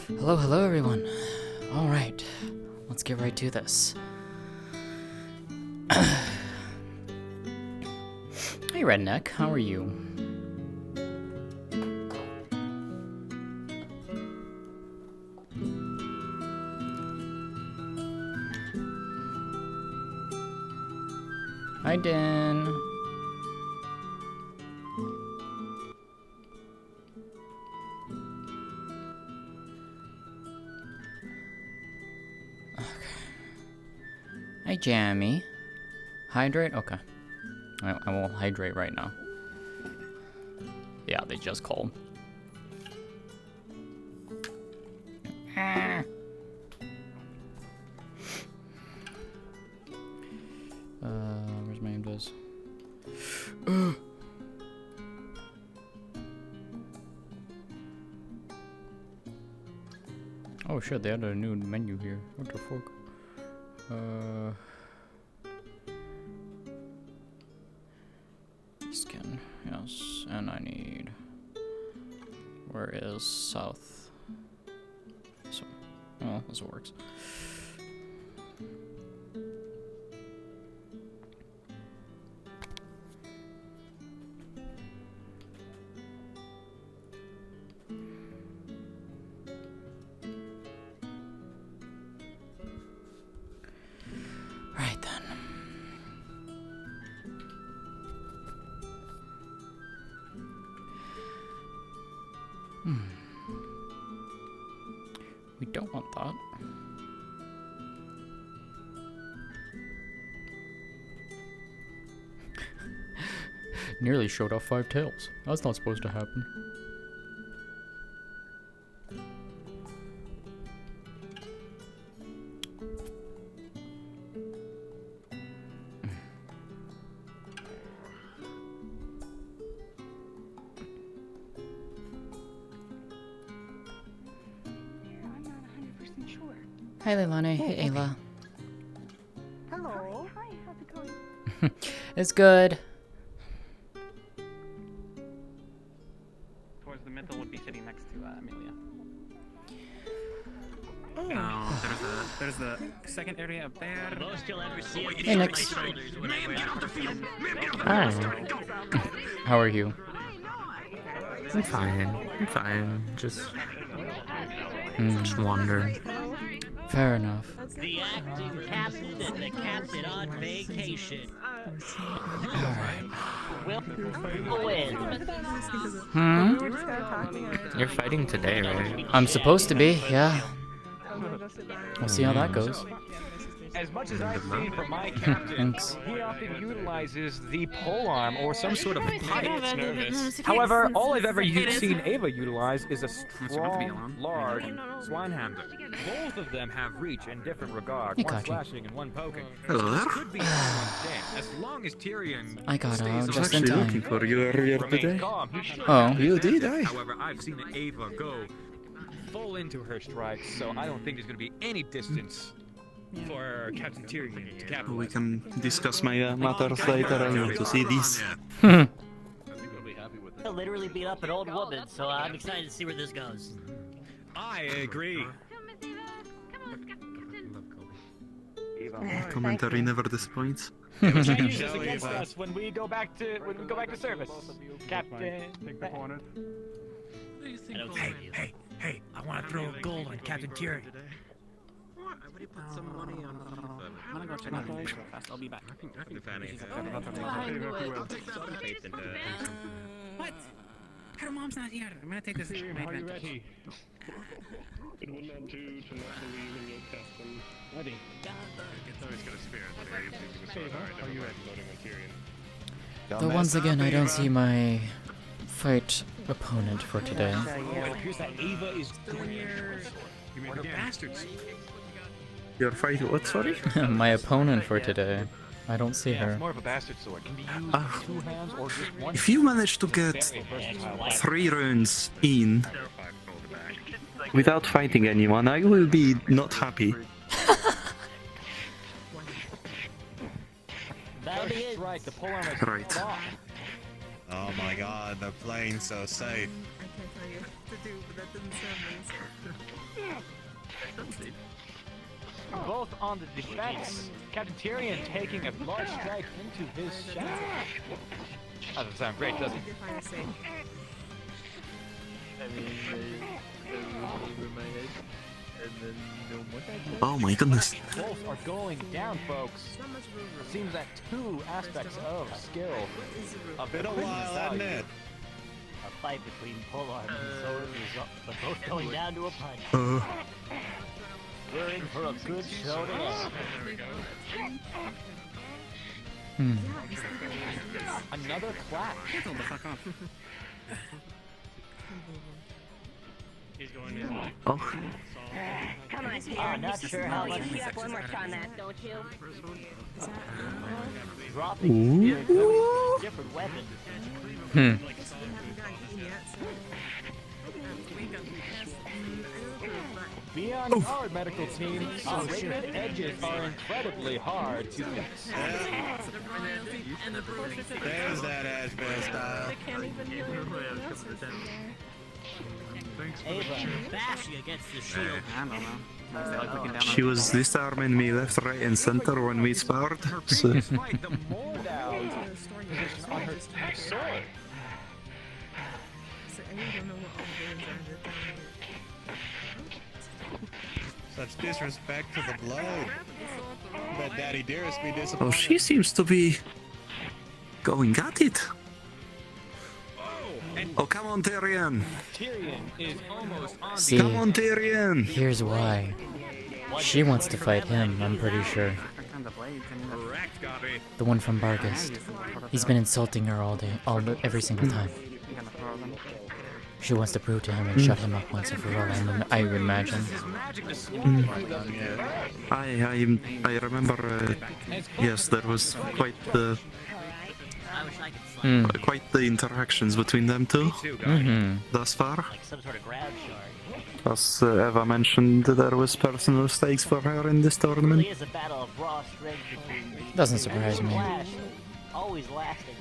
Hello, hello everyone. Alright, let's get right to this. Hey Redneck, how are you? Hi Dan. Hi, Jammy. Hydrate? Okay. I will hydrate right now. Yeah, they just called. Where's my name does? Oh shit, they added a new menu here. What the fuck? Skin, yes, and I need. Where is south? So, oh, this works. Right then. We don't want that. Nearly showed off 5 tails. That's not supposed to happen. Hi Leilani, hey Ayla. Hello. Hi, how's it going? It's good. Towards the middle would be sitting next to Amelia. There's the second area up there. The most you'll ever see of Hey, me on my Nix. shoulders when I wear Hi. How are you? I'm fine. Just wandering. Fair enough. the acting captain and the captain on vacation. Alright. We'll win. You're fighting today, right? I'm supposed to be, yeah. We'll see how that goes. As much as I've seen from my captain, Thanks. he often utilizes the polearm or some sort of pipe. However, all I've ever seen Ava utilize is a strong, large swinehander. Both of them have reach in different regard, Hey, one Kachi. slashing and one poking. Hello there. Could be anyone's dance, as long as Tyrion I got stays out I was just in actually time. looking for you earlier remain today. calm, he should Oh. have You did, defended. eh? However, I've seen Ava go full into her strikes, so I don't think there's going to be any distance for Captain Tyrion to capitalize. We can discuss my matters later. I need to see these. He'll literally beat up an old woman, so I'm excited to see where this goes. I agree. Commentary never disappoints. Which I use against us when we go back to service. Captain. I don't blame you. Hey! I want to throw gold on Captain Tyrion. I'm gonna go check out the real fast. I'll be back. What? Her mom's not here. I'm gonna take this. Are you ready? In 1 and 2 to not believe in your captain. Ready. Are you ready? Loading on Tyrion. Though once again, I don't see my fight opponent for today. It appears that Ava is going or the bastards. Your fight, what, sorry? My opponent for today. I don't see Yeah, her. it's more of a bastard sword. Can be used Ah. with 2 hands or just one. If you manage to get 3 rounds in without fighting anyone, I will be not happy. That'll be it. Right, the polearm is Right. off. Oh my god, they're playing so safe. I can't tell you what to do, but that doesn't sound nice. both on the defense. Captain Tyrion taking a large strike into his shadow. Doesn't sound great, does it? Oh my goodness. Both are going down, folks. It seems that two aspects of skill. Been a while, hasn't it? A fight between polearms and swords, but both going down to a punch. We're in for a good show today. Another clap. Hold the fuck up. He's going in. Oh, Come on, Peter. I'm not sure how much You have one more shot on that, don't you? dropping different weapons. Be on guard, medical team. Rated edges are incredibly hard to fix. There's that Asheville style. Ava bashing against the shield. I don't know. she was disarming me left, right, and center when we sparred. So. Despite the more down position on her sword. Such disrespect to the blade. Let Daddy Dearest be Oh, disappointed. she seems to be going at it. Oh, come on, Tyrion. Tyrion is almost on See, Come on, Tyrion. here's why. She wants to fight him, I'm pretty sure. The one from Bargast. He's been insulting her all day, every single time. She wants to prove to him and shut him up once and for all, I would imagine. I remember. Yes, there was quite the interactions between them two thus far. Like some sort of grab shark. As Eva mentioned, there was personal stakes for her in this It tournament. really is a battle of raw strength between these Doesn't two. surprise me. Flash, always lasting.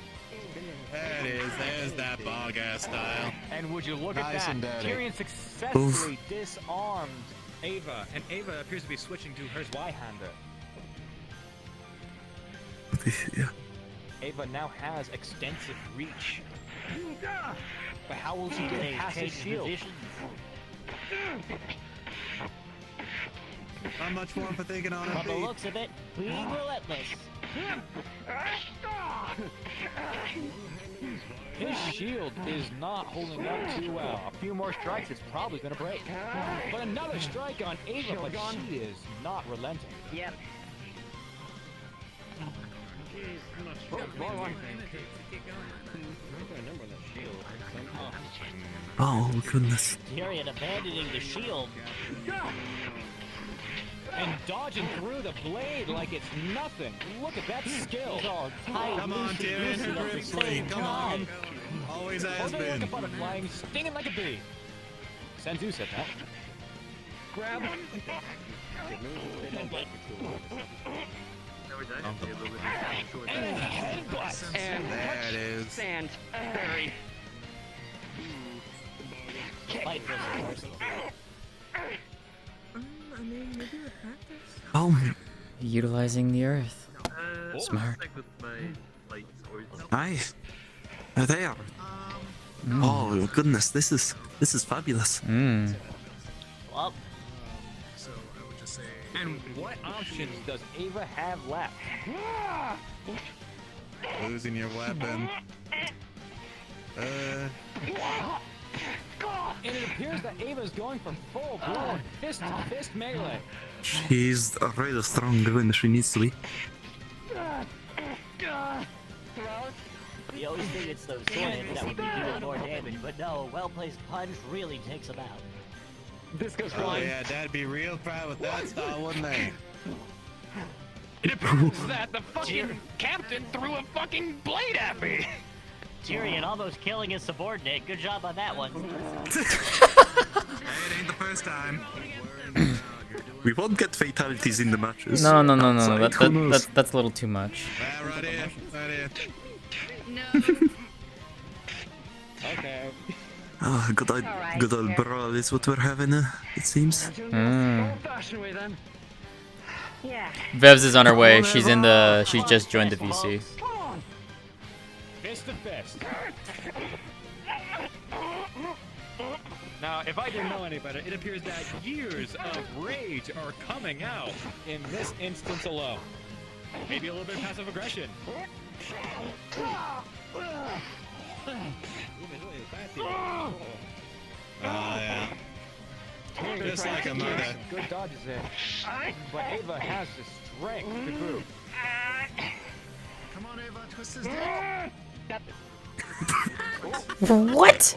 There it is. There's that ball gas style. And would you look Nice at and that? dirty. Tyrion successfully disarmed Ava, and Ava appears to be switching to her Zweihander. Yeah. Ava now has extensive reach. But how will she get They past his change shield? positions. Not much more for thinking on From her the feet. looks of it, being relentless. His shield is not holding up too well. A few more strikes, it's probably gonna break. But another strike on Ava, but she is not relenting. Yep. Oh goodness. Tyrion abandoning the shield. And dodging through the blade like it's nothing. Look at that skill. It's all tight, Come on, loosey Tyrion, goosey at the Grizzly. same Come time. on. Always has Holding like a been. butterfly, stinging like a bee. Senzu said that. Grab. And headbutt. And There it is. Sand. Buried. Fight for some mercy. Oh, Utilizing the earth. Smart. hi. There. Oh goodness, this is fabulous. Well, And what options does Ava have left? Losing your weapon. And it appears that Ava's going for full-blown fist-to-fist melee. She's really strong when she needs to be. you always think it's those sword hits that would be doing more damage, but no, a well-placed punch really takes them out. This goes Oh flying. yeah, Dad'd be real proud with that style, wouldn't they? It appears that the fucking captain threw a fucking blade at me. Tyrion almost killing his subordinate. Good job on that one. Hey, it ain't the first time. We won't get fatalities in the matches. No. Outside, who knows? That's a little too much. Right in. Okay. Oh, good old brawl is what we're having, it seems. Old-fashioned way then. Yeah. Vevs is on her way. She's in the. She just joined the VC. Fist to fist. Now, if I didn't know any better, it appears that years of rage are coming out in this instance alone. Maybe a little bit of passive aggression. Yeah. Just like a murder. Good dodges there. But Ava has the strength to boot. Come on, Ava, twist his dick. What?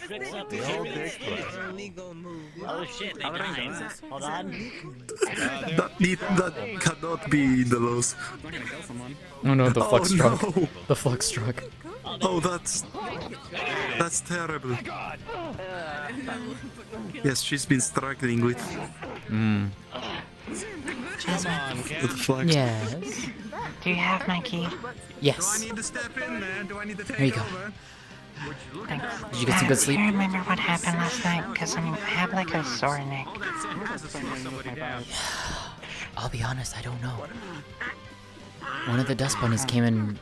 The old dick Illegal move. Oh shit, they died. Hold on. That cannot be the lows. It's not gonna kill someone. Oh no, the flux struck. No. The flux struck. Oh, that's terrible. Yes, she's been struggling with Hmm. Come on, the Ken. flags. Yes. Do you have my key? Do I Yes. need to step in, man? Do I need to take Here you go. over? Thanks. Did you get some good sleep? I remember what happened last night because I have like a sore neck. I'll be honest, I don't know. One of the dust bunnies came and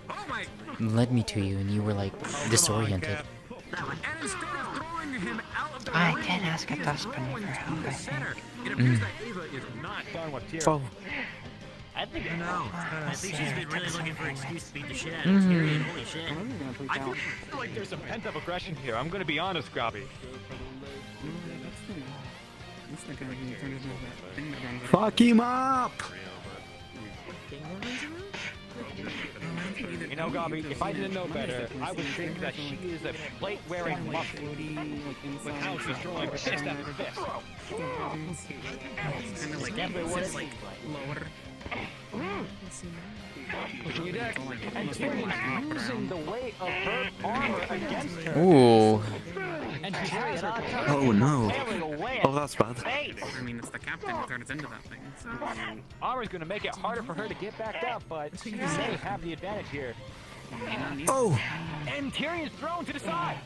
led me to you, and you were like disoriented. I did ask a dust bunny for help, I think. Oh, I think she's been really looking for an excuse to beat the shit out Mhm. of Tyrion. Holy shit. I feel like there's some pent-up aggression here. I'm gonna be honest, Grobby. That's the guy who turned into that thing that runs. fuck him up! You know, Gobby, if I didn't know better, I would think that she is a plate-wearing muffin. With how she's throwing fist after fist. Kind of like, Definitely what it's it like lower. And Tyrion's using the weight of her armor against her. Ooh. And she has her Oh no. tailing away Oh, that's bad. I mean, it's the captain who turns into that thing. So. Armor's gonna make it harder for her to get back up, but she may have the advantage here. Oh! And Tyrion's thrown to the side.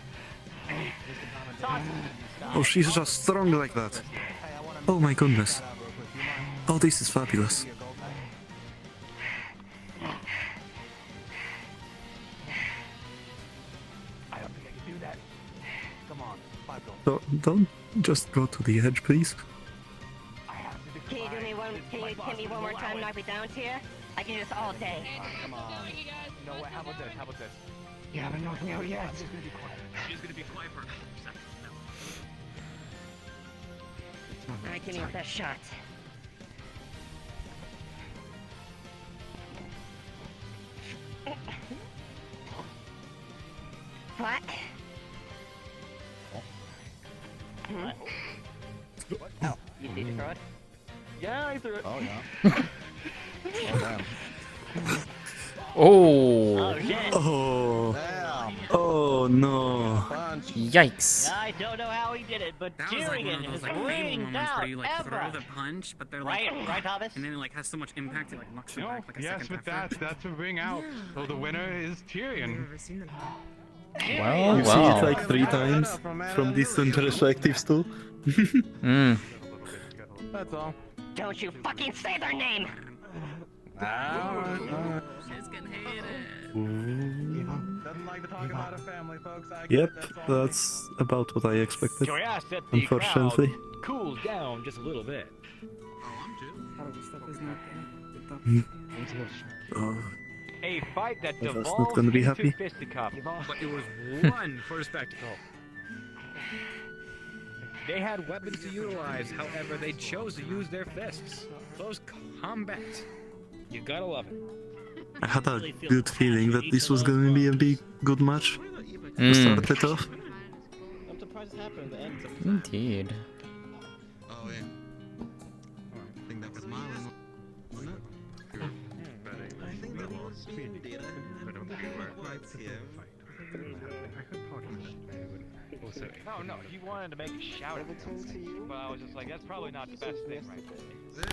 Oh, she's just strong like that. Oh my goodness. Oh, this is fabulous. I don't think I can do that. Come on, Don't just go to the edge, please. Can you hit me one more time, knock me down here? I can do this all day. Come on. You know what? How about this? How about this? You haven't knocked me out yet. I'm just gonna be quiet. She's gonna be quiet for a couple seconds. I can use that shot. What? You see the crowd? Yeah, I threw it. Oh, yeah. Oh, damn. Oh. Oh shit. Oh. Damn. Oh no. Punch. Yikes. I don't know how he did it, but That was like one of Tyrion those is like fatal raining moments where down you like throw Eva. the punch, but they're like, Right, Thomas? and then it like has so much impact it like knocks you No, back like a yes, second with that, after. that's a ring out. So the winner is Tyrion. Well, You see it well. like 3 times from distant perspectives too. Mm. That's all. Don't you fucking say their name! She's getting hated. Doesn't like to talk about her family, folks. I Yep, get it, that's all. that's about what I expected. So we asked that the Unfortunately. crowd cools down just a little bit. How does stuff is not Oh, A fight that That's not devolved gonna be into happy. fisticuffs, but it was one for a spectacle. They had weapons to utilize, however, they chose to use their fists. Close combat. You gotta love it. I had a good feeling that this was going to be a big, good match to Mm. start it off. I'm surprised it happened at the end. Indeed. Oh, yeah. I think that was Marlon, wasn't it? I think that was indeed. No, he wanted to make a shout out. But I was just like, that's probably not the best thing right there.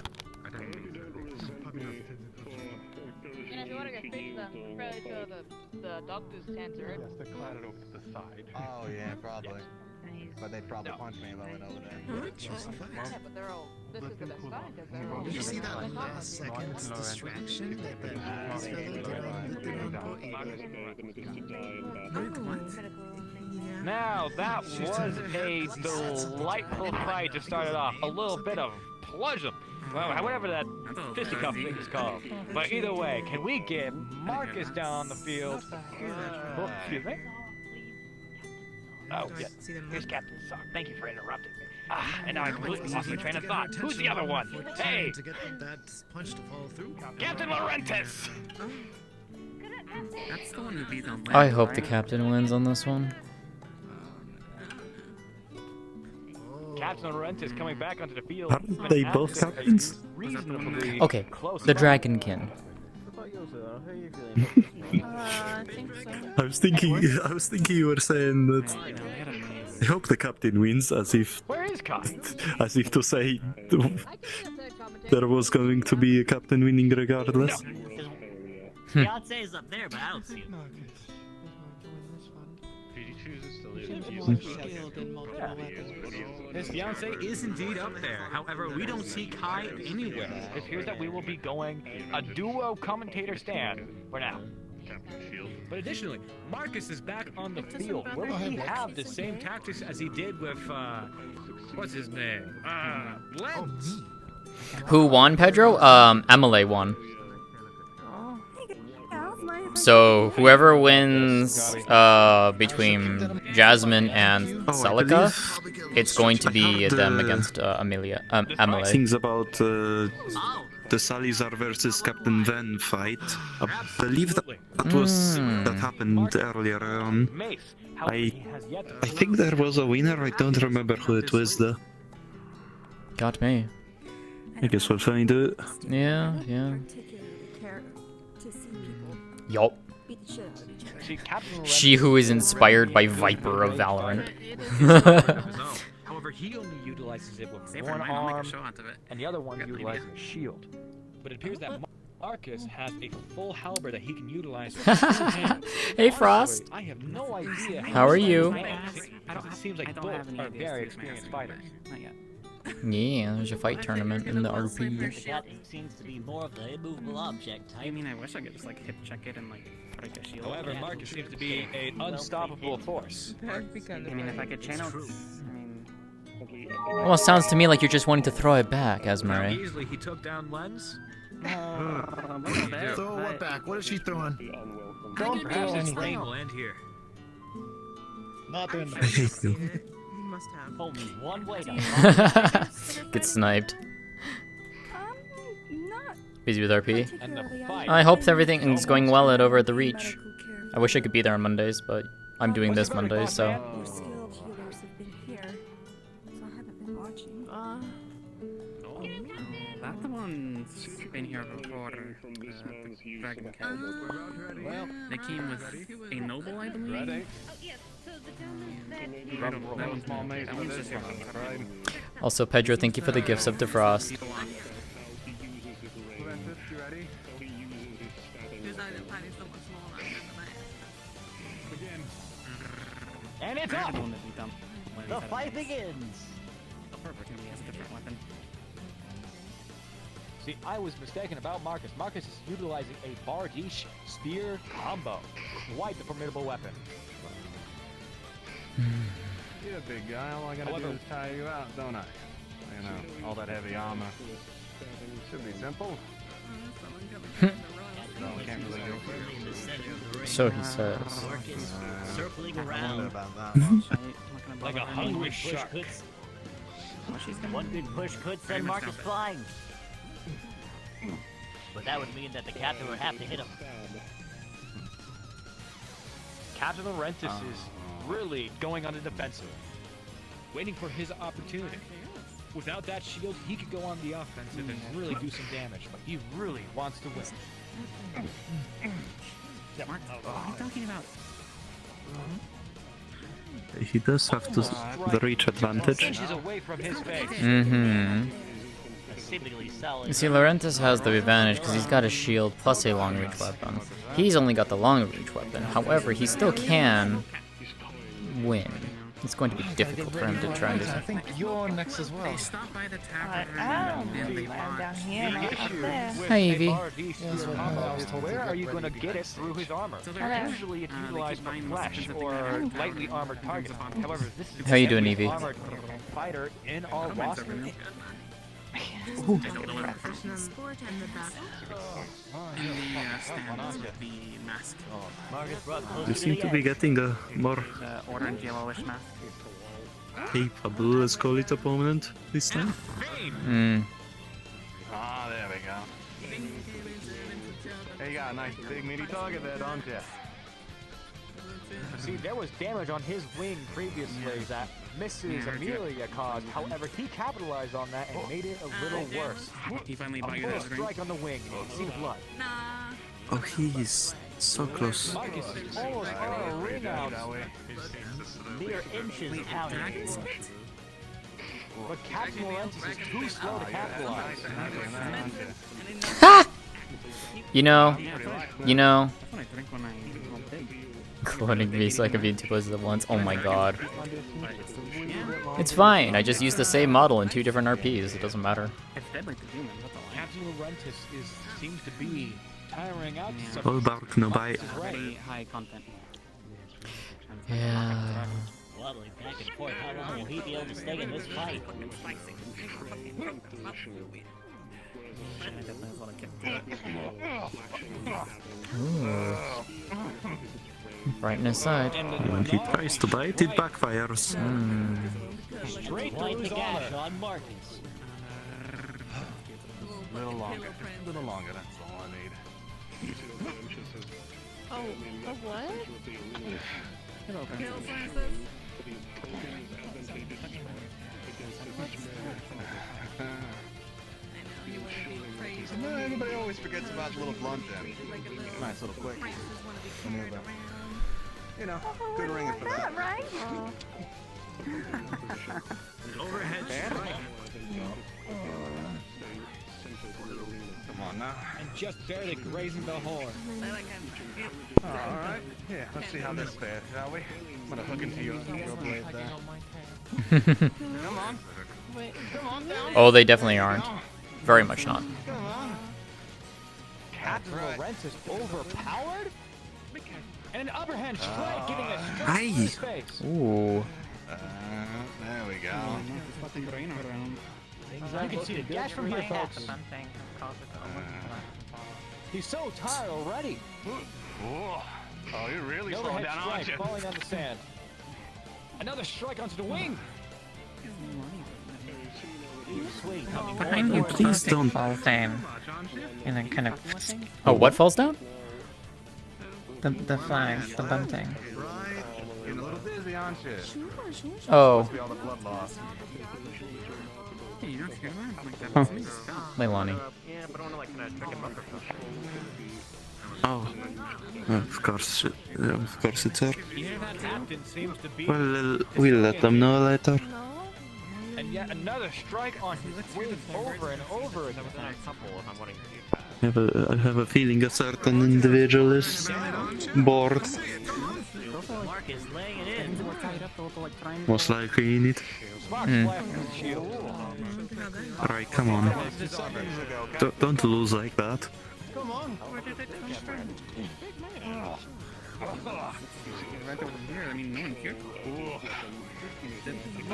And if you want to go fix them, I'm fairly sure the doctor's cancer. Yes, they clattered over to the side. Oh, yeah, probably. But they'd probably punch me if I went over there. Yeah, but they're all. This is the best time because they're all. Did you see that last second distraction that the Wardens fellow did on Now, that was a delightful fight to start it off. A little bit of pleasure. Well, whatever that fisticuff thing is called. But either way, can we get Marcus down on the field? Oh, excuse me? Oh, yeah. Here's Captain Sock. Thank you for interrupting me. And now I completely lost my train of thought. Who's the other one? Hey! to get that punch to fall through. Captain Laurentis! That's the one who beat on I hope the captain wins on this one. Captain Laurentis coming back onto the field. Aren't they both captains? Okay, the Dragonkin. I think so. I was thinking you were saying that. I hope the captain wins, as if to say there was going to be a captain winning regardless. Fiance's up there, but I don't see him. His fiance is indeed up there. However, we don't see Kai anywhere. It appears that we will be going a duo commentator stand for now. But additionally, Marcus is back on the field. Will he have the same tactics as he did with, what's his name? Lent. Who won, Pedro? Emily won. So whoever wins between Jasmine and Celica, it's going to be them against Emily. Things about the Salazar versus Captain Van fight. I believe that that happened earlier on. I think there was a winner. I don't remember who it was though. Got me. I guess we'll find out. Yeah. Yup. She who is inspired by Viper of Valorant. However, he only utilizes it with one arm, and the other one utilizes a shield. But it appears that Marcus has a full halberd that he can utilize with two hands. Hey, Frost. I have no idea how are you? It seems like both are very experienced fighters. Not yet. Yeah, there's a fight tournament in the RP. The captain seems to be more of the immovable object type. I mean, I wish I could just like hip check it and like break a shield. However, Marcus seems to be an unstoppable force. I mean, if I could channel, Almost sounds to me like you're just wanting to throw it back, How Asmari. easily he took down Lens. Throw what back? What is she throwing? Don't perhaps his reign will end here. Not doing I hate you. Must have only one way to Get sniped. Busy with RP. And the fight. I hope everything is going well over at the Reach. I wish I could be there on Mondays, but I'm doing this Monday, so. That the one's been here before. The Dragon Cat. Well, they came with a noble, I believe. That one's just here. Also, Pedro, thank you for the gifts of Defrost. And it's up! The fight begins! See, I was mistaken about Marcus. Marcus is utilizing a Bardiche spear combo. Quite the formidable weapon. You're a big guy. All I gotta do is tire you out, don't I? You know, all that heavy armor. Should be simple. So he says. Circling around. Like a hungry shark. One good push could send Marcus flying. But that would mean that the captain would have to hit him. Captain Laurentis is really going on the defensive, waiting for his opportunity. Without that shield, he could go on the offensive and really do some damage, but he really wants to win. What are you talking about? He does have to the reach advantage. Inches away from his face. You see, Laurentis has the advantage because he's got a shield plus a long reach weapon. He's only got the long reach weapon. However, he still can win. It's going to be difficult for him to try this. I think you're next as well. They stop by the tavern I'm and they down want here, not up there. Hi, Evie. Where are you going to get it through his armor? Usually it's utilized for flesh or lightly armored targets. However, this is How you doing, Evie? armored fighter in our roster. Sport and the battle. in the stands with the mask. You seem to be getting a more The orange yellowish mask. capable, let's call it, opponent this time. Hmm. Ah, there we go. Hey, you got a nice big meaty target there, don't you? See, there was damage on his wing previously that Mrs. Amelia caused. However, he capitalized on that and made it a little worse. He finally A bited full his ring. strike on the wing. You can see the blood. Oh, he's so close. Marcus is almost on a ring out. Mere inches counting. But Captain Laurentis is too slow to capitalize. Ha! You know. That's what I drink when I go big. Cloning me so I can be in two places at once. Oh my god. It's fine. I just used the same model in two different RPs. It doesn't matter. It's dead like the demon. That's all I have. Captain Laurentis seems to be tiring out. All bark, no bite. Very high content. Yeah. Wobbling back and forth. How long will he be able to stay in this fight? Ooh. Brightness side. When he tries to bite, it backfires. Straight the gash on Marcus. A little longer. Just a little longer, that's all I need. Oh, a what? No, everybody always forgets about the little blunt end. Nice little quick maneuver. You know, good ringing for that. Right? Overhead strike. Come on now. And just barely grazing the horn. Alright. Yeah, let's see how this fares, shall we? I'm gonna hook into your blade there. Come on. Wait, come on down. Oh, they definitely aren't. Very much not. Come on. Captain Laurentis overpowered? And an upperhand strike getting a strike Aye. to his face. Ooh. There we go. You can see the gash from here, folks. He's so tired already. Oh, you're really The slowing overhead down, aren't strike you? falling on the sand. Another strike onto the wing. Behind you, please don't. Falls down. And then kind of Oh, what falls down? the flags, the bunting. Getting a little dizzy, aren't you? Oh. Must be all the blood loss. Hey, you don't hear that? Like, that Huh. was me. Stop. Leilani. Yeah, but I want to like kind of check him up or something. Oh. Of course it's her. You hear that? Captain seems to be. Well, we'll let them know later. And yet another strike on his wing over and over again. I have a feeling a certain individual is bored. Marcus laying it in. Most likely in it. Alright, come on. Don't lose like that. Come on. Where did it come from? Right over here. I mean, no one here.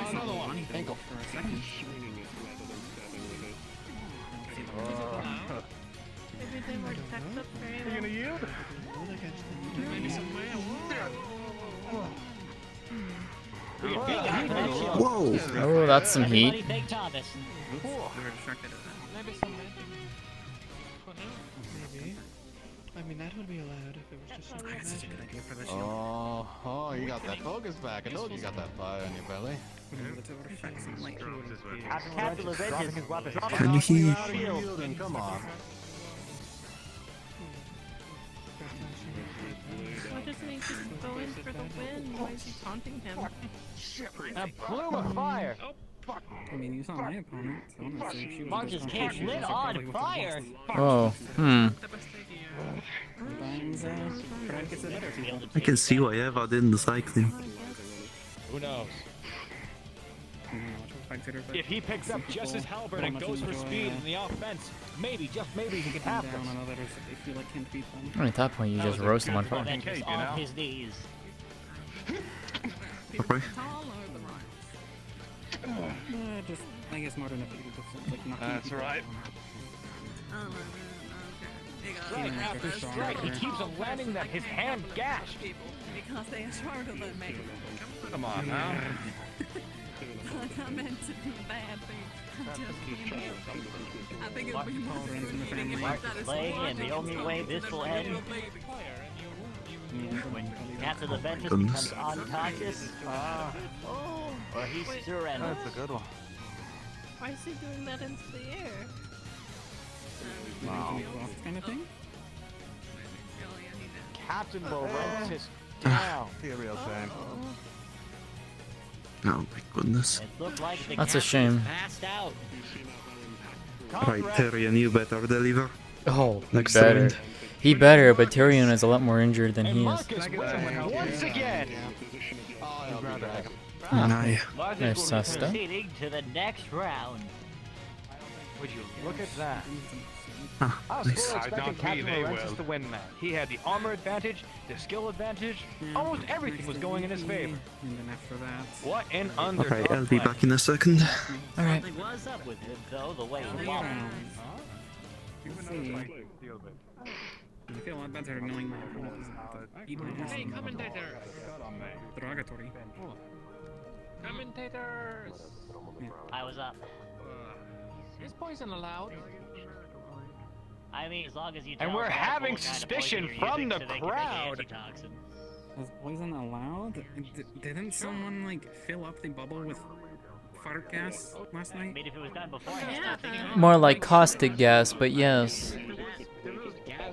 Another one. Ankle. For a second. Maybe they were tucked up very You gonna yield? Maybe somewhere. Whoa! Oh, that's some heat. We were distracted at that. Maybe. I mean, that would be allowed if it was just something That's such a good idea for the show. Oh, you got that focus back. I told you got that fire in your belly. Let's overfix some light. Captain Laurentis dropping his weapon. Can you hear? Yielding, come on. Why doesn't he just go in for the win? Why is he taunting him? A plume of fire. I mean, he's not my opponent, so honestly, if she was Marcus just can't lit on fire. Oh, hmm. the best idea. Sometimes, Frank gets a better I can see why Eva didn't cycling. Who knows? If he picks up just his halberd and goes for speed in the offense, maybe, just maybe, he can have this. Down on others that they feel like can't beat them. At that point, you just roast him on fire. Avengers on his knees. Okay. Just, I guess modern ability to like not. That's right. Strike after strike, he keeps on landing that his hand gashed. Because they are smarter than me. Come on now. I meant to do bad things. I just can't help it. I think it'll be more fitting if I started Playing, and the only way this will end when Captain Aventus becomes unconscious, or he surrenders. That's a good one. Why is he doing that into the air? Wow. Kind of thing? Captain Laurentis down. Be a real shame. Oh my goodness. It looked like the That's a captain shame. passed out. Right, Tyrion, you better deliver. Oh, he Next better. round. He better, but Tyrion is a lot more injured than he is. Marcus wins once again. Aye. There's Sasta. Proceeding to the next round. Would you look at that? Ah, I was nice. still expecting Captain Laurentis to win that. He had the armor advantage, the skill advantage, almost everything was going in his favor. And then after that. What an underdog. Alright, I'll be back in a second. Alright. Something was up with him, though, the way he walked. We'll see. I feel a lot better knowing my opponent is eat my ass. Hey, commentator! Derogatory. Commentators! I was up. Is poison allowed? I mean, as long as you And tell we're Bad having Boy kind of suspicion poison from music the so they can make crowd. antitoxin. Was poison allowed? Didn't someone like fill up the bubble with fart gas last I night? mean, if it was done before, More like caustic gas, but yes.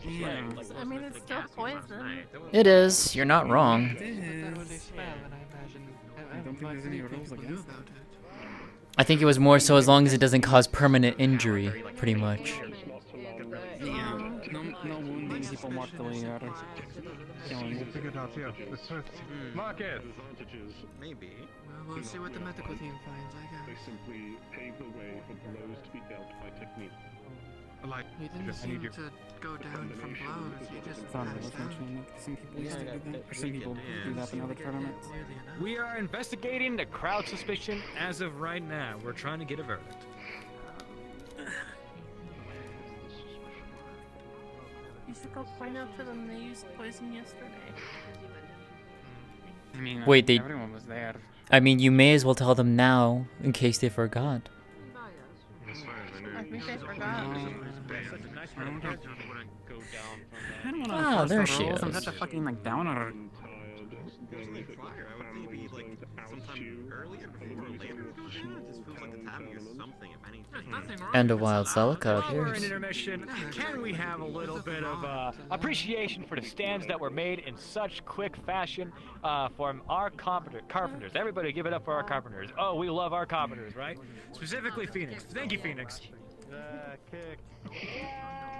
Yeah. I mean, it's still poison. It is. You're not wrong. It is. I don't think there's any rules against that. I think it was more so as long as it doesn't cause permanent injury, pretty much. Yeah. No wounding people mortally or killing. Figured out here. Marcus. Maybe. Well, we'll see what the medical team finds, I They guess. simply pave the way for blows to be dealt by technique. Like, He didn't seem to go down from blows, he just Thought it was passed out. mentioned that some people used to do that, or some people do that in other tournaments. Weirdly enough. We are investigating the crowd suspicion as of right now. We're trying to get a verdict. You should go point out to them they used poison yesterday. I mean, Wait, they- everyone was there. I mean, you may as well tell them now, in case they forgot. I think they forgot. I don't know. Ah, there she I'm is. such a fucking like downer. Usually prior, I would maybe like sometime earlier before or later. It just feels like the timing or something, if anything. And a wild Celica While we're in appears. intermission, can we have a little bit of appreciation for the stands that were made in such quick fashion from our carpenters? Everybody give it up for our carpenters. Oh, we love our carpenters, right? Specifically Phoenix. Thank you, Phoenix.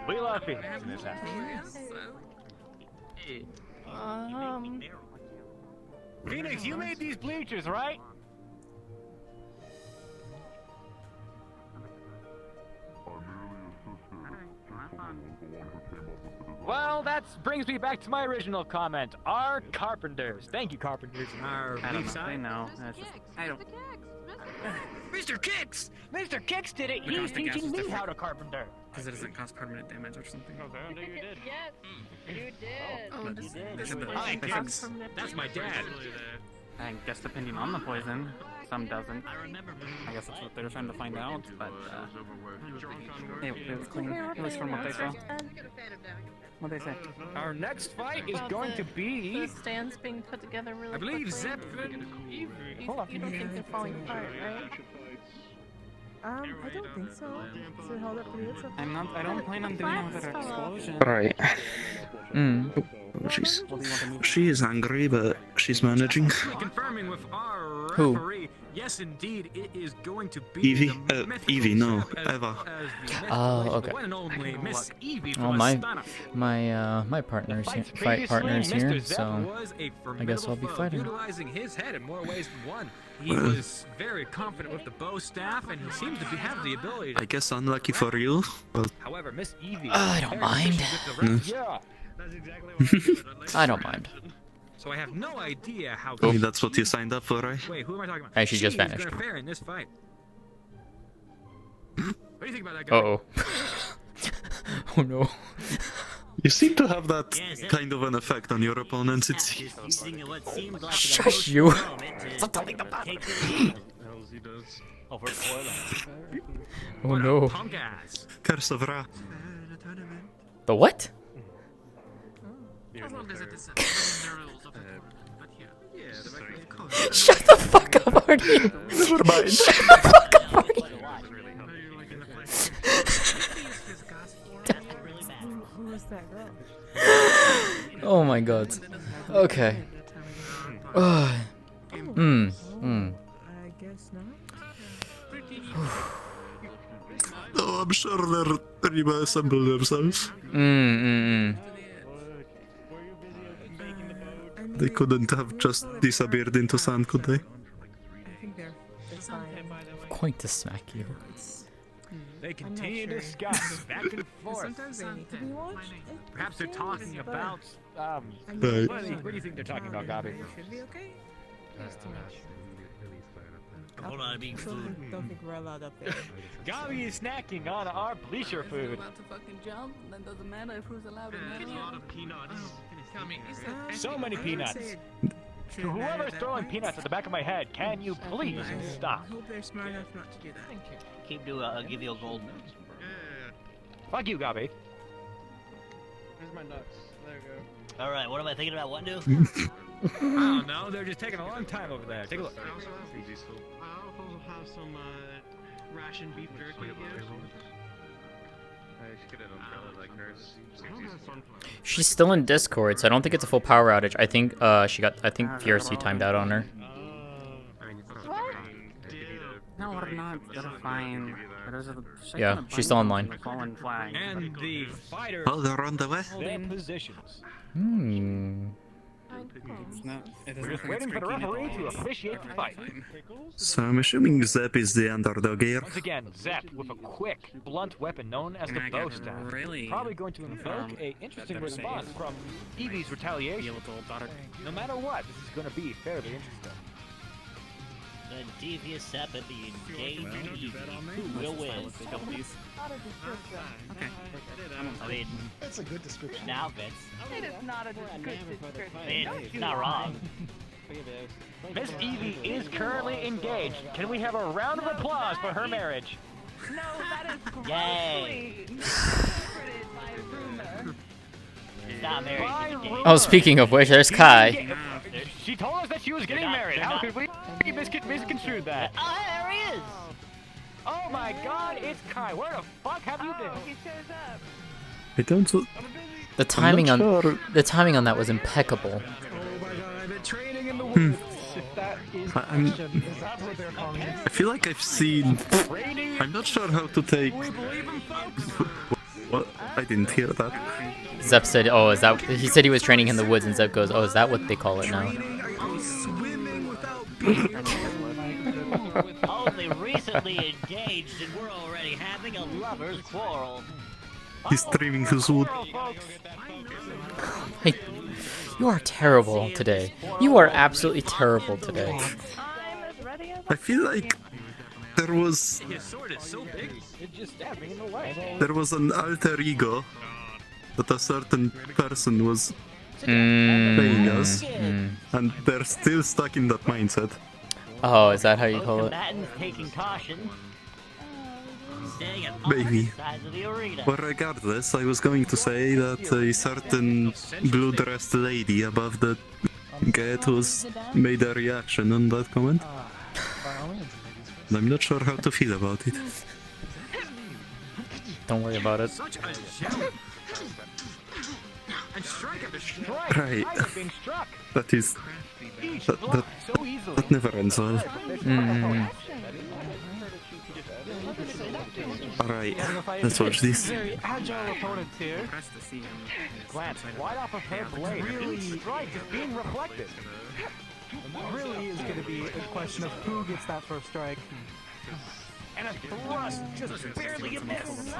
We love Phoenix in this house. Phoenix, you made these bleachers, right? Well, that brings me back to my original comment. Our carpenters. Thank you, carpenters. Our I don't leaf know. I side. know. That's just, I don't. Mr. Kicks! Mr. Kicks did it! Because He's the gas teaching was me different. how to carpenter. Because it doesn't cause permanent damage or something. Okay. You did. Yes, you did. Oh, this Is it Hi, the- Kicks. That's my dad. I guess depending on the poison, some doesn't. I guess that's what they're trying to find out, but it was clean. At least from what they saw. What they say? Our next fight is going to be... The stands being put together really I believe quickly. Zeppelin. You don't think they're falling apart, right? I don't think so. So held up pretty good. I don't plan on doing another explosion. Alright. She is angry, but she's managing. Confirming with our Who? referee, Yes, indeed, it is going to be Evie? the mythical Evie, no, champ as- Eva. as the mythical Oh, legend, okay. the one and only Miss Evie from Well, Astana. my partner's here, Fights fight partner's previously, here, Mr. Zepp so was a I guess I'll be formidable foe, fighting. utilizing his head in more ways than one. He was very confident with the bow staff, and he seems to have the ability to. I guess unlucky for you. Well, However, Miss Evie. I don't mind. Yeah. I don't mind. So I have no idea how. I mean, that's what you signed up for, right? Wait, who am I talking about? Hey, she just She's vanished. gonna fare in this fight. What do you think about that guy? Uh-oh. Oh no. You seem to have that kind of an effect on your opponents, it seems. Shush you. Stop telling them about it. Over Swirling. Oh no. Punk ass. Curse of Ra. The what? As long as it is in the rules of the tournament, but yeah. Shut the fuck up, Artie. Never mind. Shut the fuck up, Artie. Who was that girl? Oh my god. Okay. I guess not. No, I'm sure they're reassemble themselves. They couldn't have just disappeared into sand, could they? I think they're fine. Going to smack you. They continue to discuss back and forth. Sometimes they need to be watched. Perhaps they're talking about. Right. What do you think they're talking about, Gabi? Should be okay. Hold on, I'm eating food. Don't think we're allowed up there. Gabi is snacking on our bleacher food. About to fucking jump, then doesn't matter if who's allowed in there. A lot of peanuts. Tell me, is that So many I would peanuts. say To whoever's throwing peanuts at the back of my head, can you please stop? I hope they're smart enough not to do that. Thank you. Keep doing. I'll give you a gold. Fuck you, Gabi. Where's my nuts? There you go. All right, what am I thinking about? What to do? I don't know, they're just taking a long time over there. Take a look. I also have some ration beef jerky here. I should get an umbrella like hers. She's still in Discord, so I don't think it's a full power outage. I think I think PRC timed out on her. No, we're not. They're fine. There's a Yeah, she's still online. fallen flag. And the fighters Oh, they're on the way? their positions. It's not. It We're doesn't just waiting for the referee to officiate the fight. So I'm assuming Zep is the underdog here. Once again, Zep with a quick, blunt weapon known as the And I bow get staff. really Probably going to invoke a interesting that response phase. from Evie's retaliation. Be able to daughter. No matter what, this is going to be fairly interesting. The devious step at the engaged who will win. Okay. I mean, That's a good description. now Vince. It is not a good description. I mean, it's not wrong. Miss Evie is currently engaged. Can we have a round of applause for her marriage? No, that is Yay! grossly my rumor. She's not married. By She's engaged. rumor, Oh, speaking of which, there's Kai. She told us that she was getting married. How could we misconstrue that? Oh, there he is! Oh my god, it's Kai. Where the fuck have you been? He shows up. I don't. The timing I'm on not sure. the timing on that was impeccable. Oh my god, I've been training in the woods. If that is I'm- is that what they're calling it? I feel like I've seen. I'm not sure how to take. We believe him, folks. What? I didn't hear that. Zep said, "Oh, is that?" He said he was training in the woods, and Zep goes, "Oh, is that what they call it now?" Swimming without being. Only recently engaged and we're already having a lover's quarrel. He's streaming his wood. Hey, you are terrible today. You are absolutely terrible today. I feel like there was His sword is so big, it just stabbed me in the leg. there was an alter ego that a certain person was Mm, playing us, and they're still stuck in that mindset. Oh, is that how you call it? Combatants taking caution. Staying at Maybe. opposite sides of the arena. But regardless, I was going to say that a certain blue-dressed lady above the gate was made a reaction on that comment. And I'm not sure how to feel about it. Don't worry about it. Such a gem. And strike after strike. Right. I am being struck. That is... Each That, block so easily. that never ends well. Alright, let's watch this. Very agile opponent here. Press to see him. Glance right off of her blade. Really, strike is being reflected. Really is going to be a question of who gets that first strike. And a thrust just barely a miss.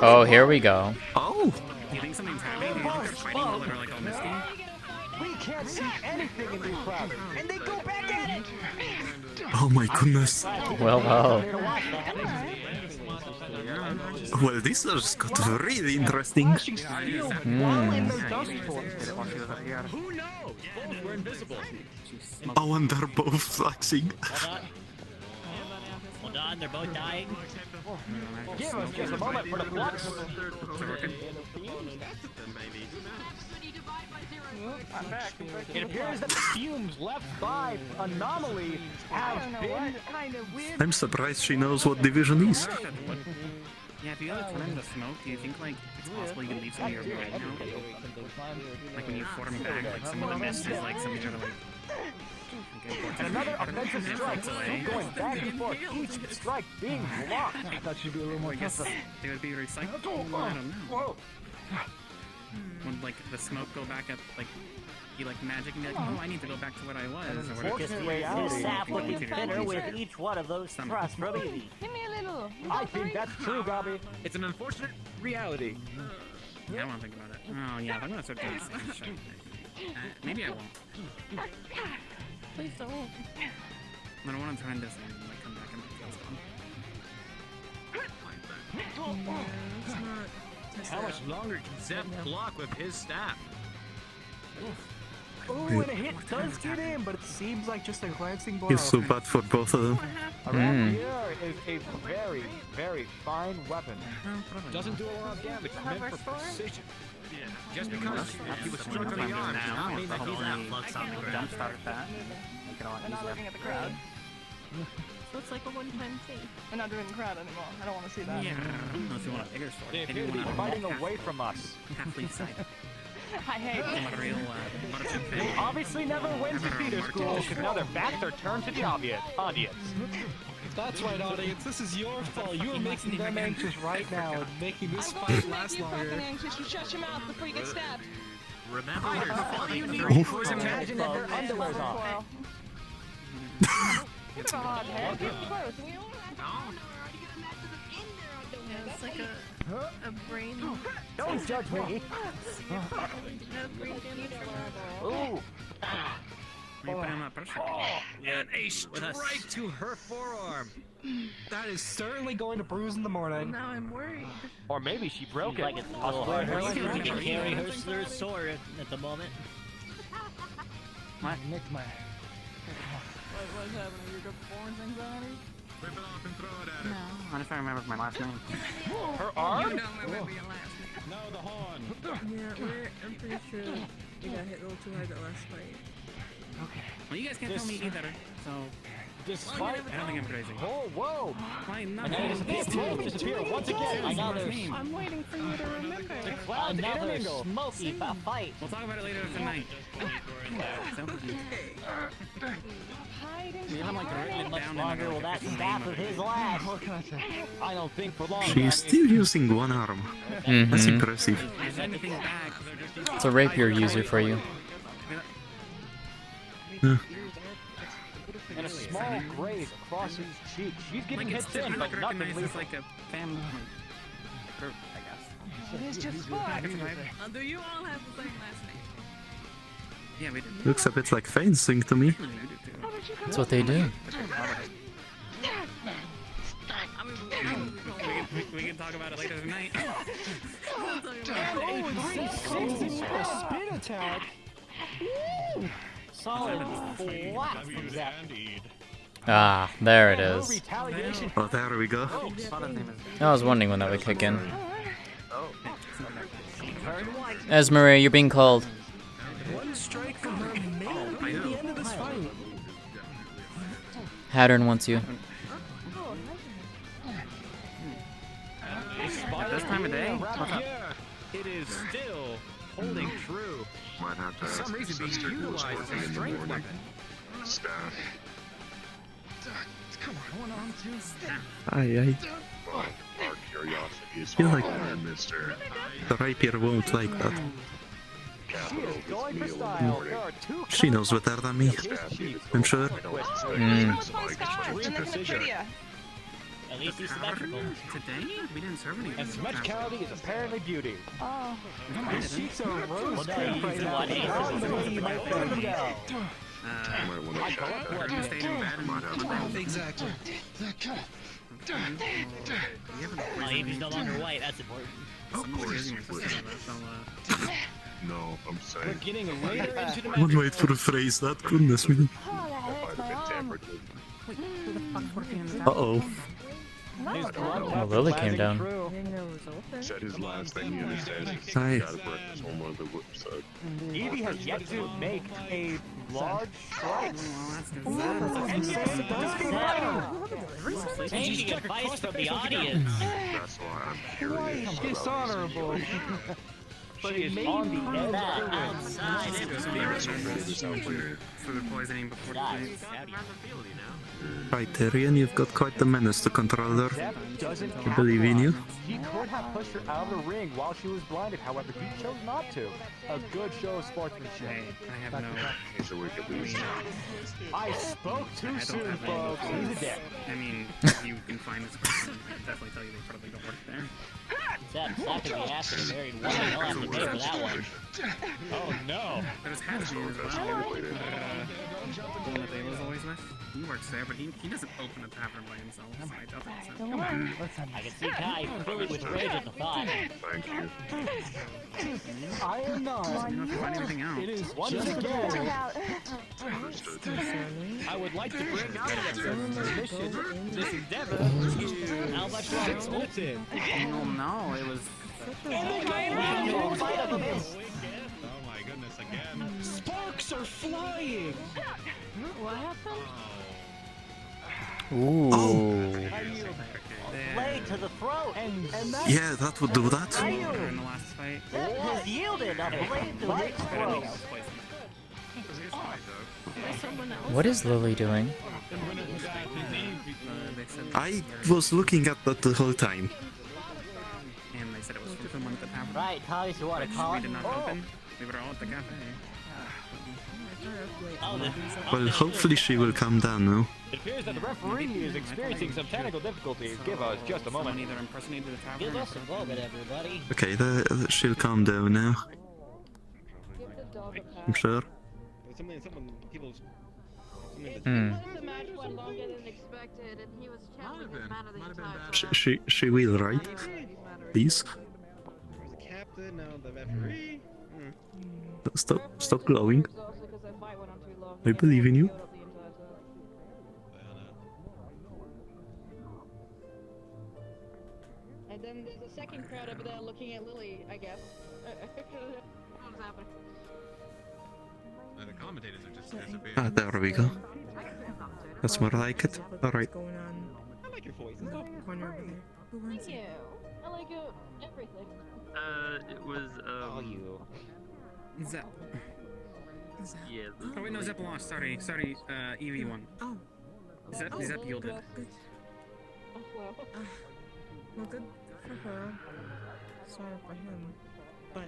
Oh, here we go. Oh! Do you think something's happening? Do you think they're fighting while they're like all misty? We can't see anything in these crowds, and they go back at it. Oh my goodness. Well, well. Well, this just got really interesting. Who knows? We're invisible. Oh, and they're both flashing. Hold on, they're both dying. Give us just a moment for the flux. I'm back. It appears that the fumes left by Anomaly have been kind of weird. I'm surprised she knows what division is. Yeah, if you have a ton of smoke, do you think like it's possible you can leave some of your brain out? Like when you form back, like some of the mist is like some sort of like. And another offensive strike, going back and forth, each strike being blocked. I thought she'd be a little more tougher. They would be recycled. I don't know. Would like the smoke go back at like you like magic and be like, oh, I need to go back to what I was. Or whatever. Just his sap looking thinner with each one of those thrusts from Evie. Give me a little. I think that's true, Gabby. It's an unfortunate reality. Yeah, I won't think about it. Oh yeah, I'm gonna start doing the same shit. Maybe I won't. Please don't. I don't want to turn this and like come back and my feels gone. How much longer can Zeb block with his staff? Oh, and a hit does get in, but it seems like just a glancing blow. It's so bad for both of them. Around here is a very, very fine weapon. Doesn't do a lot of damage, meant for precision. Just because he was struck on the arm does not mean that he's not flux on the ground. Jumpstart that. Make it all We're not easier. looking at the crowd. So it's like a one-time thing. We're not doing the crowd anymore. I don't want to see that. Yeah, unless you want a bigger sword. They appear to be fighting away from us. Half-leaf side. I hate I'm a real butterchip They fan. obviously never win to feeder school, because now their backs are turned to the audience. That's right, audience. This is your fault. You are making them anxious right now and making this fight last longer. anxious. You shut your mouth before you get stabbed. Remember Imagine that their underwear's off. You're God, head. Get close. We don't Yeah, it's like a brain. Don't judge me. Ooh. You put him up pressure. And a strike to her forearm. That is certainly going to bruise in the morning. Now I'm worried. Or maybe she broke it. Like it's a little hard for her to carry her sword at the moment. I nicked my... What's happening? You got performance anxiety? Rip it off and throw it at her. No, I just don't remember my last name. Her arm? You know my way your last name. No, the horn. Yeah, I'm pretty sure we got hit a little too hard that last fight. Okay. Well, you guys can't tell me either, so. Despite... I don't think I'm crazy. Oh, whoa! Fine, not And then disappear once again. Another, I'm waiting for you to remember. another intermingle. smoky fight. We'll talk about it later tonight. So, you have like written How it much down longer will that staff of his last? What can I say? I don't think for long. She's still using one arm. That's impressive. If anything back, It's a rapier user for you. And a small graze across his cheek. She's getting like hit it's in, but not nothing recognized as lethal. like a family group, I guess. It is just sport. Do you all have the same last name? Yeah, we did. Looks a bit like fencing to me. That's what they do. I mean, We can talk about it later tonight. A spin attack? Solid flat from Zap. Ah, there it is. Retaliation. Oh, there we go. I was wondering when that would kick in. Esmeralda, you're being called. One strike from her may be the end of this fight. Hattern wants you. Despite Yeah, it is still holding true. Might have to For some reason being utilized as a strength weapon. Staff. Come on, on to staff. Aye. Our curiosity is Feel like fine, mister. the rapier won't like that. Capital is Going for meal in the style. morning. There are two She knows better than me. I'm sure. Extreme precision. At least he's symmetrical. Today? We didn't serve any. And symmetricality is apparently beauty. Oh. These sheets are rose Well, no, pink you right use now. one ace How as the a way you might weapon. bend down. You might want to check that. Are you staying in bed and Exactly. Oh, Evie's no longer white, that's important. No, I'm saying. We're getting later into the One way to rephrase that, goodness me. Uh-oh. Oh, Lily came down. Said his last thing he understands is Hi. he gotta break his homework on the whip side. Evie has yet to make a large strike. Taking advice from the audience. That's why I'm curious about Dishonorable. She is on the edge That of the win. outside influence. food poisoning before tonight. Right, Tyrion, you've got quite the menace to control there. Zeb doesn't I believe in you. He could have pushed her out of the ring while she was blinded, however, he chose not to. A good show of sportsmanship. Hey, I have no. He's a wicked loser. I spoke too soon, folks. He's a dick. I mean, if you can find this person, I can definitely tell you they probably don't work there. Zeb slapping the ass of a married woman. He'll have to pay for that one. Oh no. There's Jasmine as well. The one that they was always with. He works there, but he doesn't open a tavern by himself. So I doubt that. So. Come on. I can see Kai filling with rage at the thought. Thank you. I am not. Let me know if you find anything out. It is once again. I would like to bring out this mission, this endeavor to How much longer? Splitting. Oh no, it was. Oh my goodness, again. Sparks are flying. What happened? Ooh. Blade to the throat. And Yeah, that would do that. In the last fight. Zeb has yielded a blade to his throat. What is Lily doing? I was looking at that the whole time. And they said it was for someone at the tavern. Right, how you want to call We it? did not open. We were all at the cafe. Oh, the, Well, hopefully she will come down now. it appears that the referee is experiencing some technical difficulties. Give us just a Someone moment. either impersonated the tavern. give or us a moment, everybody. Okay, she'll calm down now. I'm sure. Someone, people's. Hmm. The match went longer than expected, and he was channeling his mana the entire time. She will, right? Please. There's a captain, now the referee. Stop glowing. I believe in you. And then there's a second crowd over there looking at Lily, I guess. What's happening? And the commentators are just disappearing. Ah, there we go. That's more like it. Alright. I like your voice. Thank you. I like everything. It was, you. Zep. yeah. Oh wait, no, Zep lost. Sorry, Evie won. Oh. Zep yielded. Oh, well. Well, good for her. Sorry for him. But,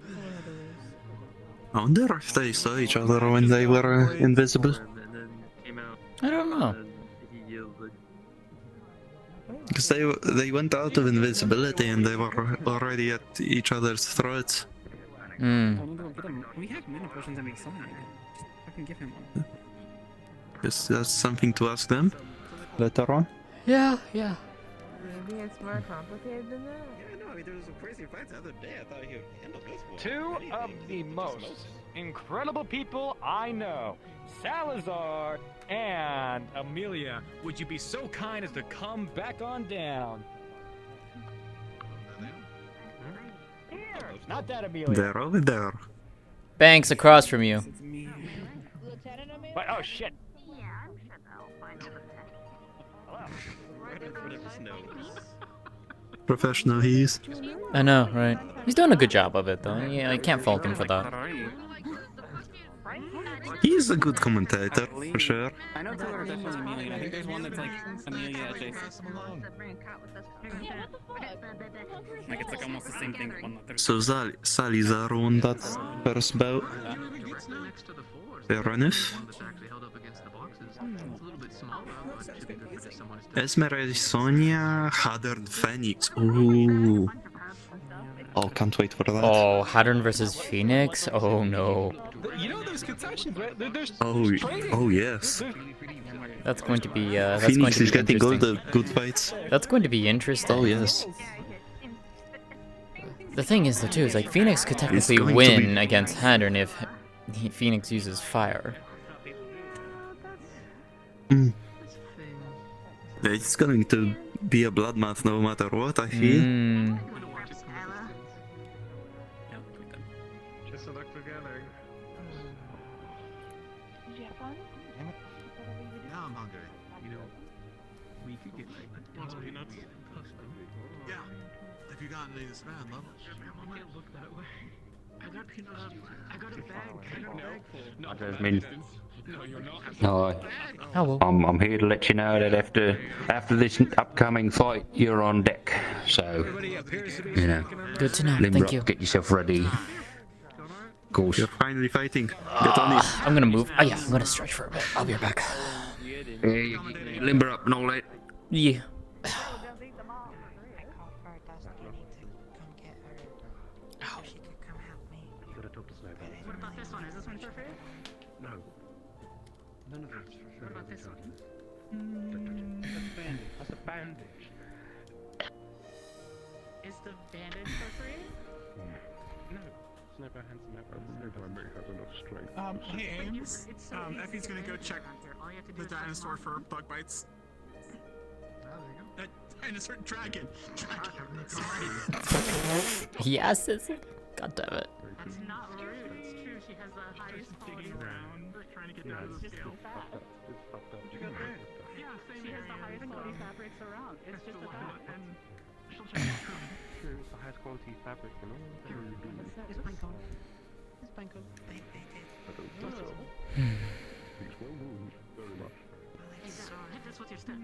he'll have to lose. I wonder if they saw each other when they were invisible. And then came out. I don't know. And he yielded. Because they went out of invisibility and they were already at each other's throats. Hmm. I need to go get him. We have mana potions and we summon him. I can give him one. Is that something to ask them later on? Yeah. Maybe it's more complicated than that. Yeah, no, I mean, there was some crazy fights the other day. I thought he would handle this one. Two of the most incredible people I know, Salazar and Amelia. Would you be so kind as to come back on down? Not that Amelia. They're over there. Banks across from you. But, oh shit. Whatever snows. professional he is. I know, right? He's doing a good job of it, though. Yeah, I can't fault him for that. He's a good commentator, for sure. I know two are definitely Amelia. I think there's one that's like Amelia adjacent. Like it's like almost the same thing. One that So Salazar won that first bout. Fair enough. Esmeralda, Sonia, Hadern, Phoenix. Ooh. Oh, can't wait for that. Oh, Hadron versus Phoenix? Oh no. You know those concessions, right? There's Oh yes. That's going to be Phoenix is getting all interesting. the good fights. That's going to be interesting. Oh yes. The thing is, though, too, is like Phoenix could technically going to win be- against Hadron if Phoenix uses fire. It's going to be a bloodbath no matter what, I feel. Just look together. Did you have fun? Now I'm hungry. You know, we could get like peanuts. Yeah. If you got any of this man, love it. I can't look that way. I got peanuts. I got a bag. I got a bag full. Jasmine. No, you're not. Hi. Hello. I'm here to let you know that after this upcoming fight, you're on deck. So, you know, Good to know. limber Thank up, you. get yourself ready. Of course. You're finally fighting. Get on it. I'm gonna move. Oh yeah, I'm gonna stretch for a bit. I'll be right back. Yeah, you limber up and all that. Yeah. What about this one? Is this one for free? No. None of those for sure. What about this one? That's a bandage. Is the bandage for free? No. Sniper, hand sniper. I may have enough strength. Hey Ames, Effie's gonna go check the dinosaur for bug bites. Dinosaur dragon! Yes, it's. God damn it. That's not rude. It's true. She has the highest quality round. We're trying to get down to the scale. It's fucked up. Yeah, same here. She has the highest quality fabrics around. It's just a fact. And she'll check it out. Sure, it's the highest quality fabric, you know? It's Panko. It's Panko. I don't think so. He's well moved. Very much. Hit this with your step.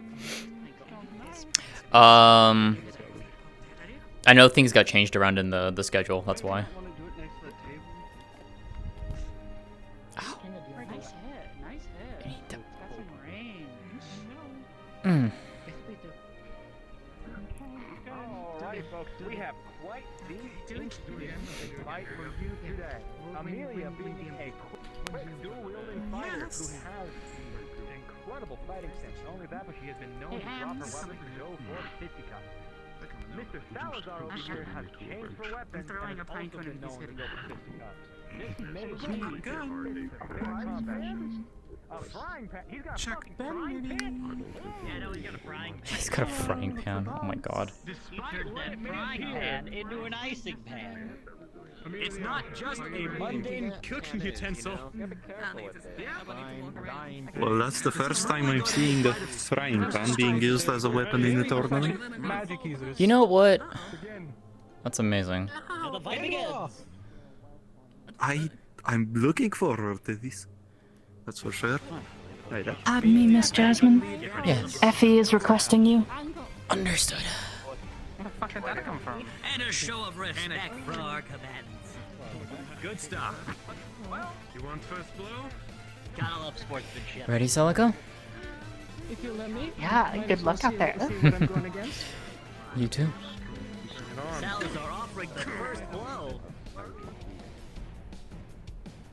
I know things got changed around in the schedule. That's why. Nice hit. Nice hit. It's got some range. Mm. Alright, folks, we have quite the interesting fight for you today. Amelia being a quick dual-wielding fighter who has incredible fighting sense. Not only that, but she has been known to drop her weapons to go for the fisticuffs. Mr. Salazar over here has changed for weapons and has also been known to go for fisticuffs. This may be a frying pan. He's got a fucking frying pan. Yeah, I know he's got a frying pan. He's got a frying pan. Oh my god. He turned that frying pan into an icing pan. It's not just a mundane cooking utensil. Well, that's the first time I'm seeing the frying pan being used as a weapon in a tournament. You know what? That's amazing. Now the fight begins. I'm looking forward to this. That's for sure. Right up. Pardon me, Miss Jasmine. Yes. Effie is requesting you. Understood. Where the fuck did that come from? And a show of respect for our combatants. Good stuff. You want first blow? Gotta love sportsmanship. Ready, Celica? If you let me. Yeah, good luck out there. What I'm going against. You too. Salazar offering the first blow.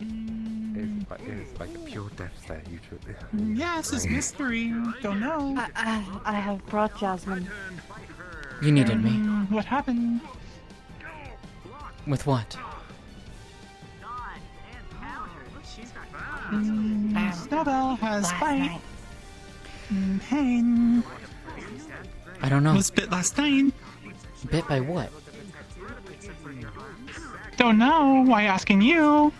It's like a pure death there, you two. Yes, it's mystery. Don't know. I have brought Jasmine. You needed me. What happened? With what? Snowbell has bite. Pain. I don't know. Was bit last night. Bit by what? Don't know. Why asking you?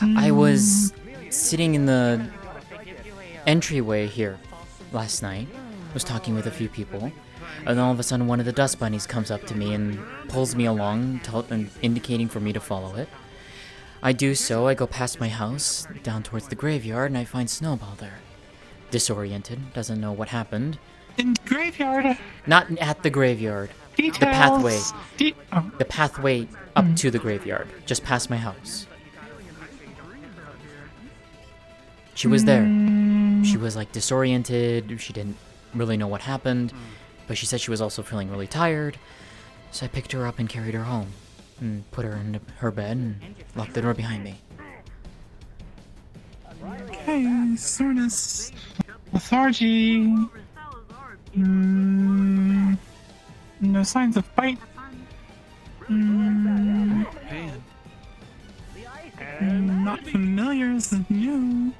I was sitting in the entryway here last night. Was talking with a few people, And all of a sudden, one of the dust bunnies comes up to me and pulls me along, indicating for me to follow it. I do so. I go past my house, down towards the graveyard, and I find Snowball there. Disoriented, doesn't know what happened. In the graveyard? Not at the graveyard. Details. The pathway. The pathway up to the graveyard, just past my house. She was there. She was like disoriented. She didn't really know what happened, but she said she was also feeling really tired. So I picked her up and carried her home, and put her in her bed and locked the door behind me. Okay, soreness, lethargy. No signs of bite. Not familiar as new.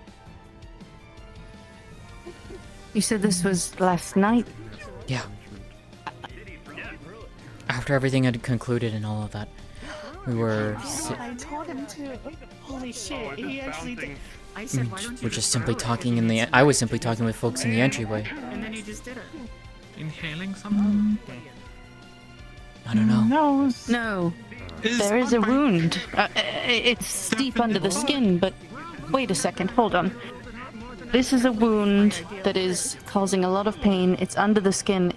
You said this was last night? Yeah. After everything had concluded and all of that, we were. I told him to. Holy shit! He actually did. I said, why don't you? We're just simply talking in the. I was simply talking with folks in the entryway. And then you just did it. Inhaling something? I don't know. No. There is a wound. It's deep under the skin, but wait a second, hold on. This is a wound that is causing a lot of pain. It's under the skin.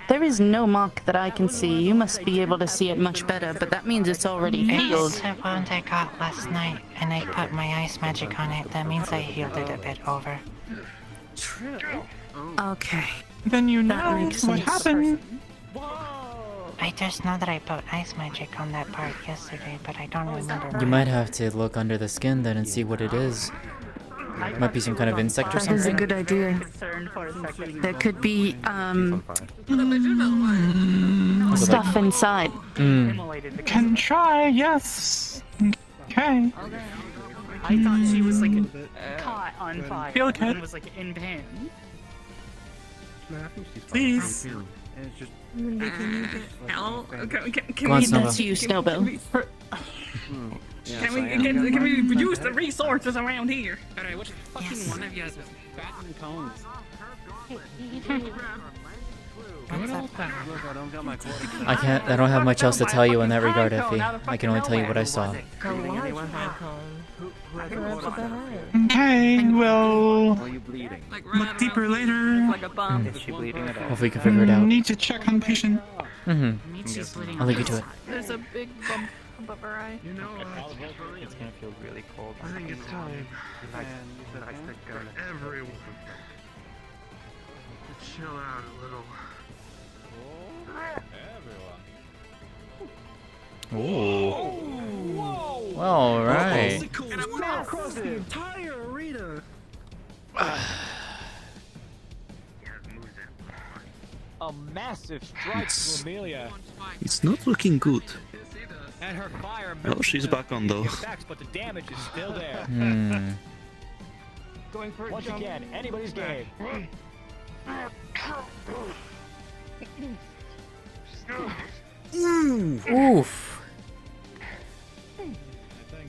There is no mark that I can see. You must be able to see it much better, but that means it's already healed. It's a wound I got last night, and I put my ice magic on it. That means I healed it a bit over. True. Okay. Then you That know makes what sense. happened. I just know that I put ice magic on that part yesterday, but I don't remember. You might have to look under the skin then and see what it is. Might be some kind of insect or That is a something. good idea. There could be, stuff inside. Can try, yes. Okay. I thought she was like caught on fire. Feel good. And was like in pain. Please. Al, can Come on, we? Snowball. That's you, Snowbell. Can we use the resources around here? Alright, which fucking one of you has batten cones? I can't. I don't have much else to tell you in that regard, Effie. I can only tell you what I saw. Okay, we'll look deeper later. Hopefully, you can figure it out. Need to check on patient. I'll leave you to it. There's a big bump above her eye. You know, It's gonna feel really cold. I think it's time for everyone to chill out a little. Ooh. All right. Across the entire arena. A massive strike to Amelia. It's not looking good. And her fire Oh, she's back on though. effects, but the damage is still there. Going for Once again, anybody's game. Oof.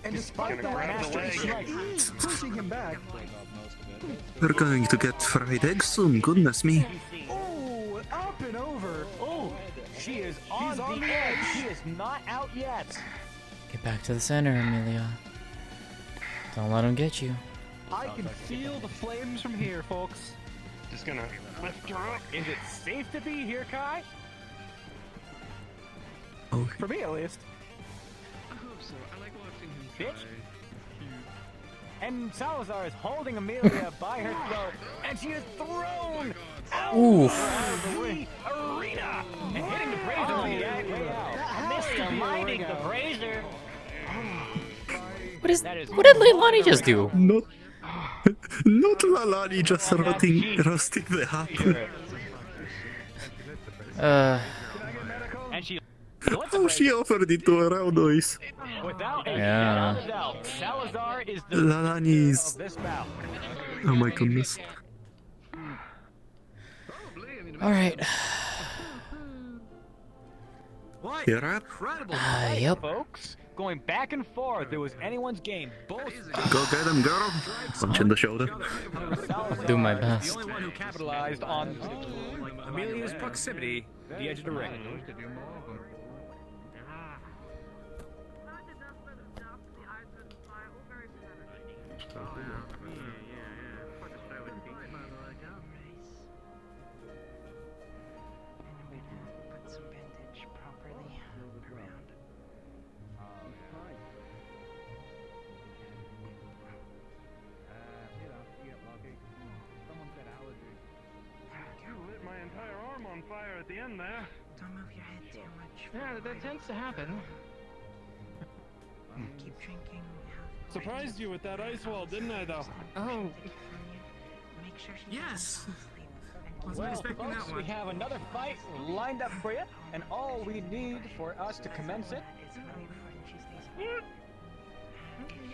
And despite that massive strike, pushing him back. We're going to get fried eggs soon, goodness me. Oh, up and over. Oh, she is on the edge. She is not out yet. Get back to the center, Amelia. Don't let him get you. I can feel the flames from here, folks. Just gonna lift her up. Is it safe to be here, Kai? Oh. For me, at least. I hope so. I like watching him Bitch. try. And Salazar is holding Amelia by her throat, and she is thrown out Oof. of the arena and hitting the brazier way out. Mr. Lighting the brazier. What did Leilani just do? Not Lalani just roasting the apple. And she Oh, she offered it to her own noise. without a Yeah. shadow of a doubt, Salazar is the Lalani of is... this bout. Oh my goodness. Alright. You're up? Yep. Folks, going back and forth. It was anyone's game. Both. Go get him, girl. Punch in the shoulder. Do my The best. only one who capitalized on Amelia's proximity, the edge of the ring. Put some bandage properly around. You lit my entire arm on fire at the end there. Don't move your head too much. Yeah, that tends to happen. Keep drinking. Surprised you with that ice wall, didn't I, though? Oh. Make sure she Yes. Wasn't Well, expecting folks, that we one. have another fight lined up for you, and all we need for us to commence it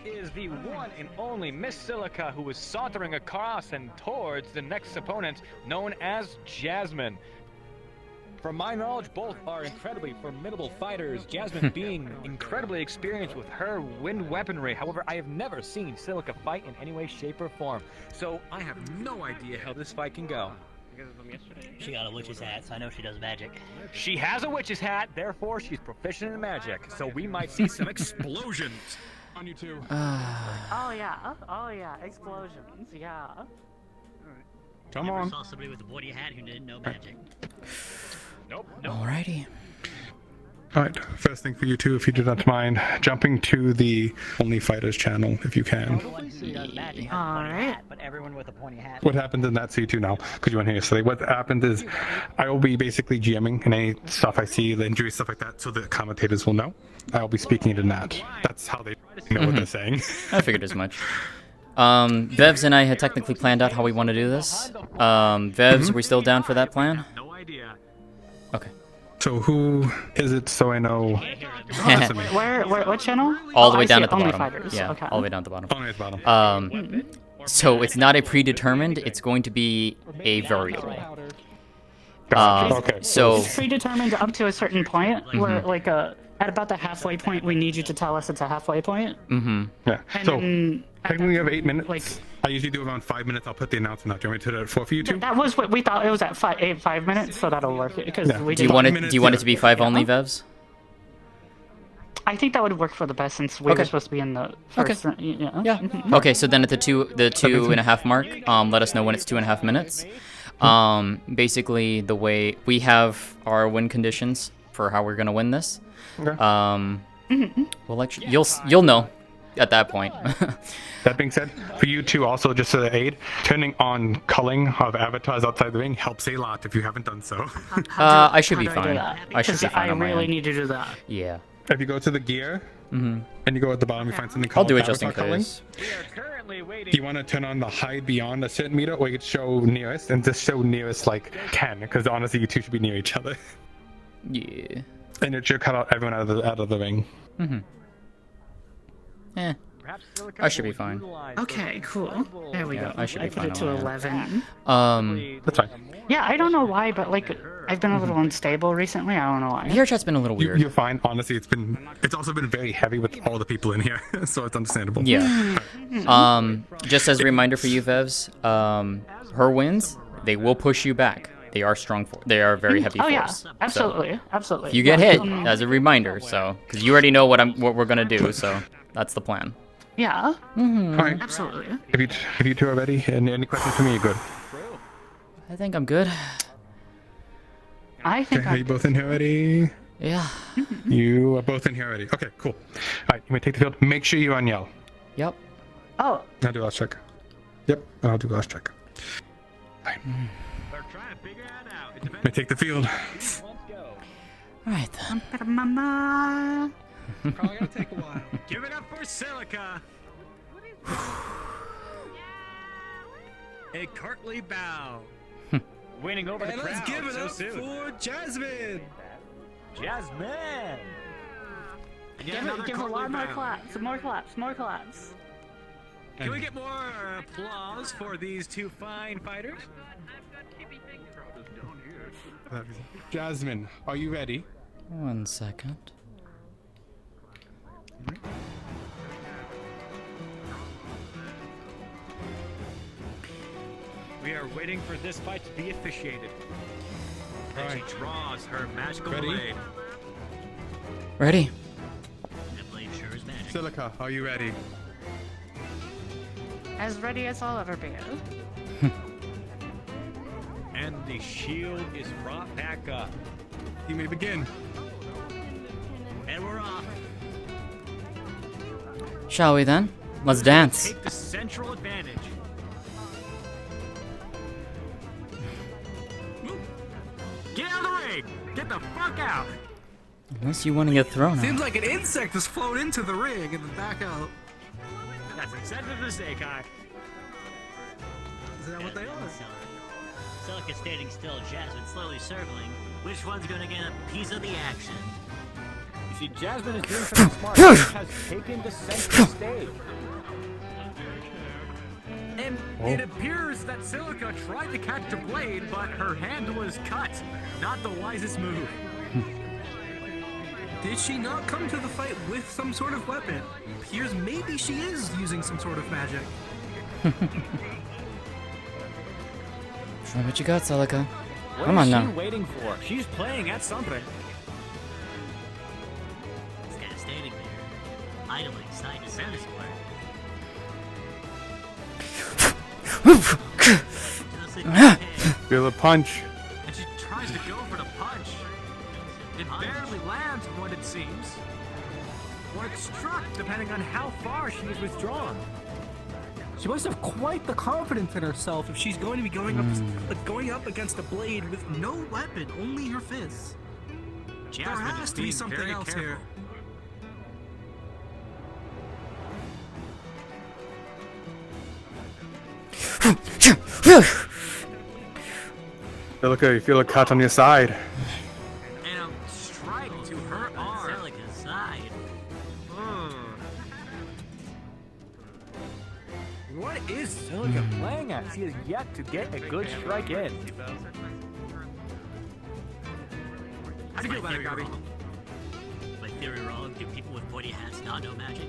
is the one and only Miss Silica, who is sauntering across and towards the next opponent, known as Jasmine. From my knowledge, both are incredibly formidable fighters, Jasmine being incredibly experienced with her wind weaponry. However, I have never seen Silica fight in any way, shape, or form, so I have no idea how this fight can go. She got a witch's hat, so I know she does magic. She has a witch's hat, therefore she's proficient in magic, so we might see some explosions. On you two. Oh yeah, explosions, yeah. Come Never on. saw somebody with a woody hat who didn't know magic. Nope. Alrighty. Alright, first thing for you two, if you do not mind, jumping to the Only Fighters channel, if you can. Alright. But everyone with a pointy hat. What happened in that C2 now? Because you want to hear yesterday. What happened is I will be basically GMing and any stuff I see, the injury, stuff like that, so the commentators will know. I'll be speaking it in that. That's how they know what they're saying. I figured as much. Vevs and I had technically planned out how we want to do this. Vevs, we still down for that plan? No idea. Okay. So who is it so I know? Where, what channel? All the Oh, way I down see at the Only bottom. Fighters. Yeah, Okay. all the way down at the bottom. Only at the bottom. So it's not a predetermined, it's going to be a variable. Okay. So It's predetermined up to a certain point, where like at about the halfway point, we need you to tell us it's a halfway point. Yeah. And So then technically you have 8 minutes. like I usually do around 5 minutes. I'll put the announcement out. Do you want me to do it at 4 for you two? that was what we thought it was at 5 minutes, so that'll work because Yeah. we do you did. want it to be 5 only, Vevs? I think that would work for the best since we were supposed to be in the first. Yeah. Yeah. Okay, so then at the 2.5 mark, let us know when it's 2.5 minutes. Basically, the way we have our win conditions for how we're gonna win this. We'll let you'll know at that point. That being said, for you two also, just to aid, turning on culling of avatars outside the ring helps a lot if you haven't done so. I should be How do I do fine. that? I should be 'Cause fine I on my really end. need to do that. Yeah. If you go to the gear, and you go at the bottom, you find something I'll called do it just in avatar culling. case. Do you want to turn on the hide beyond a certain meter, or you could show nearest, and just show nearest like 10, because honestly, you two should be near each other. Yeah. And it should cut out everyone out of the ring. Eh. I should be fine. Okay, cool. There we go. I should be put fine it to on my end. 11. That's fine. Yeah, I don't know why, but like I've been a little unstable recently. I don't know why. VR chat's been a little weird. You're fine. Honestly, it's also been very heavy with all the people in here, so it's understandable. Yeah. Just as a reminder for you, Vevs, her wins, they will push you back. They are strong. They are very heavy Oh yeah, force. absolutely, absolutely. If you get Yeah. hit, as a reminder, so because you already know what we're gonna do, so that's the plan. Yeah. Alright. Absolutely. If you two are ready, and any questions for me, you're good. I think I'm good. I think Okay, are you both in here already? Yeah. You are both in here already. Okay, cool. Alright, you may take the field. Make sure you're on yell. Yep. Oh. I'll do last check. Yep, I'll do last check. Alright. May take the field. Alright then. Mama. Probably gonna take a while. Give it up for Silica. A courtly bow. Winning over the And crowd let's give it so up soon. for Jasmine. Jasmine. Give a lot more claps. More claps. More claps. Can we get more applause for these two fine fighters? Jasmine, are you ready? 1 second. We are waiting for this fight to be officiated. And she draws her magical blade. Ready? That blade sure is magic. Silica, are you ready? As ready as I'll ever be. And the shield is brought back up. You may begin. And we're off. Shall we then? Let's dance. Take the central advantage. Get out of the ring! Get the fuck out! Unless you want to get thrown Seems out. like an insect has flown into the ring and then back out. That's incentive mistake, Kai. Is that what they are? Celica standing still, Jasmine slowly circling. Which one's gonna get a piece of the action? You see, Jasmine is doing something smart. She has taken the central stage. And it appears that Silica tried to catch the blade, but her hand was cut. Not the wisest move. Did she not come to the fight with some sort of weapon? Appears maybe she is using some sort of magic. Show me what you got, Celica. What Come on is now. she waiting for? She's playing at something. This guy's standing there, idling side to side square. Feel a punch. And she tries to go for the punch. It barely lands from what it seems. Or it struck, depending on how far she is withdrawn. She must have quite the confidence in herself if she's going to be going up against a blade with no weapon, only her fists. There has to be something else here. Silica, you feel a cut on your side. And a strike to her arm. Celica's side. What is Silica playing at? She has yet to get a good strike in. How do you feel about it, Gabby? My theory wrong? Do people with pointy hats not know magic?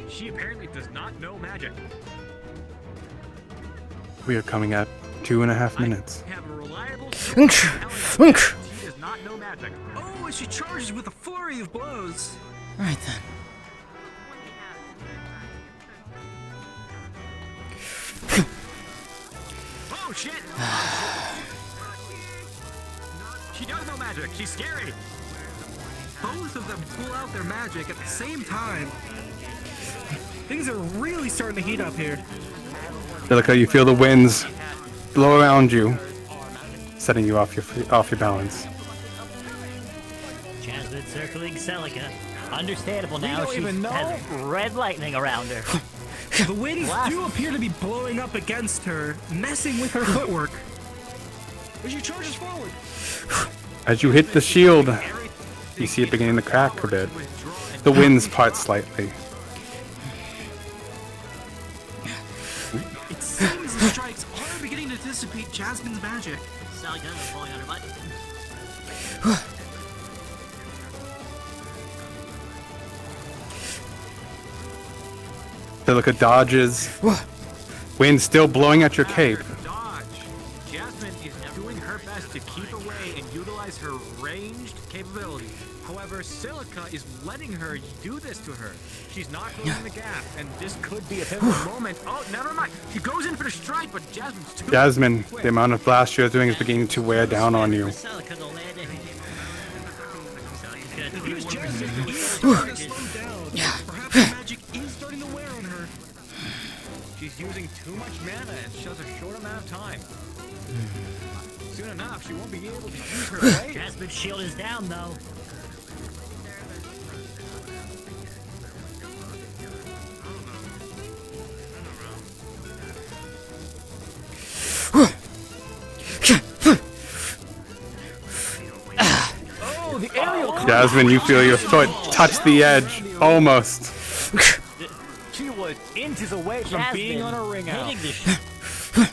She apparently does not know magic. We are coming at 2.5 minutes. Have a reliable she does not know magic. Oh, and she charges with a flurry of blows. Alright then. Oh shit! She does know magic. She's scary. Both of them pull out their magic at the same time. Things are really starting to heat up here. Silica, you feel the winds blow around you, setting you off your balance. Jasmine circling Celica. Understandable now. don't She even know. has red lightning around her. The winds do appear to be blowing up against her, messing with her footwork. But she charges forward. As you hit the shield, you see it beginning to crack a bit. The winds part slightly. It seems the strikes are beginning to dissipate Jasmine's magic. Celica is pulling on her butt. Silica dodges. Wind still blowing at your cape. Dodge. Jasmine is doing her best to keep away and utilize her ranged capabilities. However, Silica is letting her do this to her. She's not closing the gap, and this could be a pivotal moment. Oh, never mind. She goes in for the strike, but Jasmine's too Jasmine, quick. the amount of blast you're doing is beginning to wear down on you. Celica to land it. Celica's gonna Here's do one Jasmine. more He's swing. starting to slow down. Perhaps the magic is starting to wear on her. She's using too much mana and she has a short amount of time. Soon enough, she won't be able to use her blade. Jasmine's shield is down though. Oh, the aerial Jasmine, you feel your foot touch the edge. Almost. She was inches away from Jasmine being on a ring out.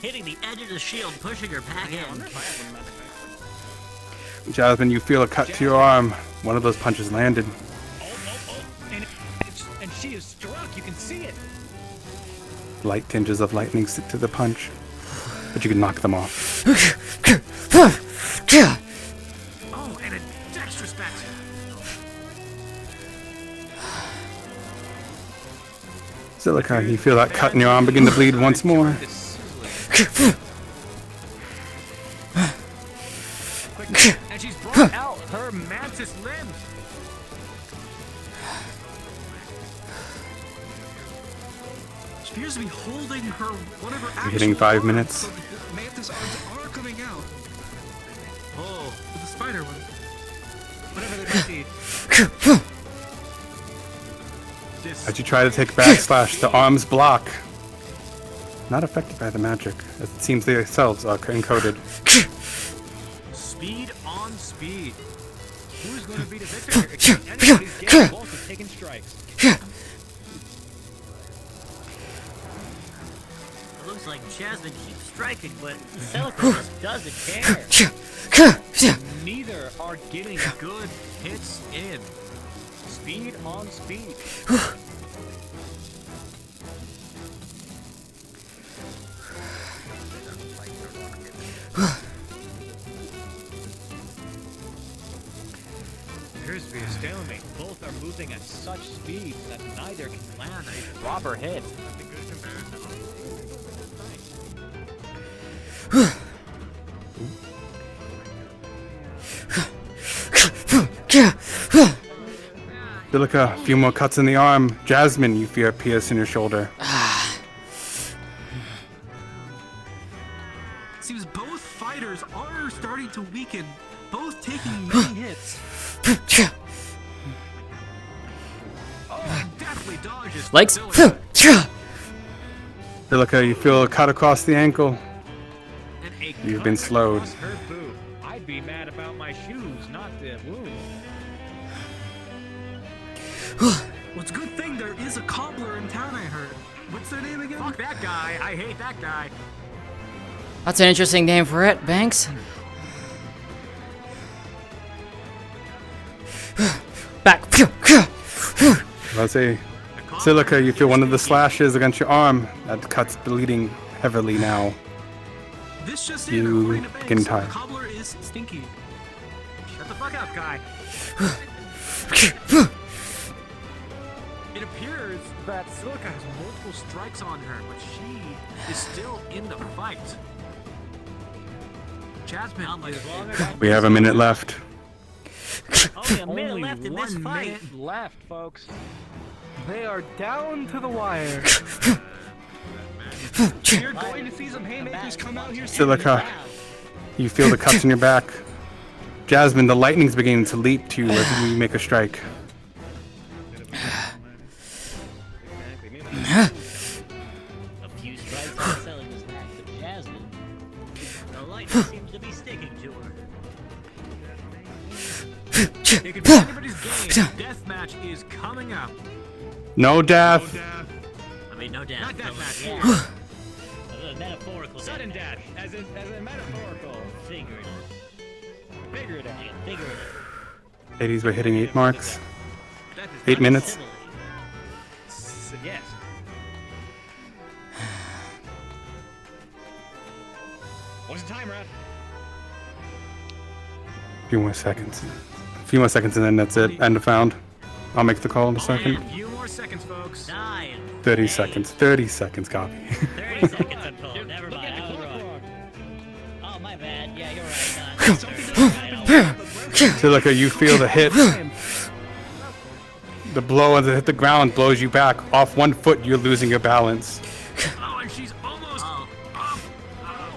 Hitting the edge of the shield, pushing her back in. Jasmine, you feel a cut to your arm. One of those punches landed. You can see it. Light tinges of lightning stick to the punch, but you can knock them off. Oh, and a dexterous back. Silica, you feel that cut in your arm begin to bleed once more. And she's brought out her mantis limbs. She appears to be holding her whatever. You're hitting 5 minutes. So the mantis arms are coming out. Oh, with the spider one. Whatever they might be. As you try to take backslash, the arms block. Not affected by the magic, as it seems they themselves are encoded. Speed on speed. Who's going to be the victor? It can be anybody's game. Both have taken strikes. It looks like Jasmine keeps striking, but Silica just doesn't care. Neither are getting good hits in. Speed on speed. Appears to be a stalemate. Both are moving at such speed that neither can land a proper hit. Silica, a few more cuts in the arm. Jasmine, you fear a pierce in your shoulder. Seems both fighters are starting to weaken, both taking many hits. Oh, definitely dodges. Legs. Silica, you feel a cut across the ankle. You've been slowed. Her boot. I'd be mad about my shoes, not the wound. Well, it's a good thing there is a cobbler in town, I heard. What's their name again? Fuck that guy. I hate that guy. That's an interesting name for it, Banks. Back. Let's see. Silica, you feel one of the slashes against your arm. That cut's bleeding heavily now. This just You getting tired. The cobbler is stinky. Shut the fuck up, guy. It appears that Silica has multiple strikes on her, but she is still in the fight. Jasmine is We have a minute left. Only a minute left in this 1 fight. minute left, folks. They are down to the wire. You're going to see some haymakers come out here. Silica, you feel the cuts in your back. Jasmine, the lightning's beginning to leap to you as you make a strike. A few strikes on Silica's back, but Jasmine, the lightning seems to be sticking to her. It could be anybody's game. Deathmatch is coming up. No death. I mean, no doubt. Not deathmatch. Yeah. Metaphorical. Sudden death, as in metaphorical. Figurative. Figurative. Figurative. Ladies, we're hitting 8 marks. 8 minutes. Yes. What's the time, Rad? A few more seconds. A few more seconds and then that's it. End of found. I'll make the call in a second. A few more seconds, folks. 9. 30 seconds. 30 seconds, copy. 30 seconds, I'm told. Never mind, I was wrong. Oh, my bad. Yeah, you're right. Silica, you feel the hit. The blow as it hit the ground blows you back. Off 1 foot, you're losing your balance. Oh, and she's almost up.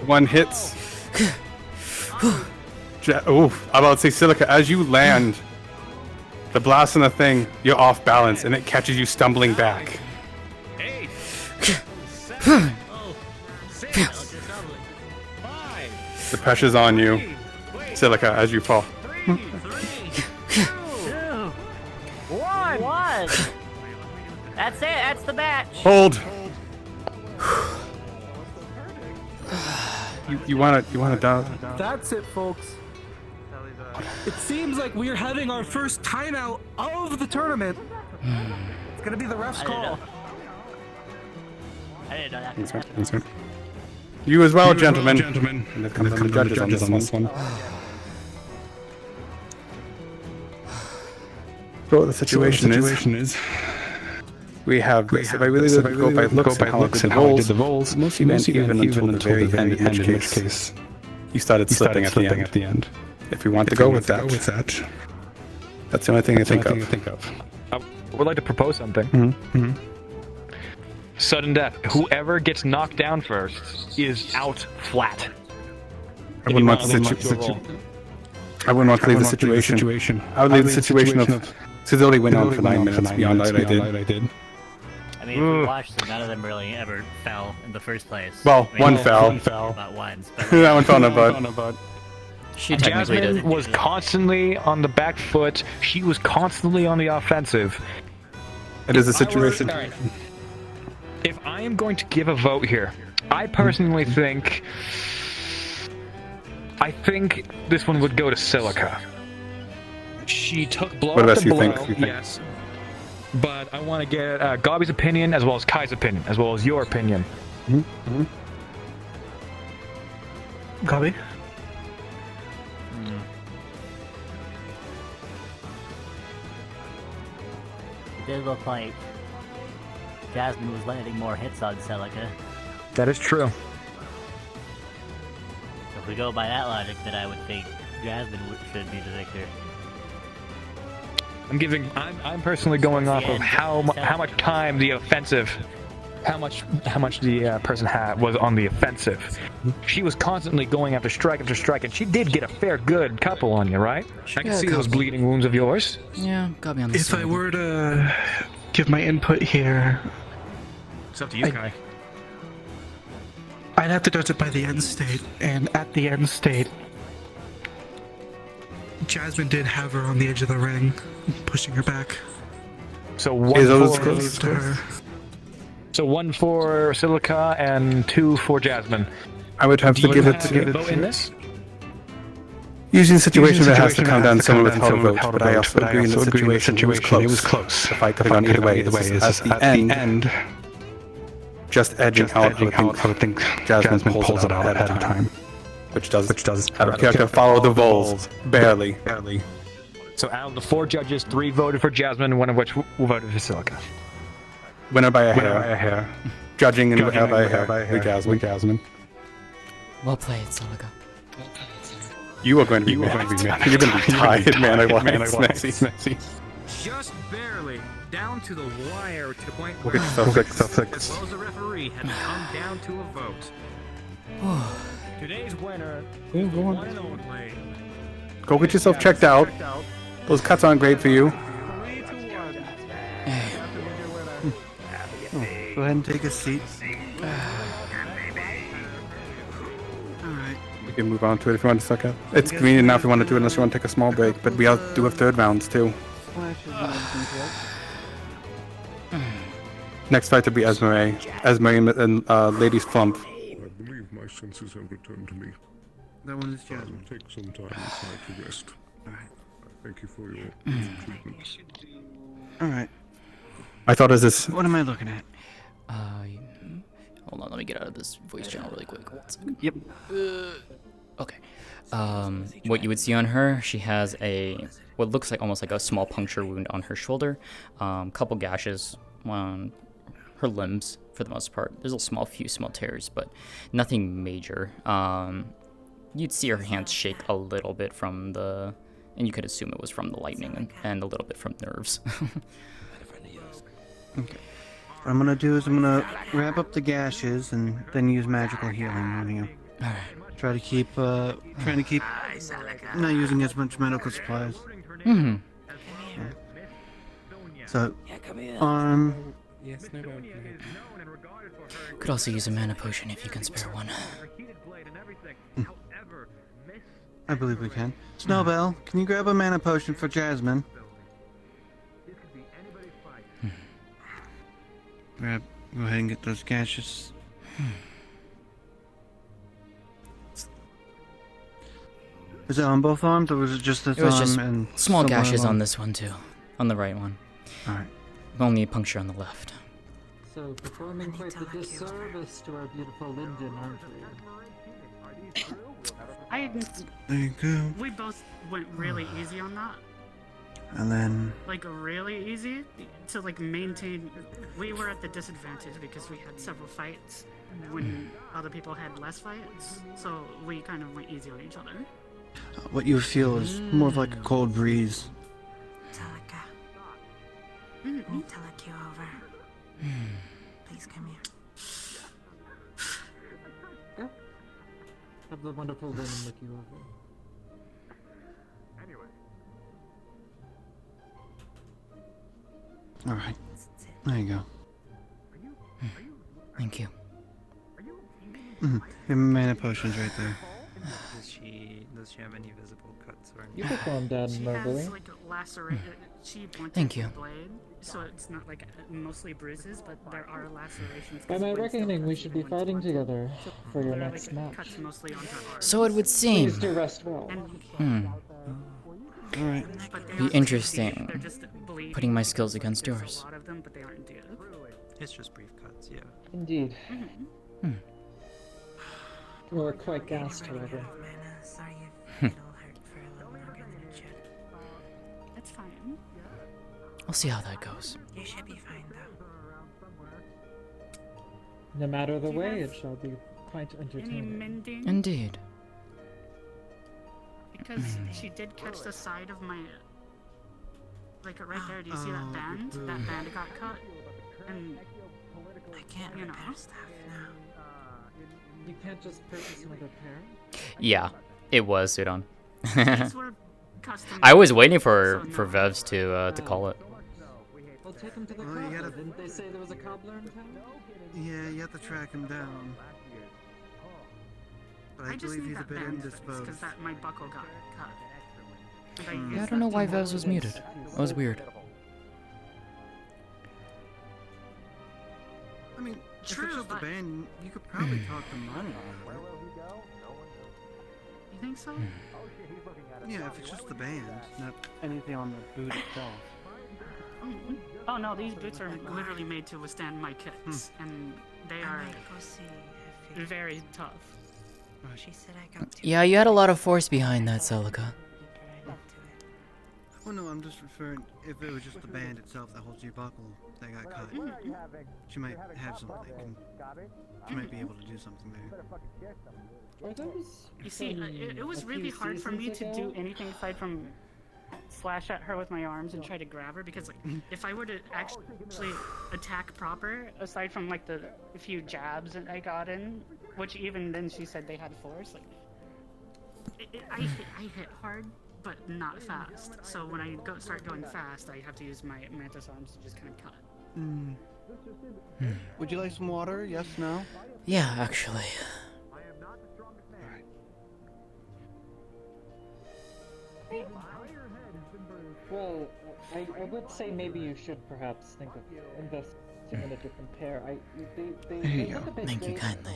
1 hits. I'm about to say, Silica, as you land, the blast on the thing, you're off balance, and it catches you stumbling back. 8, 7, 6, 5. The pressure's on you, Silica, as you fall. 3, 2, 1. That's it. That's the match. Hold. You want to down? That's it, folks. It seems like we're having our first timeout of the tournament. It's gonna be the ref's call. I didn't know that. Thanks, man. Thanks, man. You as well, gentlemen. And there come the judges on this one. So what the situation is, we have, if I really go by looks and how I did the rolls, most even until the very end, in which case you started slipping at the end. If we want to go with that, that's the only thing I think of. I would like to propose something. Mm-hmm. Sudden death. Whoever gets knocked down first is out flat. I wouldn't want to leave the situation. I would leave the situation of since it only went on for 9 minutes beyond what I did. I mean, if we watched them, none of them really ever fell in the first place. Well, I mean, one fell. About once. But That one fell on a butt. She technically Jasmine did. was constantly on the back foot. She was constantly on the offensive. It is a situation. If I am going to give a vote here, I personally think this one would go to Silica. She took blow What after about blow, you think? yes. But I want to get Gobby's opinion as well as Kai's opinion, as well as your opinion. Mm-hmm. Gobby? It did look like Jasmine was landing more hits on Celica. That is true. If we go by that logic, then I would think Jasmine should be the victor. I'm personally going off of how much time the offensive, how much the person was on the offensive. She was constantly going after strike, and she did get a fair good couple on you, right? I can see those bleeding wounds of yours. Yeah, got me on the If I were to give my input here, it's up to you, Kai. I'd have to judge it by the end state, and at the end state, Jasmine did have her on the edge of the ring, pushing her back. So one for Silica and 2 for Jasmine. I would have to give it vote in this. Usually in a situation that has to come down to someone with how to vote, but I also agree in the situation it was close. The fight could have gone either way. At the end, just edging out, I would think Jasmine pulls it out ahead of time. Which does out of character follow the voles, barely. So out of the 4 judges, 3 voted for Jasmine, one of which voted for Silica. Winner by a hair. Judging and winner by a hair. Jasmine. Well played, Silica. You are going to be mad. You're going to be tired, man. I want messy. Just barely down to the wire to the point We'll where get yourself fixed. as well as the referee had to come down to a vote. Today's winner is the one and only. Go get yourself checked out. Those cuts aren't great for you. Go ahead and take a seat. Alright. We can move on to it if you want to suck up. It's convenient now if you want to do it unless you want to take a small break, but we do have 3rd rounds too. Next fight will be Esmeralda and Ladies Flump. I believe my senses have returned to me. That one is Jasmine. I'll take some time inside to rest. Alright. Thank you for your treatment. Alright. I thought as this. What am I looking at? Hold on, let me get out of this voice channel really quick. 1 second. Yep. Okay. What you would see on her, she has what looks like almost like a small puncture wound on her shoulder. Couple gashes on her limbs for the most part. There's a few small tears, but nothing major. You'd see her hands shake a little bit and you could assume it was from the lightning and a little bit from nerves. Okay. What I'm gonna do is I'm gonna wrap up the gashes and then use magical healing on you. Alright. Trying to keep not using as much medical supplies. Mm-hmm. Yeah. So, Yes, no, no. Could also use a mana potion if you can spare one. I believe we can. Snowbell, can you grab a mana potion for Jasmine? Go ahead and get those gashes. Is it on both arms, or was it just this It was arm just and small somewhere gashes along? on this one too, on the right one. Alright. Only a puncture on the left. also performing quite the disservice to our beautiful Lyndon, aren't we? There you go. We both went really easy on that. And then Like really easy to like maintain. We were at the disadvantage because we had several fights when other people had less fights. So we kind of went easy on each other. what you feel is more of like a cold breeze. Celica. Need to look you over. Please come here. Have the wonderful woman look you over. All right. There you go. Thank you. The mana potion's right there. Does she have any visible cuts or You anything? performed admirably. She has like lacerated. She blunted Thank you. the blade, so it's not like mostly bruises, but there are lacerations. By my reckoning, we should be fighting together for your next match. Cuts mostly on her arm. So it would seem. Please do rest well. Alright. Be interesting. Putting my skills against yours. A lot of them, but they aren't dead. It's just brief cuts, yeah. Indeed. You are quite gassed, however. Sorry if it'll hurt for a little longer than it should. That's fine. I'll see how that goes. You should be fine, though. No matter the Do you way, have it shall be quite Any entertaining. mending? Indeed. Because she did catch the side of my. Like right there, do you see that band? That band got cut. And. I can't you know. repair stuff now. You can't just purchase another pair? Yeah, it was Sudon. These were custom. I was waiting for Vevs to call it. Well, take him to the Well, you cobbler. gotta- Didn't they say there was a cobbler in town? Yeah, you have to track him down. But I just believe need he's a that bit band indisposed. because that my buckle got cut. And Yeah, I used don't know that why to- Vevs was muted. That was weird. I mean, True, if it's just but- a band, you could probably talk to money. You think so? Yeah, if it's just the band, not anything on the boot itself. Oh no, these boots are literally made to withstand my kicks, and they are very tough. She said I got too Yeah, you had a lot of force behind that, Celica. Well, no, I'm just referring, if it was just the band itself that holds your buckle that got cut, she might have something. She might be able to do something there. Are those You see, from it was a really few hard for me seasons to ago? do anything aside from slash at her with my arms and try to grab her, because like if I were to actually attack proper, aside from like the few jabs that I got in, which even then she said they had force, like I hit hard, but not fast. So when I start going fast, I have to use my mantis arms to just kind of cut. Would you like some water? Yes, no? Yeah, actually. Well, I would say maybe you should perhaps think of investing in a different pair. They look a bit Thank you dated, kindly.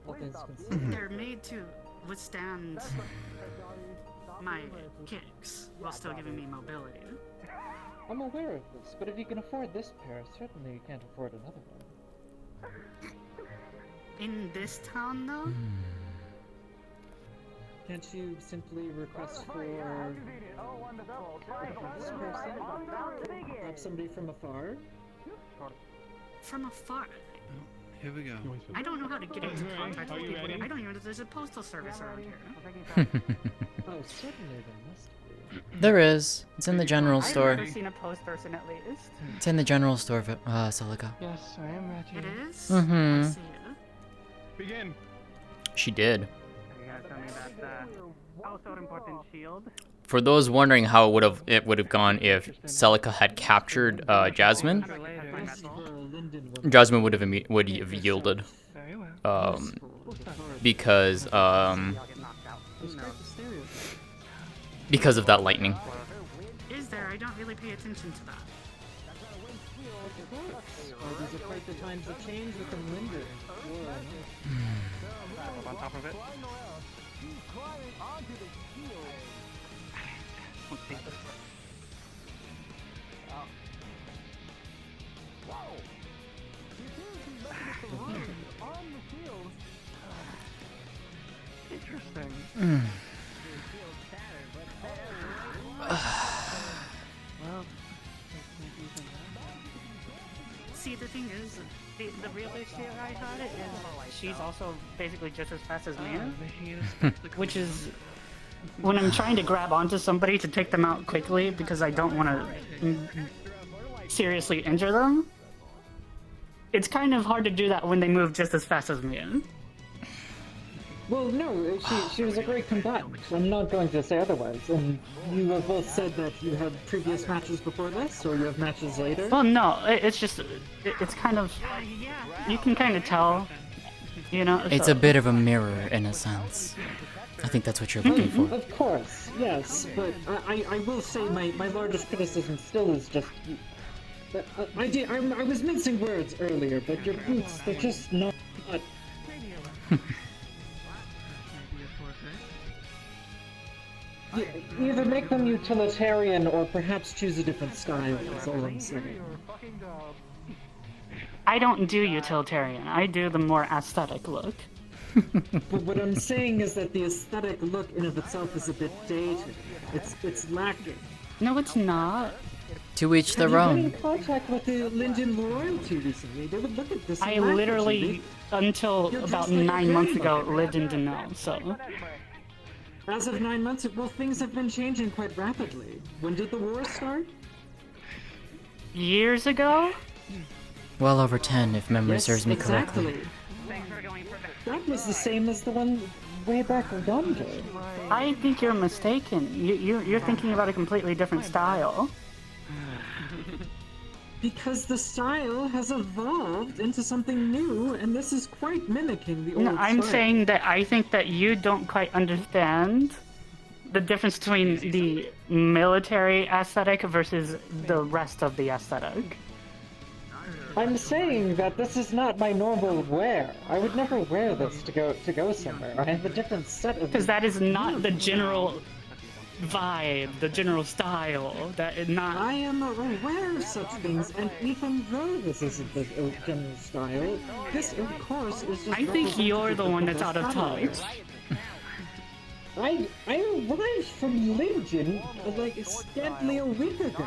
all things considered. They're made to withstand my kicks while still giving me mobility. I'm aware of this, but if you can afford this pair, certainly you can't afford another one. In this town, though? Can't you simply request for this person? Have somebody from afar? From afar. Here we go. I don't know how to get into contact with people. I don't even know if there's a postal service around here. Oh, certainly there must be. There is. It's in the general store. I've never seen a post person at least. It's in the general store, Celica. Yes, I am ready. It is? Mhm. I see it. Begin. She did. You guys tell me that also important shield. For those wondering how it would have gone if Celica had captured Jasmine, Jasmine would have yielded. Because of that lightning. Is there? I don't really pay attention to that. Oh, these are quite the times of change with them linger. On top of it. Interesting. Well, see, the thing is, the real issue I got it is she's also basically just as fast as me, which is when I'm trying to grab onto somebody to take them out quickly because I don't want to seriously injure them. It's kind of hard to do that when they move just as fast as me. Well, no, she was a great combatant. I'm not going to say otherwise. And you have both said that you had previous matches before this, or you have matches later? Well, no, it's just, it's kind of, you can kind of tell, you know? It's a bit of a mirror, in a sense. I think that's what you're looking for. Of course, yes, but I will say my largest criticism still is just... I was mincing words earlier, but your boots, they're just not... Either make them utilitarian or perhaps choose a different style, is all I'm saying. I don't do utilitarian, I do the more aesthetic look. But what I'm saying is that the aesthetic look in of itself is a bit dated. It's lacking. No, it's not. To each their Have own. you been in contact with the Linden royalty recently? They would look at this. I literally, until about 9 months ago, lived in Denell, so... As of 9 months, well, things have been changing quite rapidly. When did the war start? Years ago? Well over 10, if memory serves me correctly. That was the same as the one way back yonder. I think you're mistaken. You're thinking about a completely different style. Because the style has evolved into something new, and this is quite mimicking the old No, I'm style. saying that I think that you don't quite understand the difference between the military aesthetic versus the rest of the aesthetic. I'm saying that this is not my normal wear. I would never wear this to go somewhere. I have a different set of... Because that is not the general vibe, the general style. That is not... I am aware of such things, and even though this isn't the general style, this of course is just... I think you're the one that's out of touch. I arrived from Linden like scantly a week ago.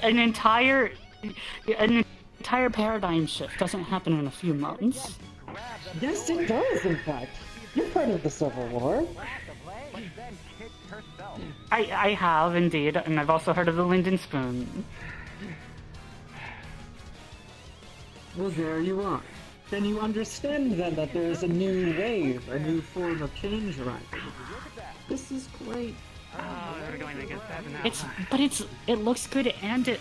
An entire paradigm shift doesn't happen in a few months. Yes, it does, in fact. You're part of the Civil War. I have, indeed, and I've also heard of the Linden Spoon. Well, there you are. Then you understand, then, that there is a new wave, a new form of change arriving. This is great. It looks good, and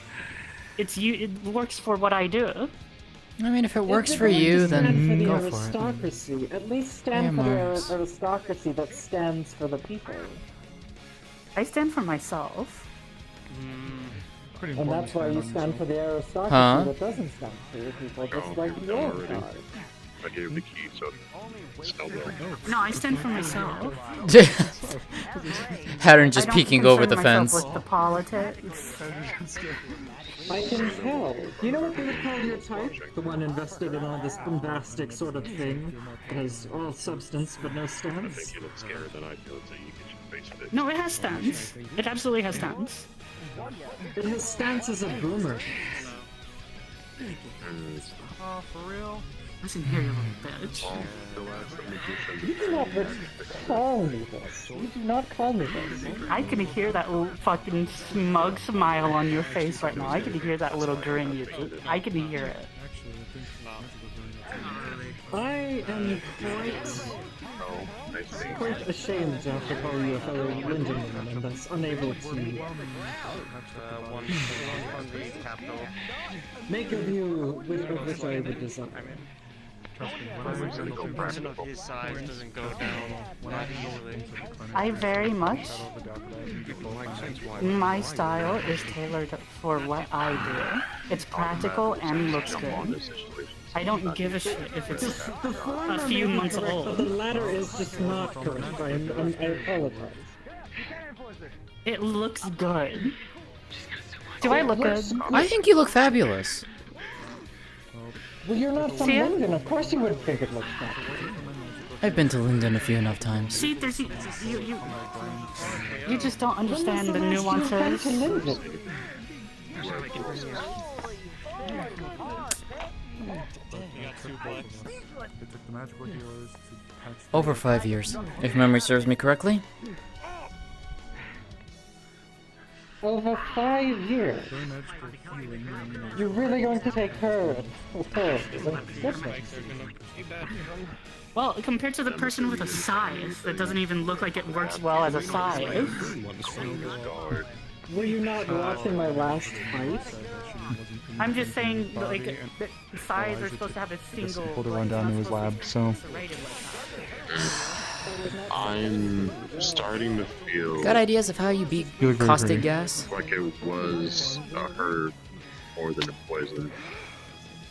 it works for what I do. I mean, if it works for you, then go for it. Aristocracy. At least stand for the aristocracy that stands for the people. I stand for myself. And that's why you stand for the aristocracy that doesn't stand for your people, just like the old guard. I gave the key, so still there. No, I stand for myself. Hattern just peeking over the fence. With the politics. I can tell. You know what they would call your type? The one invested in all this bombastic sort of thing that has all substance but no stance? I think you look scared than I do, so you get your face fixed. No, it has stance. It absolutely has stance. It has stance as a boomer. Oh, for real? Listen here, you little bitch. You do not call me this. You do not call me this. I can hear that little fucking smug smile on your face right now. I can hear that little grin you do. I can hear it. I am quite ashamed to have to call you a fellow Lindenman and thus unable to make a view of which I would desire. A person of his size doesn't go down that easily. I very much. My style is tailored for what I do. It's practical and looks good. I don't give a shit if it's a few months But the old. latter is just not correct. I apologize. It looks good. Do I look good? I think you look fabulous. Well, you're not from See it? London. Of course you wouldn't think it looks bad. I've been to Linden a few enough times. See, there's you just don't understand the nuances. Over 5 years, if memory serves me correctly. Over 5 years? You're really going to take her? Well, compared to the person with a scythe, that doesn't even look like it works well as a scythe. Were you not watching my last fight? I'm just saying, like, the scythes are supposed to have a single. Pulled a run down to his lab, so. I'm starting to feel. Got ideas of how you beat caustic gas? Like it was a herb more than a poison.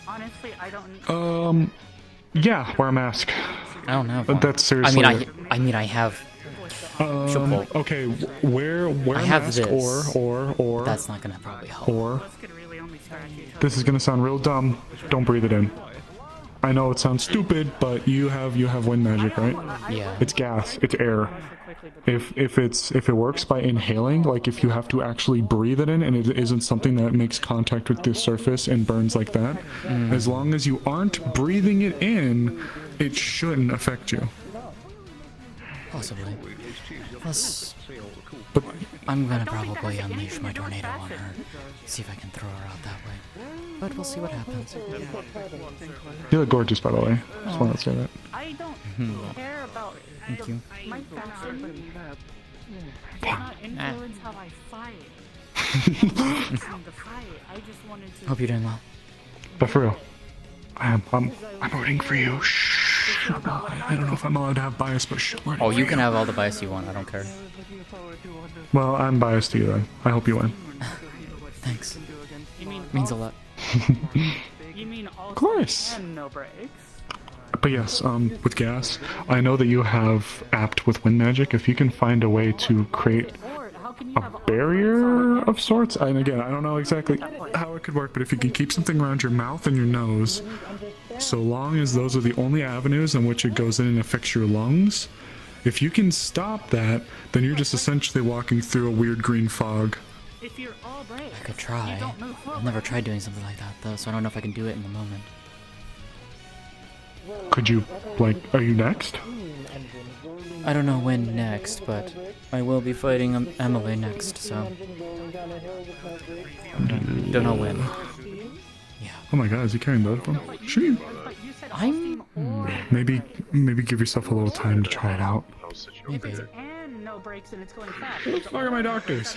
Honestly, I don't. Yeah, wear a mask. I don't know. That's seriously. I mean, I have. Okay, wear I a have mask this. or. That's not gonna probably help. Or. This is gonna sound real dumb. Don't breathe it in. I know it sounds stupid, but you have wind magic, right? Yeah. It's gas. It's air. If it works by inhaling, like if you have to actually breathe it in, and it isn't something that makes contact with the surface and burns like that, as long as you aren't breathing it in, it shouldn't affect you. Possibly. Plus, but I'm gonna probably unleash my tornado on her. See if I can throw her out that way. But we'll see what happens. You look gorgeous, by the way. Just wanted to say that. I don't care about Thank you. my fashion. Does not influence how I fight. The fight. I just wanted to. Hope you're doing well. But for real, I'm rooting for you. Shh. I don't know if I'm allowed to have bias, but shh. Oh, you can have all the bias you want. I don't care. Well, I'm biased to you then. I hope you win. Thanks. Means a lot. You mean all Of course. and no breaks? But yes, with gas, I know that you have apt with wind magic. If you can find a way to create a barrier of sorts, and again, I don't know exactly how it could work, but if you can keep something around your mouth and your nose, so long as those are the only avenues in which it goes in and affects your lungs, if you can stop that, then you're just essentially walking through a weird green fog. If you're all breaks, I could try. I've never tried doing something like that though, so I don't know if I can do it in the moment. Could you, like, are you next? I don't know when next, but I will be fighting Emily next, so. Don't know when. Yeah. Oh my god, is he carrying both of them? Shoot. I'm. Maybe give yourself a little time to try it out. Maybe. and no breaks and it's going fast. Who the fuck are my doctors?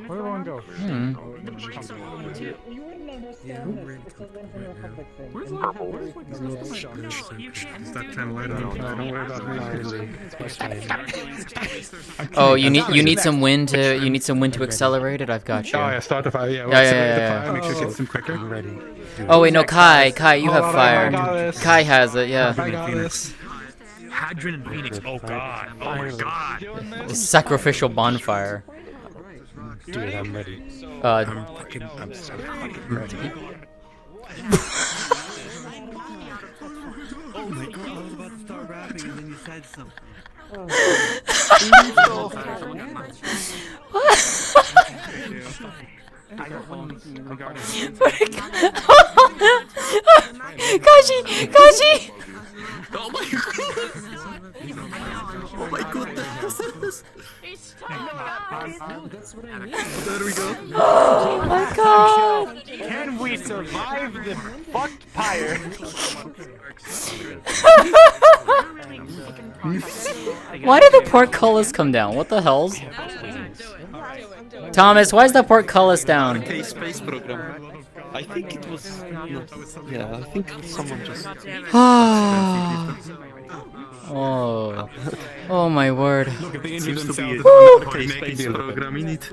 Where do I want to go? The breaks are going too. You wouldn't understand this. This is one from your public thing. Where's that kind of light on? Don't worry about me. Oh, you need some wind to accelerate it. I've got you. Oh yeah, start the fire. Yeah, yeah. Make sure it gets them quicker. I'm ready. Oh wait, no, Kai, you have fire. Kai has it. Yeah. I got this. Hadron and Phoenix. Oh god. Oh my god. The sacrificial bonfire. Dude, I'm ready. I'm so fucking ready. Oh my god, I was about to start rapping and then you said something. Kashi! Oh my god! Oh my goodness! There we go. Oh my god! Can we survive the fucked pyre? Why did the portcullis come down? What the hell's? Thomas, why is the portcullis down? Okay, space program. I think it was. Yeah, I think someone just. Oh. Oh my word. Seems to be a space program in it.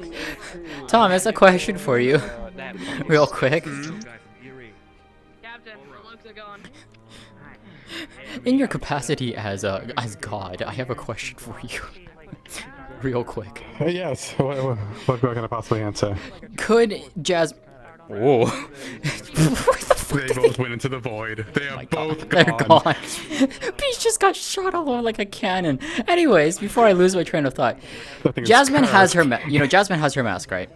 Thomas, a question for you. Real quick. In your capacity as God, I have a question for you. Real quick. Yes. What can I possibly answer? Could Whoa. They both went into the void. They are both They're gone. gone. Peach just got shot all over like a cannon. Anyways, before I lose my train of thought, Jasmine has her, Jasmine has her mask, right?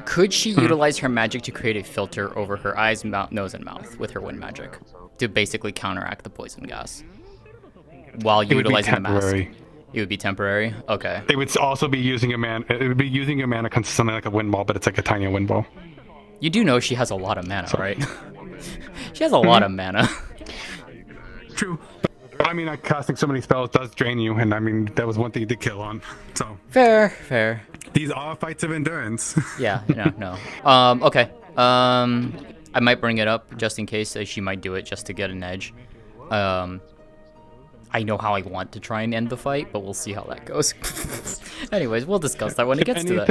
Could she utilize her magic to create a filter over her eyes, nose, and mouth with her wind magic to basically counteract the poison gas while utilizing the mask? It would be temporary. Okay. It would also be using a mana. It would be using a mana consistently like a wind ball, but it's like a tiny wind ball. You do know she has a lot of mana, right? She has a lot of mana. True. But, I mean, casting so many spells does drain you, and I mean, that was one thing to kill on. So Fair. These are fights of endurance. Yeah, no. Okay. I might bring it up just in case she might do it just to get an edge. I know how I want to try and end the fight, but we'll see how that goes. Anyways, we'll discuss that when it gets to that.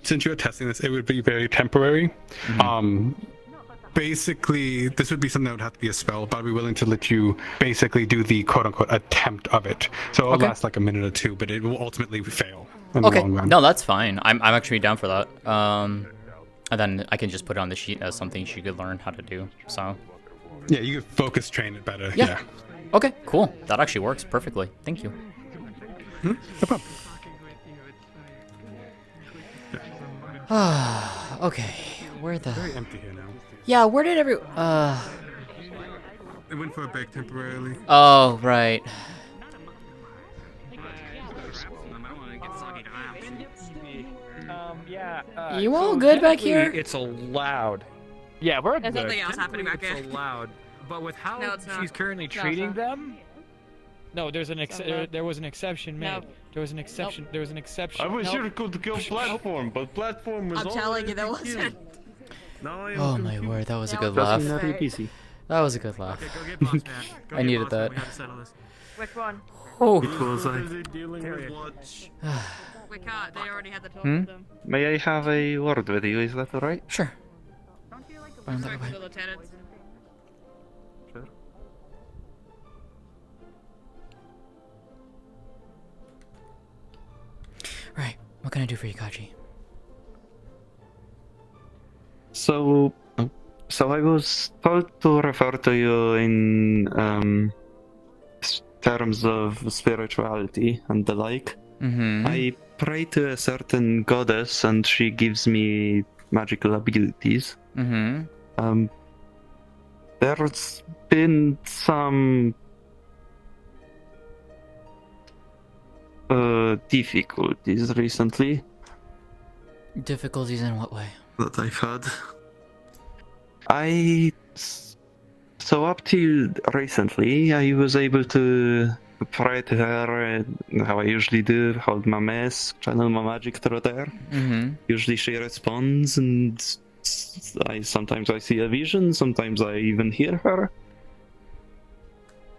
Since you're testing this, it would be very temporary. Basically, this would be something that would have to be a spell, but I'd be willing to let you basically do the quote-unquote attempt of it. So it'll last like a minute or two, but it will ultimately fail in the long run. No, that's fine. I'm actually down for that. And then I can just put it on the sheet as something she could learn how to do. So. Yeah, you could focus train it better. Yeah. Okay, cool. That actually works perfectly. Thank you. No problem. Okay, where the... Very empty here now. Yeah, where did It went for a break temporarily. Oh, right. You all good back here? It's allowed. Yeah, we're There's good. something else happening back It's here. allowed. But with how No, it's not. she's currently No, it's treating not. them... No, there's an there was an exception made. No. There was an exception. There was an exception. I wish Nope. you could kill platform, but platform was I'm telling you, there wasn't. Oh my word, that was a good laugh. That was a good laugh. Okay, go get boss man. Go I get needed boss man. that. We have to settle this. Which one? Oh. It was like, We can't. They already had the talk Hmm? with them. may I have a word with you? Is that alright? Sure. Sorry for the lieutenants. Sure. Right, what can I do for you, Kaji? So I was told to refer to you in terms of spirituality and the like. I pray to a certain goddess, and she gives me magical abilities. There's been some difficulties recently. Difficulties in what way? That I've had. So up till recently, I was able to pray to her how I usually do, hold my mask, channel my magic through there. Usually she responds, and sometimes I see a vision, sometimes I even hear her.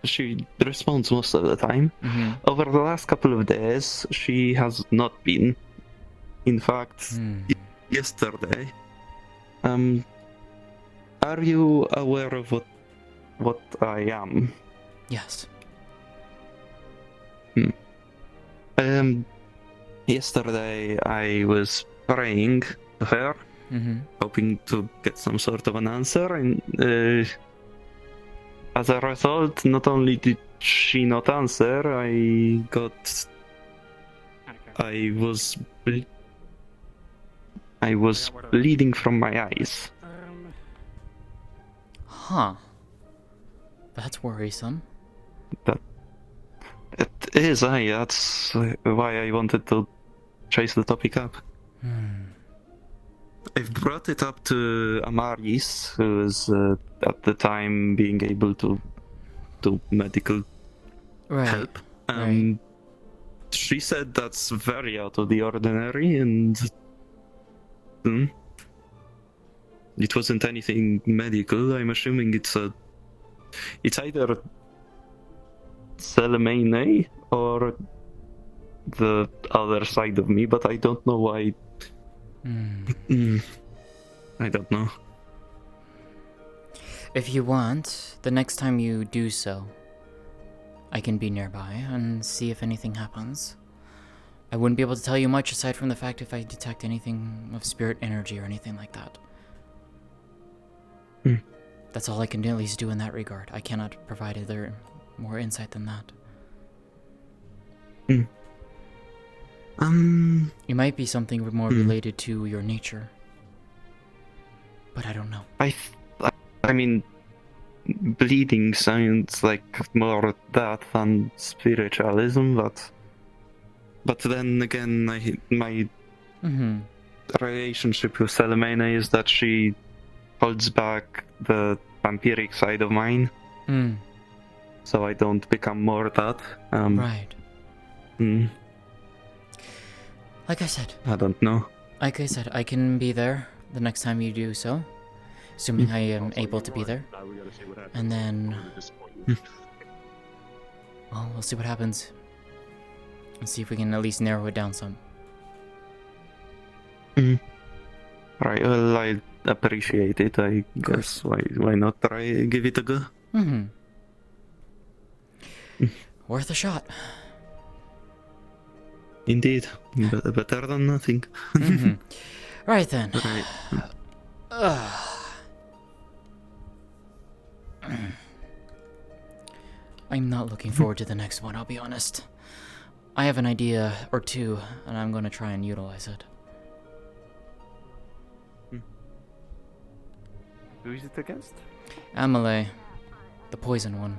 She responds most of the time. Over the last couple of days, she has not been. In fact, yesterday. Are you aware of what I am? Yes. Yesterday I was praying to her, hoping to get some sort of an answer, and as a result, not only did she not answer, I was bleeding from my eyes. Huh. That's worrisome. It is, that's why I wanted to chase the topic up. I've brought it up to Amaris, who was at the time being able to do medical help. She said that's very out of the ordinary, and it wasn't anything medical. I'm assuming it's either Salamene or the other side of me, but I don't know why. I don't know. If you want, the next time you do so, I can be nearby and see if anything happens. I wouldn't be able to tell you much aside from the fact if I detect anything of spirit energy or anything like that. That's all I can at least do in that regard. I cannot provide either more insight than that. It might be something more related to your nature, but I don't know. I mean, bleeding sounds like more that than spiritualism, but then again, my relationship with Salamena is that she holds back the vampiric side of mine, so I don't become more that. Right. Like I said. I don't know. Like I said, I can be there the next time you do so, assuming I am able to be there. And then, well, we'll see what happens. And see if we can at least narrow it down some. Right, well, I appreciate it, I guess. Why not try give it a go? Worth a shot. Indeed. Better than nothing. Right then. Right. I'm not looking forward to the next one, I'll be honest. I have an idea or two, and I'm gonna try and utilize it. Who is it against? Amelie. The poison one.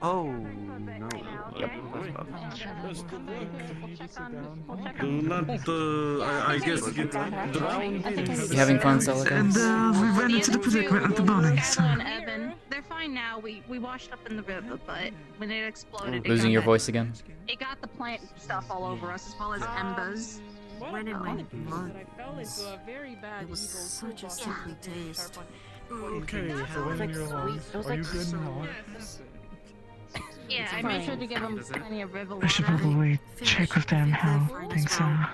Oh, no. Yep. I guess get drowned in. You having fun, Celica? And we ran into the predicament at the morning, so... Evan, they're fine now. We washed up in the river, but when it exploded, it Losing got your that- voice again? It got the plant stuff all over us, as well as embers. When it went Into a very bad it was such a sickly taste. Okay, so when you're alone, are you good now? Yeah, I made sure to give them plenty of river water. I should probably check with them how things are.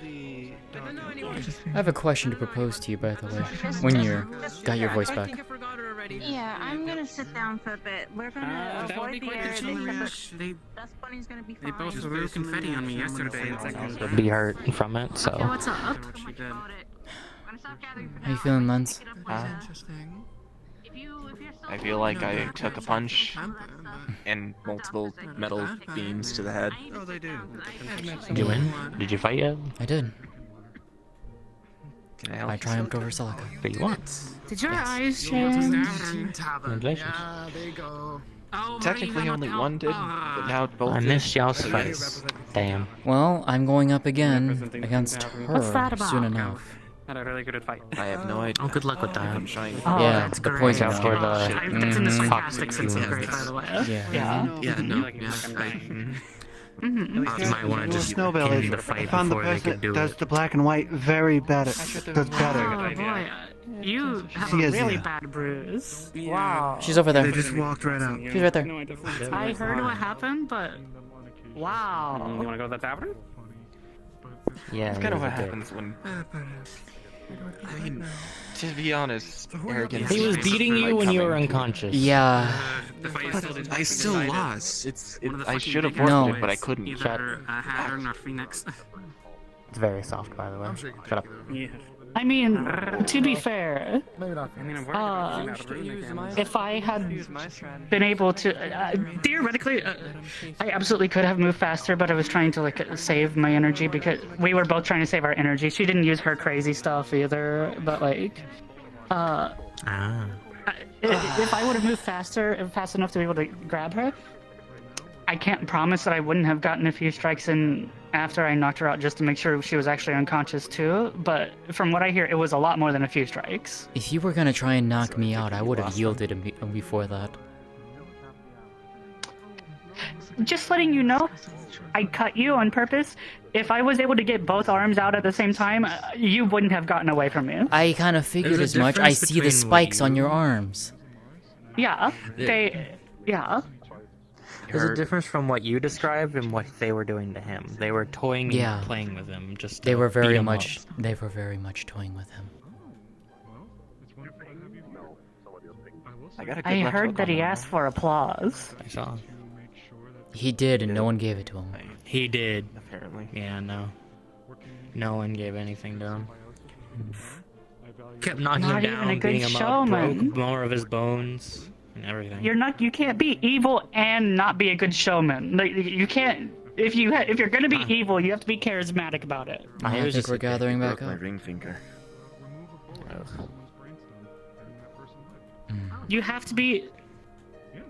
I have a question to propose to you, by the way, when you're got your voice back. Yeah, I'm gonna sit down for a bit. We're gonna avoid the area. They Bunny's gonna be They fine. both threw confetti on me yesterday. Be hurt from it, so. Okay, what's up? How you feeling, Lens? I feel like I took a punch and multiple metal beams to the head. Oh, they do. Did you win? Did you fight yet? I did. Can I help I you, triumphed Celica? over Celica. But you won. Did your eyes There change? Congratulations. there you go. Technically only one did, but now both I did. missed y'all's face. Damn. Well, I'm going up again against What's that her about? soon enough. Had a really good fight. I have no idea. Oh, good luck with that. I'm trying to Oh, Yeah, that's the great. poison Out for one. the That's in the Fox sarcastics in second grade, by the way. Yeah. Yeah, no. You might want to just Snowbelly, end the I fight found the before they person can do that does it. the black and white very better. Does better. Oh boy, you have She a is, really yeah. bad bruise. Wow. She's over there. They just walked right out. She's right there. I heard what happened, but wow. You wanna go to the tavern? Yeah, That's kind of he what was a dick. happens when. I mean, to be honest, arrogance. He was is beating you when you were coming. unconscious. Yeah. But I still lost. I should have No. forfeited, but I couldn't. Shut. Hattern or Phoenix. It's very soft, by the way. Shut up. I mean, to be fair, Uh, if I had been able to, theoretically, I absolutely could have moved faster, but I was trying to like save my energy because we were both trying to save our energy. She didn't use her crazy stuff either, but like, if I would have moved faster, fast enough to be able to grab her, I can't promise that I wouldn't have gotten a few strikes in after I knocked her out just to make sure she was actually unconscious too. But from what I hear, it was a lot more than a few strikes. If you were gonna try and knock me out, I would have yielded before that. Just letting you know, I cut you on purpose. If I was able to get both arms out at the same time, you wouldn't have gotten away from me. I kind of figured as much. I see the spikes on your arms. Yeah, yeah. There's a difference from what you described and what they were doing to him. They were toying Yeah. and playing with him. Just They to were beat very him much. up. They were very much toying with him. I got a good I left heard hook that on he him. asked for applause. I saw. He did, and no one gave it to him. He did. Apparently. Yeah, no. No one gave anything to him. Kept knocking Not him even a down, good beating him up, showman. broke more of his bones, and everything. You can't be evil and not be a good showman. Like, you can't. If you're gonna be evil, you have to be charismatic about it. I think we're gathering back My up. ring finger. You have to be.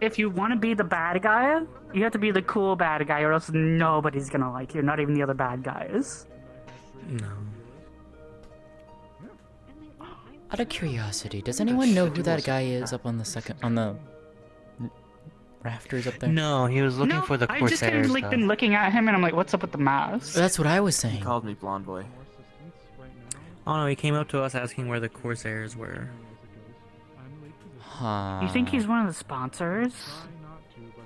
If you want to be the bad guy, you have to be the cool bad guy, or else nobody's gonna like you. Not even the other bad guys. No. Out of curiosity, does anyone know who that guy is up on the rafters up there? No, he was looking for the Corsairs. I just kind of like been looking at him, and I'm like, "What's up with the mask?" That's what I was saying. He called me blonde boy. Oh no, he came up to us asking where the Corsairs were. Huh. You think he's one of the sponsors?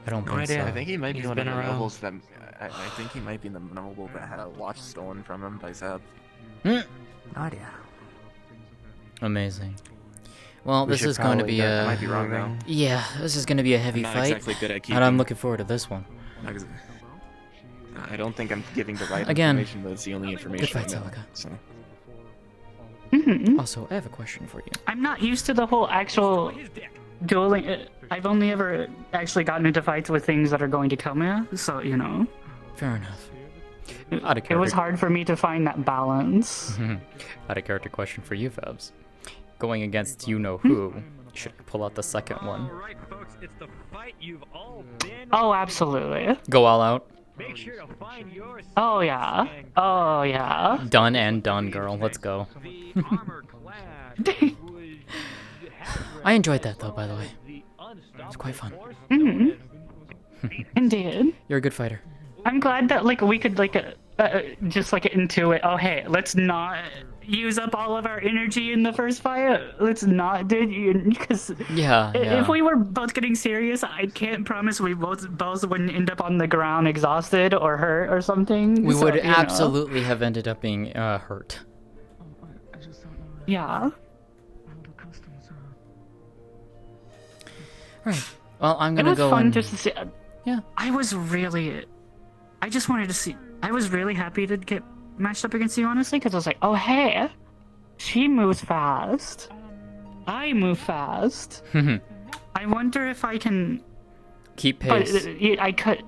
I don't No think idea. so. I think he might be He's one of been the around. nobles that. I think he might be the noble that had a watch stolen from him by Zeb. No idea. Amazing. Well, We this should is going to probably be I a. might be wrong though. Yeah, this is going to be a heavy I'm not fight, exactly good at and I'm keeping- looking forward to this one. I don't think I'm giving the right Again, information, but it's the only information good fight, I know. Celica. So. Also, I have a question for you. I'm not used to the whole actual dueling. I've only ever actually gotten into fights with things that are going to kill me, so you know. Fair enough. It was hard for me to find that balance. Out of character question for you, Fabs. Going against you know who, you should pull out the second one. Alright, folks, it's the fight you've all been. Oh, absolutely. Go all out. Make sure to find your Oh yeah. Oh yeah. Done and done, girl. Let's go. I enjoyed that though, by the way. It's quite fun. Indeed. You're a good fighter. I'm glad that like we could like just like intuit. Oh hey, let's not use up all of our energy in the first fight. Let's not do it because Yeah. if we were both getting serious, I can't promise we both wouldn't end up on the ground exhausted or hurt or something. We So, would you know. absolutely have ended up being hurt. Yeah. Right. Well, I'm It gonna was go fun and... just to see. Yeah. I just wanted to see. I was really happy to get matched up against you, honestly, because I was like, oh hey, she moves fast. I move fast. I wonder if I can keep pace. But I could.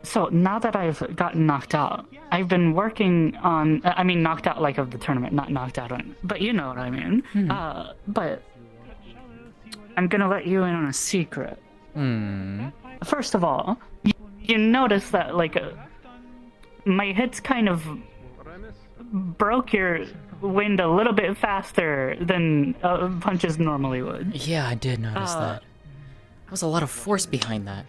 So now that I've gotten knocked out, I've been working on. I mean, knocked out like of the tournament, not knocked out on. But you know what I mean. But I'm gonna let you in on a secret. First of all, you notice that like my hits kind of broke your wind a little bit faster than punches normally would. Yeah, I did notice that. There was a lot of force behind that.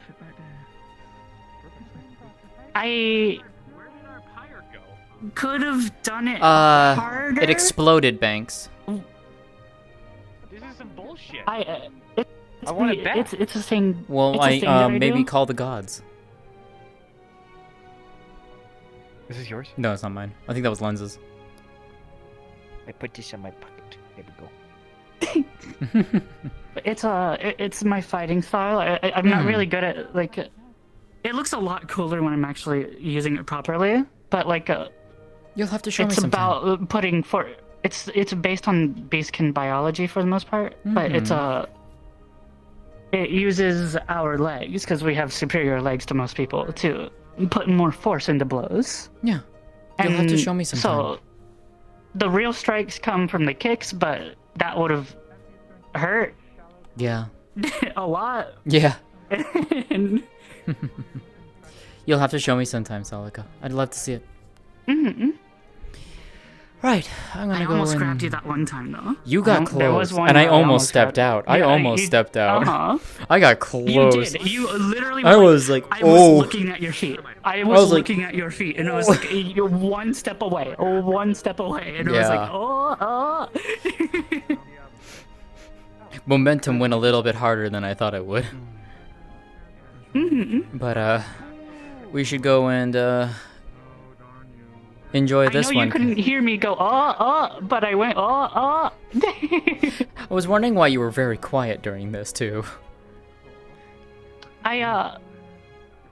I could have done it harder. It exploded, Banks. This is some bullshit. I want it back. It's a thing. Well, it's a thing that I maybe do. call the gods. Is this yours? No, it's not mine. I think that was Lens's. I put this in my pocket. There we go. It's my fighting style. I'm not really good at like. It looks a lot cooler when I'm actually using it properly, but like. You'll have to show me It's sometime. about putting for. It's based on beastkin biology for the most part, but it's It uses our legs because we have superior legs to most people to put more force into blows. Yeah. You'll have to show me sometime. So, the real strikes come from the kicks, but that would have hurt Yeah. a lot. Yeah. And, You'll have to show me sometime, Celica. I'd love to see it. mhm. Right, I'm gonna I go almost and... grabbed you that one time though. You got There was close, one and I where almost stepped had- out. I Yeah, almost you- stepped out. Uh-huh. I got close. You did. You literally. I was like, I oh. was looking at your feet. I was was like, looking at your feet, and I was like, you're one step away. Oh, one step away, and I was like, Yeah. oh. Momentum went a little bit harder than I thought it would. But, we should go and, enjoy this I know one. you couldn't hear me go, but I went, I was wondering why you were very quiet during this, too.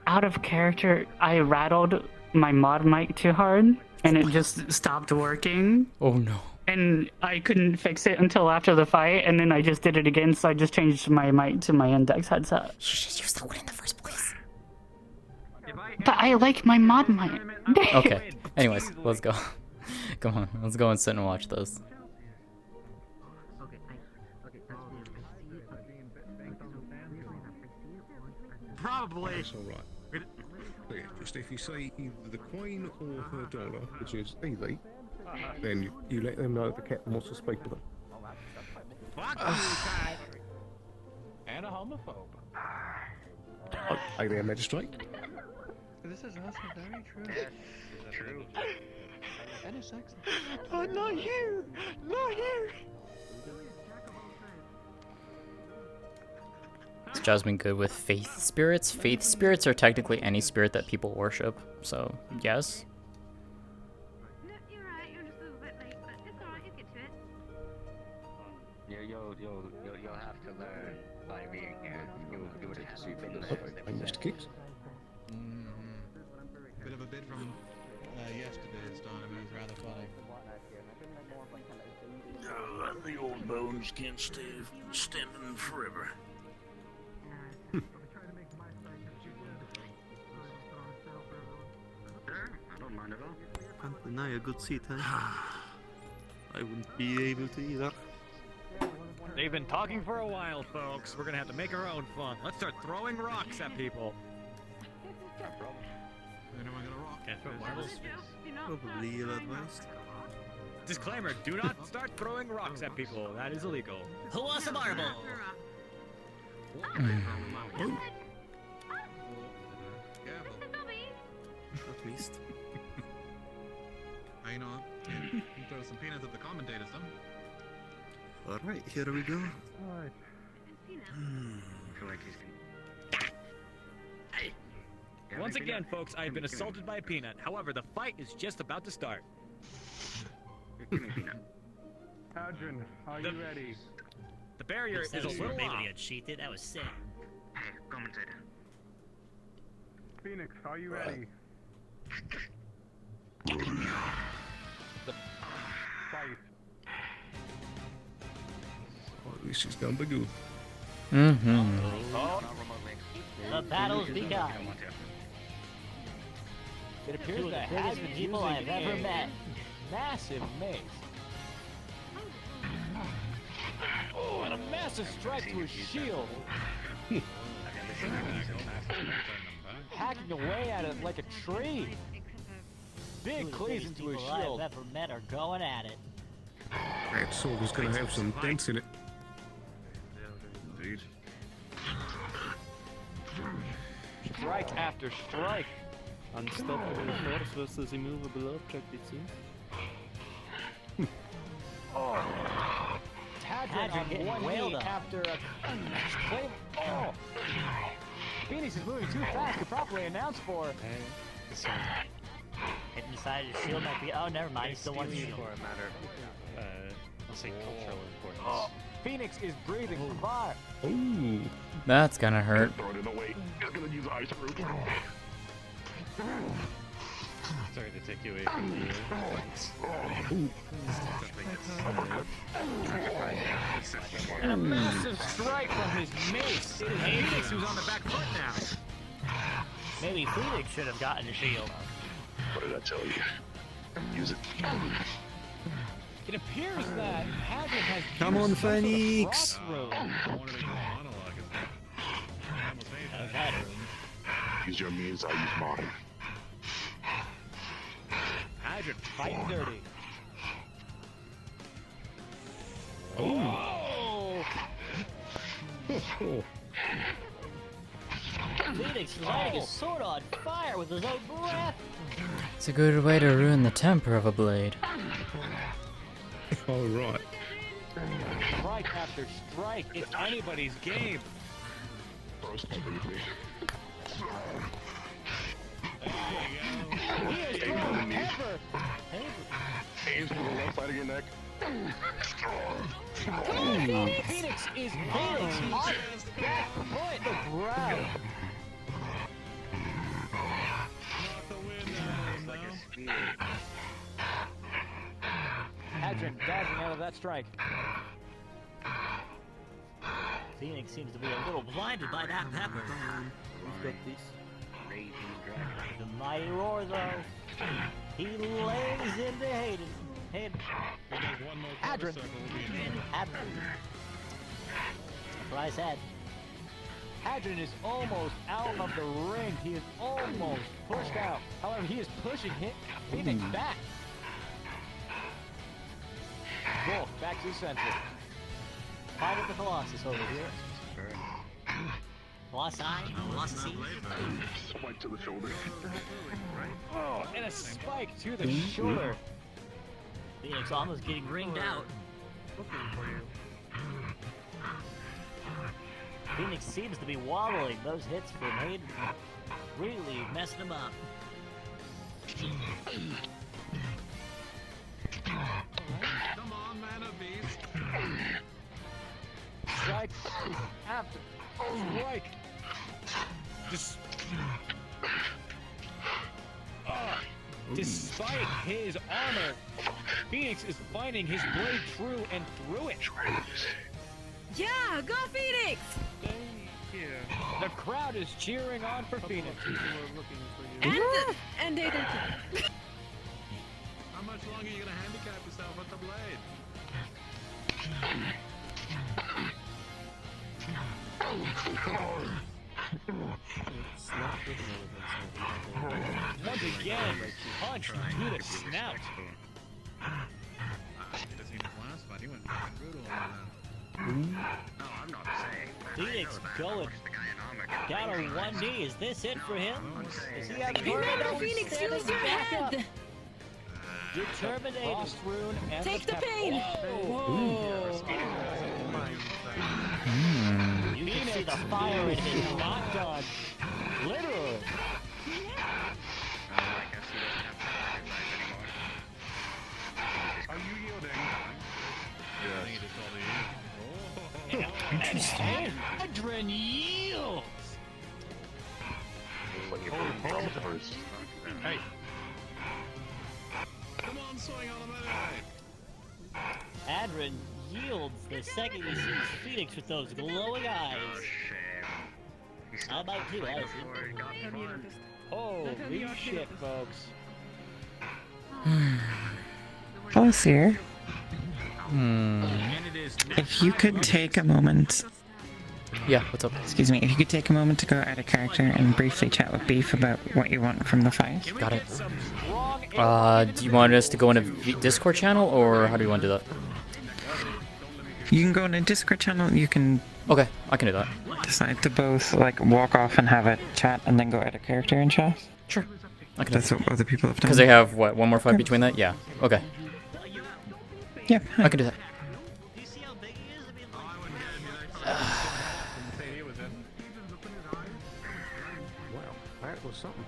out of character, I rattled my mod mic too hard, and it just stopped working. Oh no. And I couldn't fix it until after the fight, and then I just did it again, so I just changed my mic to my index headset. You should just use that one in the first place. But I like my mod mic. Okay. Anyways, let's go. Come on, let's go and sit and watch this. Probably. That's alright. Yeah, just if you say either the coin or her dollar, which is easy, then you let them know the captain wants to speak to them. And a homophobe. Hey there, magistrate. This is also very true. True. And it's sexy. Oh, not here! Not here! Is Jasmine good with faith spirits? Faith spirits are technically any spirit that people worship, so yes. You'll have to learn by being here. You would have to see things. Hey, Mr. Kicks. Bit of a bit from yesterday's time. It was rather funny. The old bones can't stay standing forever. I don't mind at all. Can't deny a good seat, huh? I wouldn't be able to either. They've been talking for a while, folks. We're gonna have to make our own fun. Let's start throwing rocks at people. When am I gonna rock? Can't throw marbles. Probably ill-advised. Disclaimer, do not start throwing rocks at people. That is illegal. Who wants a marble? At least. You know, you can throw some peanuts at the commentators, though. Alright, here we go. Alright. I feel like he's gonna... Once again, folks, I have been assaulted by a peanut. However, the fight is just about to start. Adrian, are you ready? The barrier is a little off. Got cheated. That was sick. Hey, commentator. Phoenix, are you ready? The fight. Oh, this is gonna be good. Mm-hmm. The battle's begun. It appears that has been people I've ever met. Massive mace. Oh, and a massive strike to his shield. Hacking away at it like a tree. Big cleaves into his shield. I've ever met are going at it. That sword is gonna have some dents in it. Indeed. Strike after strike. Unstoppable force versus immovable object, it seems. Tadrin on getting one wailed knee on. after a claim. Oh! Phoenix is moving too fast to properly announce for. Hitting the side of the shield might be. Oh, never mind. He still wants the shield. For a matter of, I'll say cultural importance. Oh, Phoenix is breathing fire. Ooh. That's gonna hurt. Throwing it away. He's gonna use ice root. Sorry to take you away from And a massive strike from his mace. It is Phoenix who's on the back foot now. Maybe Phoenix should have gotten the shield. What did I tell you? Use it. It appears that Hagrid has Come on, used some sort of Phoenix! crossroad. Use your means, I use mine. Hagrid fighting dirty. Oh! Phoenix lighting his sword on fire with his own breath. It's a good way to ruin the temper of a blade. All right. Strike after strike. It's anybody's game. He is throwing pepper. Hands to the left side of your neck. Phoenix is Phoenix on his back foot. The ground. that strike. Phoenix seems to be a little blinded by that pepper. The mighty roar, though. He lays into Hayden. Adrian. That's what I said. Adrian is almost out of the ring. He is almost pushed out. However, he is pushing Phoenix back. Wolf back to the center. Fight of the Colossus over here. Colossi. Spike to the shoulder. Oh, and a spike to the shoulder. Phoenix almost getting ringed out. Phoenix seems to be wobbling. Those hits from Hayden really messing him up. Come on, man of beast. Strike after strike. Despite his armor, Phoenix is finding his blade true and through it. Yeah, go Phoenix! The crowd is cheering on for Phoenix. And Aiden. How much longer are you gonna handicap yourself with the blade? Once again, punch to the snout. Phoenix going down on one knee. Is this it for him? Is he having Remember, Phoenix, use your head! Determinated. Frost rune and Take the pain! Whoa! You can see the fire in his locked on. Literally. Are you yielding? Interesting. Adrian yields. Hey. Come on, swing on the Adrian yields the second he sees Phoenix with those glowing eyes. I might too, honestly. Holy shit, folks. Bossier, if you could take a moment. Yeah, what's up? Excuse me, if you could take a moment to go out of character and briefly chat with Beef about what you want from the fight. Got it. Do you want us to go in a Discord channel, or how do you want to do that? You can go in a Discord channel, you can... Okay, I can do that. Decide to both, like, walk off and have a chat and then go out of character and chat. Sure. I can That's what other people have done. Because they have, what, one more fight between that? Yeah. Okay. Yeah, I can do that. That was something.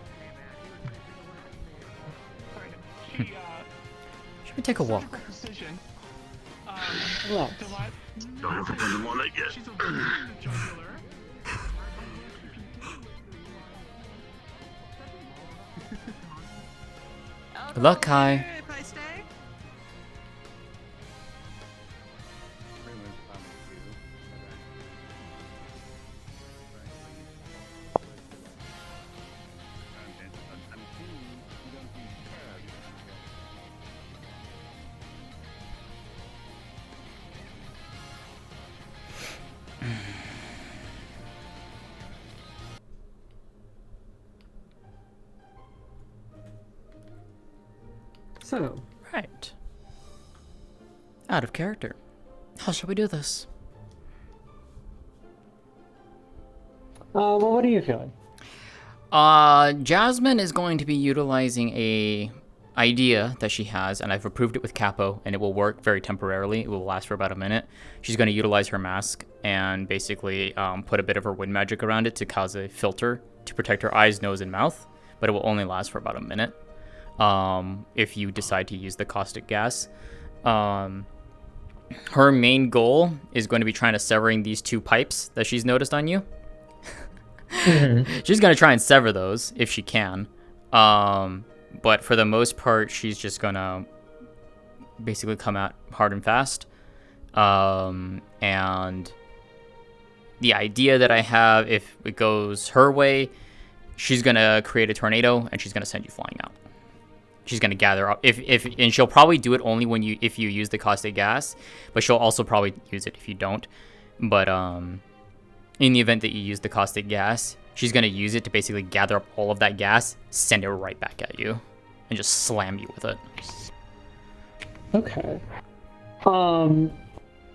Should we take a walk? Well. Good luck, Kai. If I stay? So. Right. Out of character. How shall we do this? Well, what are you feeling? Jasmine is going to be utilizing a idea that she has, and I've approved it with Capo, and it will work very temporarily. It will last for about a minute. She's going to utilize her mask and basically put a bit of her wind magic around it to cause a filter to protect her eyes, nose, and mouth, but it will only last for about a minute. If you decide to use the caustic gas. Her main goal is going to be trying to severing these two pipes that she's noticed on you. She's going to try and sever those if she can. But for the most part, she's just going to basically come out hard and fast. And the idea that I have, if it goes her way, she's gonna create a tornado and she's gonna send you flying out. She's gonna gather up and she'll probably do it only if you use the caustic gas, but she'll also probably use it if you don't. But in the event that you use the caustic gas, she's gonna use it to basically gather up all of that gas, send it right back at you, and just slam you with it. Okay.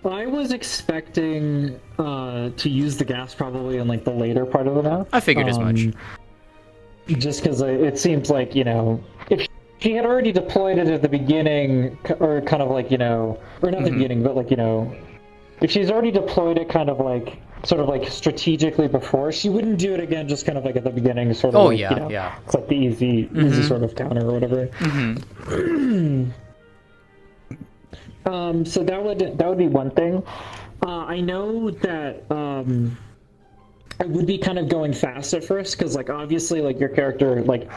I was expecting to use the gas probably in like the later part of the map. I figured as much. Just because it seems like, you know, if she had already deployed it at the beginning, or kind of like, you know, or not the beginning, but like, you know, if she's already deployed it kind of like, sort of like strategically before, she wouldn't do it again just kind of like at the beginning, sort of Oh, like, yeah, you know, yeah. it's like the easy sort of counter or whatever. So that would be one thing. I know that I would be kind of going fast at first, because like obviously like your character like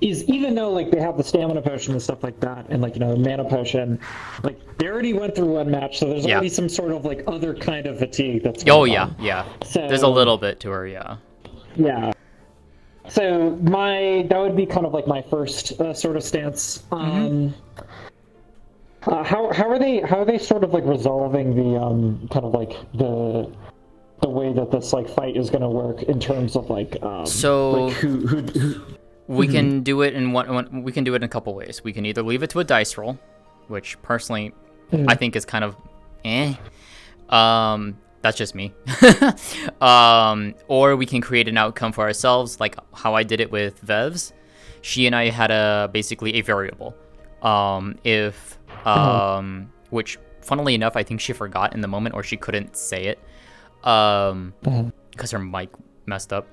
is, even though like they have the stamina potion and stuff like that, and like, you know, mana potion, like they already went through one match, so there's already some sort of like other kind of fatigue that's going on. So there's a little bit to her. Yeah. So that would be kind of like my first sort of stance. How are they sort of like resolving the kind of like the way that this like fight is going to work in terms of like so like who we can do it in we can do it in a couple ways. We can either leave it to a dice roll, which personally I think is kind of that's just me. Or we can create an outcome for ourselves, like how I did it with Vevs. She and I had basically a variable. Which funnily enough, I think she forgot in the moment, or she couldn't say it, because her mic messed up.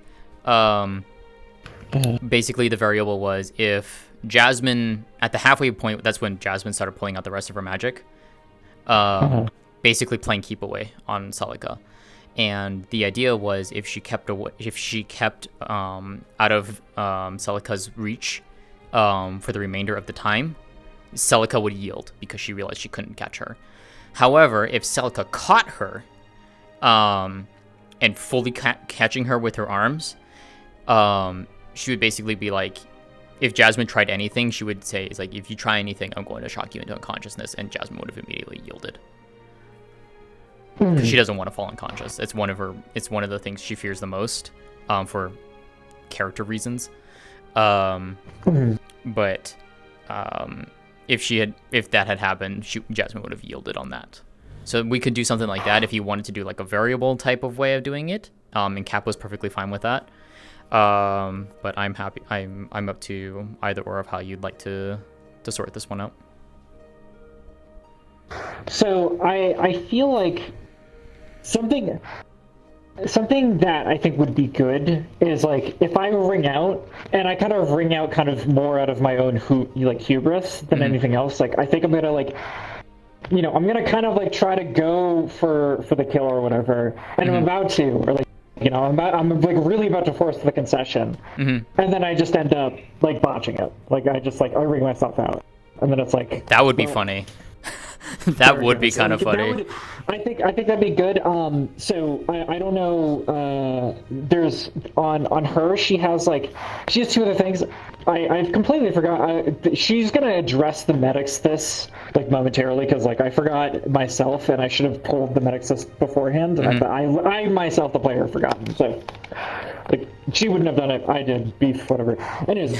Basically the variable was if Jasmine, at the halfway point, that's when Jasmine started pulling out the rest of her magic, basically playing keep away on Celica. And the idea was if she kept out of Celica's reach for the remainder of the time, Celica would yield because she realized she couldn't catch her. However, if Celica caught her and fully catching her with her arms, she would basically be like, if Jasmine tried anything, she would say, "It's like, if you try anything, I'm going to shock you into unconsciousness," and Jasmine would have immediately yielded. Because she doesn't want to fall unconscious. It's one of the things she fears the most, for character reasons. But if that had happened, Jasmine would have yielded on that. So we could do something like that if you wanted to do like a variable type of way of doing it. And Cap was perfectly fine with that. But I'm happy. I'm up to either or of how you'd like to sort this one out. So I feel like something that I think would be good is like if I ring out, and I kind of ring out kind of more out of my own hubris than anything else. Like I think I'm gonna like, you know, I'm gonna kind of like try to go for the kill or whatever, and I'm about to, or like, you know, I'm like really about to force the concession, and then I just end up like botching it. Like I ring myself out, and then it's like that would be funny. That would be kind of funny. I think that'd be good. So I don't know. There's on her. She has two other things. I've completely forgot. She's gonna address the medics this like momentarily, because like I forgot myself, and I should have pulled the medics this beforehand. And I myself, the player, have forgotten. So like she wouldn't have done it. I did. Beef, whatever. Anyways.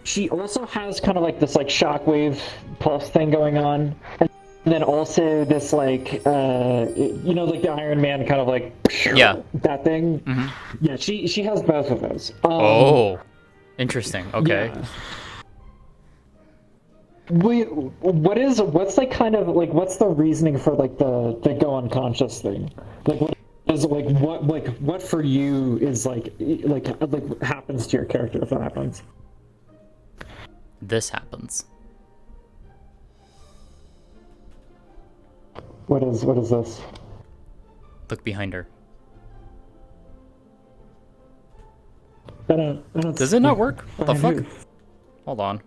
She also has kind of like this like shockwave pulse thing going on, and then also this like you know, like the Iron Man kind of like that thing. Yeah, she has both of those. Oh, interesting. Okay. Yeah. What's like kind of like what's the reasoning for like the go unconscious thing? Like what for you is like happens to your character if that happens? This happens. What is this? Look behind her. I don't Does it not work? What the fuck? Hold on.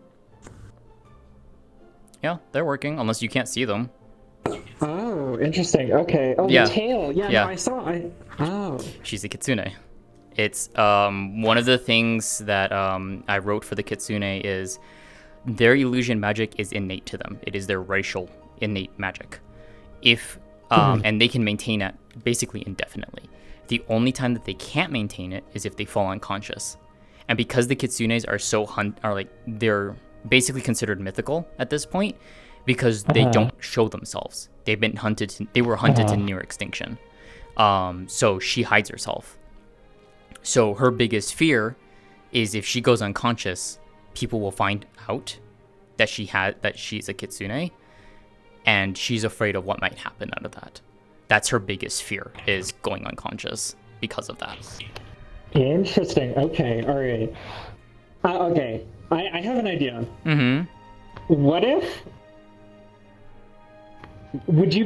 Yeah, they're working, unless you can't see them. Oh, interesting. Okay. Oh, Yeah. the tail. Yeah, Yeah. no, I saw. Oh. She's a kitsune. It's one of the things that I wrote for the kitsune is their illusion magic is innate to them. It is their racial innate magic. If and they can maintain it basically indefinitely. The only time that they can't maintain it is if they fall unconscious. And because the kitsunes are they're basically considered mythical at this point because they don't show themselves. They've been hunted. They were hunted to near extinction. So she hides herself. So her biggest fear is if she goes unconscious, people will find out that she's a kitsune, and she's afraid of what might happen out of that. That's her biggest fear, is going unconscious because of that. Interesting. Okay. All right. Okay. I have an idea. Mm-hmm. What if? Would you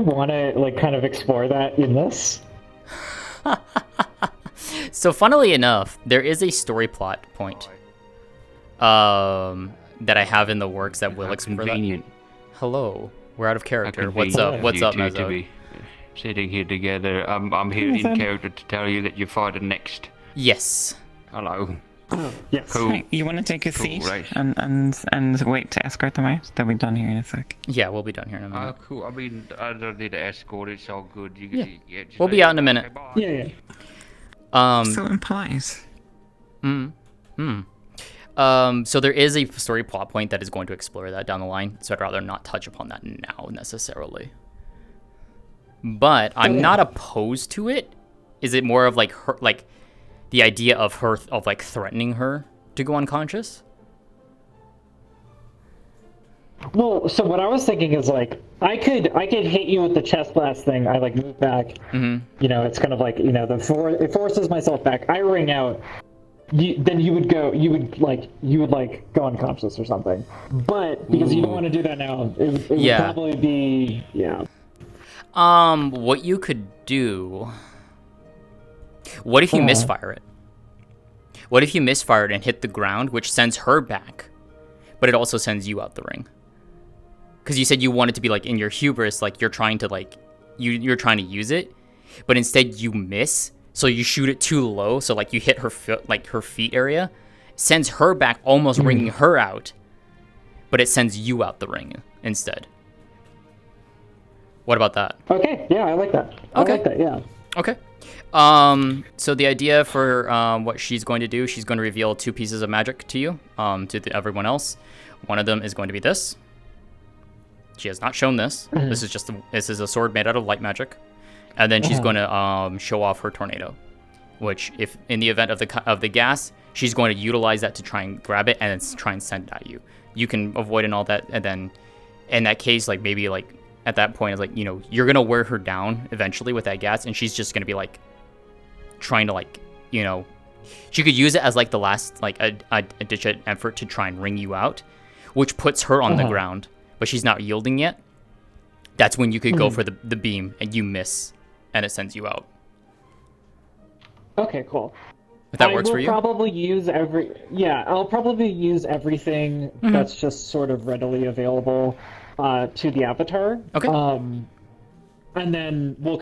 want to like kind of explore that in this? So funnily enough, there is a story plot point that I have in the works that will explore that. Hello, we're out of character. What's up? What's up, Mezzo? To be sitting here together. I'm here in character to tell you that you're fighting next. Yes. Hello. Yes. Cool. Right, you want to take a Cool, seat right. and wait to escort them out? They'll be done here in a sec. Yeah, we'll be done here in a minute. Cool. I mean, I don't need to escort. It's all good. Yeah. Just We'll be out in a minute. Yeah. So implies. So there is a story plot point that is going to explore that down the line, so I'd rather not touch upon that now necessarily. But I'm not opposed to it. Is it more of like her, like the idea of her, of like threatening her to go unconscious? Well, so what I was thinking is like I could hit you with the chest blast thing. I like move back. Mm-hmm. You know, it's kind of like, you know, it forces myself back. I ring out. Then you would go unconscious or something. But because you don't want to do that now, it would probably be What you could do. What if you misfire it? What if you misfire it and hit the ground, which sends her back, but it also sends you out the ring? Because you said you wanted to be like in your hubris, like you're trying to like you're trying to use it, but instead you miss, so you shoot it too low, so like you hit her foot, like her feet area, sends her back, almost ringing her out, but it sends you out the ring instead. What about that? Okay, yeah, I like that. I like that, yeah. Okay. So the idea for what she's going to do, she's going to reveal 2 pieces of magic to you, everyone else. One of them is going to be this. She has not shown this. This is a sword made out of light magic, and then she's going to show off her tornado, which, if in the event of the gas, she's going to utilize that to try and grab it and then try and send it at you. You can avoid and all that, and then in that case, like maybe like at that point, it's like, you know, you're gonna wear her down eventually with that gas, and she's just gonna be like trying to, like, you know, she could use it as like the last, like a ditch effort to try and ring you out, which puts her on the ground, but she's not yielding yet. That's when you could go for the beam, and you miss, and it sends you out. Okay, cool. If that works for you? I'll probably use everything that's just sort of readily available to the avatar. Okay. And then we'll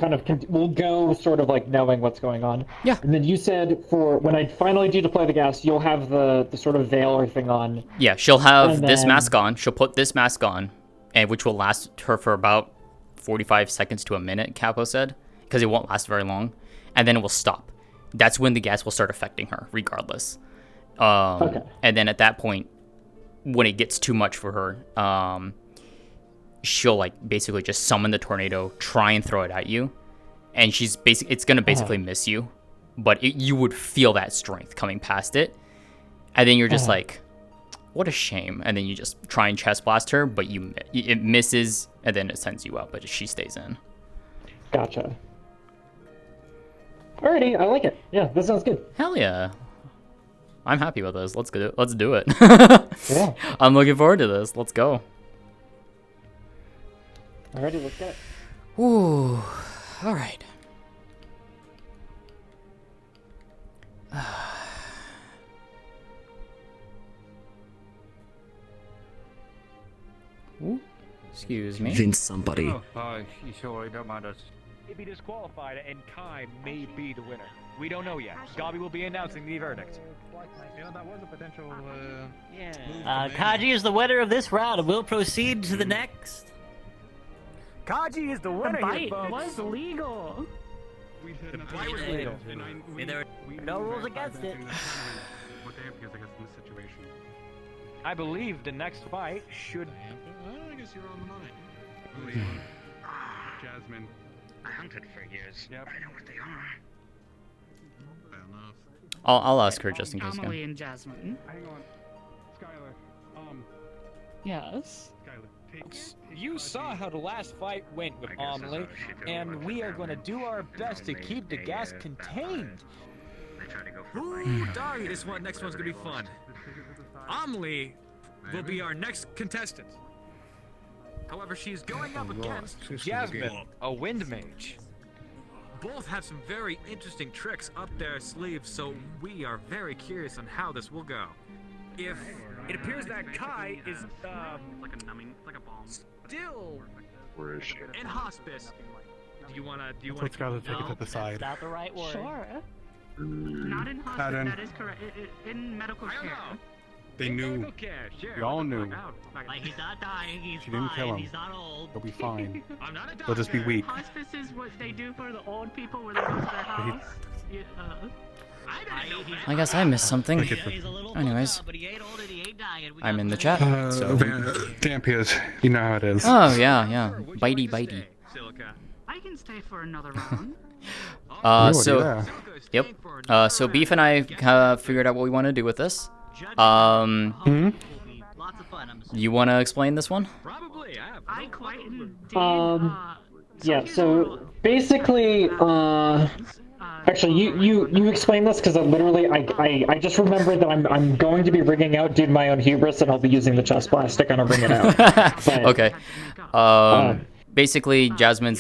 go sort of like knowing what's going on. Yeah. And then you said for when I finally do deploy the gas, you'll have the sort of veil or thing on. Yeah, she'll have this mask on. She'll put this mask on, and which will last her for about 45 seconds to a minute, Capo said, because it won't last very long, and then it will stop. That's when the gas will start affecting her, regardless. And then at that point, when it gets too much for her, she'll like basically just summon the tornado, try and throw it at you, and it's gonna basically miss you, but you would feel that strength coming past it, and then you're just like, what a shame, and then you just try and chest blast her, but it misses, and then it sends you out, but she stays in. Gotcha. Alrighty, I like it. Yeah, this sounds good. Hell yeah. I'm happy with this. Let's do it. Yeah. I'm looking forward to this. Let's go. Alrighty, let's get it. Ooh. Alright. Excuse me. Convince somebody. You sure don't mind us? May be disqualified, and Kai may be the winner. We don't know yet. Gabi will be announcing the verdict. Yeah, that was a potential. Kaji is the winner of this round, and we'll proceed to the next. Kaji is the The winner here, bite folks. was legal. We did The not bite was legal. legal. And There are no rules against it. What they have, because I guess in this situation. I believe the next fight should. I guess you're on the money. Jasmine. I hunted for years. Yep. I know what they are. Fair enough. I'll ask her just in case. Amelie and Jasmine. Hang on. Skylar. Yes. Skylar, take. You saw how the last fight went with Amelie, and we are going to do our best to keep the gas contained. Ooh, doggy, this next one's gonna be fun. Amelie will be our next contestant. However, she's going up against Jasmine, a wind mage. Both have some very interesting tricks up their sleeves, so we are very curious on how this will go. If it appears that Kai is Like a numbing, like a bomb. still Where is she? in hospice, do you wanna Let's go take it to the side. Not the right word. Sure. Not in hospital. Adam. That is correct. In medical care. They knew. We all knew. Like, he's not dying, he's She didn't kill fine, him. he's not old. He'll be fine. I'm not a He'll just be weak. Hospice is what they do for the old people where they go to their house. Yeah, I guess I missed something. Anyways, I'm in the chat. So. Dampiers, you know how it is. Oh yeah. Bitey, bitey. I can stay for another round. So, yep. So Beef and I figured out what we want to do with this. You want to explain this one? I quite indeed. Yeah, so basically, actually, you explain this because I just remembered that I'm going to be rigging out Dude My Own Hubris, and I'll be using the chest plastic on a ring it out. But, Okay. Basically, Jasmine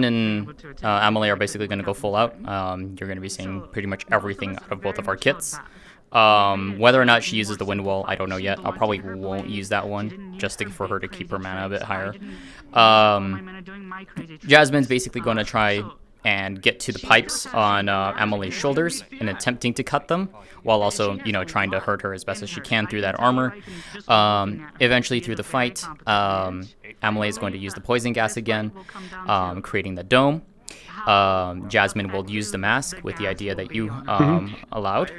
and Amelie are basically gonna go full out. You're gonna be seeing pretty much everything out of both of our kits. Whether or not she uses the wind wall, I don't know yet. I probably won't use that one just for her to keep her mana a bit higher. Jasmine's basically going to try and get to the pipes on Amelie's shoulders and attempting to cut them, while also, trying to hurt her as best as she can through that armor. Eventually, through the fight, Amelie is going to use the poison gas again, creating the dome. Jasmine will use the mask with the idea that you allowed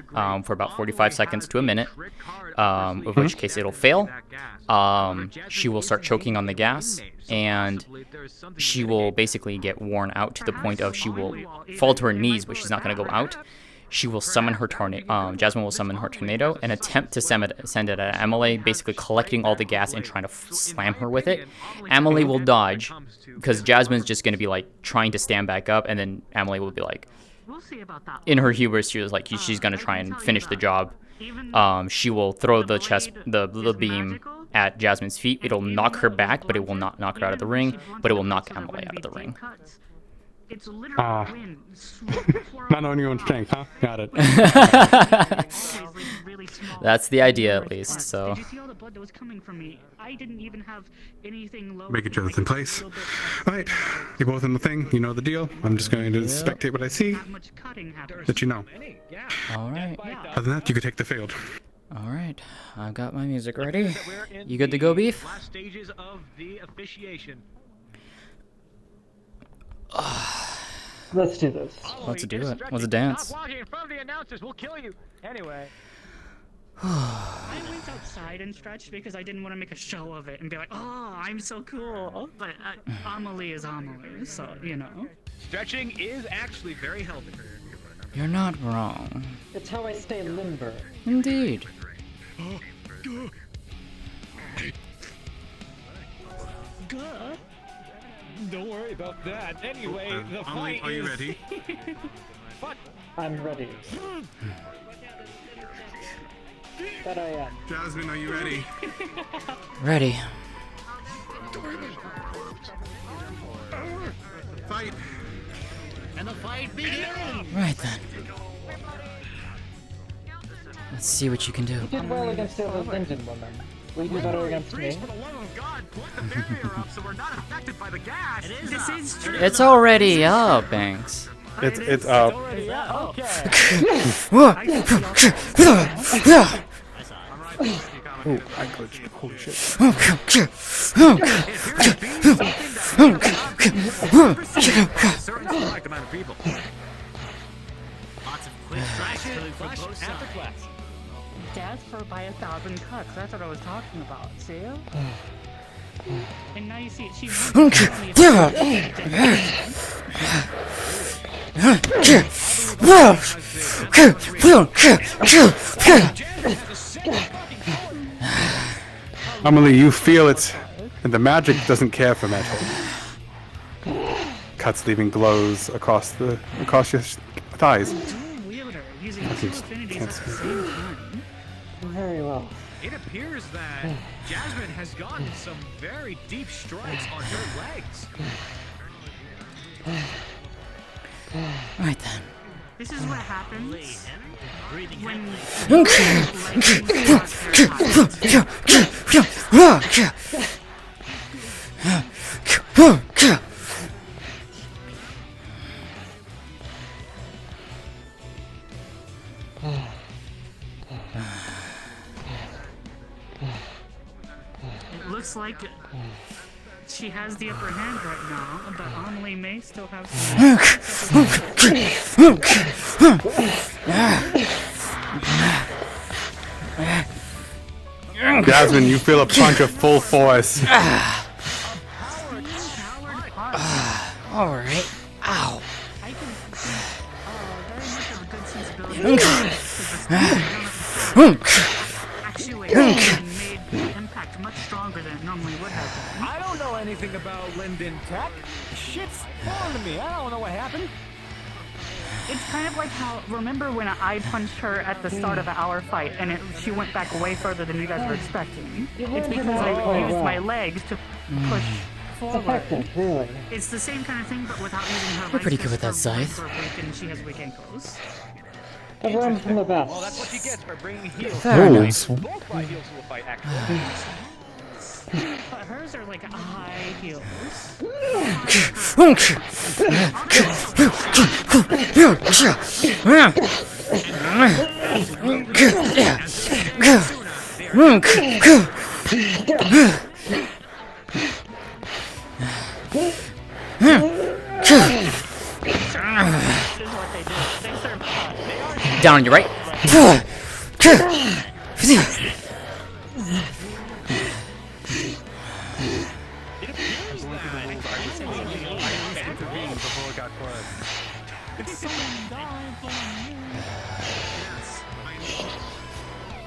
for about 45 seconds to a minute, in which case it'll fail. She will start choking on the gas, and she will basically get worn out to the point of she will fall to her knees, but she's not going to go out. She will summon her tornado. Jasmine will summon her tornado and attempt to send it at Amelie, basically collecting all the gas and trying to slam her with it. Amelie will dodge because Jasmine's just going to be like trying to stand back up, and then Amelie will be like, in her hubris, she was like, she's going to try and finish the job. She will throw the beam at Jasmine's feet. It'll knock her back, but it will not knock her out of the ring. But it will knock Amelie out of the ring. It's literally Not on your own strength, huh? Got it. That's the idea, at least. So. Did you see all the blood that was coming from me? I didn't even have anything low. Make each other's in place. Alright, you're both in the thing, you know the deal. I'm just going to spectate what I see. That you know. Alright. Other than that, you can take the field. Alright, I've got my music ready. You good to go, Beef? Last stages of the officiation. Let's do this. Let's do it. Let's dance. Stop walking in front of the announcers. We'll kill you. Anyway. I went outside and stretched because I didn't want to make a show of it and be like, oh, I'm so cool. But Amelie is Amelie, so, Stretching is actually very healthy. You're not wrong. It's how I stay limber. Indeed. Good. Don't worry about that. Anyway, the fight are you ready? Fuck. I'm ready. That I am. Jasmine, are you ready? Ready. Fight. And the fight begins! Right then. Let's see what you can do. You did well against the other Linden woman. Will you do better against me? For the love of God, put the barrier up so we're not affected by the gas. This is true. It's already up, Banks. It's up. Oh, I glitched. Holy shit. Certain select amount of people. Lots of quick strikes coming from both sides. Death for by 1,000 cuts. That's what I was talking about. See? And now you see it. She's Emily, you feel it, and the magic doesn't care for metal. Cuts leaving glows across your thighs. using two affinities at the same time. Very well. It appears that Jasmine has gotten some very deep strikes on her legs. Right then. This is what happens when it looks like she has the upper hand right now, but Amelie may still have some. Jasmine, you feel a punch of full force. Alright. Ow. Actually, made the impact much stronger than it normally would have been. I don't know anything about Linden Tech. Shit's falling to me. I don't know what happened. It's kind of like how, remember when I punched her at the start of our fight and she went back way further than you guys were expecting? It's because I used my legs to push forward. Really. It's the same kind of thing, but without using her legs. You're pretty good with that scythe. And she has weak ankles. Everyone's from the best. Well, that's what she gets for bringing heels. Very nice. Both my heels will fight, actually. But hers are like high heels. Down on your right.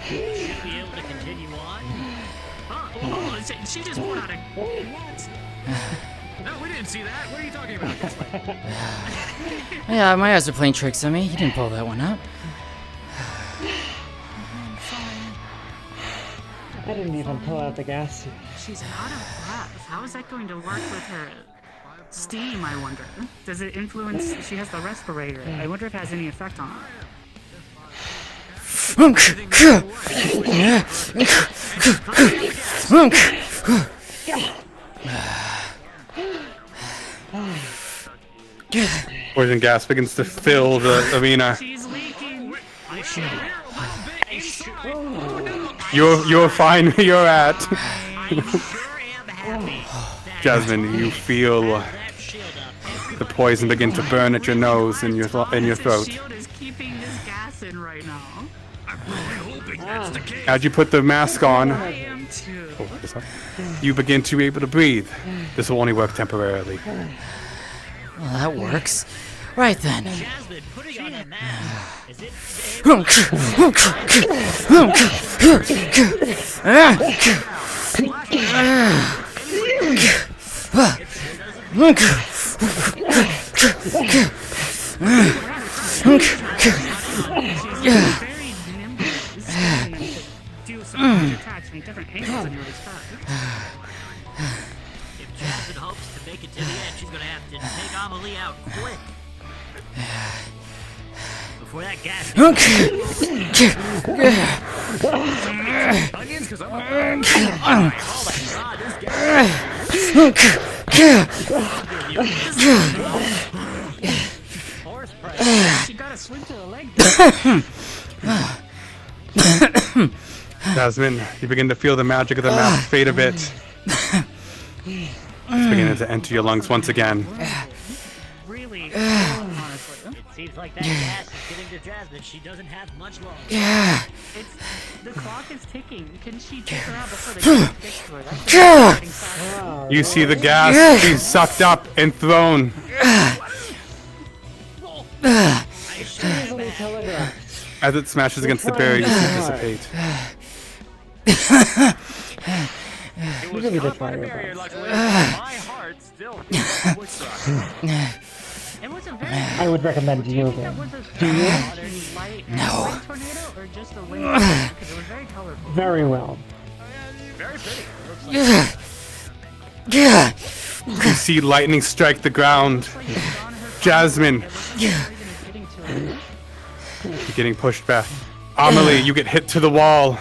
Should be able to continue on. Oh, she just pulled out a... What? No, we didn't see that. What are you talking about? Yeah, my eyes are playing tricks on me. You didn't pull that one out. I didn't even pull out the gas. She's out of breath. How is that going to work with her steam, I wonder? Does it influence... She has the respirator. I wonder if it has any effect on her. Poison gas begins to fill the arena. She's leaking. You're fine where you're at. Jasmine, you feel the poison begin to burn at your nose and your throat. Shield is keeping this gas in right now. I'm really hoping that's the case. As you put the mask on, I am too. you begin to be able to breathe. This will only work temporarily. Well, that works. Right then. Jasmine, putting on a mask. Is it Do some attacks from different angles in your respect. If Jasmine hopes to make it to the end, she's gonna have to take Amelie out quick. Before that gas Onions, because I'm You gotta swing to the leg. Jasmine, you begin to feel the magic of the mask fade a bit. It's beginning to enter your lungs once again. Really, honestly. It seems like that gas is getting to Jasmine. She doesn't have much longer. The clock is ticking. Can she take her out before the gas gets to her? That's You see the gas being sucked up and thrown. As it smashes against the barrier, you see it dissipate. Look at the fire. I would recommend yielding. Do you? No. Very well. You see lightning strike the ground. Jasmine, you're getting pushed back. Amelie, you get hit to the wall.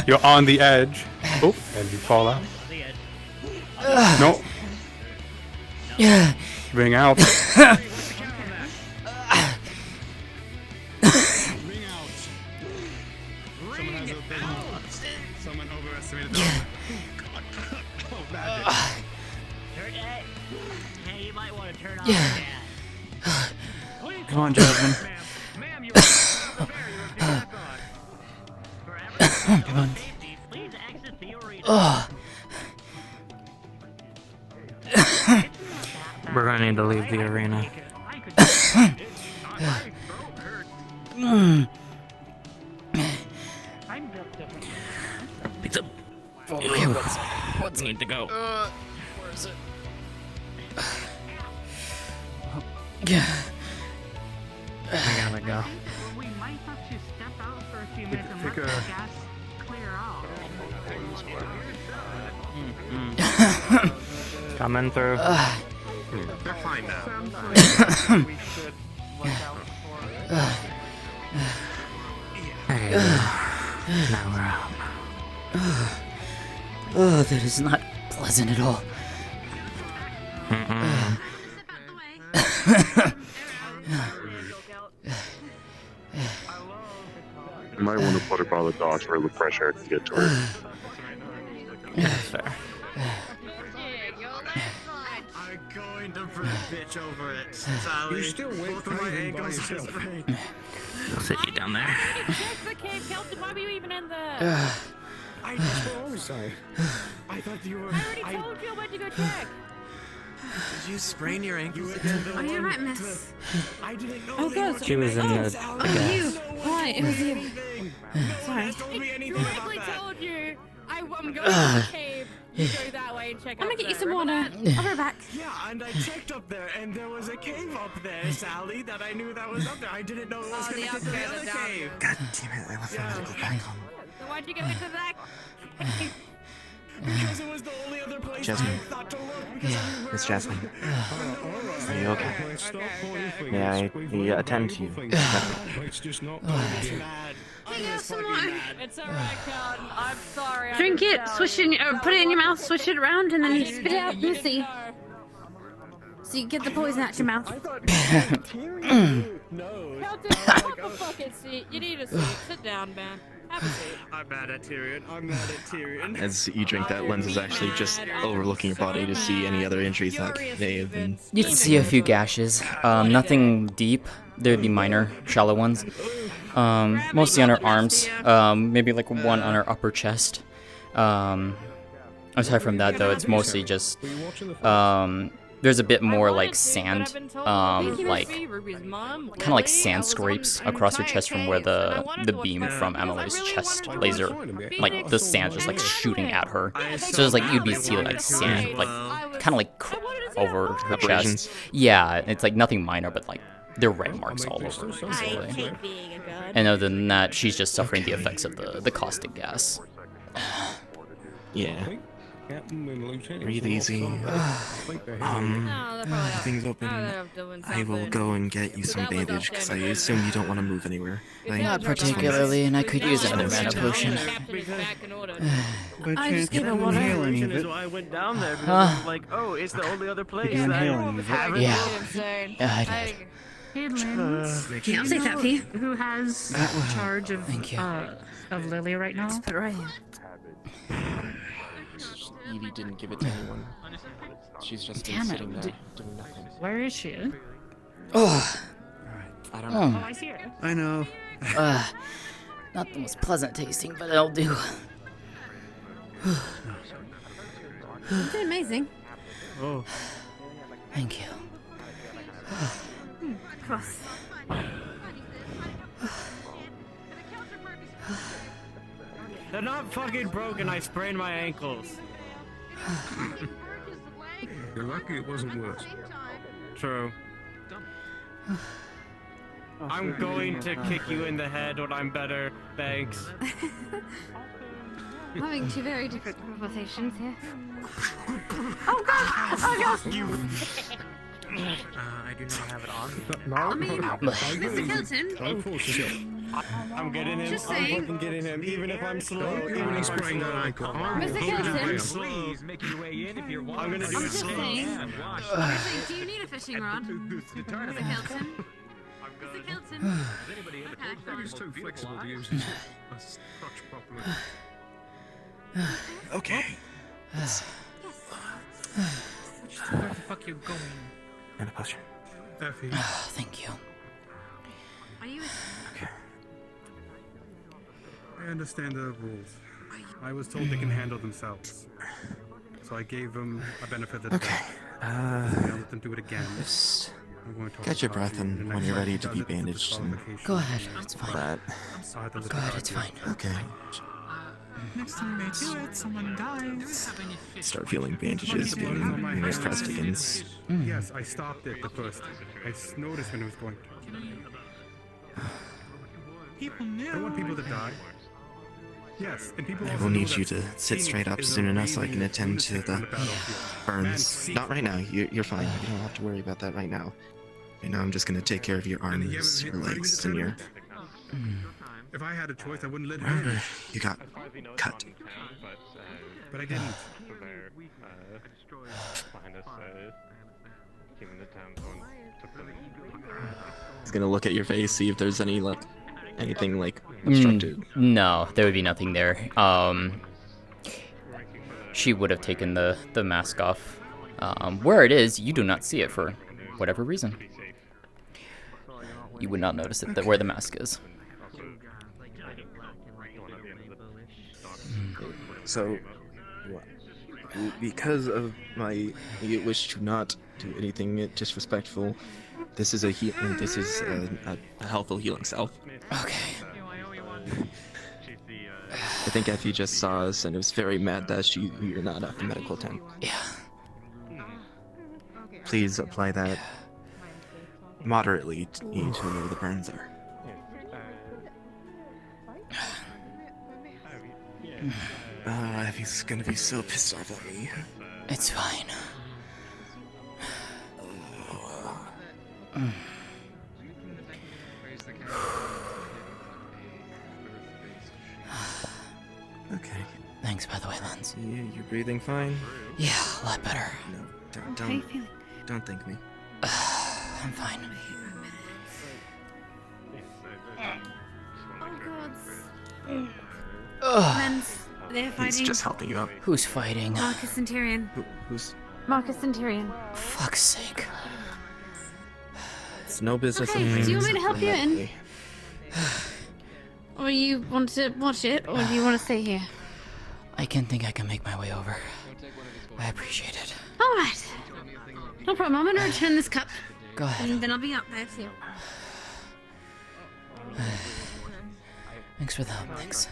You're on the edge. Oh, and you fall out. No. Ring out. Someone overestimated Hey, you might want to turn off Come on, Jasmine. Come on. We're gonna need to leave the arena. Picked up. Okay, What's need to go? Where is it? Yeah. I gotta go. We might have to step out for a few minutes and let the gas clear out. Coming through. They're fine now. There you go. Now we're out. Oh, that is not pleasant at all. You might want to put her by the dock where the fresh air can get to her. That's fair. I'm going to put a bitch over it. Sally, You still went both of my caving by ankles are yourself. sprained. I'll sit you down there. Why were you even in there? I just want to say. I thought you were. I already told you I went to go check. Did you sprain your ankles again? Are you right, miss? I didn't know Oh, they God. were She was in the gas. You. Right, it was you. Sorry. told me anything I about that. told you. I'm going to the cave. You go that way and check. I'm gonna get you some water. I'll be right back. Yeah, and I checked up there, and there was a cave up there, Sally, that I knew that was up there. I didn't know it was the connected to the other cave. God damn it, I left my medical pack on. So why'd you go into that? Because it was the only other place Jasmine. I thought to look. Because Miss Jasmine. Are you okay? May I attend to you? It's just not It's alright, Carlton. I'm sorry. Drink it, swish it, put it in your mouth, swish it around, and then you spit it out, Missy. So you get the poison out your mouth. Carlton, have a fucking seat. You need a seat. Sit down, man. Have a seat. I'm mad at Tyrion. I'm mad at Tyrion. As you drink that, Lens is actually just overlooking your body to see any other injuries that may have been. You'd see a few gashes. Nothing deep. There'd be minor, shallow ones. Mostly on her arms. Maybe like one on her upper chest. Aside from that, though, it's mostly just. There's a bit more like sand, like kind of like sand scrapes across her chest from where the beam from Emily's chest laser, like the sand just like shooting at her. So it's like you'd be seeing like sand, like kind of like over her chest. Yeah, it's like nothing minor, but like they're red marks all over her, basically. And other than that, she's just suffering the effects of the caustic gas. Yeah. Captain and Lieutenant. Breathe easy. Everything's open. I will go and get you some bandage because I assume you don't want to move anywhere. Right? Not particularly, and I could use another mana potion. I just gave her can't heal any of That's it. why I went down there because I was like, oh, it's the only other place can't that heal any of it. haven't. Yeah, I did. Hey, Lynn. Yeah, I'll take that for you. Who has charge of Lily right now? Put it right here. Evie didn't give it to anyone. She's just been Damn sitting it. there doing nothing. Where is she? Oh. I don't know. Oh, I see her. I know. Not the most pleasant tasting, but it'll do. You did amazing. Oh. Thank you. Of course. They're not fucking broken. I sprained my ankles. You're lucky it wasn't worse. True. I'm going to kick you in the head when I'm better. Thanks. I'm having two very different conversations here. Oh god! Oh god! I do not have it on. No, I mean, Mr. Hilton. Don't force yourself. I'm getting him. Just I'm saying. fucking getting him. Even if I'm slow. Don't Even really if I'm sprain that slow. ankle. Mr. Hilton. Please make your way in if you're I'm gonna do I'm it just slow. saying. Watch. Do you need a fishing rod? Mr. Hilton? Mr. Hilton? Okay. He's too flexible to use his crutch properly. Okay. Where the fuck you going? And a potion. Effie. Thank you. Are you I understand the rules. I was told they can handle themselves. So I gave them a benefit of the doubt. I'll let them do it again. Just I'm going to talk catch your about breath, you and in the when next you're ready life. to be Does it bandaged and Go ahead, it's fine. that. Go ahead, it's fine. Okay. Next time they do it, someone dies. Start feeling bandages again. You're pressed against. Yes, I stopped it the first. I noticed when it was going. People I don't want people to die. Yes, and people I also will know need that you to sit straight up is soon enough so I amazing can attend to lunatic on the battlefield. burns. Man, Not right now. You're fine. You don't have to worry about that right now. Right now, I'm just gonna take care of your And he arms, hasn't your hit fighting legs, in and the your. tournament? If I had a choice, I wouldn't let him in. You got cut. But I didn't. He's gonna look at your face, see if there's any anything obstructed. No, there would be nothing there. She would have taken the mask off. Where it is, you do not see it for whatever reason. You would not notice it where the mask is. So, because of my wish to not do anything disrespectful, this is a helpful healing self. Okay. I think Effie just saw us and was very mad that you're not at the medical tent. Yeah. Please apply that moderately to where the burns are. Effie's gonna be so pissed off at me. It's fine. Okay. Thanks, by the way, Lens. You're breathing fine? Yeah, a lot better. No, How you feeling? don't thank me. I'm fine. Men's, they're fighting. He's just helping you up. Who's fighting? Marcus and Tyrion. Who's? Marcus and Tyrion. Fuck's sake. It's no business of Okay, mine. do you want me to help you in? Or you want to watch it, or do you want to stay here? I think I can make my way over. I appreciate it. Alright. No problem, I'm gonna return this cup. Go ahead. And then I'll be up there too. Thanks for the help, thanks.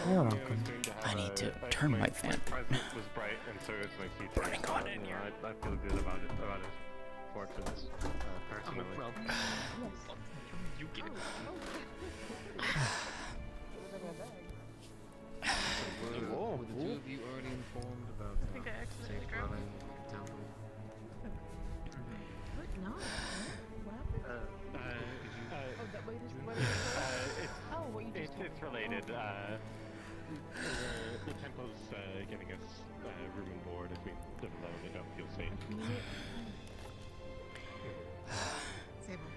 You're welcome. I need to turn my fan. Burning on in here. I feel good about it, about his work for this, personally. You get it. the two of you already informed about I think I accidentally grabbed Swirling Temple? No. It's related. The temple's giving us room and board if we live alone and don't feel safe.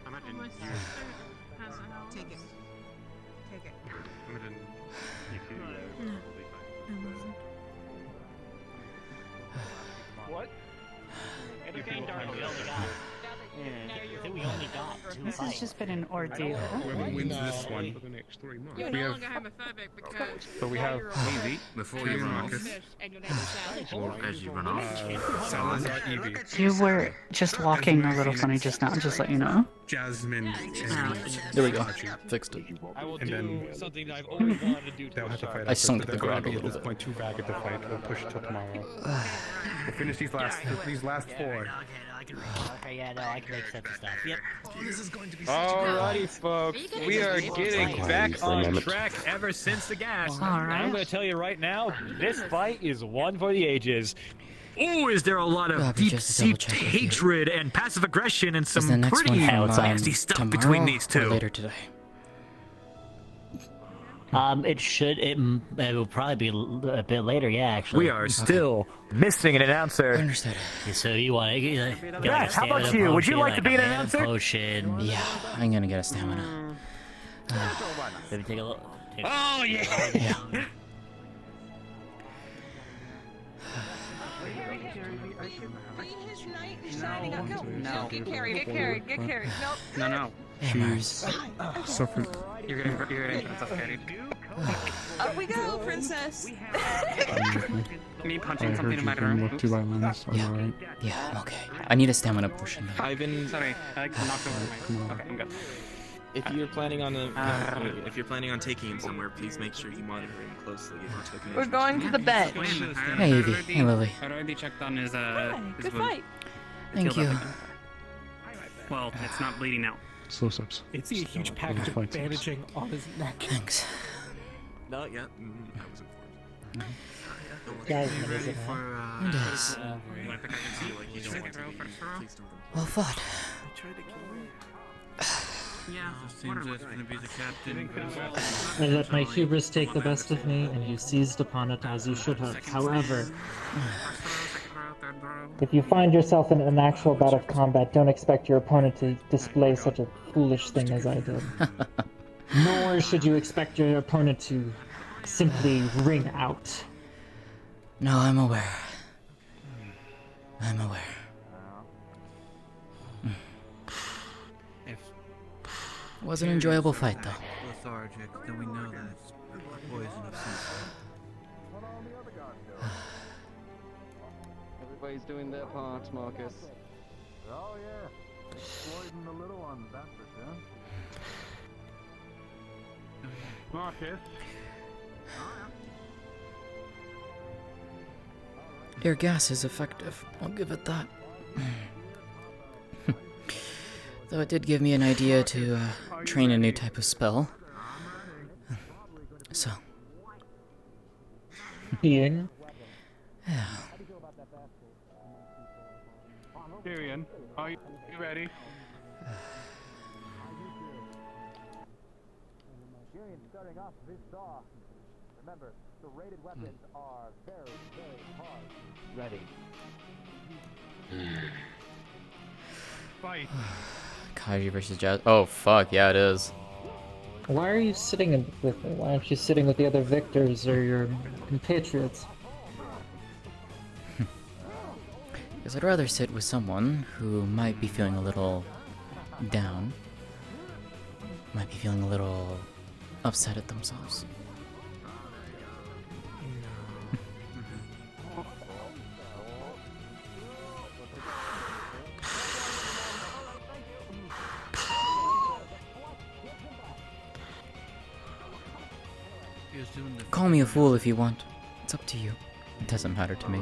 Imagine My you. sister has a house. Take it. Take it. Imagine You two, No. probably fine. What? It's okay, darling. We only got. We only got 2 This has fights. just been an ordeal. Whoever wins this one for the next 3 months. You're We no have- longer homophobic because But we have Evie, before you run off, and your name is Sally. or as you run off, Salazar Evie. You were just walking a little funny just now, just let you know. Jasmine, and There we go. Fixed it. I will And do then something that I've always wanted to do to they'll have to fight. I sunk after, the but they're ground a already little at this bit. point too ragged to fight. We'll push it till tomorrow. We'll finish these last 4. Okay, yeah, no, I can make sense of stuff. Yep. Alrighty, folks, we are getting back on track ever since the gas. All right. I'm going to tell you right now, this fight is one for the ages. Oh, is there a lot of Bobby, just to double deep-seated check with you. hatred and passive aggression and Is the some next pretty one from nasty stuff tomorrow between these or two. later today? It will probably be a bit later, yeah, actually. We are still missing an announcer. Understood. So you want to get like Yes, a how about stamina you? Would you potion, like to be an a mana announcer? Potion. Yeah, I'm gonna get a stamina. Let me take a look. Oh, yeah. Yeah. No. Get carried. Nope. No. She's suffering. You're getting princess carried. Up we go, princess. Me punching something in my arm. Look too violent. Yeah. Alright. Yeah, I'm okay. I need a stamina potion. Ivan, Sorry, I knocked over my. Okay, I'm good. if you're planning on taking him somewhere, please make sure you monitor him closely. If you're taking We're going to the bench. Hey, Evie. Hey, Lily. I'd already checked on his Good fight. Thank you. Well, it's not bleeding out. Slow steps. It's a huge package of bandaging on his neck. Thanks. Not yet. I was informed. Jasmine, is it It not? is. You want to pick up and see like you don't want to be here. Please don't. Well fought. I tried to kill him. Yeah, seems that's gonna be the captain. I let my hubris take the best of me, and you seized upon it as you should have. However, if you find yourself in an actual bout of combat, don't expect your opponent to display such a foolish thing as I did. Nor should you expect your opponent to simply ring out. No, I'm aware. I'm aware. If It was an enjoyable fight, though. lethargic, then we know that it's poison of some sort. Everybody's doing their part, Marcus. Oh yeah, exploiting the little ones, that's for sure. Marcus. Your gas is effective. I'll give it that. Though it did give me an idea to train a new type of spell. So. Being. Yeah. Tyrion, are you ready? Starting off this saw. Remember, the rated weapons are very, very hard. Ready. Fight. Kaiji versus Jazz. Oh, fuck, yeah, it is. Why are you sitting with me? Why aren't you sitting with the other victors or your compatriots? Because I'd rather sit with someone who might be feeling a little down. Might be feeling a little upset at themselves. Call me a fool if you want. It's up to you. It doesn't matter to me.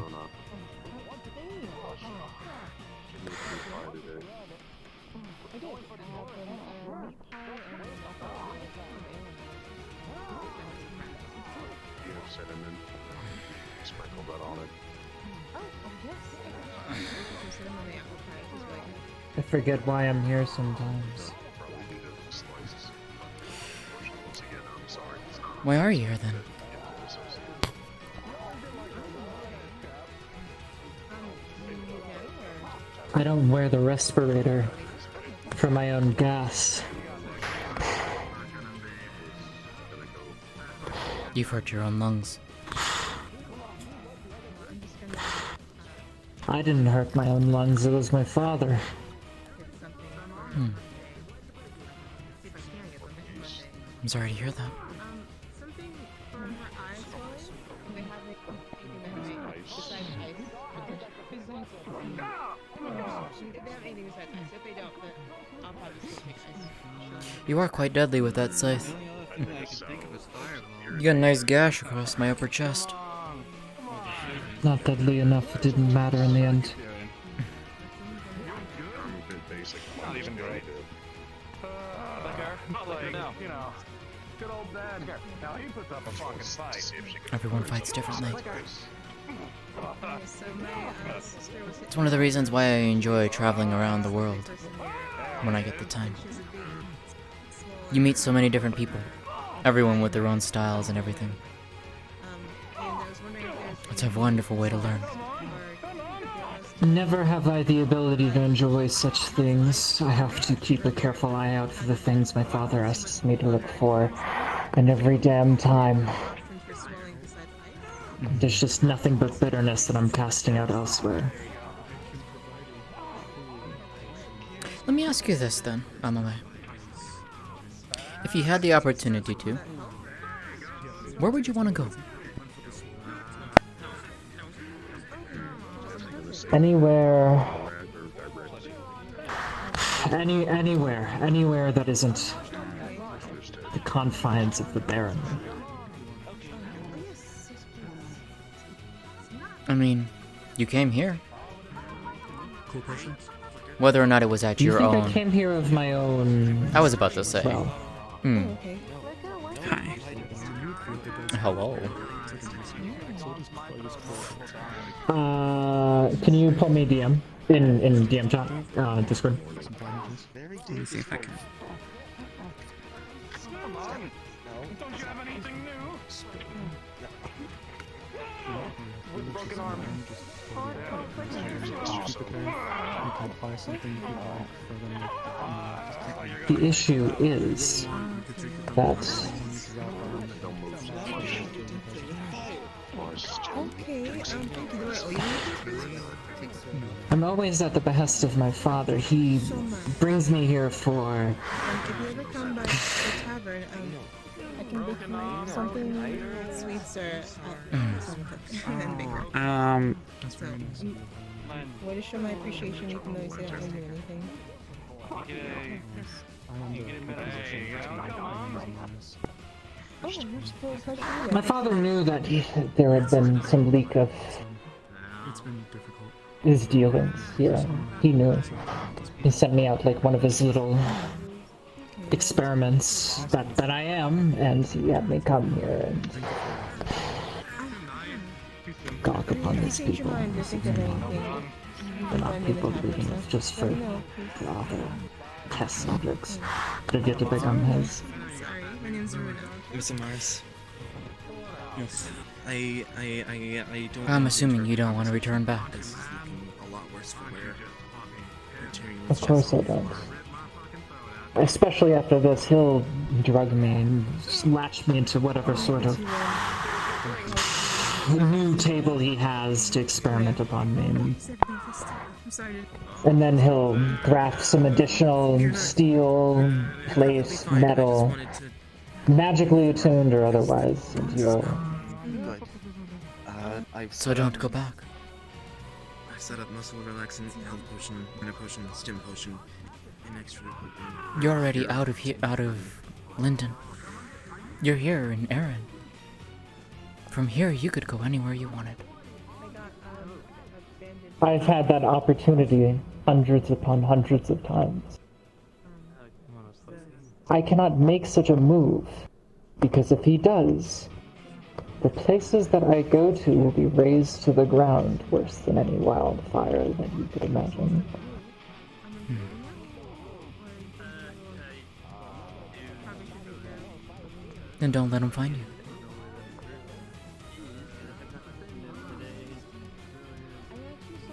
I forget why I'm here sometimes. Why are you here then? I don't wear the respirator for my own gas. You've hurt your own lungs. I didn't hurt my own lungs, it was my father. I'm sorry to hear that. You are quite deadly with that scythe. You got a nice gash across my upper chest. Not deadly enough, it didn't matter in the end. Not even great. You know, good old dad. Now he puts up a fucking fight. Everyone fights differently. It's one of the reasons why I enjoy traveling around the world when I get the time. You meet so many different people, everyone with their own styles and everything. It's a wonderful way to learn. Never have I the ability to enjoy such things. I have to keep a careful eye out for the things my father asks me to look for, and every damn time. There's just nothing but bitterness that I'm casting out elsewhere. Let me ask you this then, Amame. If you had the opportunity to, where would you want to go? Anywhere that isn't the confines of the Baron. I mean, you came here. Cool questions? Whether or not it was at your own. I came here of my own. I was about to say. Well. Hi. Hello. Can you put me DM in DM chat, Discord? Let me see if I can. Don't you have anything new? With a broken arm. The issue is that I'm always at the behest of my father. He brings me here for. If you ever come by the tavern, I can book you something sweets or and bigger. So, way to show my appreciation, even though you say I don't owe you anything. Oh, you're still touching me. My father knew that there had been some leak of It's been difficult. his dealings. Yeah, he knew. He sent me out like one of his little experiments that I am, and he had me come here and gawk upon these Change your people. mind or think of anything. They're not people breeding, it's just for other test subjects. They'd get to pick on his. Sorry, my name's Rudolph. Mr. Mars. Yes. I don't. I'm assuming you don't want to return back. This is looking a lot worse for wear. Of course I don't. Especially after this, he'll drug me and latch me into whatever sort of new table he has to experiment upon me. And then he'll graft some additional steel, plate, metal, magically attuned or otherwise, into your... So don't go back. I've set up muscle relaxant, health potion, mana potion, stim potion, and extra potion. You're already out of Linden. You're here in Erin. From here, you could go anywhere you wanted. I've had that opportunity hundreds upon hundreds of times. I cannot make such a move, because if he does, The places that I go to will be razed to the ground worse than any wildfire that you could imagine. Then don't let him find you.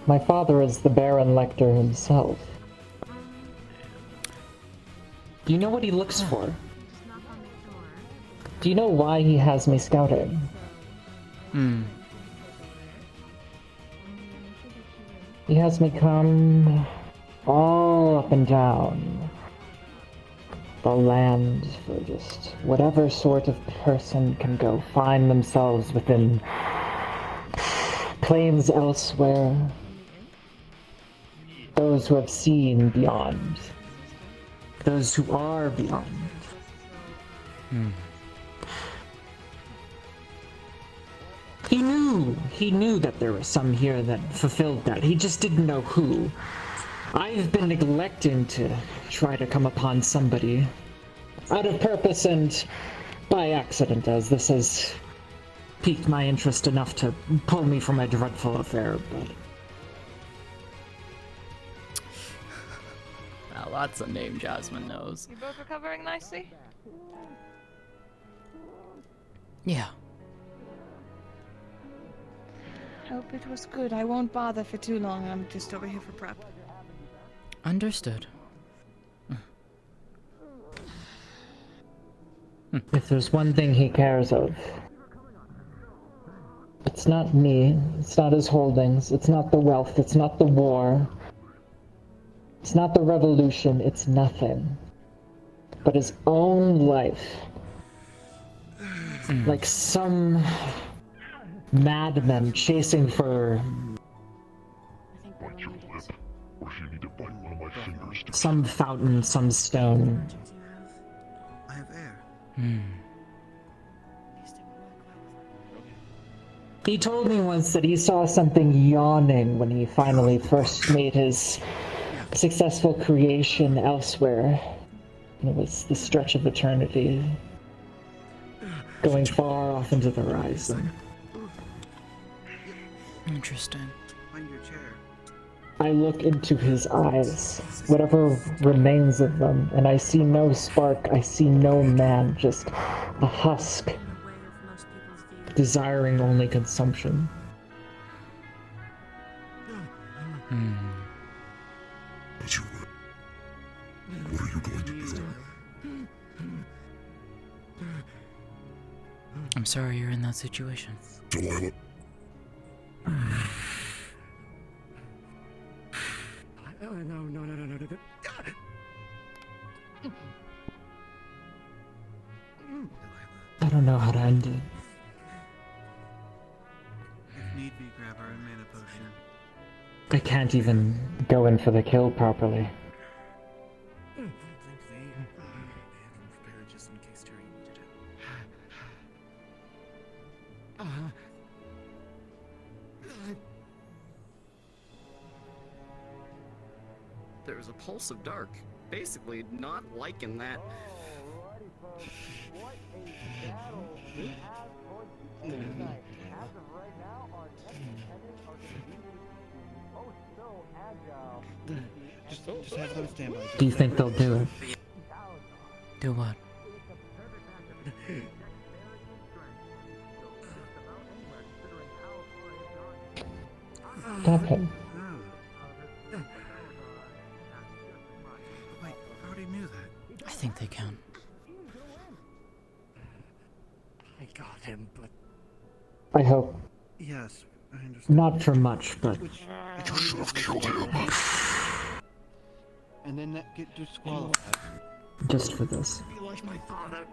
My father is the Baron Lecter himself. Do you know what he looks for? Do you know why he has me scouting? He has me come all up and down the land for just whatever sort of person can go find themselves within planes elsewhere. Those who have seen beyond. Those who are beyond. He knew that there were some here that fulfilled that. He just didn't know who. I've been neglecting to try to come upon somebody out of purpose and by accident, as this has piqued my interest enough to pull me from a dreadful affair, but... Now that's a name Jasmine knows. You both recovering nicely? Yeah. Hope it was good. I won't bother for too long. I'm just over here for prep. Understood. If there's one thing he cares of, it's not me, it's not his holdings, it's not the wealth, it's not the war, it's not the revolution, it's nothing. But his own life. Like some madman chasing for some fountain, some stone. I have air. He told me once that he saw something yawning when he finally first made his successful creation elsewhere. It was the stretch of eternity, going far off into the horizon. Interesting. Find your chair. I look into his eyes, whatever remains of them, and I see no spark, I see no man, just a husk, desiring only consumption. What are you going to do? I'm sorry you're in that situation. Delilah. No. I don't know how to end it. If need be, grab our mana potion. I can't even go in for the kill properly. Just in case Terry needed it. There was a pulse of dark. Basically, not liking that. Just have them stand by. Do you think they'll do it? Do what? Stop him. Wait, I already knew that. I think they can. I got him, but... I hope. Yes, I understand. Not for much, but... And then that get disqualified. just for this. Be like my father.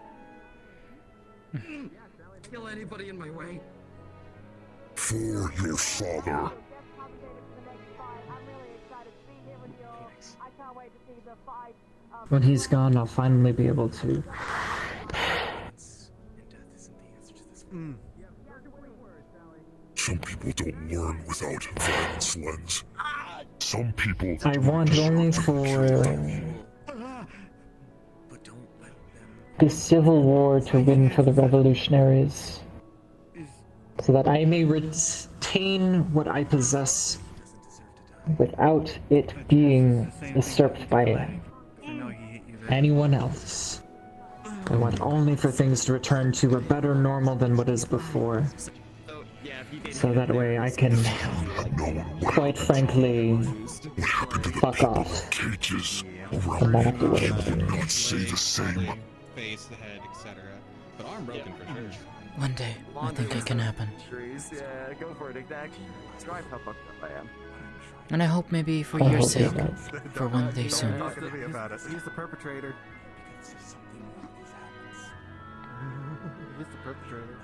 Kill anybody in my way. For your father. When he's gone, I'll finally be able to... Some people don't learn without violence, Lens. Some people... I want only for... the Civil War to win for the revolutionaries. so that I may retain what I possess without it being usurped by anyone else. I want only for things to return to a better normal than what is before. So that way I can, quite frankly, fuck off. And not have to worry about it. Not say the same. Face, the head, etc. But arm broken for sure. One day, I think it can happen. Yeah, go for it, exact. Drive how fucked up I am. And I hope maybe for your sake, for one day soon. Talk to me about it. He's the perpetrator. He's the perpetrator.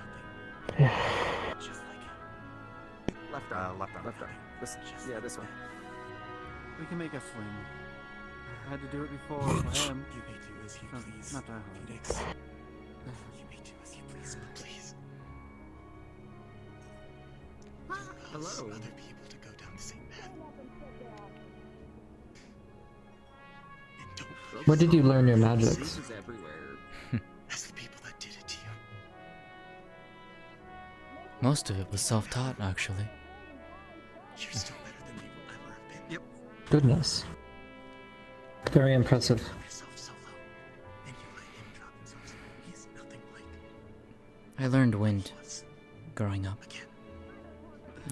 Left arm. Left arm. This one. We can make a swing. I had to do it before for him. Not that hard. Please. Hello. Other people to go down the same path. Where did you learn your magics? As the people that did it to you. Most of it was self-taught, actually. You're still better than they will ever have been. Yep. Goodness. Very impressive. I learned wind growing up.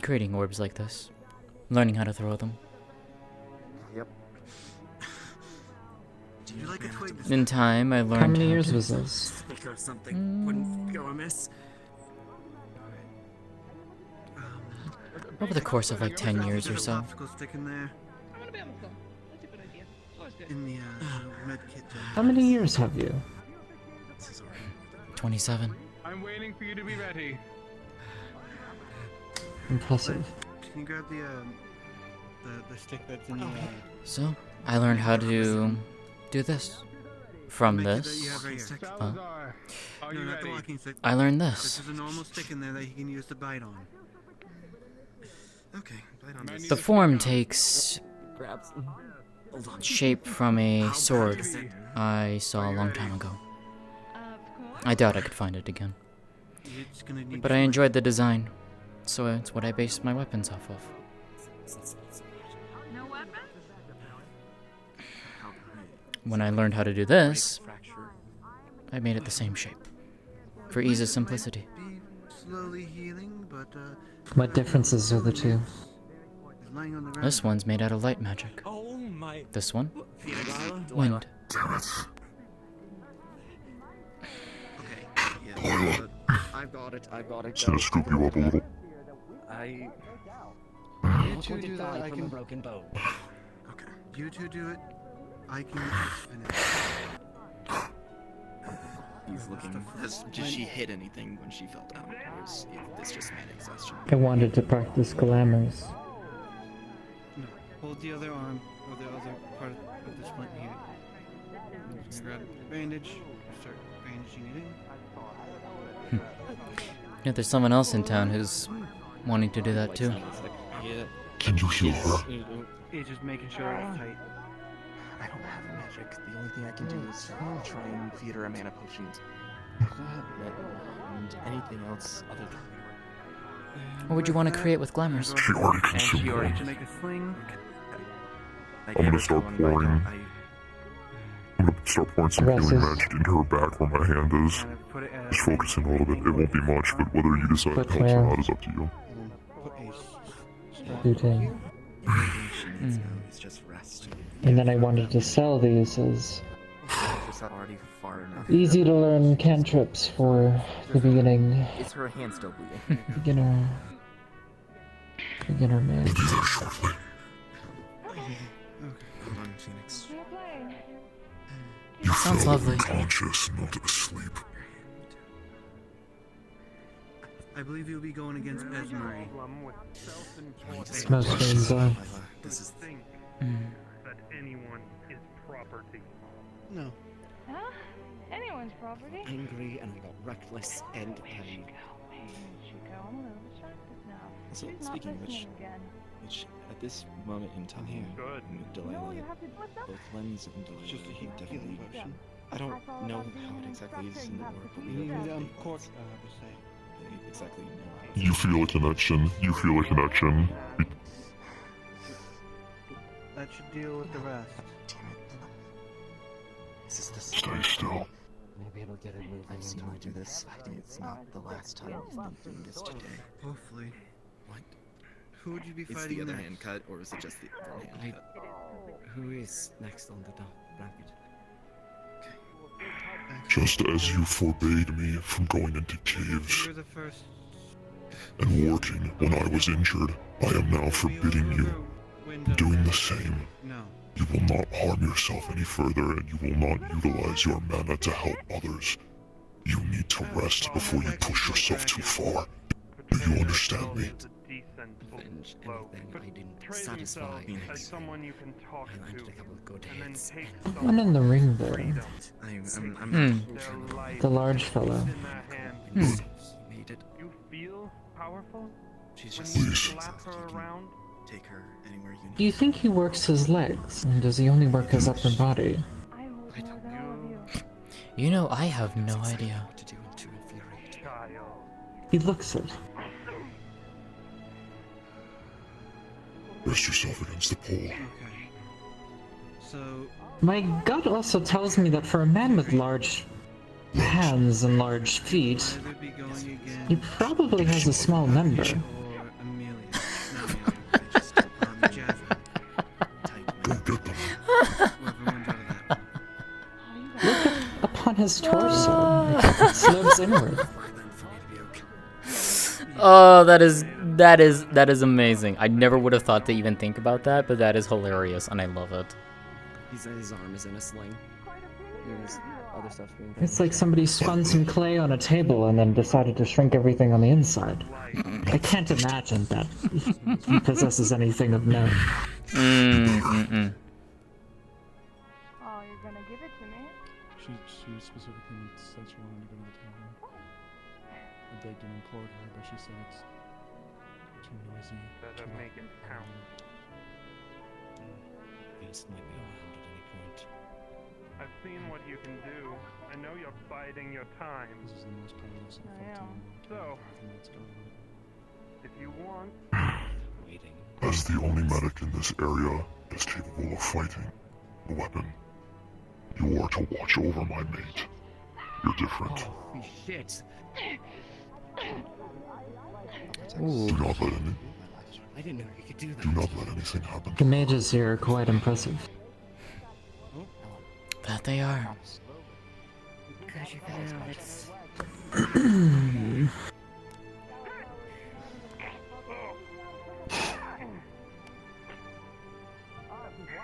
Creating orbs like this. Learning how to throw them. Yep. Do you like a twig? In time, I learned How many how years to... was this? Because something wouldn't go amiss. Over the course of like 10 years or so. Stick in there. In the med kit. How many years have you? 27. I'm waiting for you to be ready. Impressive. Can you grab the stick that's in the So, I learned how to do this. From this. No, not the walking stick. I learned this. There's a normal stick in there that you can use to bite on. Okay, bite on this. The form takes shape from a sword I saw a long time ago. I doubt I could find it again. But I enjoyed the design, so it's what I based my weapons off of. No weapon? When I learned how to do this, I made it the same shape. For ease of simplicity. Slowly healing, but What differences are the two? This one's made out of light magic. Oh my. This one? Wind. I've got it. It's gonna scoop you up a little. You two do that, I can... broken bone. Okay. You two do it, I can finish. He's looking. Did she hit anything when she fell down? Or is this just mad exhaustion? I wanted to practice glamours. No. Hold the other arm, or the other part of the splint here. I'm just gonna grab the bandage, start bandaging it in. Yeah, there's someone else in town who's wanting to do that too. Yeah. Can you heal her? It's just making sure it's tight. I don't have magic. The only thing I can do is try and feed her a mana potion. And anything else other than... What would you want to create with glamours? She already consumed To one. make a sling. I'm gonna start pouring. I'm gonna start pouring some healing magic into her back where my hand is. Just focusing a little bit. It won't be much, but whether you decide it helps or not is up to you. Shooting. And then I wanted to sell these as easy to learn cantrips for the beginning. Is her hand still bleeding? Beginner man. Hold on, Phoenix. You Sounds fell lovely. unconscious, not asleep. I believe you'll be going against Esmery. Most things are. This is that anyone is property. No. Huh? Anyone's property? angry and I got reckless and heavy. I'm a little distracted now. So She's not speaking of listening again. which at this moment in time, with Delilah, No, you have to do it now. both Lens and Delilah Just a would definitely. potion. I don't know how it exactly is in the world, but we You would need definitely cork, per se. exactly know how. You feel a connection. You feel a connection. That should deal with the rest. Stay still. Maybe it'll get it moving. I've seen you do this. It's not the last time you've been doing this today. Hopefully. What? Who would you be Is fighting the other next? hand cut, or is it just the other hand cut? Who is next on the bracket? Just as you forbade me from going into caves You're the first. and working when I was injured, I am now forbidding you from doing the same. No. You will not harm yourself any further, and you will not utilize your mana to help others. You need to rest before you push yourself too far. Do you understand me? Avenge anything I didn't satisfy. as someone you can talk I landed to, a couple of good and then hits. take One in the ring there. I'm The large fellow. You You feel powerful? She's When just you slap her around? take her anywhere you need. Do you think he works his legs, or does he only work his upper body? You know, I have no idea. He looks it. Rest yourself against the pole. So. My gut also tells me that for a man with large hands and large feet, Either be going again. he probably has a small member. Or Amelia. Not Amelia. I just Jasmine. Go get them. Whoever wins out of that. Look upon his torso. It slopes inward. Oh, that is amazing. I never would have thought to even think about that, but that is hilarious, and I love it. His arm is in a sling. There's other stuff being done. It's like somebody spun some clay on a table and then decided to shrink everything on the inside. I can't imagine that he possesses anything of note. Oh, you're gonna give it to me? She specifically said she wanted to go to the tavern. I begged and implored her, but she said it's too noisy. Better make it count. Vince might be around at any point. I've seen what you can do. I know you're biding your time. This is the most powerless I've felt in a long time. So, Everything that's going on. if you want, Waiting. As the only medic in this area is capable of fighting a weapon, you are to watch over my mate. You're different. Holy shit! Do not let any. I didn't know you could do that. Do not let anything happen. The mages here are quite impressive. That they are. Gosh, you gotta know it's...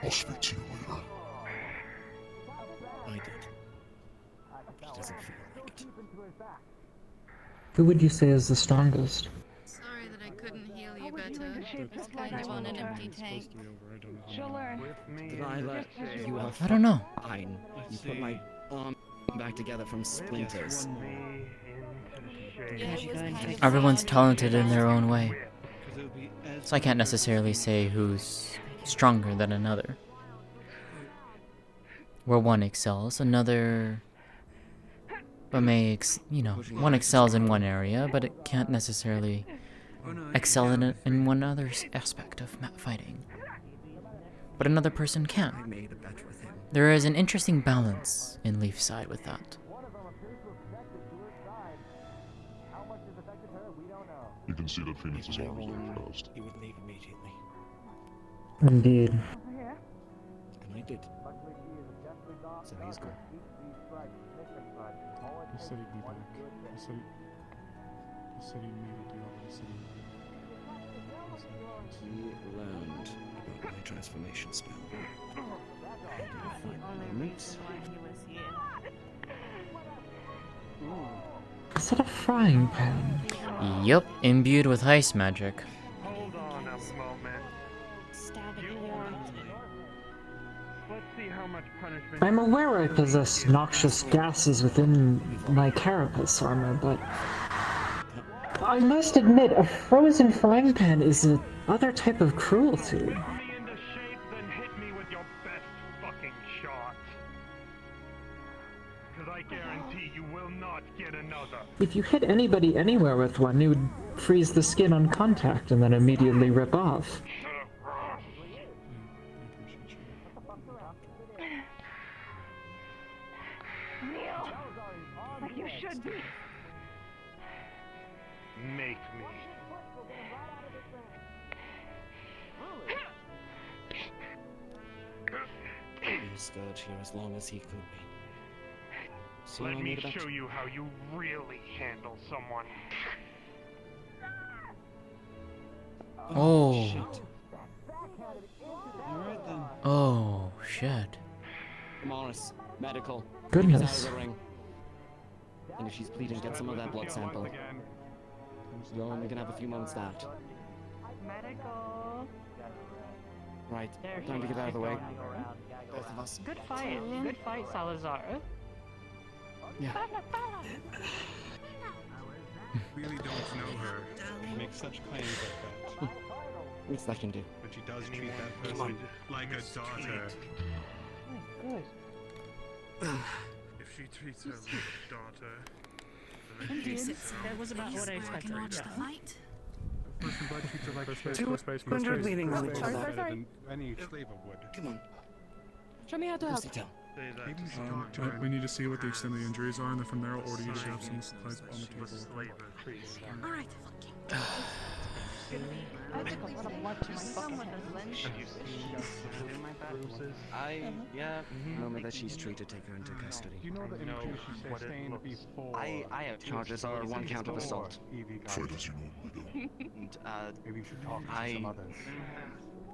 I'll speak to you later. I did. He doesn't feel like it. Who would you say is the strongest? Sorry that I couldn't heal you better. It's kind of on an empty tank. She'll learn. Delilah, you are I don't know. fine. You put my arm back together from splinters. Everyone's talented in their own way. So I can't necessarily say who's stronger than another. Where one excels, another may one excels in one area, but it can't necessarily excel in one other aspect of fighting. But another person can. I made a bet with him. There is an interesting balance in Leafside with that. You can see that Phoenix is always fast. He would leave immediately. Indeed. And I did. So he's good. He said he'd be back. He said he'd meet at the opera city. He learned about my transformation spell. Moments. Is that a frying pan? Yup, imbued with ice magic. hold on a moment. You want... Let's see how much punishment... I'm aware I possess noxious gases within my carapace armor, but I must admit, a frozen frying pan is a other type of cruelty. Whip me into shape, then hit me with your best fucking shot. Because I guarantee you will not get another. If you hit anybody anywhere with one, you would freeze the skin on contact and then immediately rip off. Neil, like you should be. Make me. He was scared here as long as he could be. So Let I me made about show you how you really handle someone. Oh. Shit. Alright then. Oh, shit. Morris, medical. Goodness. Get out of the ring. And if she's bleeding, get some of that blood sample. You're only gonna have a few moments left. Medical. Right, time to get out of the way. Both of us. Good fight. Good fight, Salazar. Yeah. Really don't know her. Make such claims like that. What's that can do? But she does treat that person like a daughter. Good. If she treats her like a daughter, That was about what I expected. person blood treats her like a 200 bleeding on each other. better than any slaver would. Come on. Show me how to help. We need to see what the extent of the injuries are, and then from there, I'll order you to grab some supplies on the table. Alright. I took a lot of blood to my fucking Yeah. Moment that she's treated, take her into custody. You know the imagery she sustained before. I have Charges are one count of assault. Fight as you normally do. And, Maybe you should talk to I- some others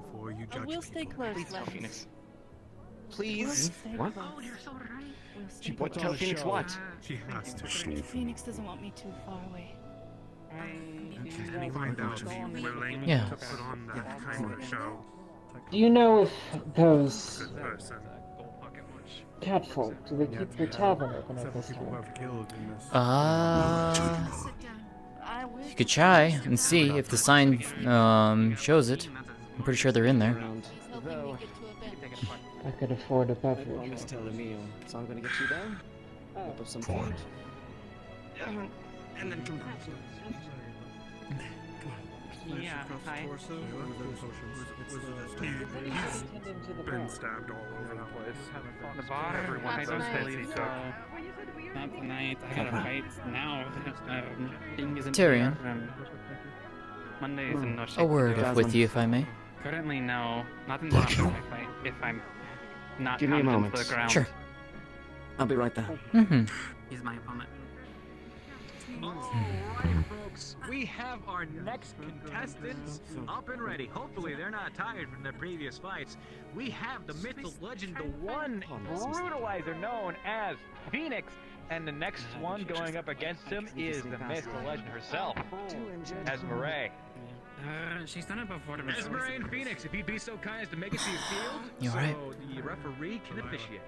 before you judge We'll stay people. close, Please tell Lex. Phoenix. We'll Please. stay What? close. We'll stay What? close. Tell Phoenix what? She has to. Phoenix doesn't want me too far away. Find out if she's willing Yeah. to put on that kind of show. Do you know if those Good person. catfolk, do they keep the tavern open at Several this people time? have killed in this. You could try and see if the sign shows it. I'm pretty sure they're in there. I could afford a beverage. Just tell Emil. So I'm gonna get you down. Whip up some food. And then come back. Yeah, hi. Been stabbed all over the place. The bar, I don't believe so. Not tonight. I got a fight now. Thing is in Tyrion. Monday is in no shape. A word with you, if I may. Currently, no. Not in the fight. If I'm not Give me a counted moment. to the ground. Sure. I'll be right there. Mm-hmm. He's my opponent. Alright, folks, we have our next contestants up and ready. Hopefully, they're not tired from their previous fights. We have the myth, the legend, the one brutalizer known as Phoenix. And the next one going up against him is the myth, the legend herself, Esmeralda. She's done it before to me. Esmeralda and Phoenix, if you'd be so kind as to make it to your field, You so alright? the referee can officiate.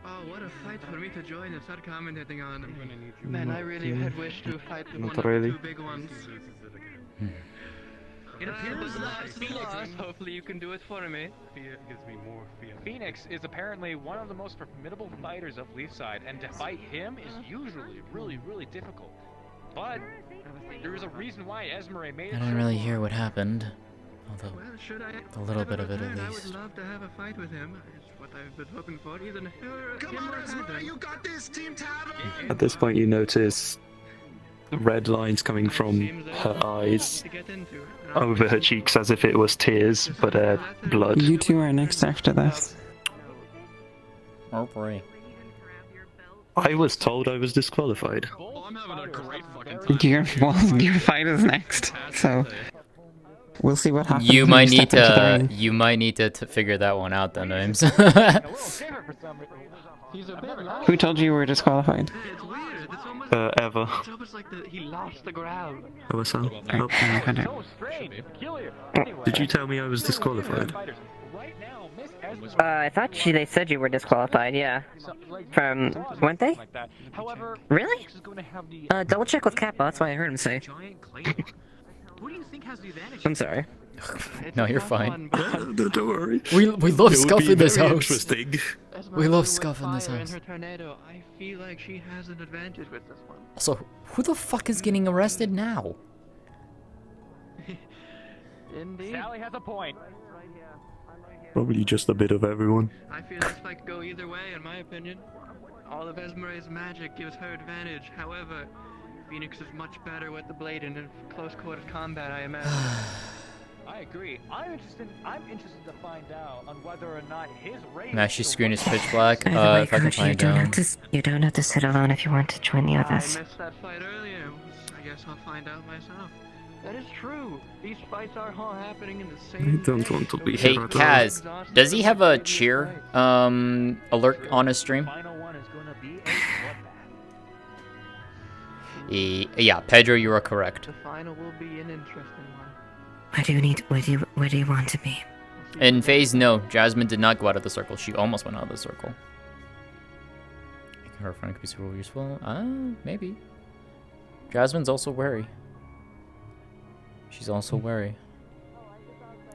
Oh, what a fight for me to join and start commentating on them. Man, I really had wished to fight with one Not of really. the two big ones. It appears that Phoenix, hopefully you can do it for me. Fear gives me more fear. Phoenix is apparently one of the most formidable fighters of Leafside, and to fight him is usually really difficult. But there is a reason why Esmeralda made it. I didn't really hear what happened. Although, Well, should I a little bit ever of it at return, I least. would love to have a fight with him. It's what I've been hoping for. Either Come on, Esmeralda, you got this, Team Tavern! At this point, you notice red lines coming from her eyes over her cheeks as if it was tears, but blood. You two are next after this. Oh boy. I was told I was disqualified. Oh, I'm having a great fucking time. Your fight is next, so we'll see what happens. You when might step need into the to. ring. You might need to figure that one out, then, Ames. Who told you you were disqualified? It's weird. It's almost, Ever. it's almost like he lost the ground. Oh, so? Nope. So strange, peculiar. Did you tell me I was disqualified? I thought they said you were disqualified, yeah. From, weren't they? Really? Double check with Kappa, that's what I heard him say. Who do you think has the advantage? I'm sorry. No, you're fine. Don't worry. We love Scuff in this house. Interesting. We love Scuff in this Fire house. her tornado. I feel like she has an advantage with this one. Also, who the fuck is getting arrested now? Indeed. Sally has a point. Probably just a bit of everyone. I feel this might go either way, in my opinion. All of Esmeralda's magic gives her advantage. However, Phoenix is much better with the blade and in close quarters combat, I imagine. I agree. I'm interested to find out on whether or not his race. Mashy's screen is pitch black. By the way, If I can Coach, find it down. you don't have to sit alone if you want to join the others. I missed that fight earlier. I guess I'll find out myself. That is true. These fights are all happening in the I same don't want to be Hey, here at all. Kaz, does he have a cheer alert on his stream? Yeah, Pedro, you are correct. The final will be an interesting one. Where do you want to be? In phase, no. Jasmine did not go out of the circle. She almost went out of the circle. Her friend could be super useful. Maybe. Jasmine's also wary. She's also wary.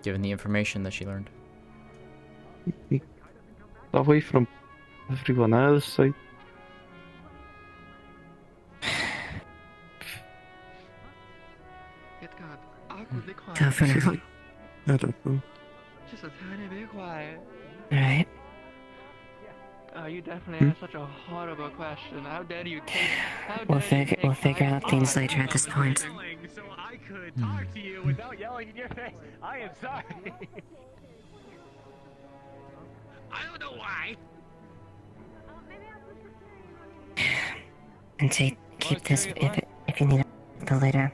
Given the information that she learned. Away from everyone else, I... It got awkwardly quiet. Go for it. I don't know. Just a tiny bit quiet. Alright. You definitely asked such a horrible question. How dare you take... We'll figure out things later at this point. So I could talk to you without yelling in your face. I am sorry. I don't know why. And keep this if you need it for later.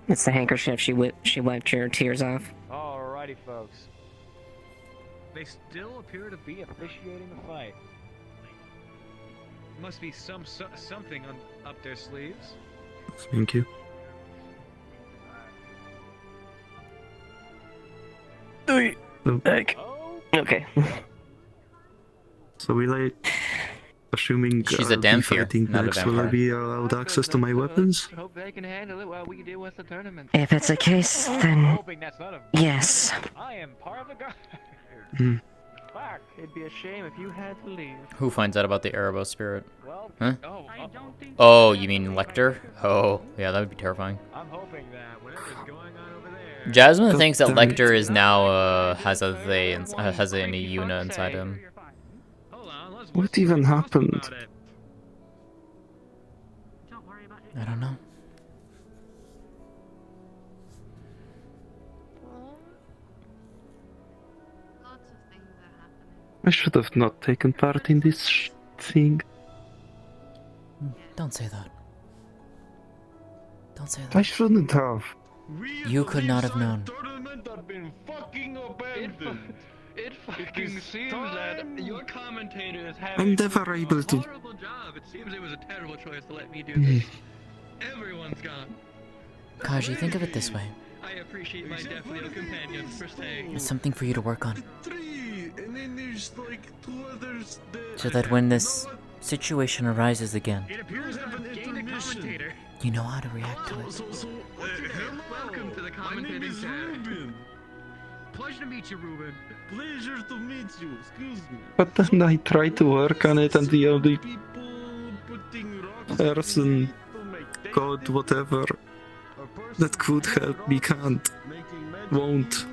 It's the handkerchief she wiped your tears off. Alrighty, folks. They still appear to be officiating the fight. Must be something up their sleeves. Thank you. Okay. So will I, assuming She's a I'll damn be fear, fighting not a next, will I vampire. be allowed access to my weapons? Hope they can handle it while we deal with the tournament. If it's the case, then yes. I am part of the guard. Hmm. Fuck. It'd be a shame if you had to leave. Who finds out about the Erebos spirit? Huh? I don't think Oh, you mean Lecter? Oh, yeah, that would be terrifying. I'm hoping that whatever's going on over there. Jasmine God thinks that damn it. Lecter is now has a they has an Yuna inside him. What even happened? I don't know. I should have not taken part in this thing. Don't say that. Don't say I that. shouldn't have. You could not have known. It fucking seems that your commentator is having I'm never able to. a horrible job. It seems it was a terrible choice to let me do this. Everyone's gone. Kaji, think of it this way. I appreciate my deaf little companions for staying. It's something for you to work on. And then there's like 2 others that... So that when this situation arises again, It appears I've gained a commentator. you know how to react to it. Welcome to the commentating chair. Pleasure to meet you, Ruben. Pleasure to meet you. Excuse me. But then I try to work on it, and the only person, God, whatever, that could help me can't, won't.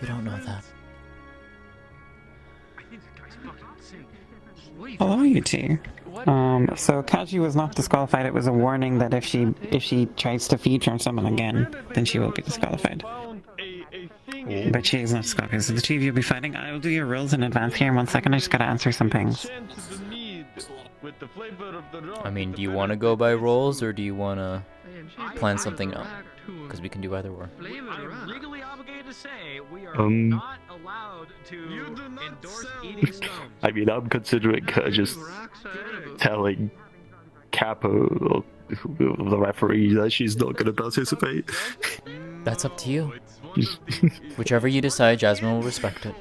You don't know that. Allow you to. So Kaji was not disqualified. It was a warning that if she tries to feature someone again, then she will be disqualified. But she is not disqualified. So the two of you will be fighting. I will do your rules in advance here in 1 second. I just gotta answer some things. I mean, do you want to go by roles or do you want to plan something out? Because we can do either or. I'm legally obligated to say we are Um, not allowed to endorse eating stones. I mean, I'm considering just telling Capo, the referee, that she's not gonna participate. That's up to you. Whichever you decide, Jasmine will respect it.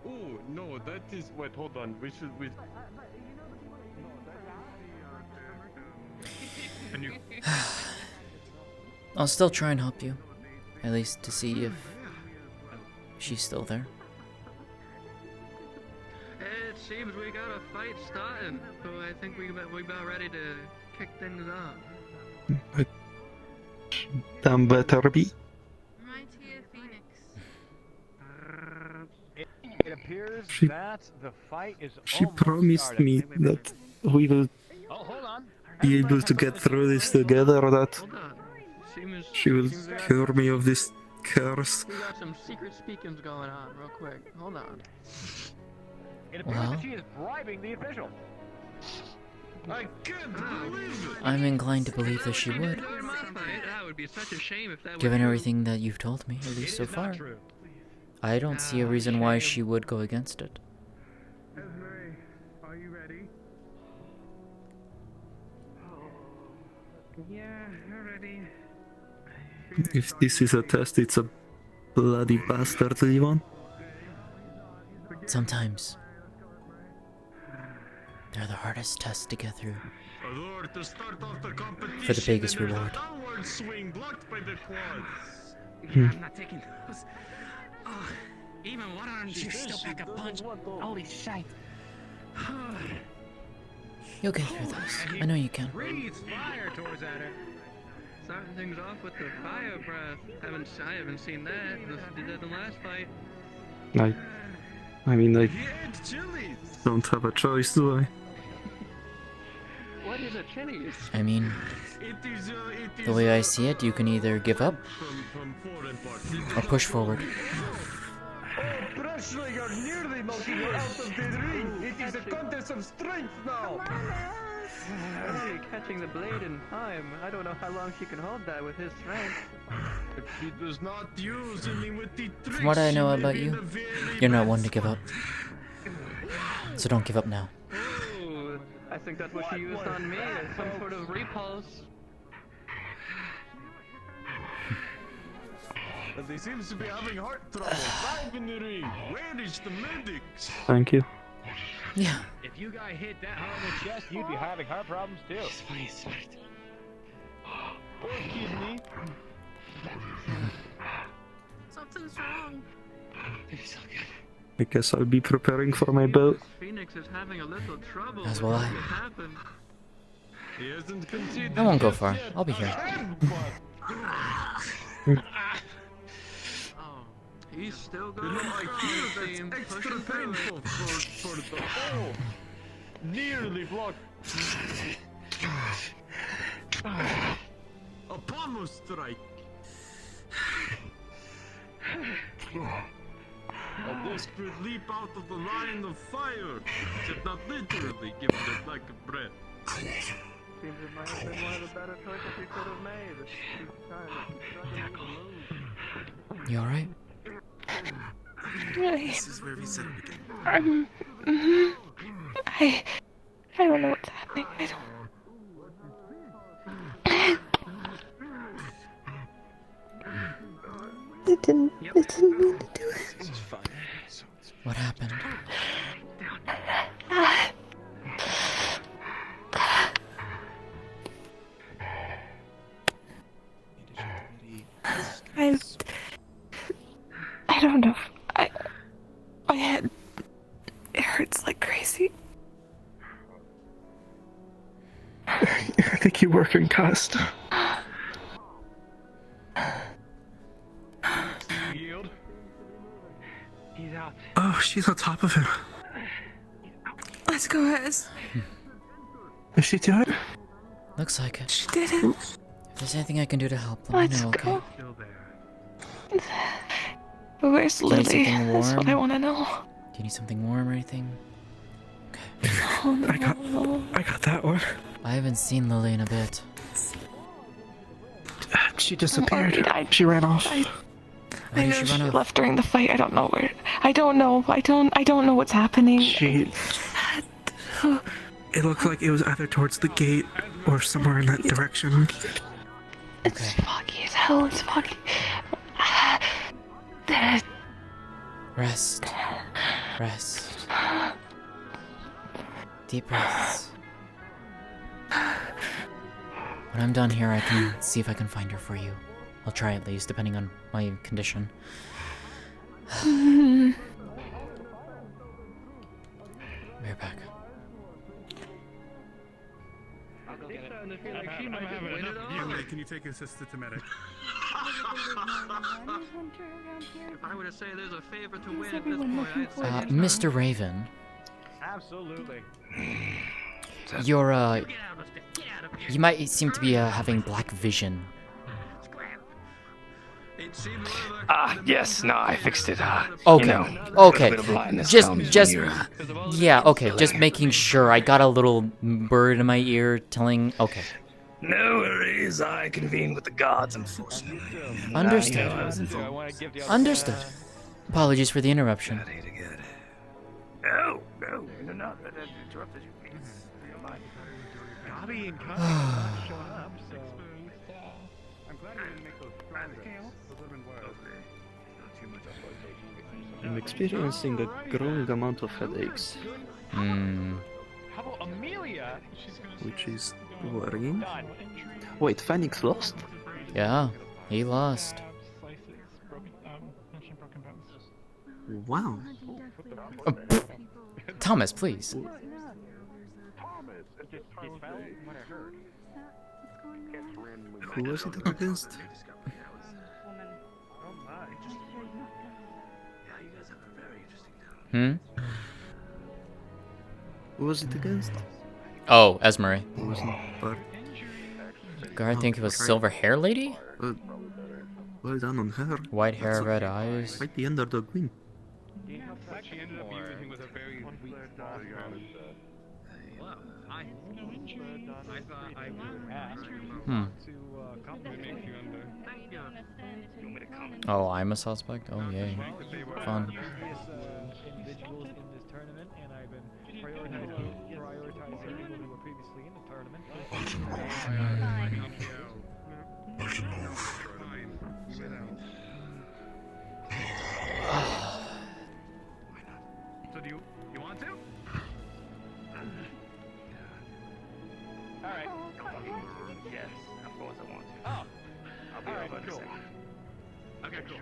Oh, no, that is. Wait, hold on. We. I'll still try and help you. At least to see if she's still there. It seems we got a fight starting, so I think we about ready to kick things off. Damn better be. Right here, Phoenix. It appears She- that the fight is She almost promised started. me that we will Oh, hold on. be able to get through this together, that she will cure me of this curse. We got some secret speakings going on, real quick. Hold on. It appears Well, that she is bribing the official. I can't believe it! I'm inclined to believe that she would, That would be such a shame if that given was everything that you've told me, at least so far. I don't see a reason why she would go against it. Esme, are you ready? Yeah, you're ready. If this is a test, it's a bloody bastardly one. Sometimes they're the hardest tests to get through. To start off the competition, For the biggest and there's reward. a downward swing blocked by the quads. Yeah, I'm not taking those. Oh, even one arm, you still pack a punch. Holy shite. You'll get through this. I know you can. Breathes fire towards at her. Starting things off with the fire breath. I haven't seen that. Did that in the last fight. I mean, I don't have a choice, do I? What is a Chinese? I mean, the way I see it, you can either give up or push forward. Presley, you're nearly knocking her out of the ring. It is a contest of strength now. Only catching the blade in time. I don't know how long she can hold that with his strength. If she does not use any with the From what I know about you, you're not one to give up. So don't give up now. Ooh, I think that's what she used on me, as some sort of repulse. But they seems to be having heart trouble. Dive in the ring. Where is the medics? Thank you. Yeah. If you got hit that hard in the chest, you'd be having heart problems too. Poor kidney. Something's wrong. I guess I'll be preparing for my boat. Phoenix is having a little trouble. As will I. What happened? He hasn't conceded. I won't go far. I'll be here. He's still You going know, I hear strong, that's extra pushing through it. painful for the whole. Nearly blocked. A pommel strike. A whispered leap out of the line of fire, except not literally, given the lack of breath. Seems it might have been one of the better choices we could have made. She's trying to move. You alright? This is where we said it again. I don't know what's happening. I don't. It didn't mean to do it. This is fine. What happened? I don't know. My head, it hurts like crazy. I think you were concussed. Yield. He's out. Oh, she's on top of him. Let's go, Ez. Is she doing it? Looks like it. She did it. If there's anything I can do to help, let me know, okay? Where's Do you need Lily? something That's what I warm? want to know. Do you need something warm or anything? Oh, no. I got that one. I haven't seen Lily in a bit. She disappeared. He died. She ran off. I Why did know she she run off? left during the fight. I don't know where. I don't know. I don't know what's happening. It looked like it was either towards the gate or somewhere in that direction. It's foggy as hell. It's foggy. Rest. Rest. Deep breaths. When I'm done here, I can see if I can find her for you. I'll try at least, depending on my condition. Be right back. Can you take your sister to medic? If I were to say there's a favor to win at this point, I'd say Mr. Raven. Absolutely. You're, you might seem to be, having black vision. Yes, no, I fixed it. Okay, you know, okay. a bit of blindness Just, comes when you're, yeah, okay, just making sure. I got a little bird in my ear telling, okay. No worries, I convened with the gods, unfortunately. Understood. Understood. Apologies for the interruption. No, you're not. That interrupted you. Bobby and Connie not showing up, so I'm glad you didn't make those strong I'm experiencing a growing amount of headaches. How about Amelia? Which is worrying. Wait, Phoenix lost? Yeah, he lost. Wow. Thomas, please. Who was it up against? Hmm? Who was it against? Oh, Esmery. It wasn't Bart. I think it was silver hair lady? Well done on her. White hair, red eyes. Fight the underdog win. She ended up using with a very weak I thought I would ask to compliment you on the... Oh, I'm a suspect? Oh, yay. Fun. Individuals in this tournament, and I've been prioritizing people who were previously in the tournament. So do you want to? Alright. Yes, of course I want to. Oh. I'll be over in a second. Okay, cool.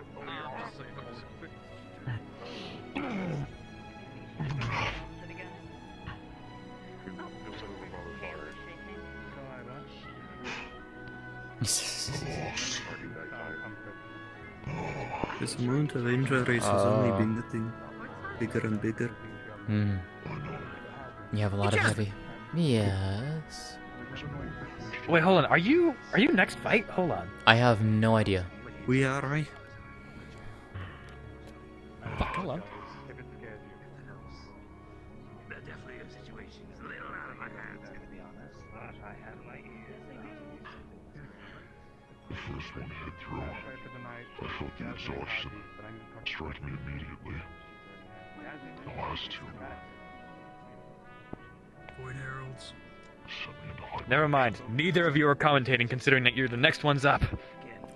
This amount of injuries has only been getting bigger and bigger. Hmm. You have a lot of heavy. Yes. Wait, hold on. Are you next fight? Hold on. I have no idea. We are, right? Fuck, hold on. That definitely a situation is a little out of my hands, to be honest. But I have my ears. The first one hit through. I felt the exhaustion strike me immediately. The last two Void Heralds. sent me into hyper. Never mind. Neither of you are commentating, considering that you're the next one's up.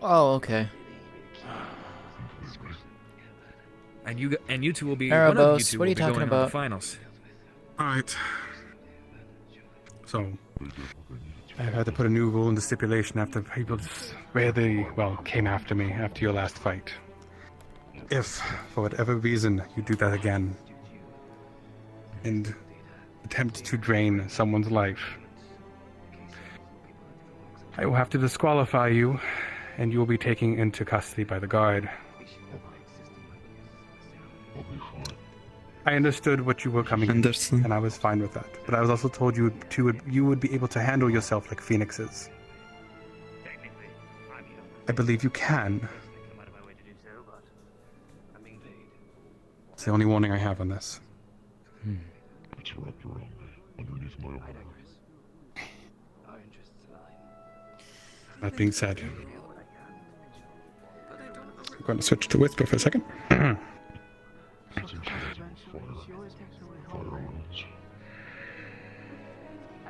Oh, okay. And you two will be one of you Erebos, two what are will you be talking going on about? the finals. Alright. So, I've had to put a new rule in the stipulation after people came after me after your last fight. If, for whatever reason, you do that again and attempt to drain someone's life, I will have to disqualify you, and you will be taken into custody by the guard. I understood what you were coming in, and I was fine with that. But I was also told you would be able to handle yourself like phoenixes. I believe you can. It's the only warning I have on this. It's wrapped around me, underneath my armor. That being said, I'm going to switch to Whisper for a second.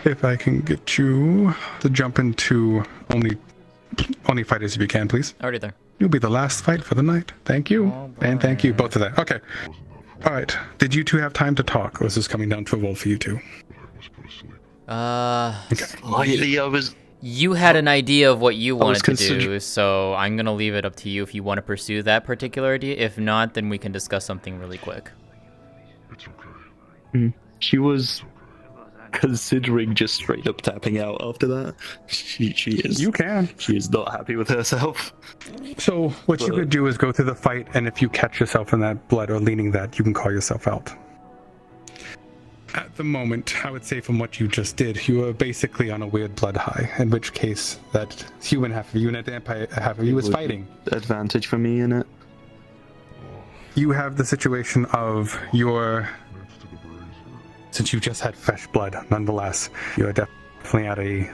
If I can get you to jump into only fighters if you can, please. Already there. You'll be the last fight for the night. Thank you. And thank you, both of that. Okay. Alright. Did you two have time to talk, or is this coming down to a roll for you two? Slightly, You had an idea of what you wanted to consider- do, so I'm gonna leave it up to you if you want to pursue that particular idea. If not, then we can discuss something really quick. She was considering just straight up tapping out after that. She is. You can. She is not happy with herself. So what you could do is go through the fight, and if you catch yourself in that blood or leaning that, you can call yourself out. At the moment, I would say from what you just did, you are basically on a weird blood high, in which case that human half of you and that vampire half of you is fighting. Advantage for me in it. You have the situation of since you just had fresh blood, nonetheless, you are definitely at a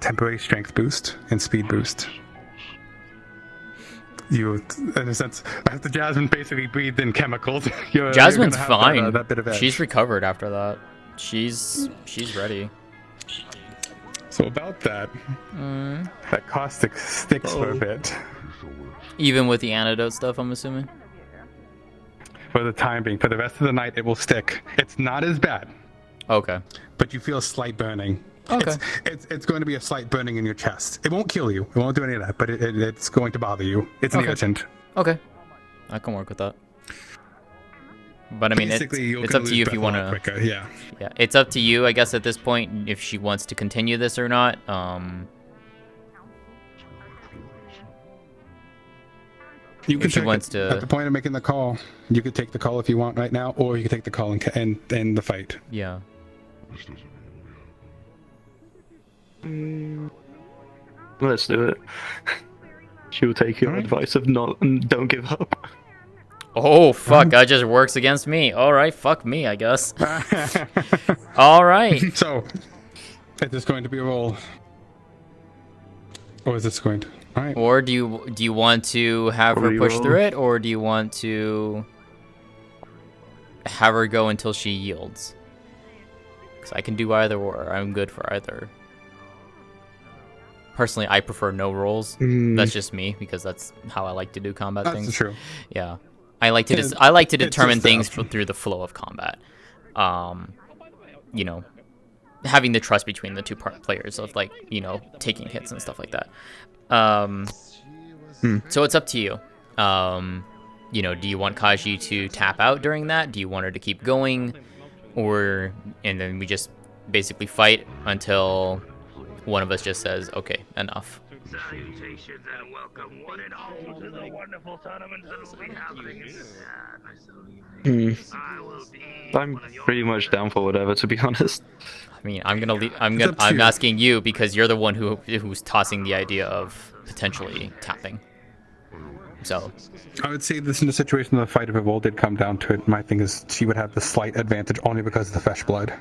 temporary strength boost and speed boost. You, in a sense, after Jasmine basically breathed in chemicals, Jasmine's you're gonna have fine. that bit of edge. She's recovered after that. She's ready. So about that, that caustic sticks for a bit. Even with the antidote stuff, I'm assuming. For the time being, for the rest of the night, it will stick. It's not as bad. Okay. But you feel a slight burning. Okay. It's going to be a slight burning in your chest. It won't kill you. It won't do any of that, but it's going to bother you. It's an irritant. Okay. I can work with that. But I mean, it's up to you if you want to. Yeah. Yeah, it's up to you, I guess, at this point, if she wants to continue this or not. You can if she take wants it. to. At the point of making the call, you could take the call if you want right now, or you could take the call and end the fight. Yeah. Let's do it. She will take your advice of don't give up. Oh, fuck, that just works against me. Alright, fuck me, I guess. Alright. So, is this going to be a roll? Or is this going to... Alright. Or do you want to have her push through it, or do you want to have her go until she yields? Because I can do either or. I'm good for either. Personally, I prefer no rolls. That's just me, because that's how I like to do combat things. That's true. Yeah. I like to determine things through the flow of combat. You know, having the trust between the two players of, like, you know, taking hits and stuff like that. So it's up to you. You know, do you want Kaji to tap out during that? Do you want her to keep going? And then we just basically fight until one of us just says, okay, enough. Salutations and welcome one and all to the wonderful tournaments that will be happening in the I'm pretty much down for whatever, to be honest. I mean, I'm asking you because you're the one who's tossing the idea of potentially tapping. So I would say this in the situation of the fight, if it all did come down to it, my thing is she would have the slight advantage only because of the fresh blood.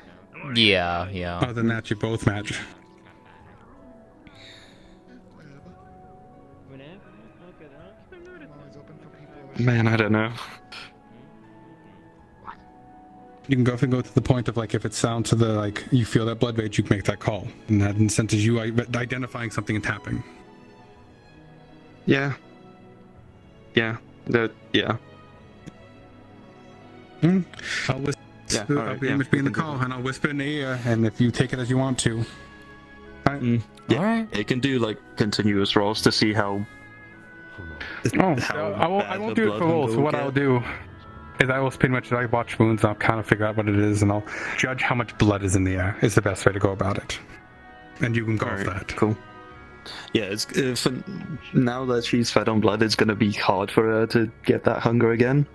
Yeah. Other than that, you both match. Man, I don't know. You can go to the point of, like, if it's down to the, like, you feel that blood rage, you can make that call. And that incents you identifying something and tapping. Yeah. Yeah. Yeah. I'll whisper, I'll be in between the call, and I'll whisper in the ear, and if you take it as you want to. Yeah. Alright. It can do, like, continuous rolls to see how... I won't do it for rolls. So what I'll do is I will pretty much watch wounds and I'll kind of figure out what it is and I'll judge how much blood is in the air is the best way to go about it. And you can go with that. Cool. Yeah, it's now that she's fed on blood, it's gonna be hard for her to get that hunger again.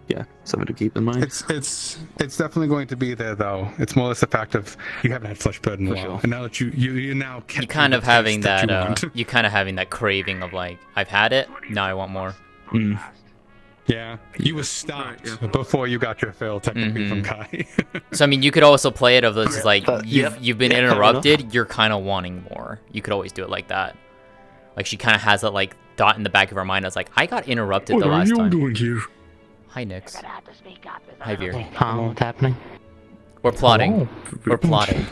Yeah, something to keep in mind. It's definitely going to be there though. It's more or less the fact of you haven't had flesh blood in a while, sure. and now that you now You kind of having that you kind of having that craving of, like, I've had it, now I want more. Yeah, you were stopped before you got your fill technically from Kai. So I mean, you could also play it of this, like, you've been fair interrupted, you're kind of wanting more. You could always do it like that. Like, she kind of has that, like, thought in the back of her mind that's like, I got interrupted the last time. What are you doing here? Hi, Nix. Hi, Veer. What's happening? We're plotting. We're plotting.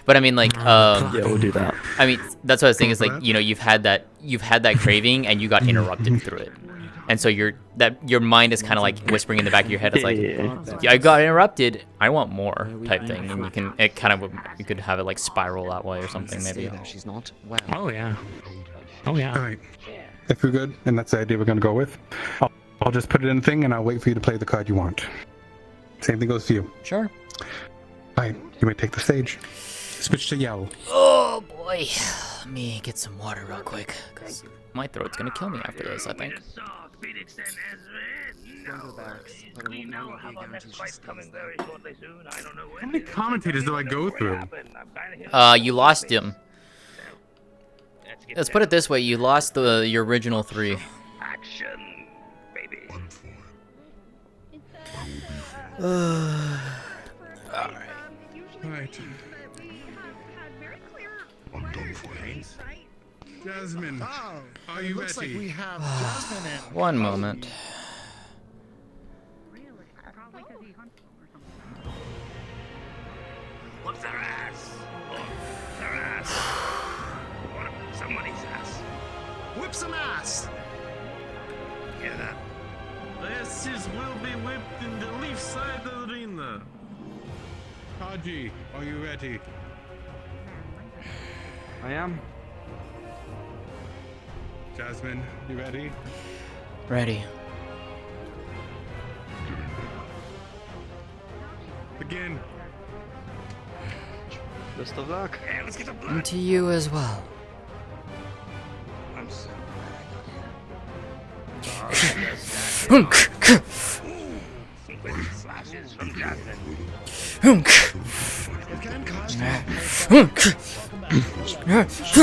But I mean, like, yeah, we'll do that. I mean, that's what I was thinking. Is, like, you know, you've had that craving, and you got interrupted through it. and so your mind is kind of like whispering in the back of your head. It's like, yeah, I got interrupted. I want more type thing, and you could have it like spiral that way or something maybe. She's not. Wow. Oh yeah. Oh yeah. All right. If we're good, and that's the idea we're gonna go with, I'll just put it in the thing, and I'll wait for you to play the card you want. Same thing goes for you. Sure. All right. You may take the stage. Switch to yell. Oh boy. Let me get some water real quick, because my throat's gonna kill me after this, I think. How many commentators do I go through? You lost him. Let's put it this way, you lost your original 3. Action, baby. Alright. I'm done for you. Jasmine, are you Looks ready? like we have Jasmine and... One moment. What's their ass? Their ass. Somebody's ass. Whip some ass! Hear that? The asses will be whipped in the left side arena. Haji, are you ready? I am. Jasmine, you ready? Ready. Begin. Best of luck. Yeah, let's get the blood. And to you as well. I'm so Slashes from Jasmine.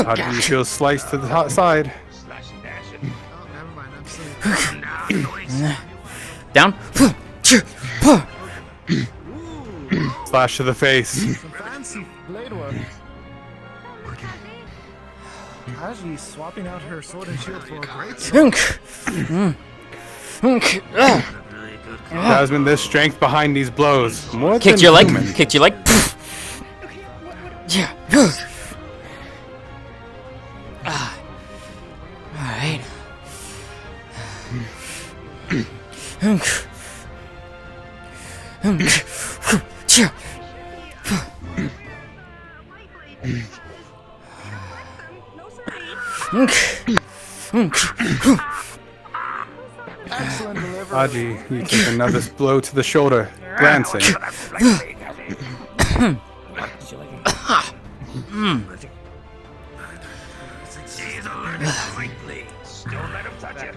How do you feel sliced to the side? Down. Slash to the face. Some fancy blade work. Kaji swapping out her sword and shield for a great sword. Jasmine, there's strength behind these blows. More Kicked than your leg. human. Kicked your leg. Yeah. Alright. Excellent delivery. Haji, you take another blow to the shoulder, glancing. She's allergic to fight, please. Don't let him touch it.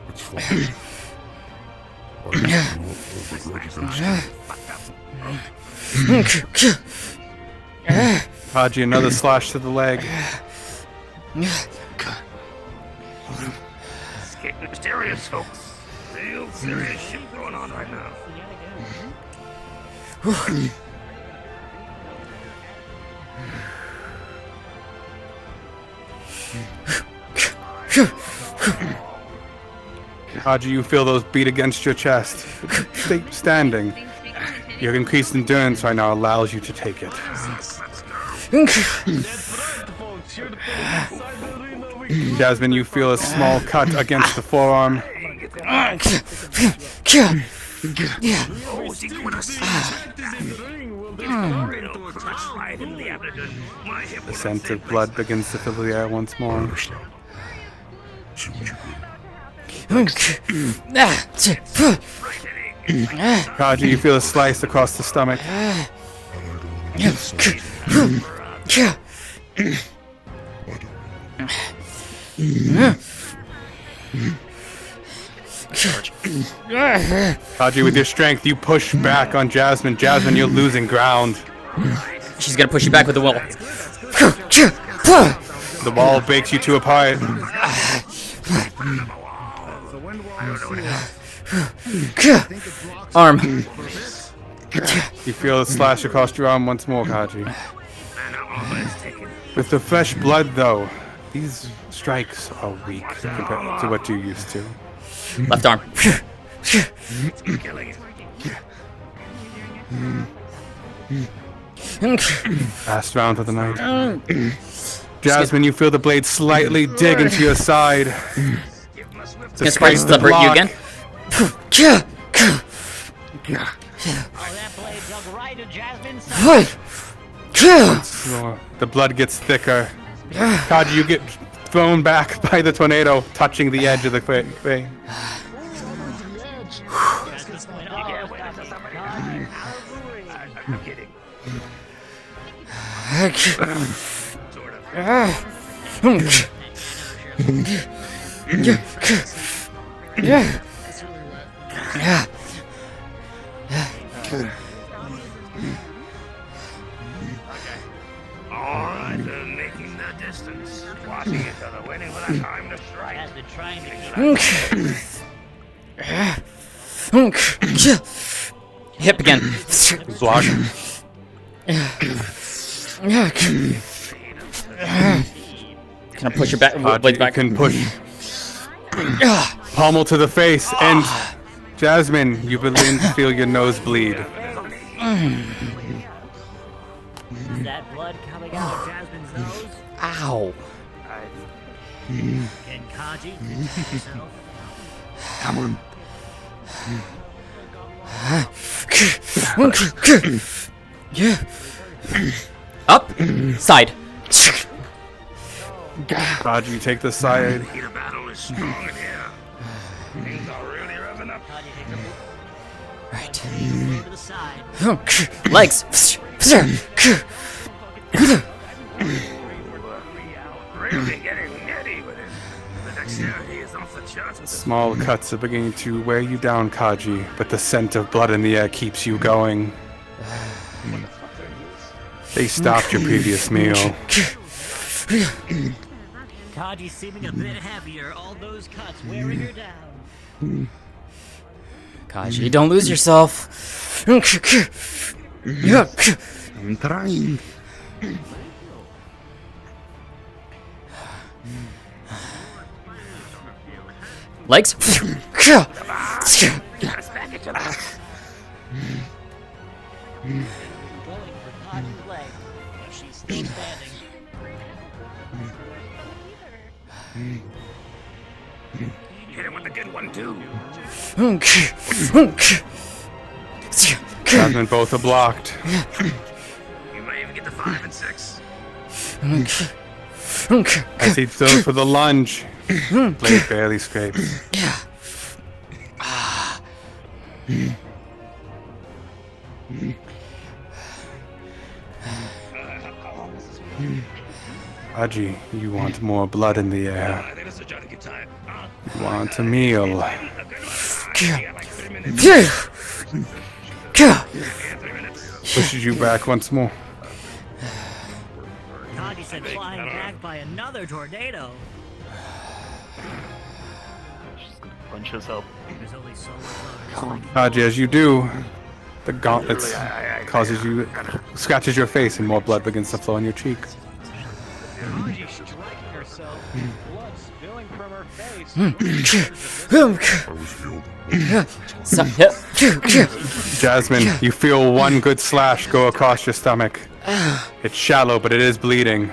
It's fine. Haji, another slash to the leg. It's getting mysterious, folks. Real serious shit going on right now. Haji, you feel those beat against your chest. Stay standing. Your increased endurance right now allows you to take it. Jasmine, you feel a small cut against the forearm. The scent of blood begins to fill the air once more. Kaji, you feel a slice across the stomach. Kaji, with your strength, you push back on Jasmine. Jasmine, you're losing ground. She's gonna push you back with the wall. The wall bakes you two apart. Arm. You feel a slash across your arm once more, Kaji. With the fresh blood, though, these strikes are weak compared to what you're used to. Left arm. Last round of the night. Jasmine, you feel the blade slightly dig into your side. Gonna spray slipper at you again. The blood gets thicker. Kaji, you get thrown back by the tornado, touching the edge of the vein. I'm kidding. Alright, they're making their distance. Watching each other, waiting for that time to strike. Has been trying to Hip again. Block. Can I push your back? Blades back. Can push. Pommel to the face, and Jasmine, you begin to feel your nose bleed. Is that blood coming out of Jasmine's nose? Ow. Can Kaji protect himself? Come on. Up. Side. Kaji, you take the side. The battle is strong in here. Things are really revving up. Right. To the side. Legs. Really getting nitty with it. The dexterity is off the charts. Small cuts are beginning to wear you down, Kaji, but the scent of blood in the air keeps you going. They stopped your previous meal. Kaji's seeming a bit heavier. All those cuts wearing her down. Kaji, don't lose yourself. I'm trying. Legs. She's still standing. Hit him with a good one, too. Jasmine, both are blocked. You may even get the 5 and 6. As he goes for the lunge, blade barely scrapes. Aji, you want more blood in the air. You want a meal. Pushes you back once more. Kaji said flying back by another tornado. She's gonna punch herself. There's only so much. Aji, as you do, the gauntlet causes you, scratches your face and more blood begins to flow on your cheek. Kaji striking herself, blood spilling from her face. Jasmine, you feel one good slash go across your stomach. It's shallow, but it is bleeding.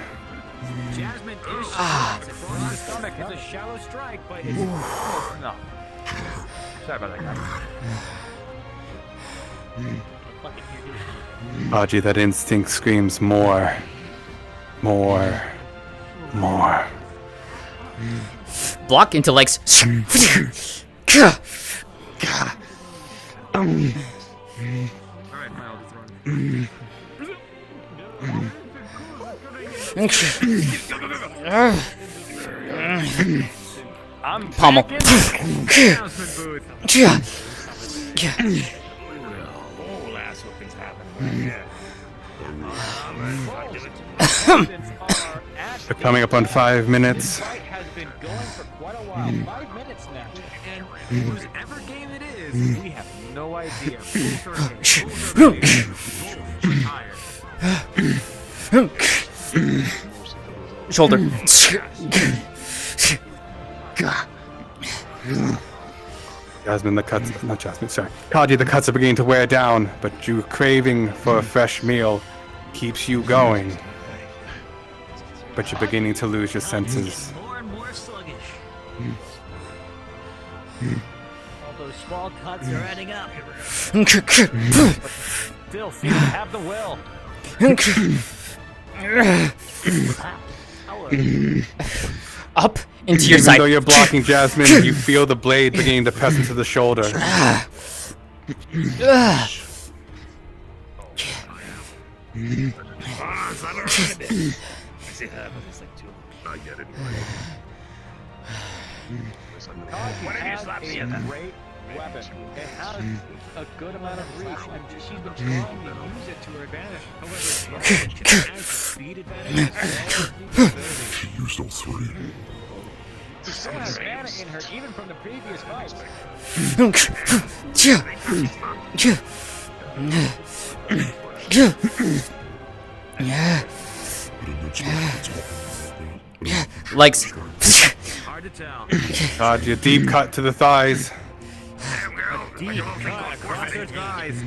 Jasmine is across the stomach. It's a shallow strike, but it's no. Sorry about that, guys. Aji, that instinct screams more. More. More. Block into legs. I'm Pommel. back in the announcement booth. Whole ass whooping's happening. They're coming up on 5 minutes. Fight has been going for quite a while. 5 minutes now. And whoever game it is, we have no idea. Shoulder. Jasmine, the cuts, not Jasmine, sorry. Kaji, the cuts are beginning to wear down, but you're craving for a fresh meal. keeps you going. But you're beginning to lose your senses. More and more sluggish. All those small cuts are adding up. But still seem to have the will. Up into your Even side. though you're blocking Jasmine, you feel the blade beginning to press into the shoulder. I get it. Why did you slap me at that? Great weapon. It has a good amount of reach, and she's been trying to use it to her advantage. However, she has speed advantage as well as She used all three. she still has mana in her, even from the previous fight. Legs. Hard to tell. God, your deep cut to the thighs. A deep cut across her thighs.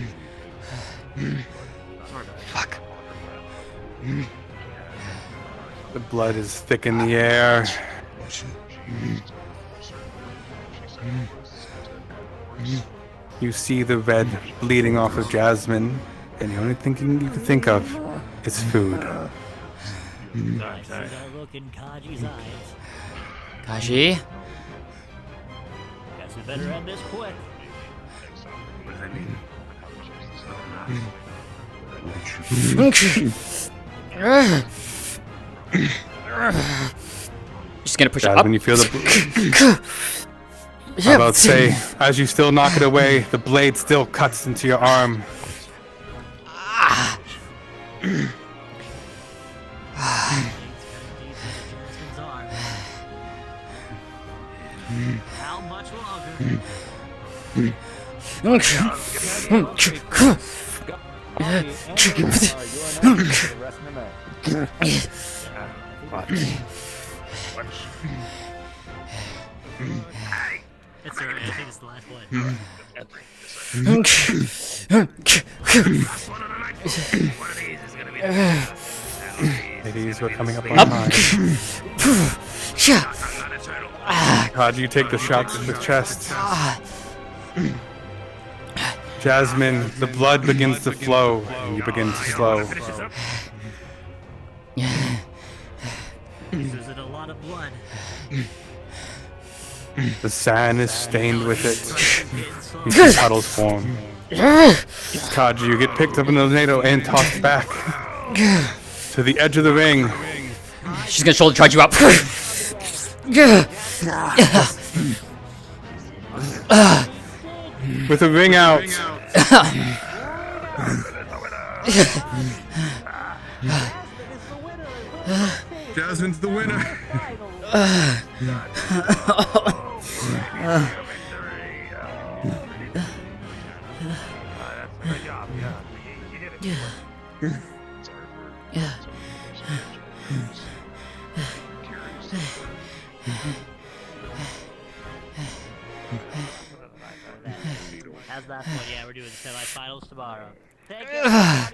Fuck. The blood is thick in the air. You see the red bleeding off of Jasmine, and the only thing you can think of is food. I see that look in Kaji's eyes. Kaji? Guess we better end this quick. Just gonna push it up. Jasmine, you feel the I'm about to say, as you still knock it away, the blade still cuts into your arm. How much longer? It's alright, I think it's the last one. Ladies, we're coming up on mine. God, you take the shot to the chest. Jasmine, the blood begins to flow, and you begin to slow. This isn't a lot of blood. The sand is stained with it. You see puddles form. Kaji, you get picked up in the tornado and tossed back to the edge of the ring. She's gonna shoulder charge you up. With the ring out. Jasmine's the winner. How's that one? Yeah, we're doing semifinals tomorrow. Thank you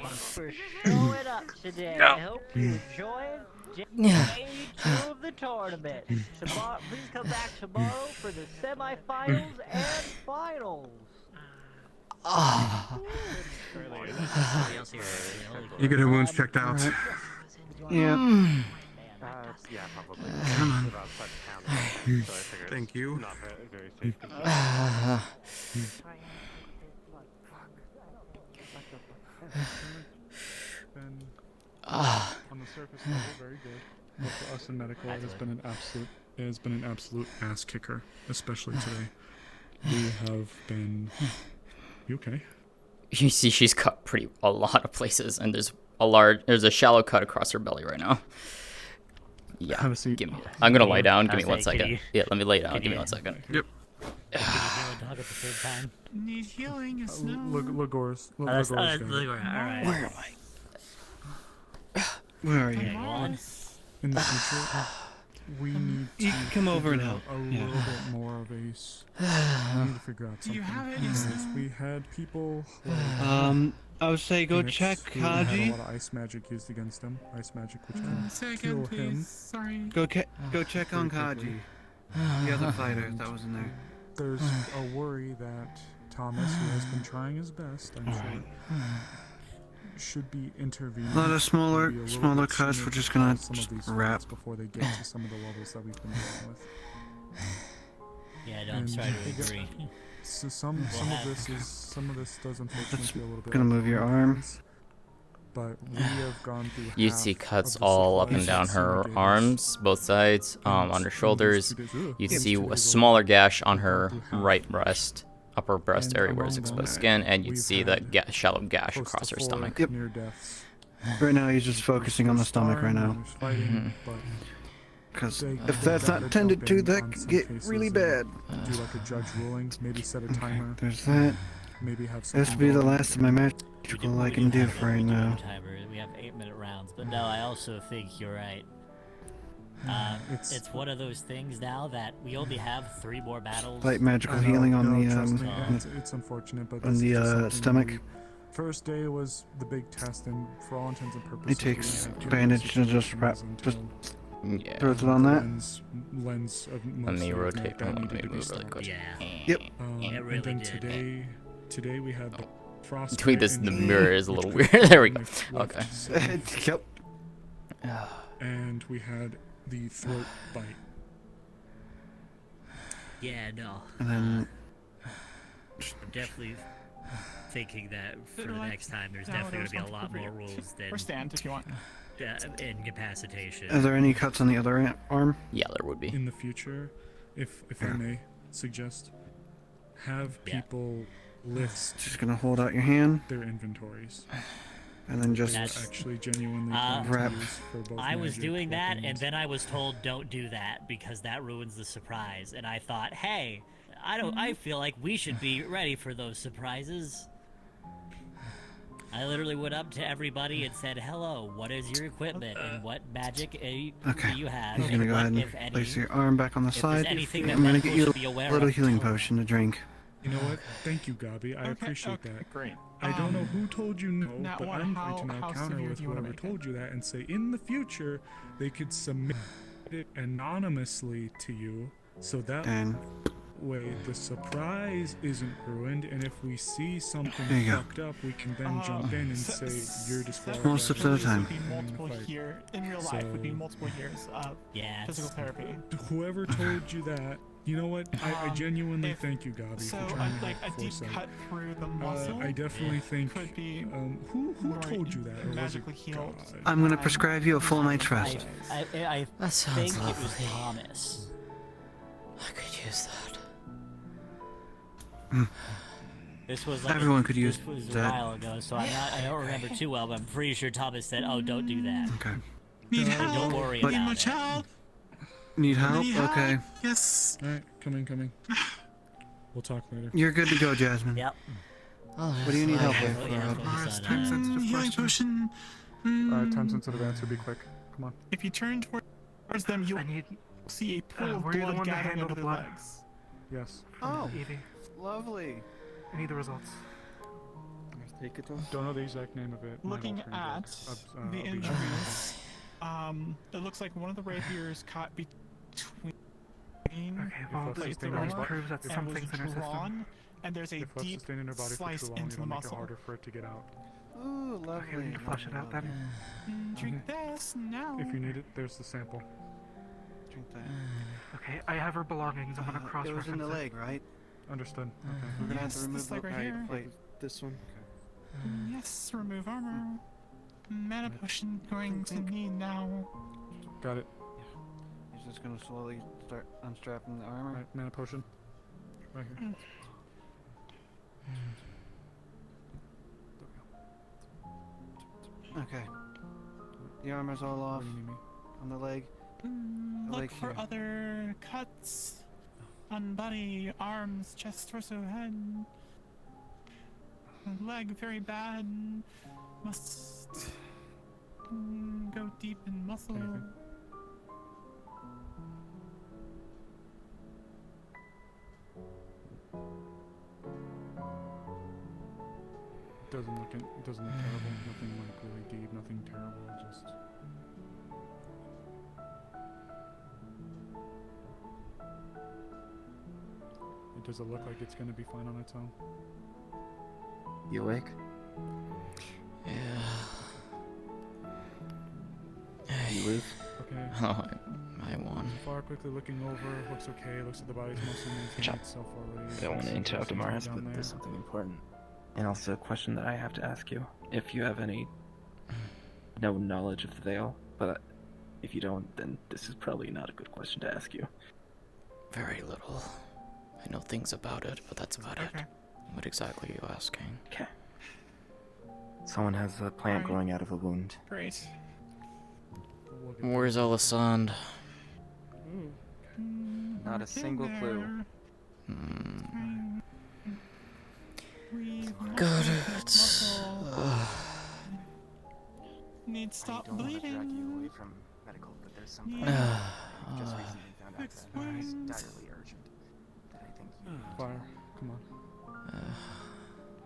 for showing up today. I hope you enjoyed day 2 of the tournament. Tomorrow, please come back tomorrow for the semifinals and finals. You get your wounds checked out. Yeah. Yeah, probably. Come on. Thank you. On the surface level, very good. But for us in medical, it has been an absolute ass kicker, especially today. We have been. You okay? You see, she's cut a lot of places, and there's a shallow cut across her belly right now. Yeah. Have a seat. Give me. I'm gonna lie down. Give me 1 second. Yeah, let me lay down. Give me 1 second. Yep. Need healing, it's no. Lagor's. Alright. Where am I? Where are you? In the future, we need to come over and help. A little bit more of a. We need to figure out something. Do you have any? Because we had people. I would say go Phoenix, check who had a Kaji. lot of ice magic used against him. Ice magic which can Say kill again, him. please. Sorry. Go check on pretty quickly. Kaji. The other fighter that was in there. There's a worry that Thomas, who has been trying his best, I'm sure, should be intervening. A lot of smaller maybe a little bit cuts. sooner We're just to gonna solve some of these wrap. fights before they get to some of the levels that we've been dealing with. Yeah, no, I'm And sorry to agree. So some of this does unfortunately feel a little bit. Gonna like move your Lord of the arm. Rings, But we have gone through. You'd half see of cuts the all up and supplies down that her Sima gave us. arms, both sides, on her And shoulders. these 2 days, You'd these see 2 a days smaller alone, gash on we've her gone through half right of it. breast, upper breast And area where there's among exposed them, skin, and you'd we've see that had shallow gash close across to her 4 stomach. Yep. near deaths. Right now, he's just focusing on the stomach right now. There's fighting, but Because they if could that's rather not tended jump to, in that on could some get cases really and bad. Do like a judge ruling, maybe set a timer. There's that. Maybe have This will be the last of my magical I can do for right now. We have 8-minute rounds, but no, I also think you're right. It's one of those things now that we only have 3 more battles. Light magical healing on trust me, the it's unfortunate, but on this the is just something stomach. First day was the big test, and for all intents and purposes, It takes we have 2 bandage and just wrap, just Yeah. throws it on that. Lens of Let most me of rotate. that Let needed me to be move really stopped. quick. Yep. And then today we had the frost. Between this and the mirror is a little weird. There we go. Okay. Yep. And we had the throat bite. Yeah, no. And then I'm definitely thinking that for the next time, there's definitely going to be a lot more rules than. Or stand if you want. Incapacitation. Are there any cuts on the other arm? Yeah, there would be. In the future, if I may suggest, have people list. Just gonna hold out your hand. Their inventories. And then just actually genuinely wrap. I was doing that, and then I was told don't do that because that ruins the surprise. And I thought, hey, I feel like we should be ready for those surprises. I literally went up to everybody and said, hello, what is your equipment and what magic do you have? He's gonna and go what, ahead if and any, place your arm back on the if side. there's anything that I'm gonna medical get you should be a aware little of. healing potion to drink. You know what? Thank you, Gabi. I appreciate that. Great. I don't know who told you no, now but what- I'm how- going to now how counter severe with do you wanna whoever make told you that and say in the future they could submit it anonymously to you, so that And way the surprise isn't ruined, and if we see something There you go. fucked up, we can then jump in and say you're disqualified. Small steps at a time. Would be multiple here in real life. Would be multiple years of physical therapy. Whoever told you that, you know what? I genuinely thank you, Gabi, So, for trying to like a have deep foresight. cut through the muscle. I definitely think. Could be who told you that? Or was it magically healed. I'm gonna prescribe you a full night's rest. I That sounds think it was lovely. Thomas. I could use that. This was like Everyone could use this was that. a while ago, so I don't remember too well, but I'm pretty sure Thomas said, "Oh, don't do that." Okay. Need Don't help. worry But- Need about my it. child. Need help? Need help. Okay. Yes. Alright, coming. We'll talk later. You're good to go, Jasmine. Yep. What do you need help with? Time sensitive healing potion. Time sensitive answer, be quick. Come on. If you turn towards them, you'll see a pool of were you the blood one that gathering handled under the their blood? legs. Yes. Oh, Evie. lovely. I need the results. Take it off. Don't know the exact name of it. Might Looking alter at it. the I'll be- injuries, it looks like one of the rapiers caught between. Okay, well, the this armor proves that and something's in her system. drawn, and there's a If left deep sustained in her body for slice too long, into the it'll make it muscle. harder for it to get out. Ooh, lovely. Okay, we need to flush it out then. Drink this now. If you need it, there's the sample. Drink that. Okay, I have her belongings. I'm gonna cross It was in the reference leg, right? Understood. Okay. We're gonna have to Yes, remove this leg the right here. plate. This one. Yes, remove armor. Mana potion going to need now. Got it. He's just gonna slowly start unstrapping the armor. Right, mana potion. Right here. Okay. The armor's all off. Where do you need me? On the leg. The Look leg for here. other cuts on body, arms, chest, torso, head. Leg very bad. Must go deep in muscle. Anything? doesn't look terrible. Nothing like really deep. Nothing terrible. Just. Does it look like it's gonna be fine on its own? You awake? Yeah. You live? Okay. Oh, I won. Far quickly looking over, looks okay. Looks like the body's mostly maintained itself already. I don't want to interrupt Amaris, down but there. there's something important. And also a question that I have to ask you. If you have no knowledge of the Veil, but if you don't, then this is probably not a good question to ask you. Very little. I know things about it, but that's about it. What exactly are you asking? Okay. Someone has a plant growing out of a wound. Great. Where's Alisand? Not a single clue. Got it. Need to stop bleeding. From medical, but there's some Need just recently found out that it's direly urgent. That I think you Fire, come on.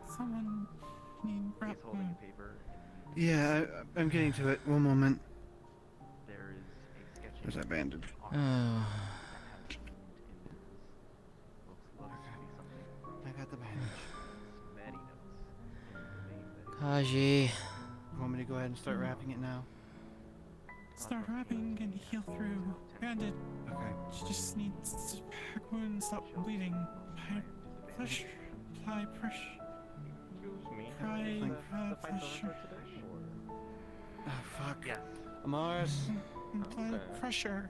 Someone need grab wound. Yeah, I'm getting to it. One moment. There's that bandage. I got the bandage. Kaji. You want me to go ahead and start wrapping it now? Start wrapping and heal through. Bandit. Okay. She just needs to pack wound, stop bleeding. Apply pressure. Apply pressure. Oh, fuck. Amaris. Apply pressure.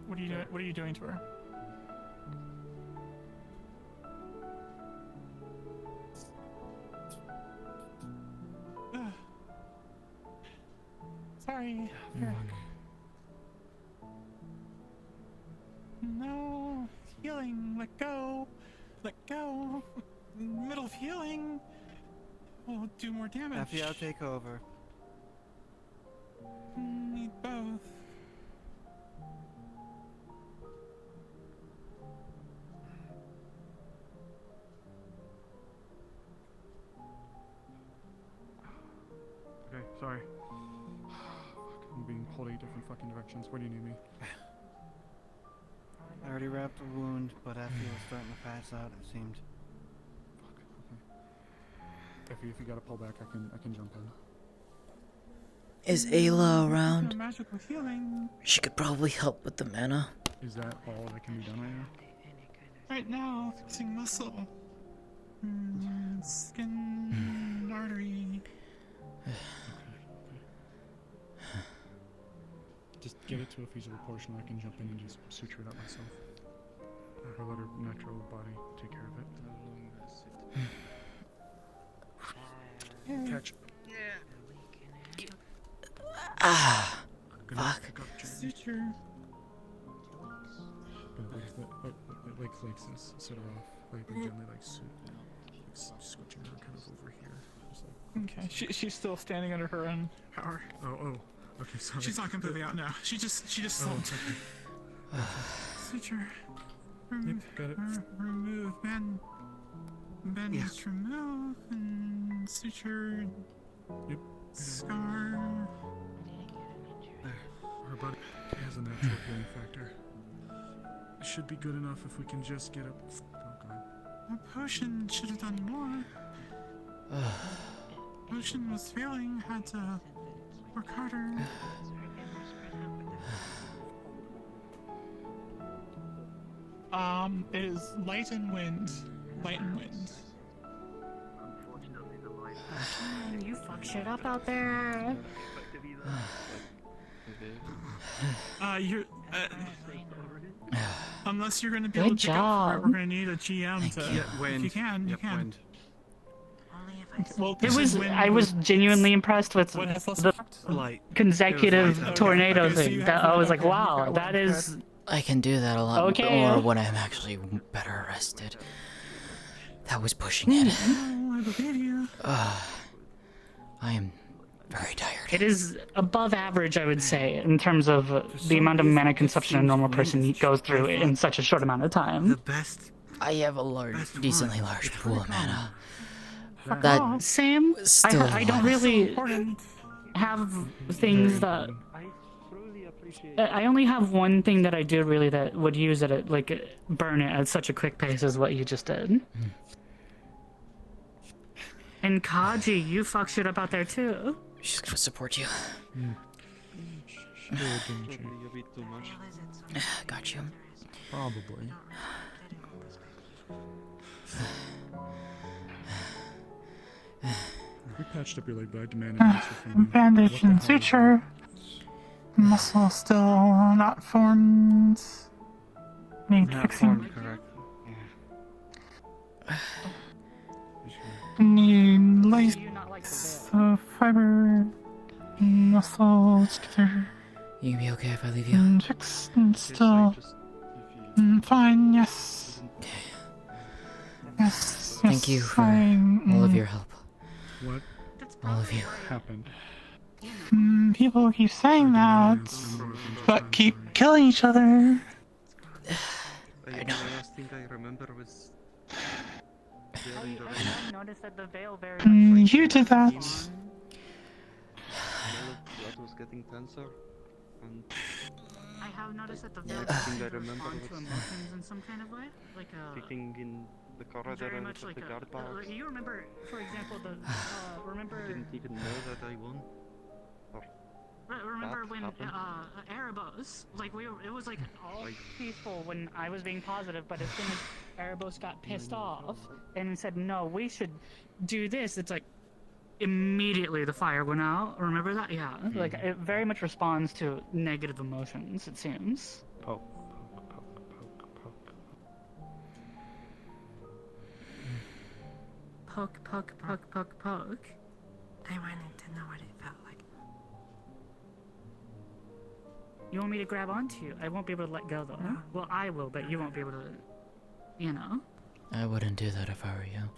What are you doing? What are you doing to her? Sorry. No. Healing. Let go. Let go. Middle of healing. Will do more damage. Effie, I'll take over. Need both. Okay, sorry. I'm being pulled 8 different fucking directions. Where do you need me? I already wrapped the wound, but Effie was starting to pass out, it seemed. If you gotta pull back, I can jump in. Is Ayla around? Magical healing. She could probably help with the mana. Is that all that can be done right now? Right now, fixing muscle. Skin, artery. Just get it to a feasible portion. I can jump in and just suture it up myself. Or let her natural body take care of it. Catch. Ah, Fuck. Suture. Like this, set her off. Like gently, squishing her kind of over here. Just Okay, she's still standing under her own power. Oh. Okay, sorry. She's not completely out now. She just slumped. Okay. Suture. Remove. Got it. Remove. Bandage remove and suture. Yep. Scar. Her body has a natural healing factor. It should be good enough if we can just get up. Oh god. A potion should have done more. Potion was failing. Had to work harder. It is light and wind. Light and wind. You fuck shit up out there. You're. Unless you're gonna be able to pick up for it, we're gonna need a GM to. If you can, you can. Wind. Well, It was. I was genuinely impressed with the consecutive tornado thing. That I was like, wow, that is. I can do that a lot more when I'm actually better rested. That was pushing it. I believe you. I am very tired. It is above average, I would say, in terms of the amount of mana consumption a normal person goes through in such a short amount of time. I have a decently large pool of mana. Oh, same. still I don't a lot. really have things that. I only have one thing that I do really that would use it at, like, burn it at such a quick pace as what you just did. And Kaji, you fuck shit up out there too. She's gonna support you. Got you. Probably. We patched up your leg, but I demand an answer from you. Bandage and suture. Muscle still not formed. Need fixing. Need lace, fiber, muscle together. You gonna be okay if I leave you? Fix and still. Fine, yes. Yes. Thank you for fine. all of your help. What? All of you. Happened. People keep saying that, but keep killing each other. I know. The last thing I remember was I noticed that the veil very You did that. blood was getting tenser, and I have noticed that the the veil next thing I responds remember to was emotions in some kind of way, like sitting in the corridor very of much like the guard barracks. you remember, for example, the remember. Didn't even know that I won. Remember that when happened. Erebos, like it was like all peaceful when I was being positive, but as soon as Erebos got pissed off and said, no, we should do this, it's like immediately the fire went out. Remember that? Yeah, like it very much responds to negative emotions, it seems. Poke. Poke. I wanted to know what it felt like. You want me to grab onto you? I won't be able to let go though. No. Well, I will, but you won't be able to, you know. I wouldn't do that if I were you.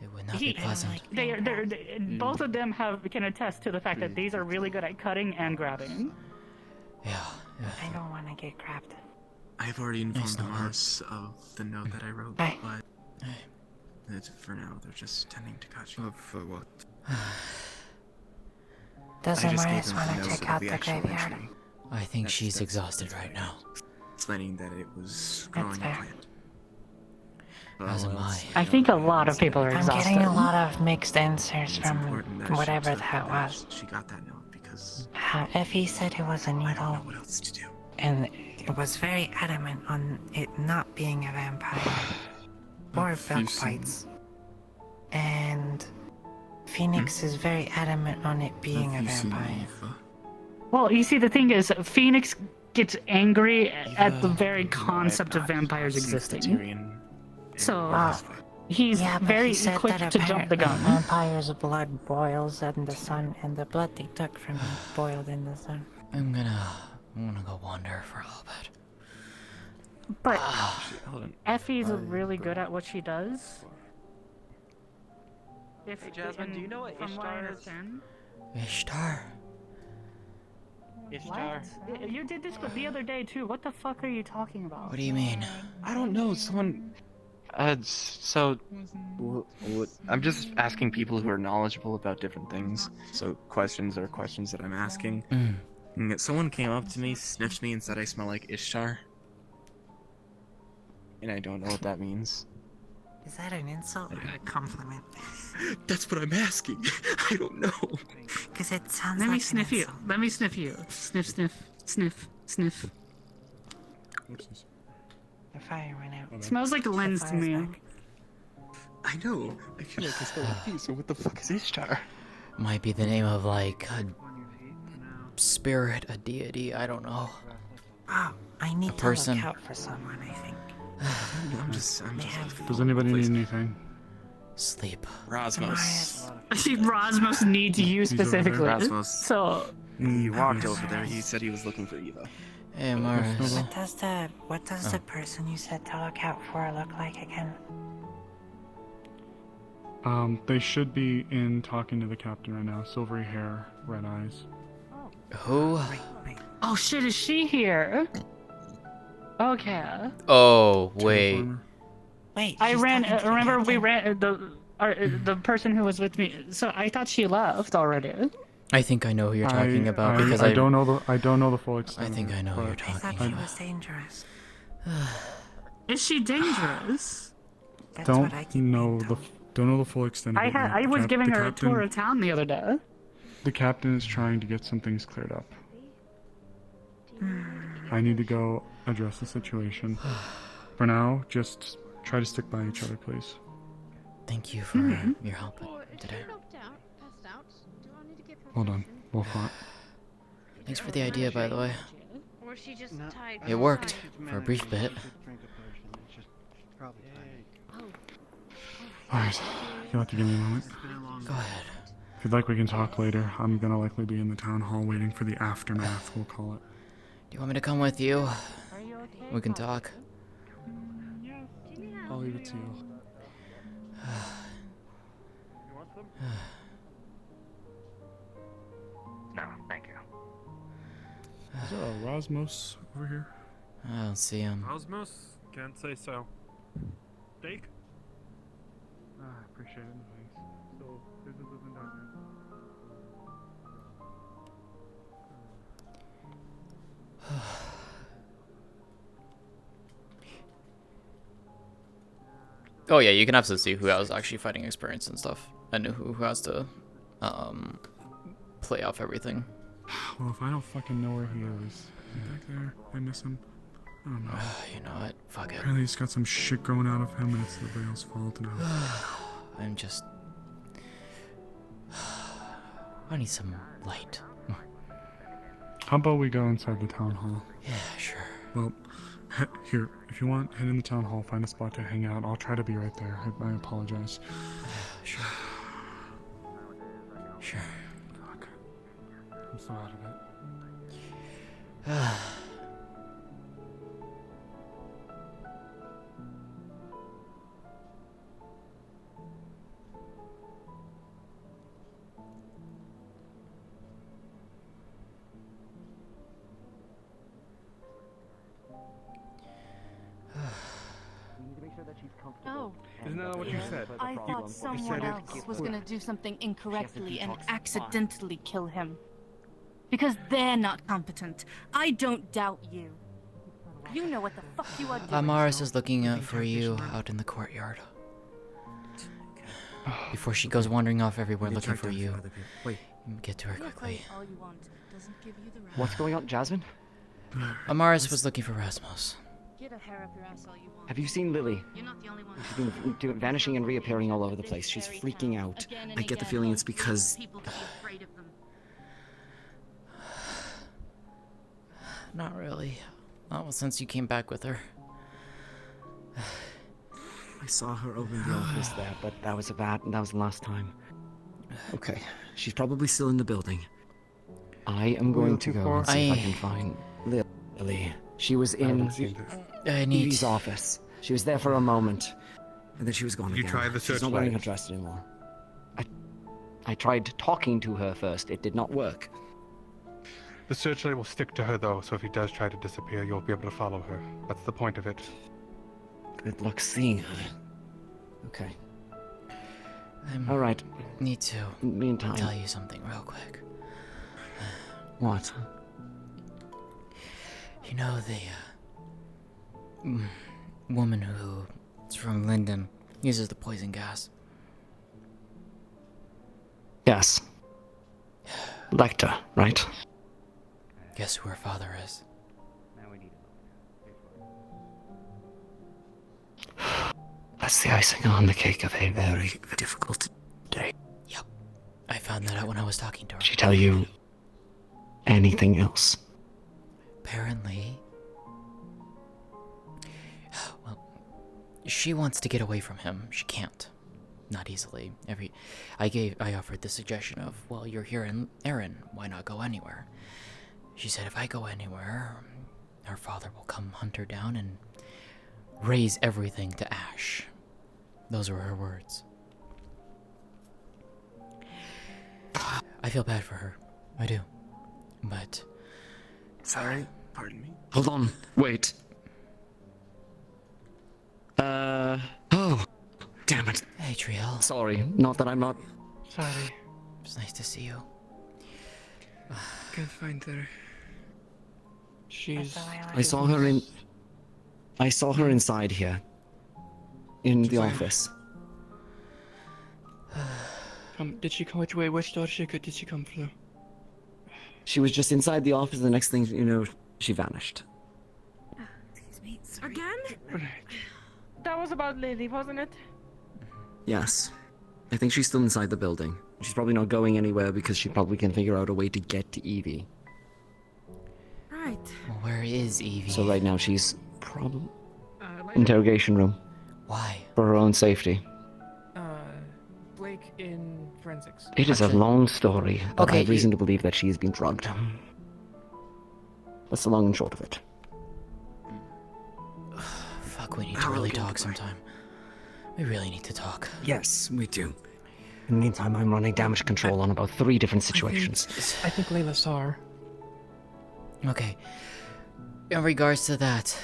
It would not be pleasant. Both of them can attest to the fact that these are really good at cutting and grabbing. Yeah. I don't want to get grabbed. I've already informed Mars of the note that I wrote, but for now they're just tending to cut you. For what? Does I just gave Mars them want the to note check of out the the actual graveyard? entry. I think she's exhausted right now. Explaining that it was growing a fair. plant. As am I. I think a lot of people are I'm exhausted. getting a lot of mixed answers It's from important that whatever she that was. She got that note because Effie said it was a needle, what else to do. and it was very adamant on it not being a vampire or bug bites. And Phoenix is very adamant on it being a vampire. Well, you see, the thing is, Phoenix gets angry at the very concept of vampires existing. So, he's Yeah, but very he said quick that to jump the gun. Vampire's blood boils in the sun, and the blood they took from him boiled in the sun. I'm gonna go wander for a little bit. But Effie's really good at what she does. If, Hey, Jasmine, do you know what from what I Ishtar is? understand. Ishtar? Ishtar. What? You did this the other day too. What the fuck are you talking about? What do you mean? I don't know. Someone. I'm just asking people who are knowledgeable about different things. So questions are questions that I'm asking. Someone came up to me, sniffed me, and said I smell like Ishtar. And I don't know what that means. Is that an insult or a compliment? That's what I'm asking. I don't know. Because it sounds Let me like sniff you. Let me sniff you. Sniff, sniff, sniff, sniff. The fire went out. Smells like lens to me. I know. I feel like I smell like you, so what the fuck is Ishtar? Might be the name of like a spirit, a deity, I don't know. Oh, I need to person. look out for someone, I think. I'm just Does anybody need anything? Sleep. Rasmus. Rasmus needs you specifically. Rasmus. So He walked over there. He said he was looking for Eva. Hey, Mars. What does the person you said to look out for look like again? They should be in talking to the captain right now. Silvery hair, red eyes. Who? Oh shit, is she here? Okay. Oh, wait. Wait, I she's ran. talking to the Remember, we captain. ran the person who was with me. So I thought she left already. I think I know who you're talking about because I don't know the full extent. I think I know who you're talking I thought about. she was dangerous. Is she dangerous? That's Don't what I keep know the full extent of it yet. I was The giving her a captain- tour of town the other day. The captain is trying to get some things cleared up. I need to go address the situation. For now, just try to stick by each other, please. Thank you for your help today. Hold on, Wolfhart. Thanks for the idea, by the way. Or she just tied. It worked for a brief bit. Alright, you'll have to give me a moment. Go ahead. If you'd like, we can talk later. I'm gonna likely be in the town hall waiting for the aftermath, we'll call it. Do you want me to come with you? We can talk. I'll leave it to you. No, thank you. Is there a Rosmos over here? I don't see him. Osmos? Can't say so. Steak? I appreciate it, thanks. So, business isn't done yet. Oh yeah, you can absolutely see who has actually fighting experience and stuff, and who has to play off everything. Well, if I don't fucking know where he is. Is he back there? I miss him. I don't know. You know what? Fuck it. Apparently he's got some shit growing out of him and it's the Veil's fault now. I'm just... I need some light. How about we go inside the town hall? Yeah, sure. Well, here, if you want, head in the town hall, find a spot to hang out. I'll try to be right there. I apologize. Sure. Sure. Fuck. I'm so out of it. Oh. Isn't that what you said? I thought someone else was gonna do something incorrectly and accidentally kill him. Because they're not competent. I don't doubt you. You know what the fuck you are doing. Amaris is looking out for you out in the courtyard. Before she goes wandering off everywhere looking for you. Wait. Get to her quickly. What's going on, Jasmine? Amaris was looking for Rasmus. Get a hair up your ass all you want. Have you seen Lily? You're not the only one. She's been vanishing and reappearing all over the place. She's freaking out. I get the feeling it's because... People to be afraid of them. Not really. Not since you came back with her. I saw her open the office there, but that was the last time. Okay, she's probably still in the building. I am going to go and see if I can find Lily. She was in Evie's office. She was there for a moment, and then she was gone again. You tried the She's not wearing her dress anymore. I tried talking to her first. It did not work. The searchlight will stick to her though, so if he does try to disappear, you'll be able to follow her. That's the point of it. Good luck seeing her. Okay. All right. Need to. In the meantime, tell you something real quick. What? You know the woman who's from Linden uses the poison gas. Yes. Lecter, right? Guess who her father is? That's the icing on the cake of a very difficult day. Yep. I found that out when I was talking to her. Did she tell you anything else? Apparently. Well, she wants to get away from him. She can't. Not easily. I offered the suggestion of, well, you're here in Erin. Why not go anywhere? She said if I go anywhere, her father will come hunt her down and raise everything to ash. Those were her words. I feel bad for her. I do. But... Sorry. Pardon me. Hold on. Wait. Oh. Damn it. Hey, Triel. Sorry. Not that I'm not... Sorry. It's nice to see you. Can't find her. She's... I saw her inside here. In the office. Did she come which way? Which door did she come through? She was just inside the office, the next thing you know, she vanished. Again? That was about Lily, wasn't it? Yes. I think she's still inside the building. She's probably not going anywhere because she probably can figure out a way to get to Evie. Right. Well, where is Evie? So right now she's probably... interrogation room. Why? For her own safety. Blake in forensics. It is a long story, but I Okay, have reason to believe that she has been drugged. That's the long and short of it. Fuck, we need to really talk sometime. We really need to talk. Yes, we do. In the meantime, I'm running damage control on about 3 different situations. I think Layla saw her. Okay. In regards to that,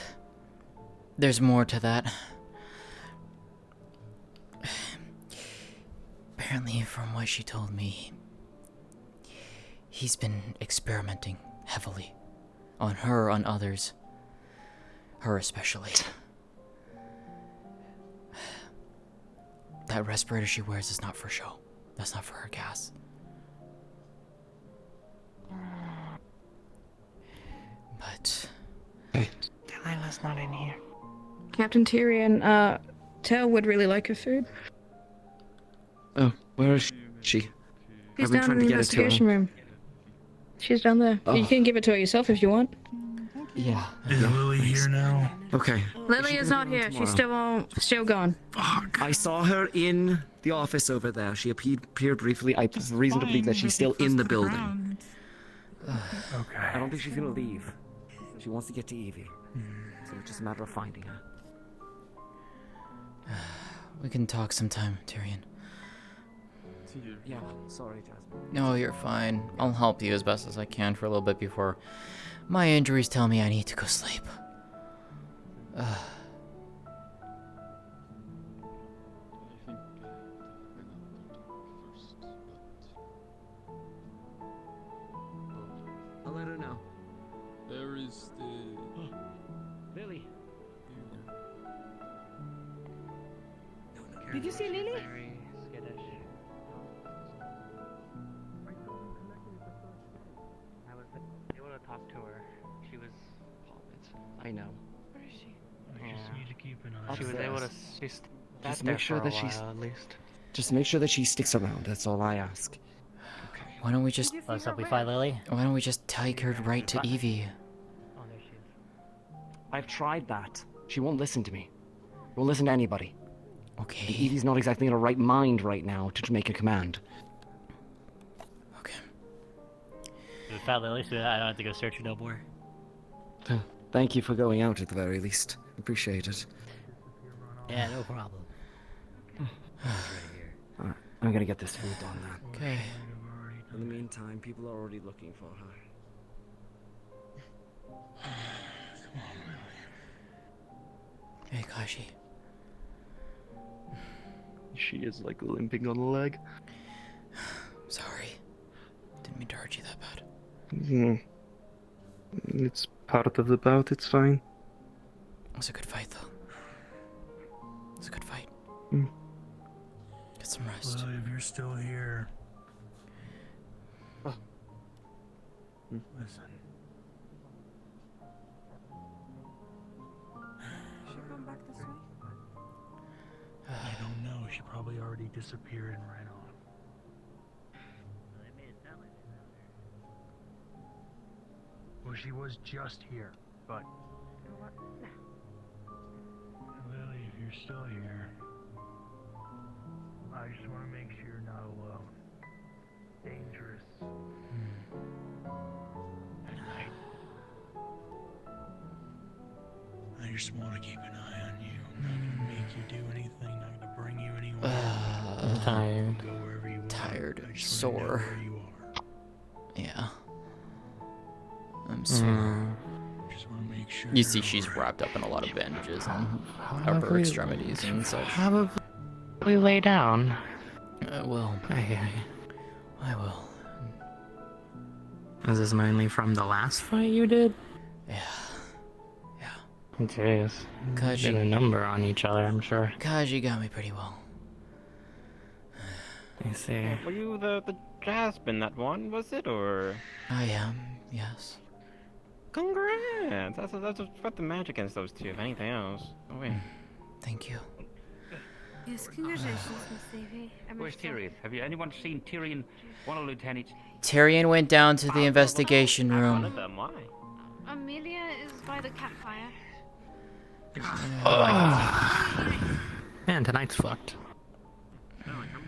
there's more to that. Apparently, from what she told me, he's been experimenting heavily. On her, on others. Her especially. That respirator she wears is not for show. That's not for her gas. But... Delilah's not in here. Captain Tyrion, Tell would really like her food. Oh, where is she? She's down in the investigation room. She's down there. Oh. You can give it to her yourself if you want. Yeah. Is Lily here now? Okay. Lily is not here. She's still gone. I saw her in the office over there. She appeared briefly. I have reason to believe that she's still in the building. Okay. I don't think she's gonna leave. She wants to get to Evie. So it's just a matter of finding her. We can talk sometime, Tyrion. Yeah, sorry, Jasmine. No, you're fine. I'll help you as best as I can for a little bit before my injuries tell me I need to go sleep. I'll let her know. There is the... Lily. Did you see Lily? Very skittish. I was able to talk to her. She was... I know. Where is she? We just need to keep an eye. She was able to... She's Just make sure that she's... at least. Just make sure that she sticks around. That's all I ask. Why don't we just... What's up, we find Lily? Why don't we just take her right to Evie? Oh, there she is. I've tried that. She won't listen to me. Won't listen to anybody. Okay. And Evie's not exactly in her right mind right now to make a command. We found Lily, so I don't have to go search her no more. Thank you for going out at the very least. Appreciate it. Yeah, no problem. Alright, I'm gonna get this food done now. Okay. In the meantime, people are already looking for her. Hey, Kashi. She is like limping on a leg. Sorry. Didn't mean to hurt you that bad. It's part of the bout, it's fine. It was a good fight, though. It was a good fight. Get some rest. Well, if you're still here... Listen. I don't know. She probably already disappeared and ran off. Well, she was just here, but... Lily, if you're still here, I just want to make sure you're not alone. Dangerous. At night. I just want to keep an eye on you. I'm not gonna make you do anything, not gonna bring you anywhere. I'm tired. Go wherever you want. Tired. I just wanna know Sore. where you are. Yeah. I'm sore. Just want to make sure. You see, she's wrapped up in a lot of bandages on upper extremities and such. Probably lay down. I will. I will. Is this mainly from the last fight you did? Yeah. Jeez. Kaji. Did a number on each other, I'm sure. Kaji got me pretty well. I see. Were you the Jasmine that won, was it, or? I am, yes. Congrats! That's what the match against those two, if anything else. Oh, wait. Thank you. Yes, congratulations, Miss Evie. Where's Tyrion? Have anyone seen Tyrion, one of Lieutenant? Tyrion went down to the investigation One room. of them, why? Amelia is by the campfire. Man, tonight's fucked. I don't know.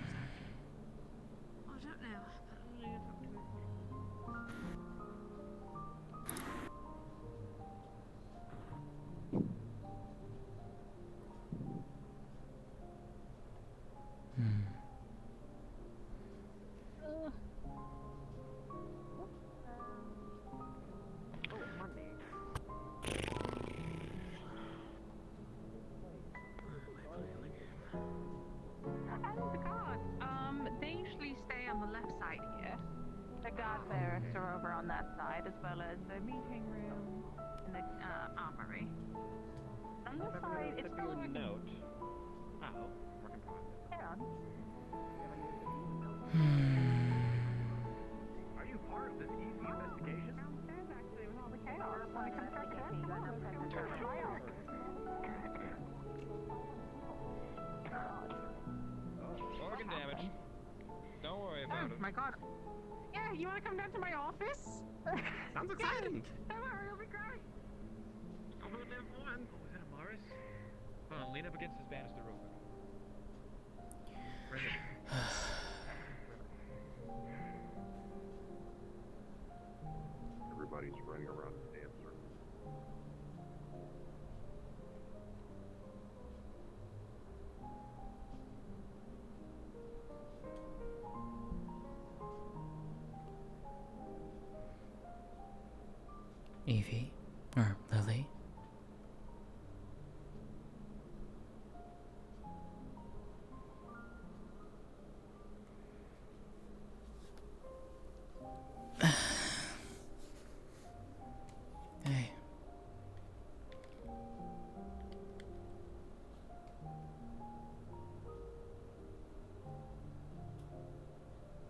They usually stay on the left side here. The guard barracks are over on that side, as well as the meeting room and the armory. On this side, it's still a note. Oh, Are you part of this easy investigation? Downstairs, actually, with all the chaos. When it comes back to Organ damage. Don't worry about it. My god. Yeah, you wanna come down to my office? Sounds exciting. Don't worry, it'll be great. I'll go there for one. Oh, is that a Morris? Hold on, lean up against his banister real quick. Right here. Everybody's running around the dance circle. Evie? Or Lily? Hey.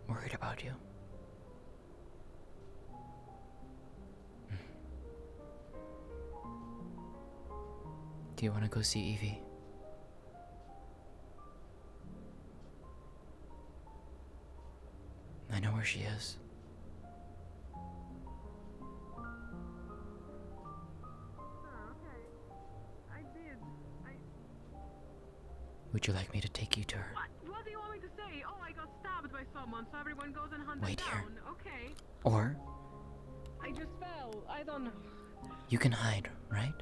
Worried about you. Do you want to go see Evie? I know where she is. Would you like me to take you to her? What do you want me to say? Oh, I got stabbed by someone, so everyone goes and hunts Wait down. here. Okay. Or I just fell. I don't know. you can hide, right?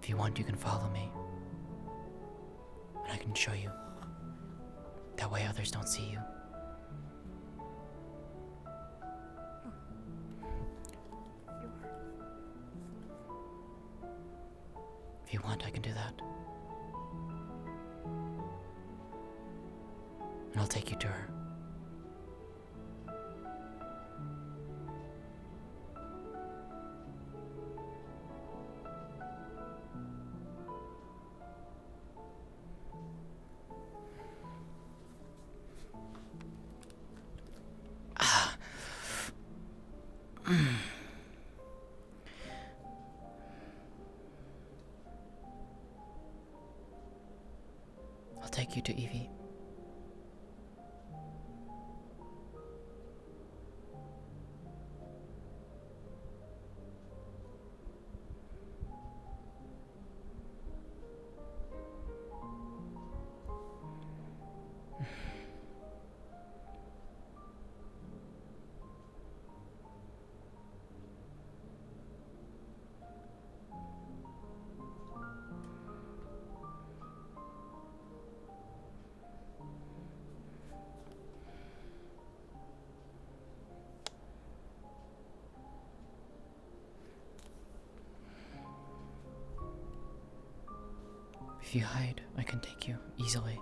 If you want, you can follow me. And I can show you. That way others don't see you. If you want, I can do that. And I'll take you to her. I'll take you to Evie. If you hide, I can take you easily.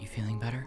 You feeling better?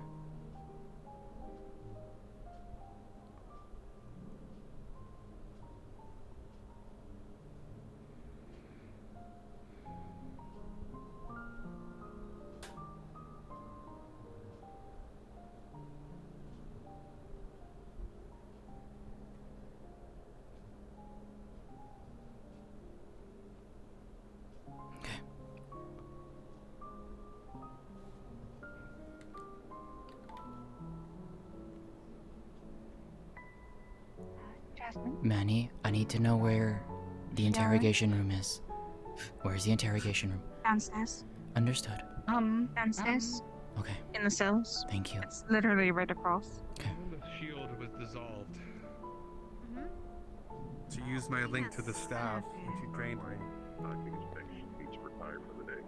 Manny, I need to know where the interrogation room is. Where's the interrogation room? Downstairs. Understood. Downstairs. Okay. In the cells. Thank you. It's literally right across. The shield was dissolved. She used my link to the staff and she drained me. I think it's next. She needs to retire for the day.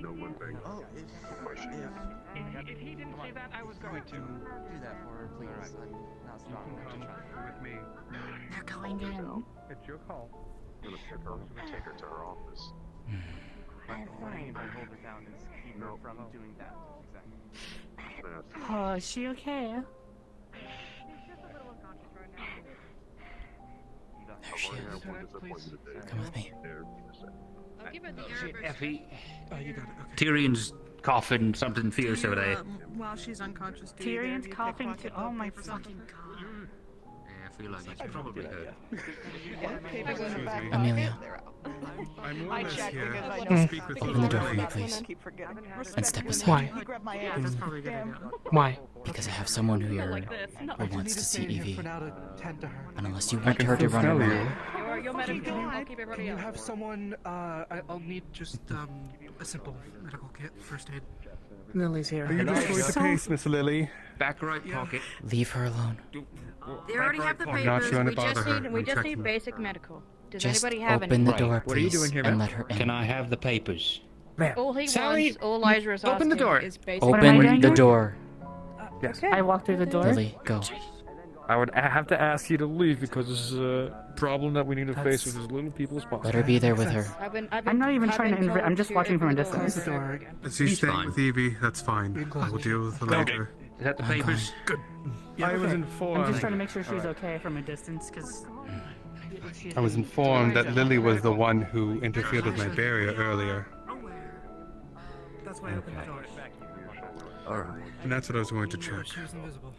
No one thing. Oh, if he didn't say that, I was going to. Do that for her, please. You can come with me. They're going in. It's your call. I'm gonna pick her up and take her to her office. I'm fine. I hold her down is keep her from doing that. Exactly. Oh, is she okay? There she is. Come with me. I'll give her the Shit, Arab Effie. Oh, you got it. Okay. Tyrion's coughing something fierce over there. While she's unconscious, Tyrion's coughing too. Oh my fucking god. Yeah, I feel like he's probably hurt. Amelia. I'm more or less here Mm. to speak with Open the door for me, you. please. And step aside. Why? That's probably a good idea. Why? Because I have someone who wants to see Evie. And unless you want her to run around, You'll medical. I'll keep Can everybody you else. have someone, I'll need just, a simple medical kit, first aid. Lily's here. Are you just going to pace, Miss Lily? Back right pocket. leave her alone. They already have the Not papers. trying to We bother just her. need we I'm just checking. need basic medical. Does Just anybody have open any? the door, What are you please, doing here, and ma'am? let her in. Can I have the papers? All he Sally, wants, all Liza is open the asking door. is basic What am I Open doing the here? door. Yes. I walked through the door. Lily, go. I would have to ask you to leave because this is a problem that we need to face with as little people as possible. Let her be there with her. I'm not even trying to intervene. I'm just watching from a distance. Is she staying with Evie? That's fine. I will deal with her later. Is that the I'm papers? Good. Yeah, I was okay. informed. I'm just trying to make sure she's okay from a distance, because. I was informed that Lily was the one who interfered with my barrier earlier. That's why I opened the door. Alright. And that's what I was going to check. She was invisible.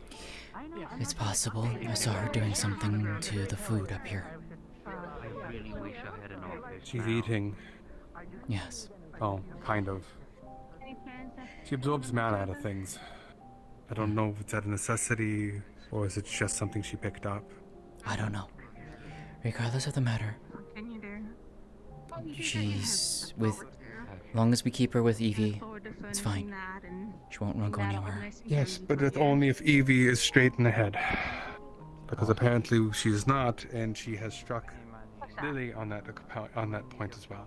It's possible. I saw her doing something to the food up here. I really wish I had an office. She's eating. Yes. Oh, kind of. She absorbs mana out of things. I don't know if it's out of necessity or is it just something she picked up. I don't know. Regardless of the matter, What can you do? she's with As long as we keep her with Evie, it's fine. She won't go anywhere. Yes, but it's only if Evie is straight in the head. Because apparently she is not, and she has struck Lily on that point as well.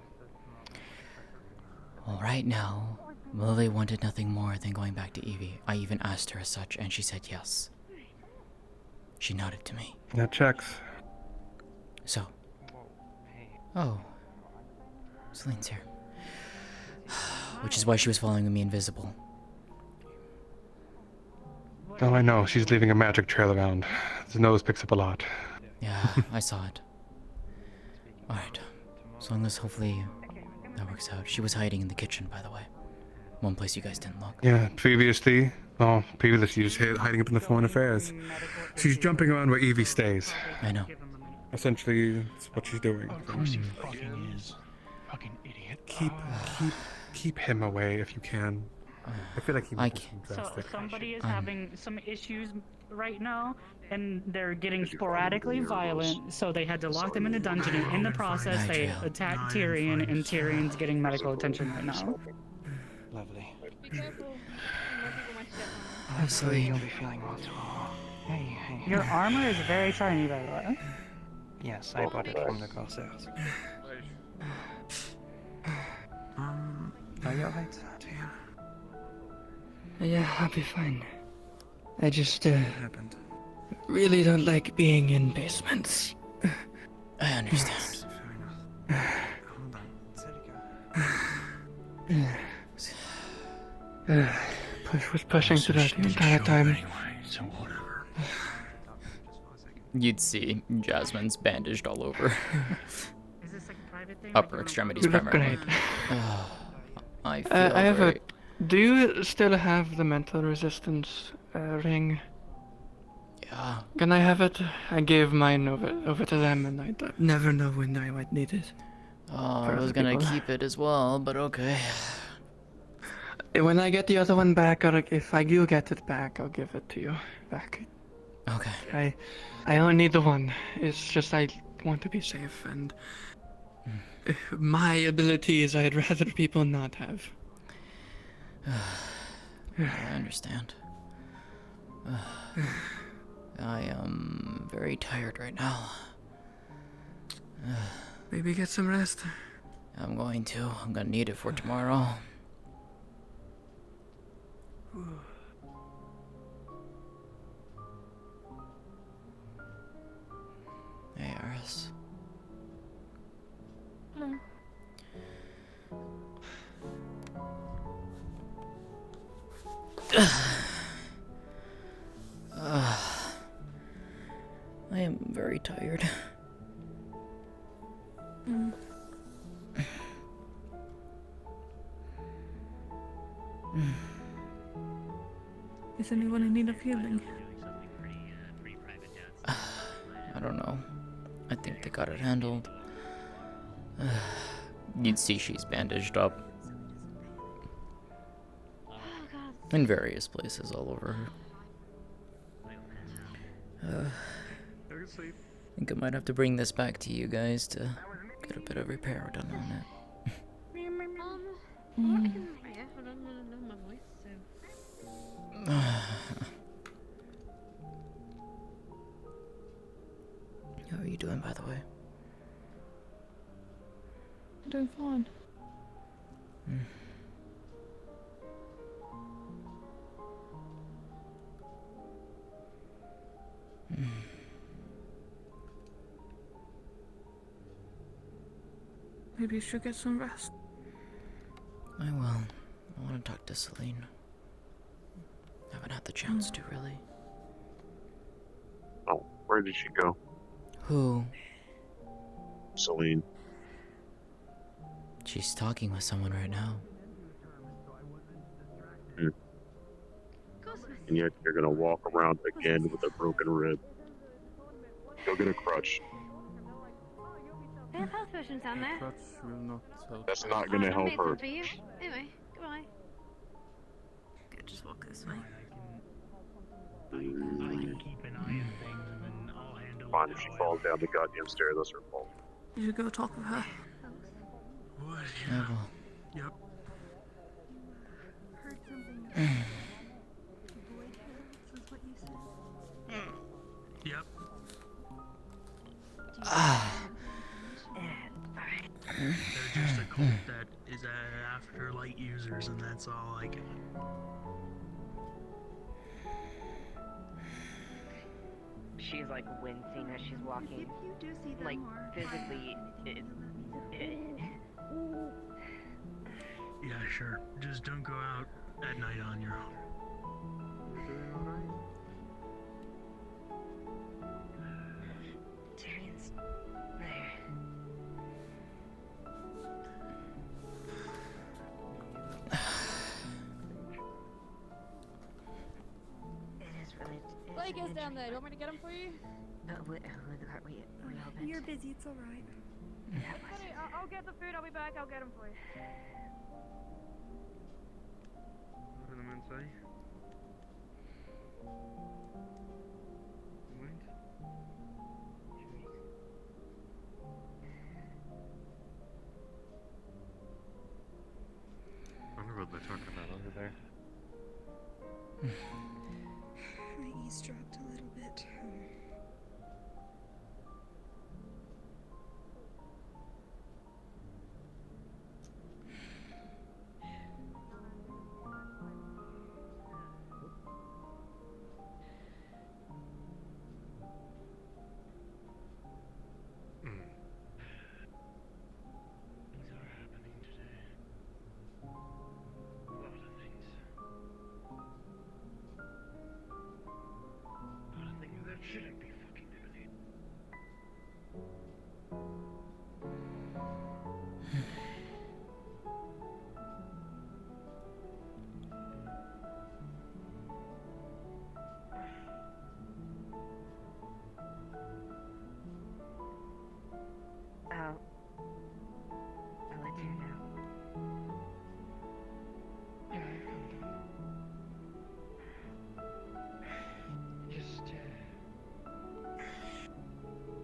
Well, right now, Lily wanted nothing more than going back to Evie. I even asked her as such, and she said yes. She nodded to me. That checks. So. Oh. Celine's here. Which is why she was following me invisible. Oh, I know. She's leaving a magic trail around. The nose picks up a lot. Yeah, I saw it. Alright. As long as hopefully that works out. She was hiding in the kitchen, by the way. One place you guys didn't look. Yeah, previously she was hiding up in the foreign affairs. She's jumping around where Evie stays. I know. Essentially, that's what she's doing. Of course he fucking is. Fucking idiot. Keep him away if you can. I feel like he might be drastic. So somebody is having some issues right now, and they're getting sporadically violent, so they had to lock them in a dungeon, and in the process they attacked Tyrion, and Tyrion's getting medical attention right now. Lovely. Be careful. Hopefully you'll be feeling well tomorrow. Hey. Your armor is very shiny, by the way. Yes, I bought it from the Corsairs. Are you alright? Yeah, I'll be fine. I just, really don't like being in basements. I understand. Was pushing through that the entire time. You'd see Jasmine's bandaged all over. Is this like a private thing? Upper extremities You look primarily. great. I feel I have great. Do you still have the mental resistance ring? Yeah. Can I have it? I gave mine over to them, and I never know when I might need it. Oh, For I was other gonna people. keep it as well, but okay. When I get the other one back, or if I do get it back, I'll give it to you back. Okay. I only need the one. It's just I want to be safe, and my abilities I'd rather people not have. I understand. I am very tired right now. Maybe get some rest. I'm going to. I'm gonna need it for tomorrow. Hey, Aris. Hello. I am very tired. Is anyone in need of healing? I don't know. I think they got it handled. You'd see she's bandaged up. In various places all over her. I think I might have to bring this back to you guys to get a bit of repair done on it. How are you doing, by the way? I'm doing fine. Maybe you should get some rest. I will. I want to talk to Celine. Haven't had the chance to, really. Oh, where did she go? Who? Celine. She's talking with someone right now. And yet you're gonna walk around again with a broken rib. Go get a crutch. They have health potions down there. That's not gonna help Made her. some for you. Anyway, goodbye. Good, just walk this way. Fine, if she falls down the goddamn stair, that's her fault. You should go talk with her. I will. Yep. Heard something. Void hills is what you said. Yep. They're just a cult that is after light users, and that's all I get. She's like wincing as she's walking. If you do see them like or physically. Yeah, sure. Just don't go out at night on your own. Tyrion's there. It is really. Blake is down there. Do you want me to get him for you? We all been. You're busy, it's alright. I'll get the food. I'll be back. I'll get him for you. What am I say? I wonder what they're talking about over there. My eavesdropped a little bit. Things are happening today. A lot of things. A lot of things that shouldn't be fucking happening. I'll let you know. Yeah, calm down. Just, no,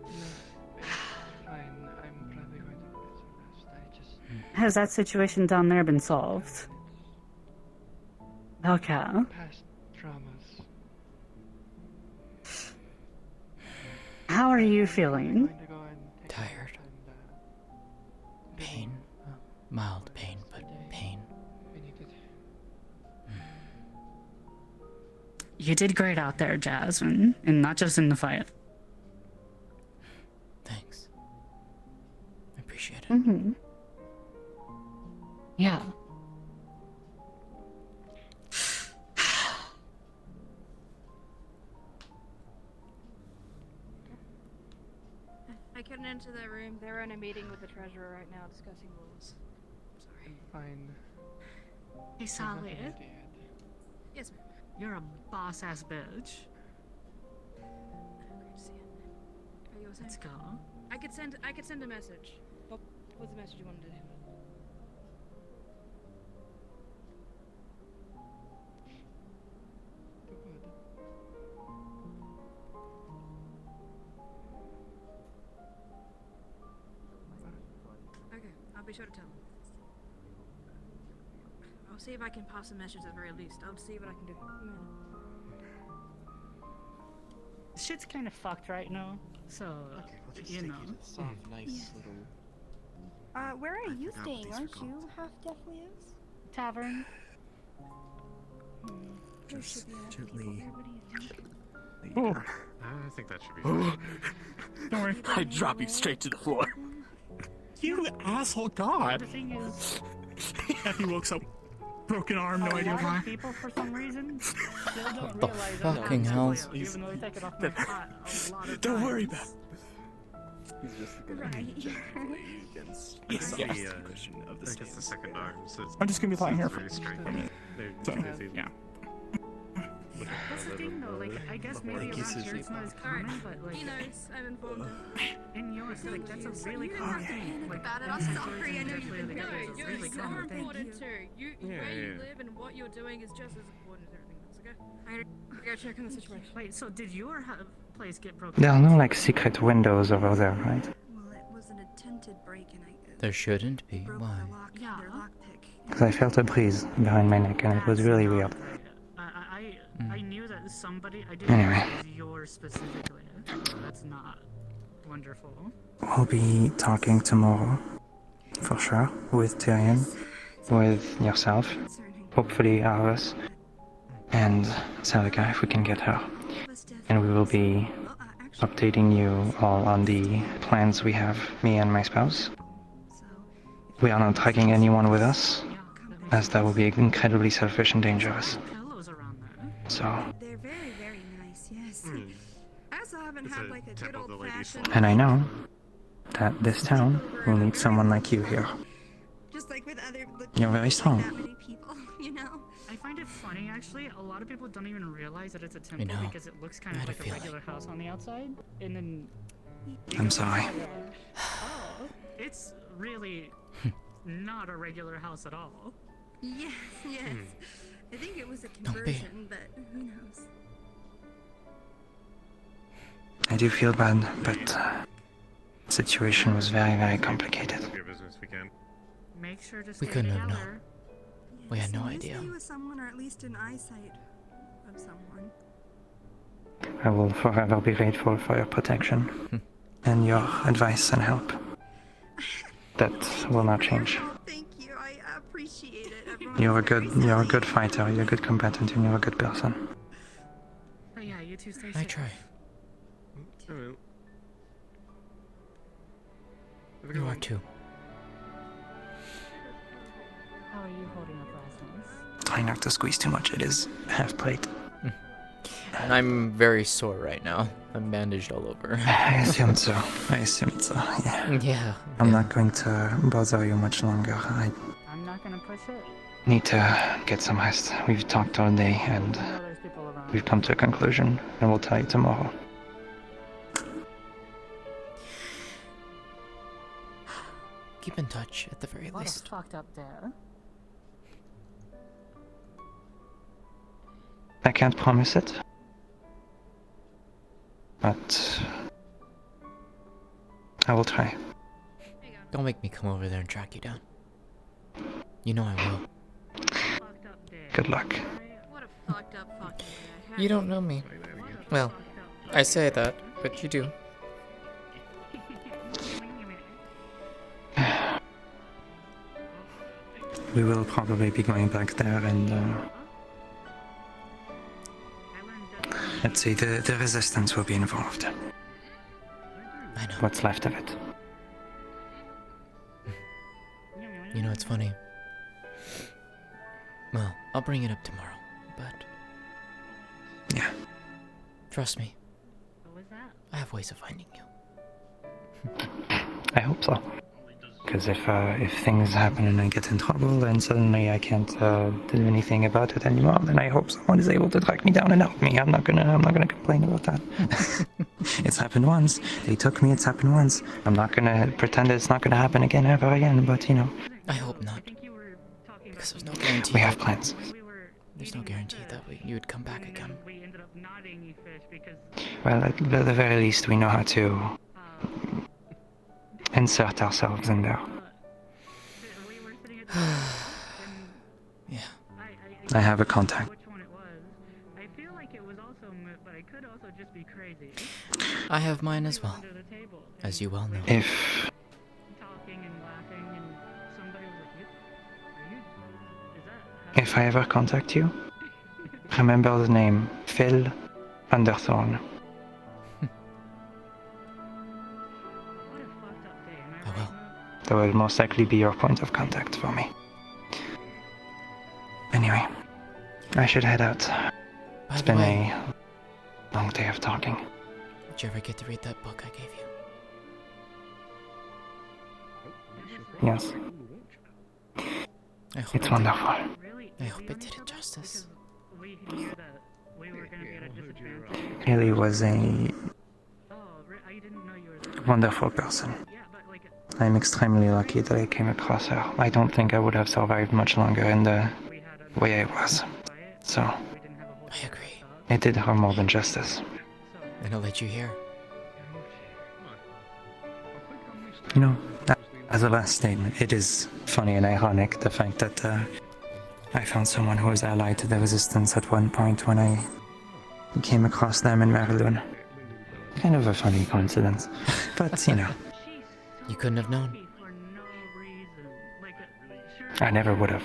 it's fine. I'm probably going to get some rest. I just... Has that situation down there been solved? Okay. Past traumas. How are you feeling? Tired. Pain. Mild pain, but pain. You did great out there, Jasmine, and not just in the fight. Thanks. I appreciate it. Mm-hmm. Yeah. I couldn't enter their room. They're in a meeting with the treasurer right now discussing rules. Sorry. Fine. Hey, Sally. Yes, ma'am. You're a boss-ass bitch. Great to see you. Are you all set? Let's go. I could send a message. What was the message you wanted to do? Okay, I'll be sure to tell him. I'll see if I can pass a message at the very least. I'll see what I can do. Shit's kind of fucked right now, so you know. Nice little. Where are you staying? Aren't you half deaf, Leos? Tavern. There should be enough gently people there. What do you think? Oh. I think that should be fine. Don't worry. I drop you straight to the floor. You asshole god! The thing is, He wakes up, broken arm, no idea why. People, for some reason, still don't What the realize fucking hell? even though they take it off my pot a lot of Don't worry times. about it. He's just gonna Right. gently against Yes, the yes. cushion of the I guess stairs. the second arm. So I'm just gonna be lying here for very straight. so, yeah. That's the thing though, like, I guess maybe around here it's not as common, but like, He knows. I've informed him. in yours, like, that's a really You don't common have to thing. panic Like, about it. I'm once sorry. I know it's you've really been together, no, it's a you're really so common thing. important too. Where you yeah. live and what you're doing is just as important as everything else. Okay. I gotta go check on the situation. Wait, so did your place get broken? There are no like secret windows over there, right? Well, it was an an attempted break-in. There shouldn't be. Broke Why? their lockpick. Because I felt a breeze behind my neck and it was really weird. I knew that somebody. I didn't Anyway. know it was yours specifically. That's not wonderful. We'll be talking tomorrow, for sure, with Tyrion, with yourself, hopefully Arvis, and Celica if we can get her. And we will be updating you all on the plans we have, me and my spouse. We are not taking anyone with us, as that will be incredibly selfish and dangerous. So, They're very, very nice, yes. I also haven't had like a good old-fashioned... and I know that this town will need someone like you here. Just like with other... You're very strong. That many people, you know? I find it funny, actually. A lot of people don't even realize that it's a temple because it looks kind of like a regular house on the outside. And then... I'm sorry. Oh, it's really not a regular house at all. Yes, yes. I think it was a conversion, but who knows? I do feel bad, but the situation was very, very complicated. Make sure to We couldn't have known. together. We had no Yes, idea. be with someone, or at least an eyesight of someone. I will forever be grateful for your protection and your advice and help. That will not change. Thank you, I appreciate it. You're a good fighter, you're a good combatant, and you're a good person. But yeah, you two stay I safe. try. You are too. How are you holding up, Rasmus? Try not to squeeze too much, it is half plate. And I'm very sore right now. I'm bandaged all over. I assumed so. Yeah. Yeah. I'm not going to bother you much longer. I I'm not gonna push it. need to get some rest. We've talked all day and we've come to a conclusion, and we'll tell you tomorrow. Keep in touch at the very What least. a fucked up there. I can't promise it, but I will try. Don't make me come over there and track you down. You know I will. Good luck. What a fucked up fucking day. You don't know me. Well, I say that, but you do. We will probably be going back there and let's see, the resistance will be involved. I know. What's left of it. You know, it's funny. Well, I'll bring it up tomorrow, but... Yeah. Trust me. What was that? I have ways of finding you. I hope so. Because if things happen and I get in trouble and suddenly I can't do anything about it anymore, then I hope someone is able to track me down and help me. I'm not gonna complain about that. It's happened once. They took me. It's happened once. I'm not gonna pretend it's not gonna happen again ever again. But you know. I hope not. Because there's no guarantee. We have plans. There's no guarantee that you would come back again. Well, at the very least, we know how to insert ourselves in there. Yeah. I have a contact. I feel like it was also but I could also just be crazy. I have mine as well, as you well know. If Talking and laughing and somebody was like, are you is that I ever contact you, remember the name Phil Underthorn. I will. That will most likely be your point of contact for me. Anyway, I should head out. It's been a long day of talking. Did you ever get to read that book I gave you? Yes. I hope It's it wonderful. I hope it did it justice. we knew that we were gonna be at a disadvantage? Really was a Oh, I didn't know you were there. wonderful person. I'm extremely lucky that I came across her. I don't think I would have survived much longer in the way I was. So, I agree. it did her more than justice. And I'll let you hear. You know, as a last statement, it is funny and ironic the fact that I found someone who was allied to the resistance at one point when I came across them in Marilyn. Kind of a funny coincidence, but you know. You couldn't have known. I never would have.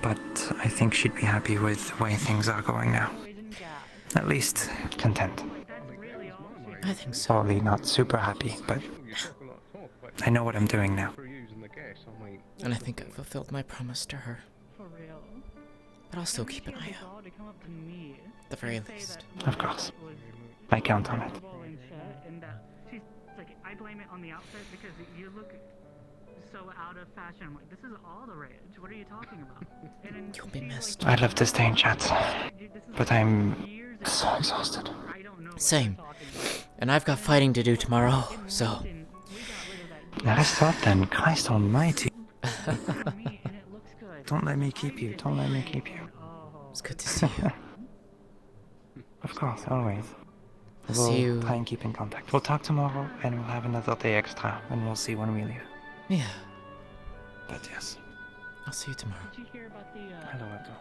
But I think she'd be happy with the way things are going now. At least content. I think so. Probably not super happy, but I know what I'm doing now. And I think I fulfilled my promise to her. But I'll still keep an eye out. At the very least. Of course. I count on it. She's like, I blame it on the outfit because you look so out of fashion. I'm like, this is all the rage. What are you talking about? You'll be missed. I'd love to stay in chat, but I'm so exhausted. Same. And I've got fighting to do tomorrow, so... Let us talk then. Christ almighty. Don't let me keep you. Don't let me keep you. It's good to see you. Of course, always. I'll We'll see you... try and keep in contact. We'll talk tomorrow, and we'll have another day extra, and we'll see when we leave. Yeah. But yes. I'll see you tomorrow. Did you hear about the, Hello, Otto.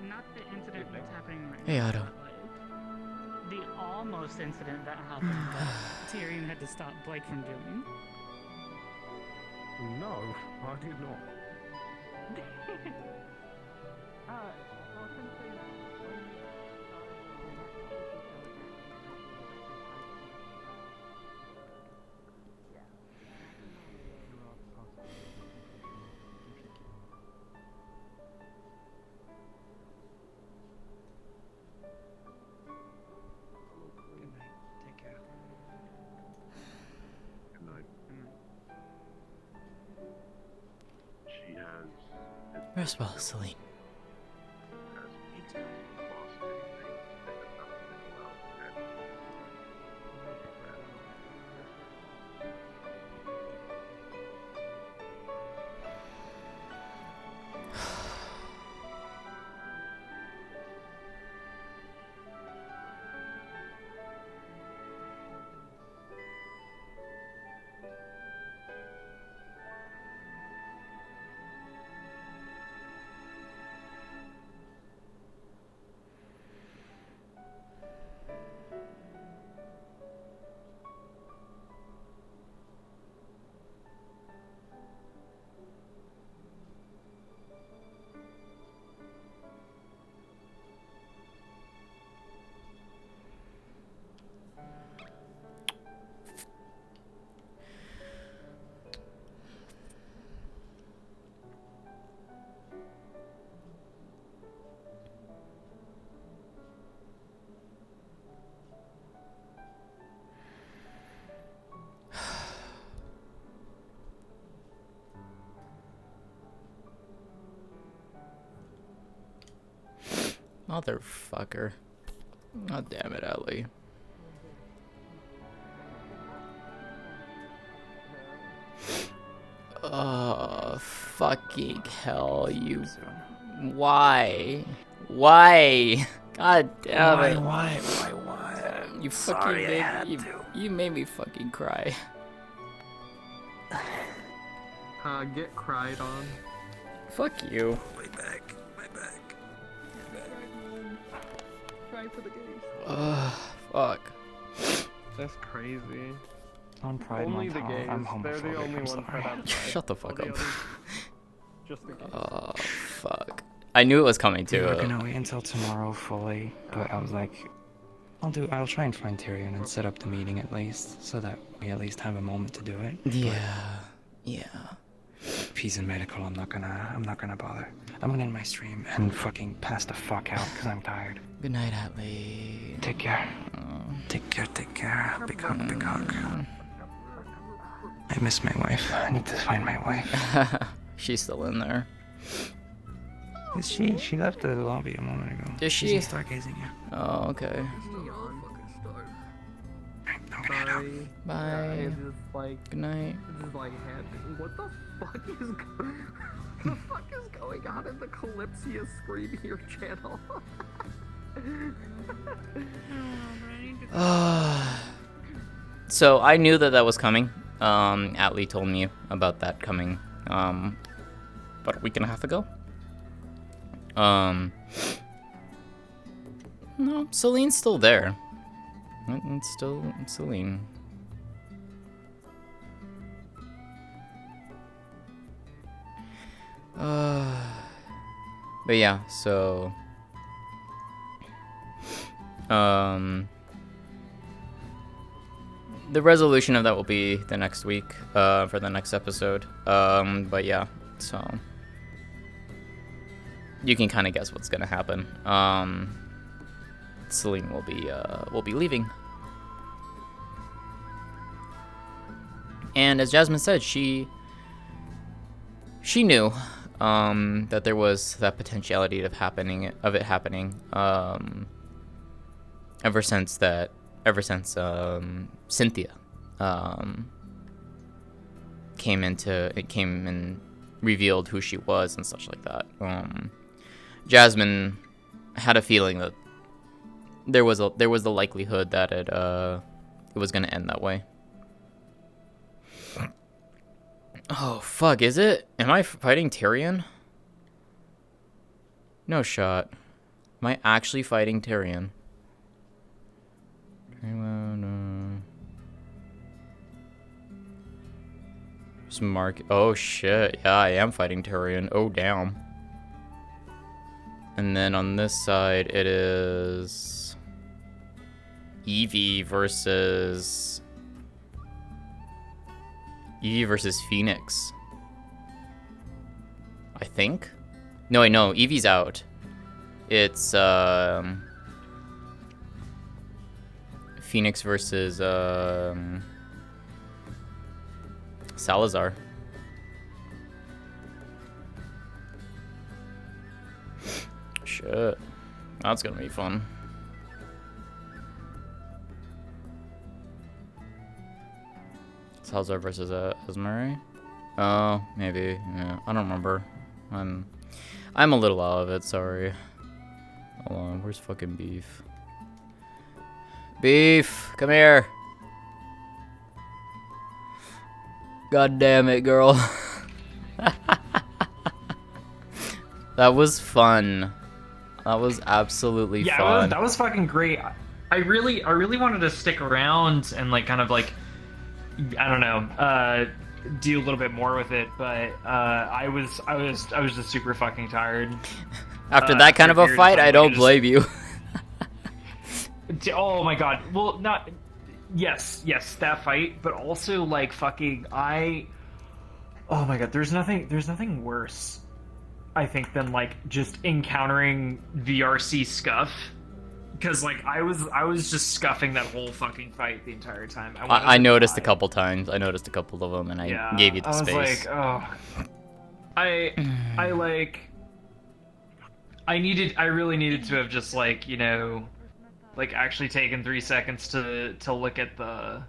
not the incident that's happening right Hey, now, Otto. but the almost incident that happened that Tyrion had to stop Blake from doing? No, I did not. Good night. She has... Rest well, Celine. Motherfucker. God damn it, Ellie. Oh, fucking hell, you... Why? Why? God damn it. Why? You Sorry, I had fucking you made me fucking cry. Get cried on. Fuck you. My back. Cry for the gays. Ugh, fuck. That's crazy. On Pride Only Month, the gays. I'm They're homophobic. the only I'm ones sorry. that have pride. Shut the fuck All the up. others, just the gays. Oh, fuck. I knew it was coming We too. were gonna wait until tomorrow fully, but I was like, I'll try and find Tyrion and set up the meeting at least, so that we at least have a moment to do it. Yeah. Yeah. If he's in medical, I'm not gonna bother. I'm gonna end my stream and fucking pass the fuck out because I'm tired. Good night, Atlee. Take care. Take care. Big hug. I miss my wife. I need to find my wife. She's still in there. Is she? She left the lobby a moment ago. Is she? She's stargazing, yeah. Oh, okay. I'm gonna head out. Bye. It's just like, Good night. it's just like, what the fuck is the fuck is going on in the Calypsia Scream Here channel? So I knew that was coming. Atlee told me about that coming about a week and a half ago. No, Celine's still there. It's still Celine. But yeah, so the resolution of that will be the next week, for the next episode. But yeah, so you can kind of guess what's gonna happen. Celine will be leaving, and as Jasmine said, she knew that there was that potentiality of it happening. Ever since Cynthia came and revealed who she was and such like that. Jasmine had a feeling that there was the likelihood that it was gonna end that way. Oh fuck, is it? Am I fighting Tyrion? No shot. Am I actually fighting Tyrion? Mark. Oh shit. Yeah, I am fighting Tyrion. Oh damn. And then on this side, it is Evie versus Phoenix. I think. No, wait, no. Evie's out. It's Phoenix versus Salazar. Shit. That's gonna be fun. Salazar versus Esmeri? Oh, maybe. Yeah, I don't remember. I'm a little out of it, sorry. Hold on, where's fucking Beef? Beef, come here. God damn it, girl. That was fun. That was absolutely fun. Yeah, that was fucking great. I really wanted to stick around and like kind of like, I don't know, do a little bit more with it, but I was just super fucking tired. After that kind of a fight, I don't blame you. Oh my god. Well, not. Yes, that fight, but also like fucking oh my god, there's nothing worse, I think, than like just encountering VRC scuff, because like I was just scuffing that whole fucking fight the entire time. I noticed a couple times. I noticed a couple of them, and I gave you the space. I was like, oh, I really needed to have just like, you know, like actually taken 3 seconds to look at the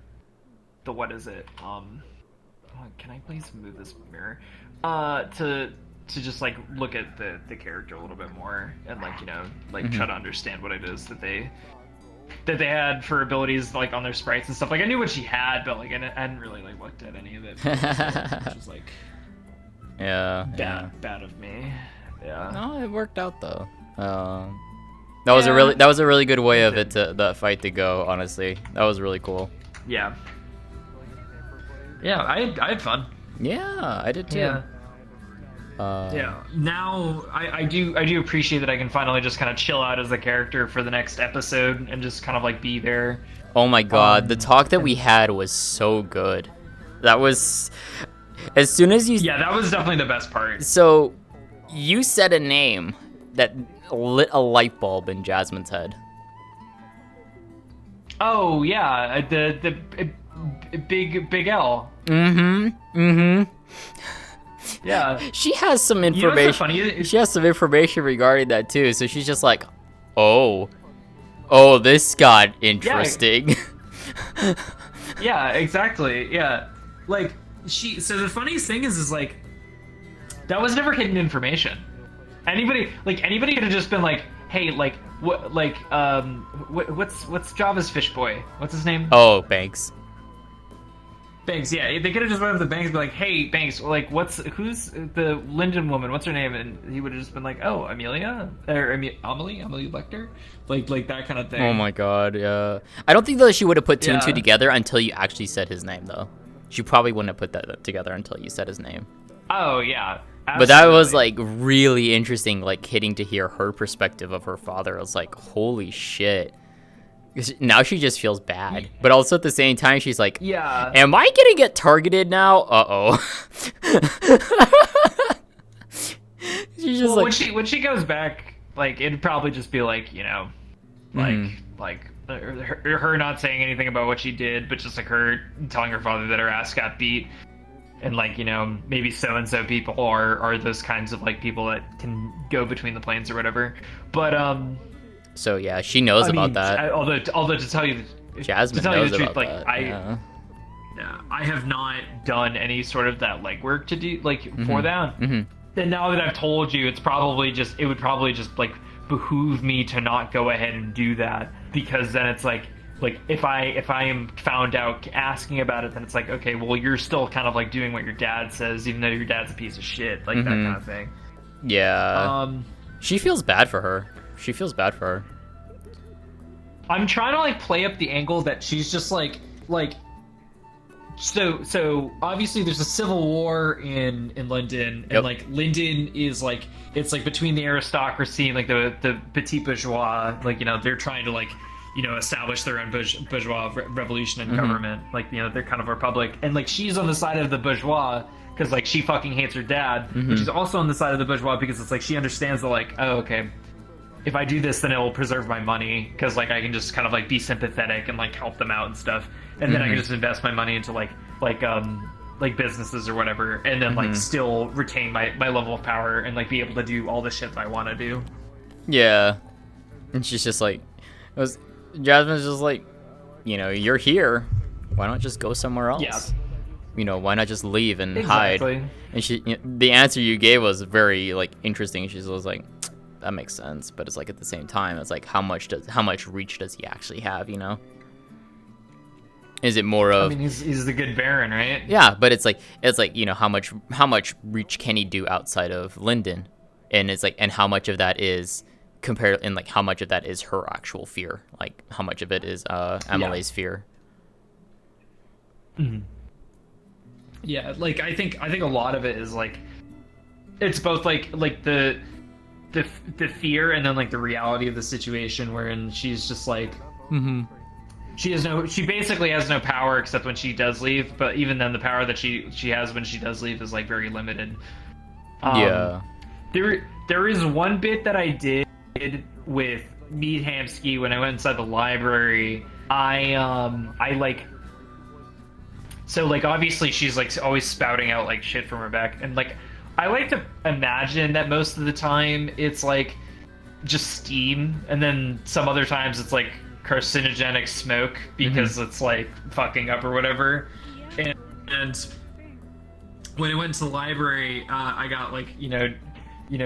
what is it? Can I please move this mirror? To just like look at the character a little bit more and like, you know, like try to understand what it is that they had for abilities like on their sprites and stuff. Like I knew what she had, but like I hadn't really like looked at any of it, which was like bad of me. Yeah. No, it worked out though. That was a really good way of that fight to go. Honestly, that was really cool. Yeah. Yeah, I had fun. Yeah, I did too. Yeah. Yeah. Now I do appreciate that I can finally just kind of chill out as the character for the next episode and just kind of like be there. Oh my god, the talk that we had was so good. That was as soon as you. Yeah, that was definitely the best part. So, you said a name that lit a light bulb in Jasmine's head. Oh yeah, the big L. Yeah. She has some information. You know what's so funny? She has some information regarding that too. So she's just like, oh, this got interesting. Yeah, exactly. Yeah, like so the funniest thing is like that was never hidden information. Anybody could have just been like, hey, like what's Java's fish boy? What's his name? Oh, Banks. Banks, yeah. They could have just went up to Banks and be like, hey, Banks, like, who's the Linden woman? What's her name? And he would have just been like, oh, Amelia? Or Amelie Lecter? Like that kind of thing. Oh my god, yeah. I don't think that she would have put two and two together until you actually said his name, though. She probably wouldn't have put that together until you said his name. Oh, yeah. Absolutely. But that was, like, really interesting, like, getting to hear her perspective of her father. I was like, holy shit. Now she just feels bad, but also at the same time she's like, yeah, am I gonna get targeted now? She's just well, when she goes back, like, it'd probably just be like, you know, like her not saying anything about what she did, but just like her telling her father that her ass got beat, and like, you know, maybe so and so people are those kinds of like people that can go between the planes or whatever. But so yeah, she knows about that. Although to tell you, Jasmine knows about that. I have not done any sort of that legwork to do for that. And now that I've told you, it would probably just like behoove me to not go ahead and do that, because then it's like if I am found out asking about it, then it's like, okay, well, you're still kind of like doing what your dad says, even though your dad's a piece of shit, like that kind of thing. Yeah. She feels bad for her. She feels bad for her. I'm trying to like play up the angle that she's just like so obviously there's a civil war in London, and like London is like, it's like between the aristocracy and like the petit bourgeois, like, you know, they're trying to like, you know, establish their own bourgeois revolution and government, like, you know, they're kind of a republic, and like she's on the side of the bourgeois because like she fucking hates her dad, but she's also on the side of the bourgeois because it's like she understands that like, oh, okay, if I do this, then it will preserve my money, because like I can just kind of like be sympathetic and like help them out and stuff, and then I can just invest my money into like businesses or whatever, and then like still retain my level of power and like be able to do all the shit that I want to do. Yeah, and she's just like, Jasmine's just like, you know, you're here, why not just go somewhere else? Yeah. You know, why not just leave and hide? And she, you know, the answer you gave was very like interesting. She was like, that makes sense, but it's like at the same time, it's like how much reach does he actually have, you know? Is it more of, I mean, he's the good Baron, right? Yeah, but it's like, you know, how much reach can he do outside of Linden? And it's like, and how much of that is compared, and like how much of that is her actual fear? Like how much of it is Amelie's fear? Yeah, like I think a lot of it is like, it's both like the fear and then like the reality of the situation, wherein she's just like, she basically has no power except when she does leave, but even then the power that she has when she does leave is like very limited. Yeah. There is one bit that I did with Mead Hamsky when I went inside the library. I like, so like obviously she's like always spouting out like shit from her back, and like I like to imagine that most of the time it's like just steam, and then some other times it's like carcinogenic smoke because it's like fucking up or whatever. And when I went to the library, I got like, you know,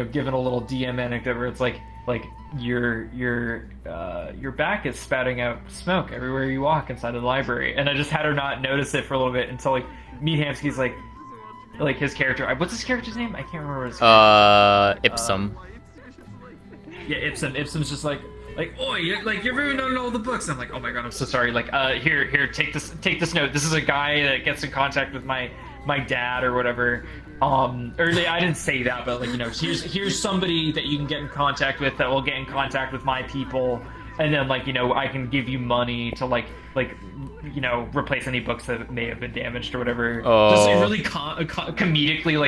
given a little DM anecdote where it's like your back is spouting out smoke everywhere you walk inside of the library, and I just had her not notice it for a little bit until like Mead Hamsky's like his character. What's his character's name? I can't remember his Ipsum. Yeah, Ipsum. Ipsum's just like, oi, you're reading on all the books. I'm like, oh my god, I'm so sorry. Like, here, take this note. This is a guy that gets in contact with my dad or whatever. Or I didn't say that, but like, you know, here's somebody that you can get in contact with that will get in contact with my people, and then like, you know, I can give you money to like you know, replace any books that may have been damaged or whatever. Just like really comedically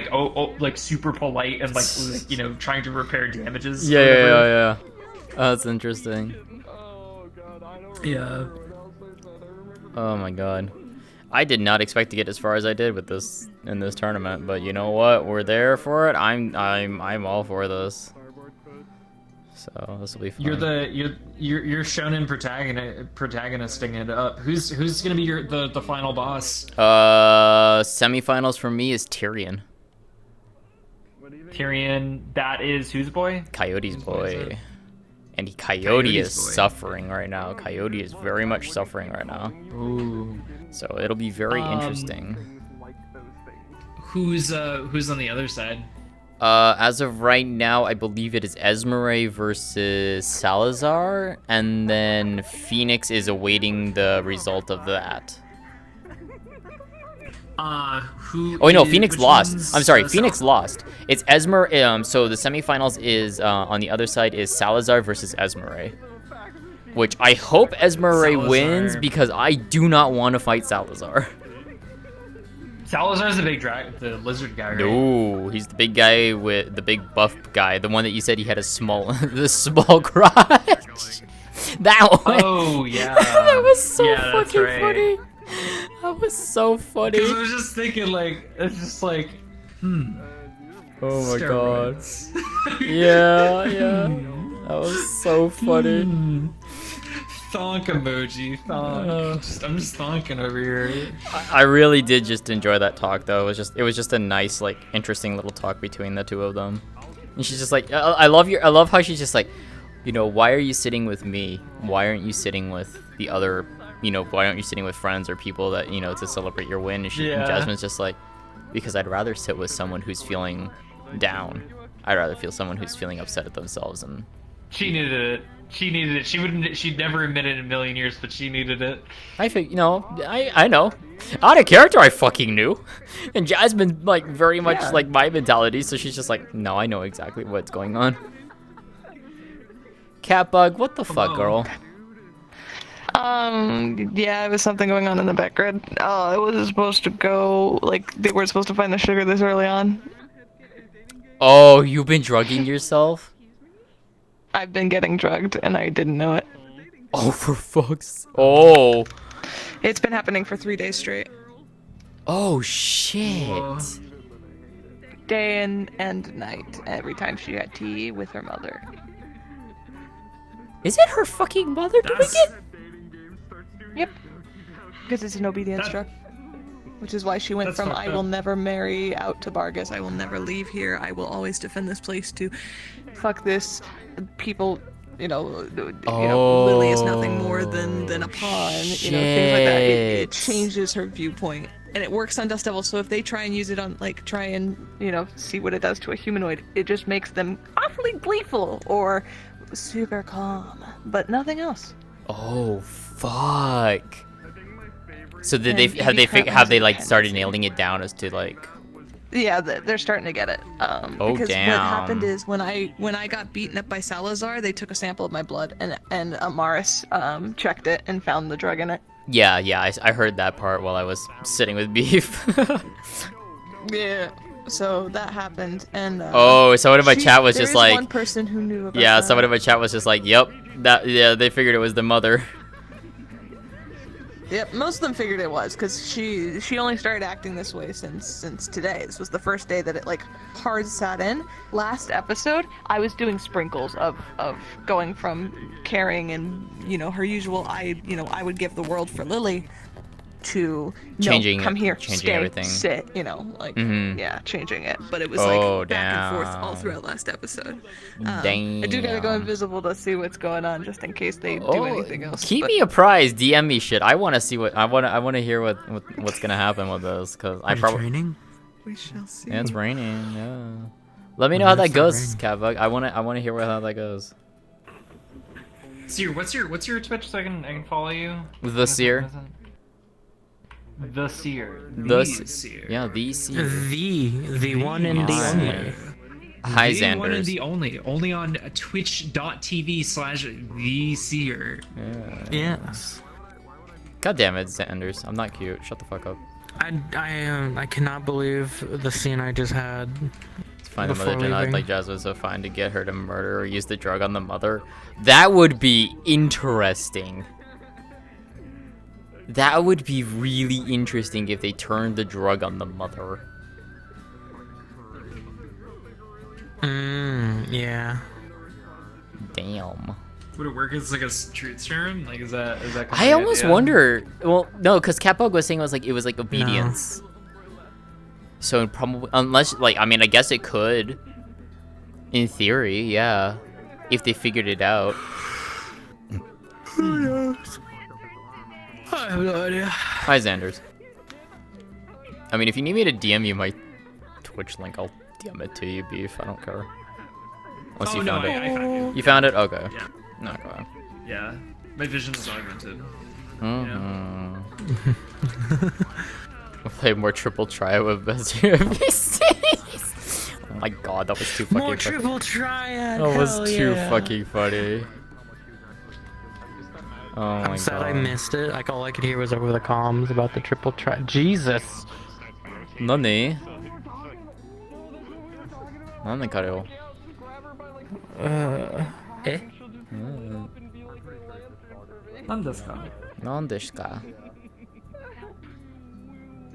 like super polite and like you know, trying to repair damages. Yeah. Oh, that's interesting. Yeah. Oh my god. I did not expect to get as far as I did with this in this tournament, but you know what? We're there for it. I'm all for this. So this will be fun. You're shonen protagonisting it up. Who's gonna be the final boss? Semifinals for me is Tyrion. Tyrion, that is whose boy? Coyote's boy. And Coyote is suffering right now. Coyote is very much suffering right now. Ooh. So it'll be very interesting. Who's on the other side? As of right now, I believe it is Esmeralda versus Salazar, and then Phoenix is awaiting the result of that. Who? Oh no, Phoenix lost. I'm sorry, Phoenix lost. It's Esmer. So the semifinals is on the other side is Salazar versus Esmeralda, which I hope Esmeralda wins because I do not want to fight Salazar. Salazar's the big the lizard guy, right? No, he's the big guy with the big buff guy, the one that you said he had a small, the small crotch. That one. Oh yeah. That was so fucking right. funny. That was so funny. Because I was just thinking, like, it's just like, Oh my steroids. god. Yeah, yeah. That was so funny. Thonk emoji, thonk. I'm just thonking over here. I really did just enjoy that talk though. It was just a nice, like, interesting little talk between the two of them. And she's just like, I love how she's just like, you know, why are you sitting with me? Why aren't you sitting with the other, you know, why aren't you sitting with friends or people that, you know, to celebrate your win? And and Jasmine's just like, because I'd rather sit with someone who's feeling down. I'd rather feel someone who's feeling upset at themselves. And She needed it. She needed it. She'd never admit it in a million years, but she needed it. I think, you know, I know. Out of character, I fucking knew. And Jasmine, like, very much like my mentality, so she's just like, no, I know exactly what's going on. Catbug, what the fuck, girl? Yeah, it was something going on in the background. It was supposed to go, like, they were supposed to find the sugar this early on. Oh, you've been drugging yourself? I've been getting drugged, and I didn't know it. Oh, for fuck's... Oh. It's been happening for 3 days straight. Oh, shit. Day and night, every time she had tea with her mother. Is it her fucking mother doing it? Yep. Because it's an obedience drug. Which is why she went from, I will never marry out to Vargas, I will never leave here, I will always defend this place, to fuck this, people, you know, Lily is nothing more than a pawn, you know, things like that. It changes her viewpoint. And it works on Dust Devils, so if they try and use it on, like, try and, you know, see what it does to a humanoid, it just makes them awfully gleeful or super calm, but nothing else. Oh, fuck. So did have they like started nailing it down as to like? Yeah, they're starting to get it. Because what happened is when I got beaten up by Salazar, they took a sample of my blood and Amaris checked it and found the drug in it. Yeah, I heard that part while I was sitting with Beef. Yeah, so that happened, and someone in my chat was just like, one person who knew about yeah, that. someone in my chat was just like, yep, they figured it was the mother. Yep, most of them figured it was, because she only started acting this way since today. This was the first day that it, like, hard sat in. Last episode, I was doing sprinkles of going from caring and, you know, her usual, I would give the world for Lily, to changing, come here, changing stay, everything. sit, you know, like, yeah, changing it. But it was back and forth all throughout last episode. Damn. I do gotta go invisible to see what's going on, just in case they do anything else. Keep me apprised. DM me shit. I want to see what I want to hear what's gonna happen with this, because I probably. Raining? We shall see. Yeah, it's raining. Yeah. Let me know how that goes, Catbug. I wanna hear how that goes. Seer, what's your Twitch so I can follow you? The Seer. The Seer. The Seer. Yeah, the Seer. The one and the only. Hi, the Xanders. one and the only on twitch.tv/the Seer. Yeah. Yes. God damn it, Xanders. I'm not cute. Shut the fuck up. I cannot believe the scene I just had. It's fine. The mother did not like Jasmine, so fine to get her to murder or use the drug on the mother. That would be interesting. That would be really interesting if they turned the drug on the mother. Yeah. Damn. Would it work as like a truth serum? Like is that? I almost wonder. Well, no, because Catbug was saying it was like obedience. No. So probably, unless, like, I mean, I guess it could. In theory, yeah. if they figured it out. I have no idea. Hi, Xanders. I mean, if you need me to DM you my Twitch link, I'll DM it to you, Beef. I don't care. Unless you found it. I found You found it? Okay. Yeah. No, okay. Yeah. My vision is augmented. Mm-hmm. We'll play more triple try with best NPCs. Oh my god, that was too fucking More funny. triple triad. That was hell too yeah. fucking funny. Oh my I'm sad god. I missed it. Like all I could hear was over the comms about the triple triad. Jesus. Nani? Nani karo? Eh? 何ですか? Nandeshka.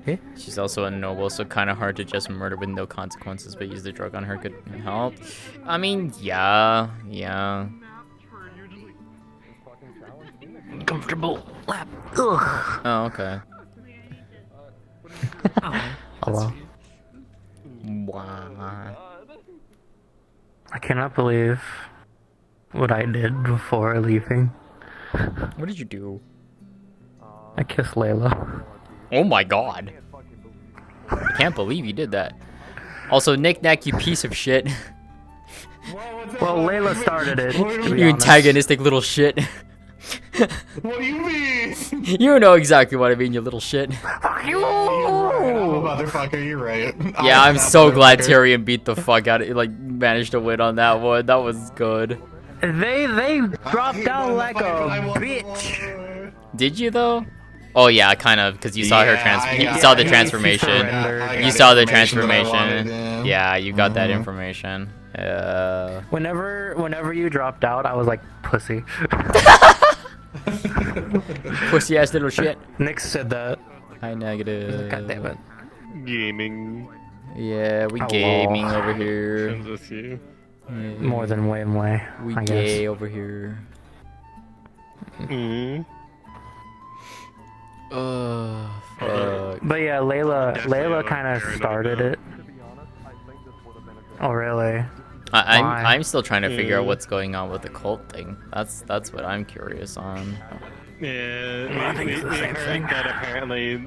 Eh? She's also a noble, so kind of hard to just murder with no consequences, but use the drug on her could help. I mean, yeah. Comfortable lap. Ugh. Oh, okay. Hello. Wow. I cannot believe what I did before leaving. What did you do? I kissed Layla. Oh my god. I can't believe you did that. Also, Nick Nack, you piece of shit. Well, Layla started it. You antagonistic little shit. What do you mean? You know exactly what I mean, you little shit. Fuck you! Oh, motherfucker, you're right. Yeah, I'm so glad Tyrion beat the fuck out of it, like, managed to win on that one. That was good. They dropped out like a bitch. Did you though? Oh yeah, kind of, because you saw her you saw the transformation. You saw the transformation. Yeah, you got that information. Whenever you dropped out, I was like, pussy. Pussy ass little shit. Nick said that. Hi, negative. God damn it. Gaming. Yeah, we Oh, gaming lol. over here. Sends us you. Yeah. More than way. We I gay guess. over here. Mm. Fuck. But yeah, Layla kind of started it. Oh really? I'm still trying to figure out what's going on with the cult thing. That's what I'm curious on. Yeah, we heard that apparently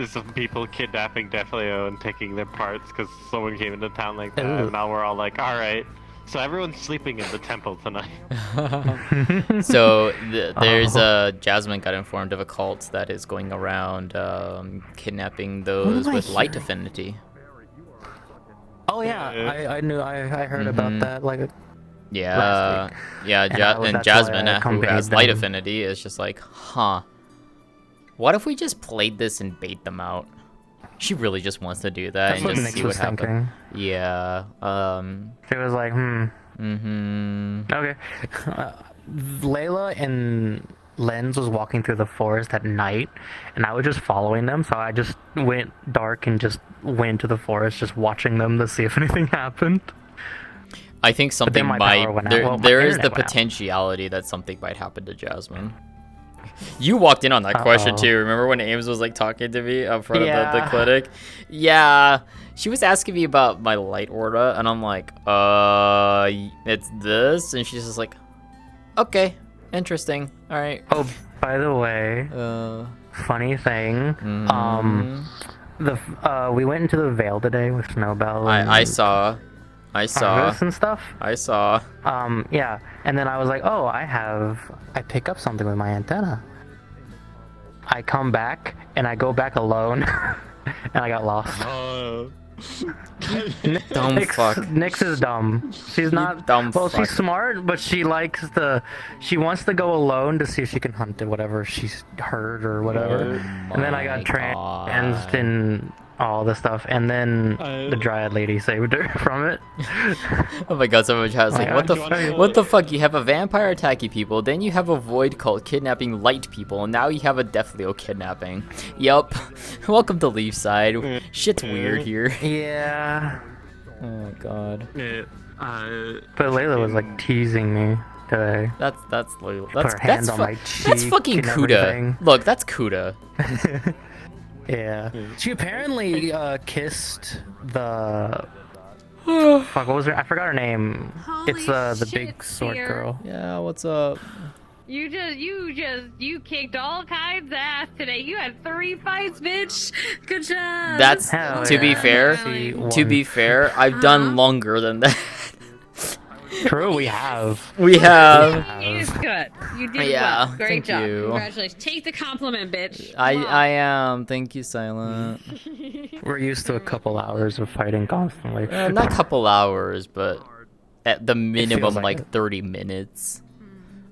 some people kidnapping Defleo and taking their parts because someone came into town like that. Ooh. And now we're all like, alright, so everyone's sleeping in the temple tonight. So there's Jasmine got informed of a cult that is going around kidnapping those What am I with light hearing? affinity. Oh yeah, I heard about that like. Last Yeah, week. yeah, And and that's why Jasmine, I who accompanied has light them. affinity, is just like, huh. What if we just played this and bait them out? She really just wants to do that That's and what just Nix see what was happens. thinking. Yeah. She was like, Mm-hmm. Okay. Layla and Lens was walking through the forest at night, and I was just following them. So I just went dark and just went to the forest, just watching them to see if anything happened. I think something my might. power went out. There, Well, my there is the internet went out. potentiality that something might happen to Jasmine. You walked in on that question Uh-oh. too. Remember when Ames was like talking to me up front of the Yeah. clinic? Yeah. She was asking me about my light order, and I'm like, it's this, and she's just like, okay, interesting, all right. Oh, by the way, funny thing, we went into the Vale today with Snowbell. I saw. Harvest and stuff. I saw. Yeah, and then I was like, oh, I pick up something with my antenna. I come back and I go back alone, and I got lost. Dumb fuck. Nyx is dumb. She's not dumb well. fuck. She's smart, but she She wants to go alone to see if she can hunt whatever she's heard or whatever. And then I got tranced and all the stuff, and then the Dryad lady saved her from it. Oh my god, someone was like, what the fuck? You have a vampire attacking people, then you have a void cult kidnapping light people, and now you have a Defleo kidnapping. Yup. Welcome to Leafside. Shit's weird here. Yeah. Oh my god. But Layla was like teasing me today. That's Layla. Put her hand on my cheek. That's fucking and Kuda. everything. Look, that's Kuda. Yeah. She apparently kissed the Fuck, what was her? I forgot her name. It's the big sword Seer. girl. Yeah, what's up? You kicked all kinds of ass today. You had 3 fights, bitch. Good job. That's Hell to be yeah. fair. See, To be fair, I've done longer than that. True, we have. We have. It's good. You did Yeah, well. Great thank job. you. Congratulations. Take the compliment, bitch. I am. Thank you, Silent. We're used to a couple hours of fighting constantly. Not a couple hours, but at the minimum, like like it. 30 minutes.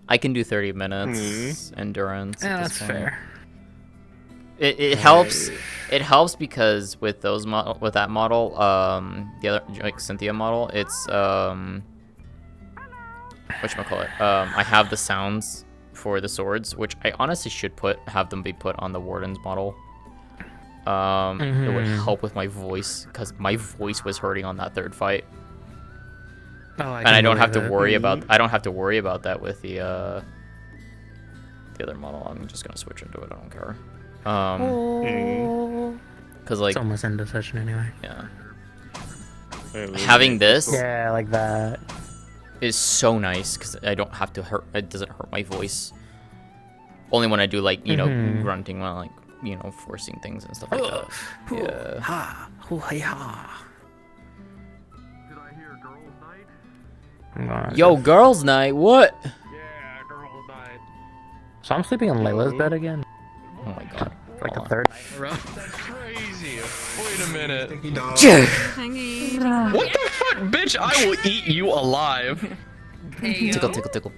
I can do 30 minutes endurance. Yeah, at that's this point. fair. It helps. It helps because with those with that model, the other like Cynthia model, it's whatchamacallit, I have the sounds for the swords, which I honestly should have them be put on the Wardens model. It would help with my voice because my voice was hurting on that third fight. Oh, And I don't have to worry about that with the other model. I'm just gonna switch into it. I don't care. Cause like It's almost end of session anyway. Yeah. Having this, Yeah, like that. is so nice because I don't have to hurt. It doesn't hurt my voice. Only when I do like grunting, when like forcing things and stuff like that. Yeah. Ha! Ha! Yo, girls' night. What? So I'm sleeping on Layla's bed again. Oh my god. Like the third. That's crazy. Wait a minute. What the fuck, bitch? I will eat you alive. Tickle, tickle, tickle.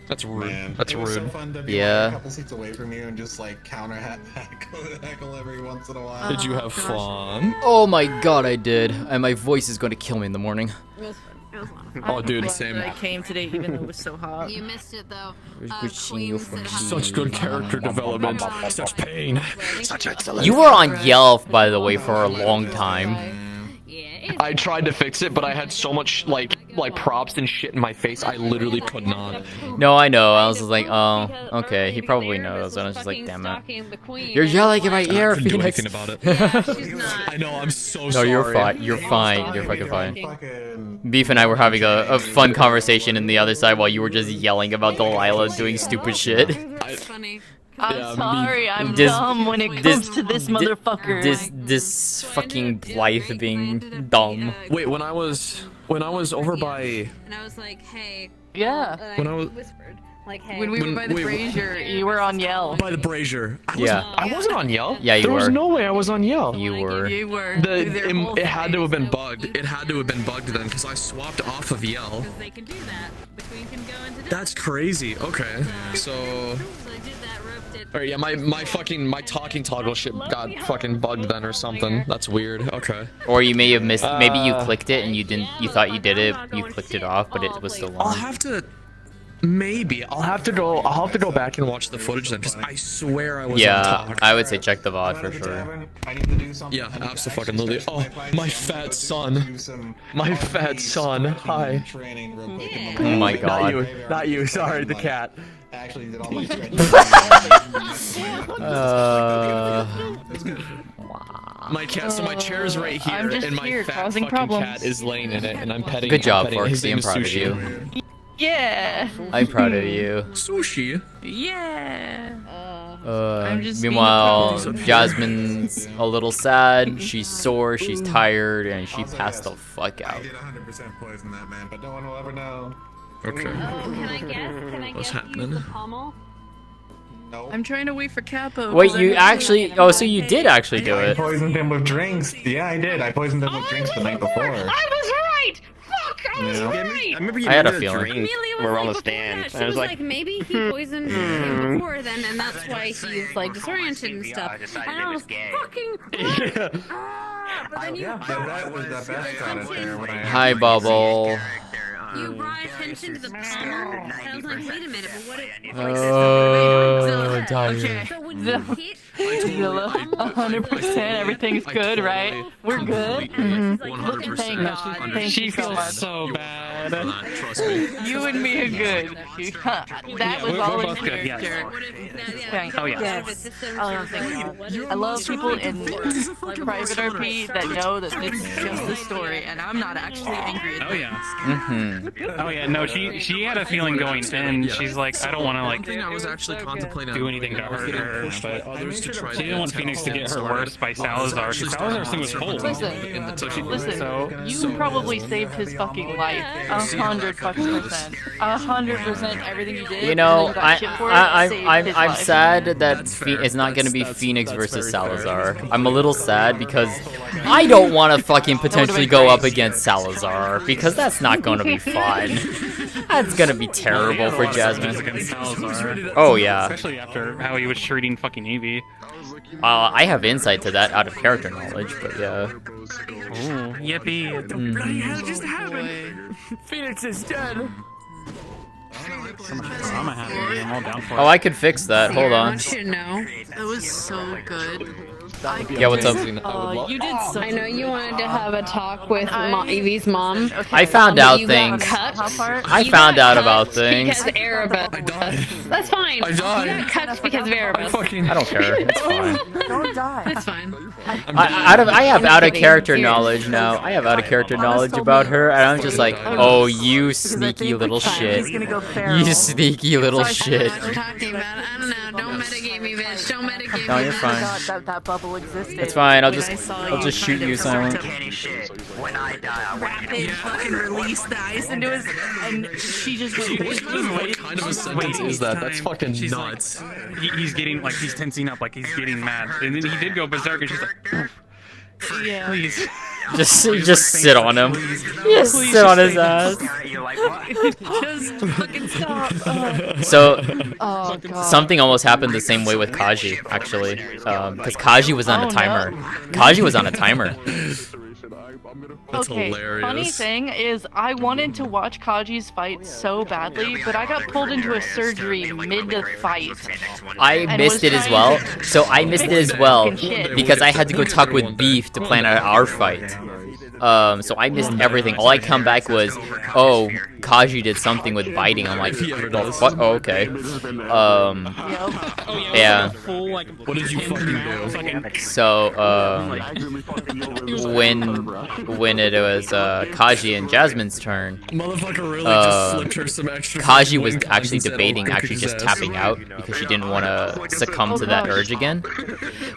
That's rude. Man, That's it was rude. so fun to be Yeah. like a couple seats away from you and just like counter heckle every once in a while. Did you have fun? Oh my god, I did. And my voice is going to kill me in the morning. It was fun. It was a lot of fun. Oh, dude, same. I came today even though it was so hot. You missed it though. Good seeing you from Such good character development. Such pain. Such excellence. You were on Yelp, by the way, for a long time. I tried to fix it, but I had so much like props and shit in my face, I literally could not. No, I know. I was just like, oh, okay. He probably knows. And I was just like, damn it. You're yelling in my ear, I couldn't do Phoenix. anything about it. I know. I'm so No, sorry. you're fine. You're fine. You're fucking fine. Beef and I were having a fun conversation in the other side while you were just yelling about Delilah doing stupid shit. That's funny. I'm sorry, I'm This- dumb when it comes to this motherfucker. This fucking Blythe being dumb. Wait, when I was over by And I was like, hey. Yeah. And When I was- whispered, like, hey. When we were by the brazier, you were on Yell. by the brazier. Yeah. I wasn't on Yell. Yeah, you There was were. no way I was on Yell. You were. You were. It had to have been bugged. It had to have been bugged then, because I swapped off of Yell. Because they can do that. The queen can go into That's crazy. Okay, so. So I did that, roped it. Alright, yeah, my talking toggle shit got fucking bugged then or something. That's weird. Okay. Or you may have missed. Maybe you clicked it and you didn't. You thought you did it. You clicked it off, but it was still I'll on. have to. Maybe I'll have to go back and watch the footage then, because I swear I was on Yeah, talk. I would say check the VOD for sure. I need to do something. Yeah, absolutely. Oh, my fat son. My fat son. Hi. Training real quick in the Oh my god. Not you. Sorry, the cat. Actually did all my training. My cat. So my chair's right here, I'm just and my here fat causing fucking problems. cat is laying in it, and I'm petting. Good job, I'm petting it. Forksy. His name I'm is proud of Sushi. you. Yeah. I'm proud of you. Sushi. Yeah. just Meanwhile, being a pro. Jasmine's a little sad. She's sore. She's tired, and she passed the fuck I out. did 100% poison that man, but no one will ever know. Okay. Can I guess? Can I What's guess happening? use the pommel? No. I'm trying to wait for Capo. Wait, you actually? Oh, so you did actually do I it? poisoned him with drinks. Yeah, I did. I poisoned him with drinks the night before. I was right! Fuck! I was right! I remember you I had a the feeling. drink Amelia was were on like the before stand. that. She And I was was like, maybe he poisoned him before then, and that's why he's like disoriented and stuff. And I was fucking but then you That was the best shot at there when I. Hi, Bubble. you brought attention to the pommel, and I was like, wait a minute, but what if Oh, tired. so when you hit, Zilla, 100%. Everything's good, right? We're good. Mm-hmm. 100%. Thank God. Thank She you so feels much. so bad. Trust me. You and me are good. That was we're all both in good, yes. character. Oh, yeah. Yes. Oh, thank God. I love people in private RP that know that this is just the story, and I'm not actually angry at Oh them. yeah. Oh yeah. No, she had a feeling going in. She's like, I don't want to like I was actually contemplating do anything to hurt her, but others to try she didn't want Phoenix to get hurt worse by Salazar. Because Salazar's thing was cold. Listen, you probably saved his fucking life. 100% 100%. Everything you did. You know, and then you got shit for it, saved his I'm life. sad that it's not going to be Phoenix versus Salazar. I'm a little sad because I don't want to fucking potentially go up against Salazar because that's not going to be fun. That's going to be terrible for Jasmine. Oh yeah. Especially after how he was treating fucking Evie. I have insight to that out of character knowledge, but yeah. Oh, yippee! The bloody hell just happened. Phoenix is dead. So much drama happening. I'm all down for it. Oh, I could fix that. Hold I on. want you to know. It was so good. Yeah, what's up? You did so. I know you wanted to have a talk with Evie's mom. I found out you got things. cut. I found out about things. Because of Erebus. That's fine. I died. You got cut because of Erebus. I don't care. It's fine. Don't die. That's fine. I have out of character knowledge now. I have out of character knowledge about her, and I'm just like, oh, you sneaky little shit. You sneaky little shit. We're talking about it. I don't know. Don't metagame me, bitch. Don't metagame me. No, you're fine. That bubble existed. It's fine. I'll When just I saw I'll just shoot you, Silent. When I die, I want Rapid fucking release the ice into his, and she just was What kind of a sentence is that? That's fucking nuts. He's getting like he's tensing up, like he's getting mad, and then he did go berserk, and she's like, yeah. please. Just sit on him. Just sit on his ass. Just fucking stop. So, Oh, God. something almost happened the same way with Kaji, actually. Because Kaji was on a timer. Kaji was on a timer. That's Okay, hilarious. funny thing is, I wanted to watch Kaji's fight so badly, but I got pulled into a surgery mid to fight. I missed it as well. So I missed it as well because I had to go talk with Beef to plan out our fight. So I missed everything. All I come back was, oh, Kaji did something with biting. I'm like, what? Oh, okay. Yeah. What did you fucking do? So, when it was Kaji and Jasmine's turn, Motherfucker really just slipped her some extra. Kaji was actually debating actually just tapping out because she didn't want to succumb to that urge again.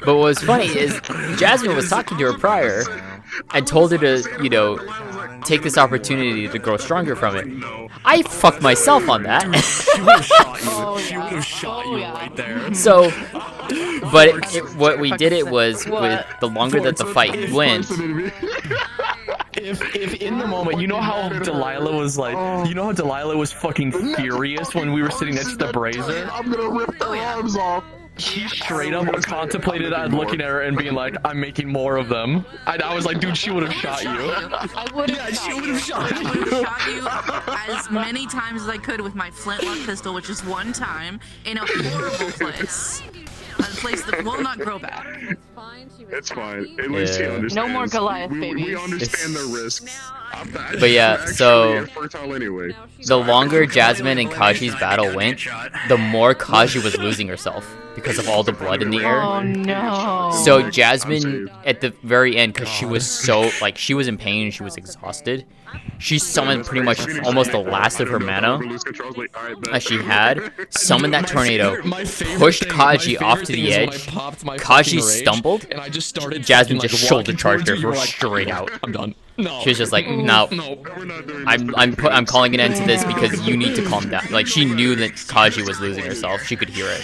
But what was funny is Jasmine was talking to her prior and told her to, you know, take this opportunity to grow stronger from it. I fucked myself on that. She would have shot you. She would have shot you right there. So, but what we did it was with the longer that the fight went. If in the moment, you know how Delilah was like, you know how Delilah was fucking furious when we were sitting next to the brazier? I'm gonna rip their arms off. He straight up contemplated on looking at her and being like, I'm making more of them. I was like, dude, she would have shot you. I would have she would have shot I would have shot you as many times as I could with my flintlock pistol, which is one time, in a horrible place. A place that will not grow back. It's fine. At least he understands. No more Goliath babies. We understand the risks. But yeah, so anyway. the longer Jasmine and Kaji's battle went, the more Kaji was losing herself because of all the blood in the air. Oh no. So Jasmine, at the very end, because she was so, like, she was in pain, she was exhausted, she summoned pretty much almost the last of her mana that she had, summoned that tornado, pushed Kaji off to the edge, Kaji stumbled, Jasmine just shoulder charged her for straight out. I'm done. She was just like, no, I'm calling an end to this because you need to calm down. Like, she knew that Kaji was losing herself. She could hear it.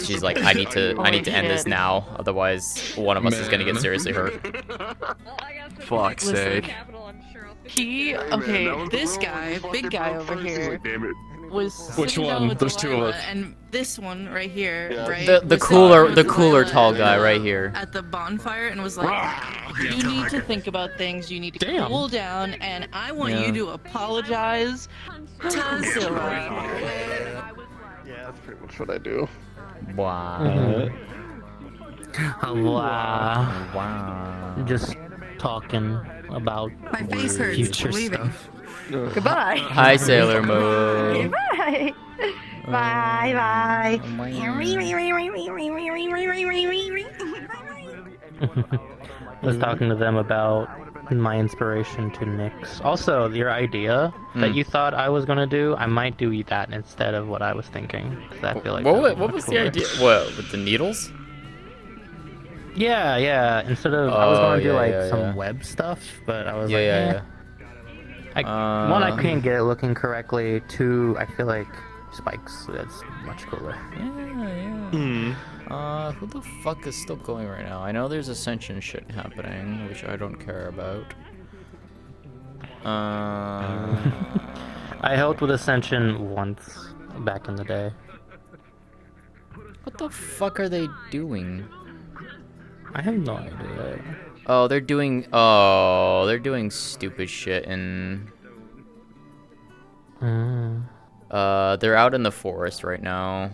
She's like, I need to end this now, otherwise one of us is gonna get seriously hurt. Fuck's sake. Okay, this guy, big guy over here, was Which sitting down one? with There's two of Delilah, us. and this one right here, right? The cooler tall guy right here. At the bonfire, and was like, you need to think about things, you need to cool down, and I want you to apologize to Zilla. Yeah, that's pretty much what I do. Wow. Wow. Wow. Just talking about My face hurts. future Leaving. stuff. Goodbye. Hi, Sailor Moon. Goodbye. Bye bye. I was talking to them about my inspiration to Nyx. Also, your idea that you thought I was gonna do, I might do that instead of what I was thinking. 'Cause I feel like What was the idea? What, with the needles? Yeah. Instead of I was gonna do like some web stuff, but I was like, one, I can't get it looking correctly. Two, I feel like spikes. That's much cooler. Who the fuck is still going right now? I know there's Ascension shit happening, which I don't care about. I helped with Ascension once back in the day. What the fuck are they doing? I have no idea. Oh, they're doing stupid shit and they're out in the forest right now.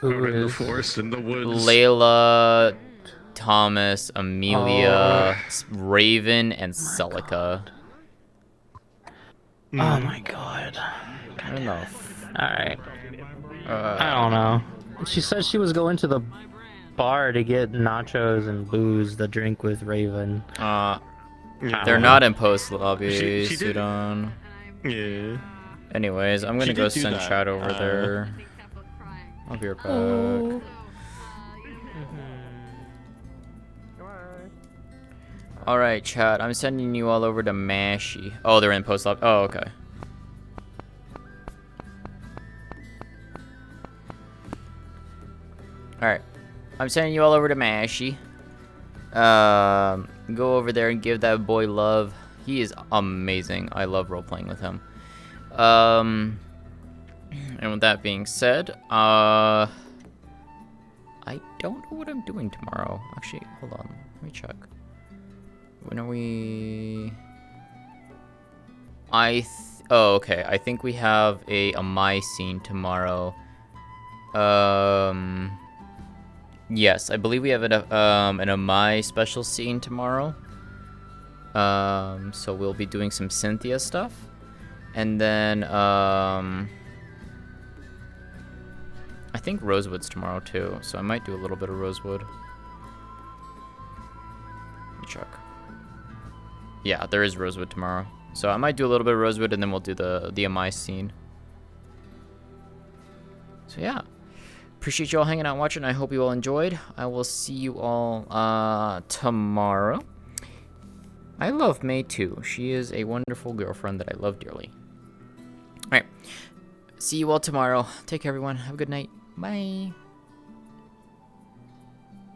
Who in the forest, in the woods. Layla, Thomas, Amelia, Raven, and Celica. Oh my god. I don't know. Alright. I don't know. She said she was going to the bar to get nachos and booze to drink with Raven. They're not in post lobby, She did- Sudan. Yeah. Anyways, I'm gonna She go did do send that. chat over there. I'll be right back. Alright, chat. I'm sending you all over to Mashy. Oh, they're in post lobby. Oh, okay. Alright. I'm sending you all over to Mashy. Go over there and give that boy love. He is amazing. I love role-playing with him. And with that being said, I don't know what I'm doing tomorrow. Actually, hold on. Let me check. When are we... oh, okay. I think we have a my scene tomorrow. Yes, I believe we have an Amai special scene tomorrow. So we'll be doing some Cynthia stuff. And then, I think Rosewood's tomorrow too, so I might do a little bit of Rosewood. Let me check. Yeah, there is Rosewood tomorrow. So I might do a little bit of Rosewood and then we'll do the Amai scene. So yeah. Appreciate you all hanging out and watching. I hope you all enjoyed. I will see you all tomorrow. I love May too. She is a wonderful girlfriend that I love dearly. Alright. See you all tomorrow. Take care, everyone. Have a good night. Bye.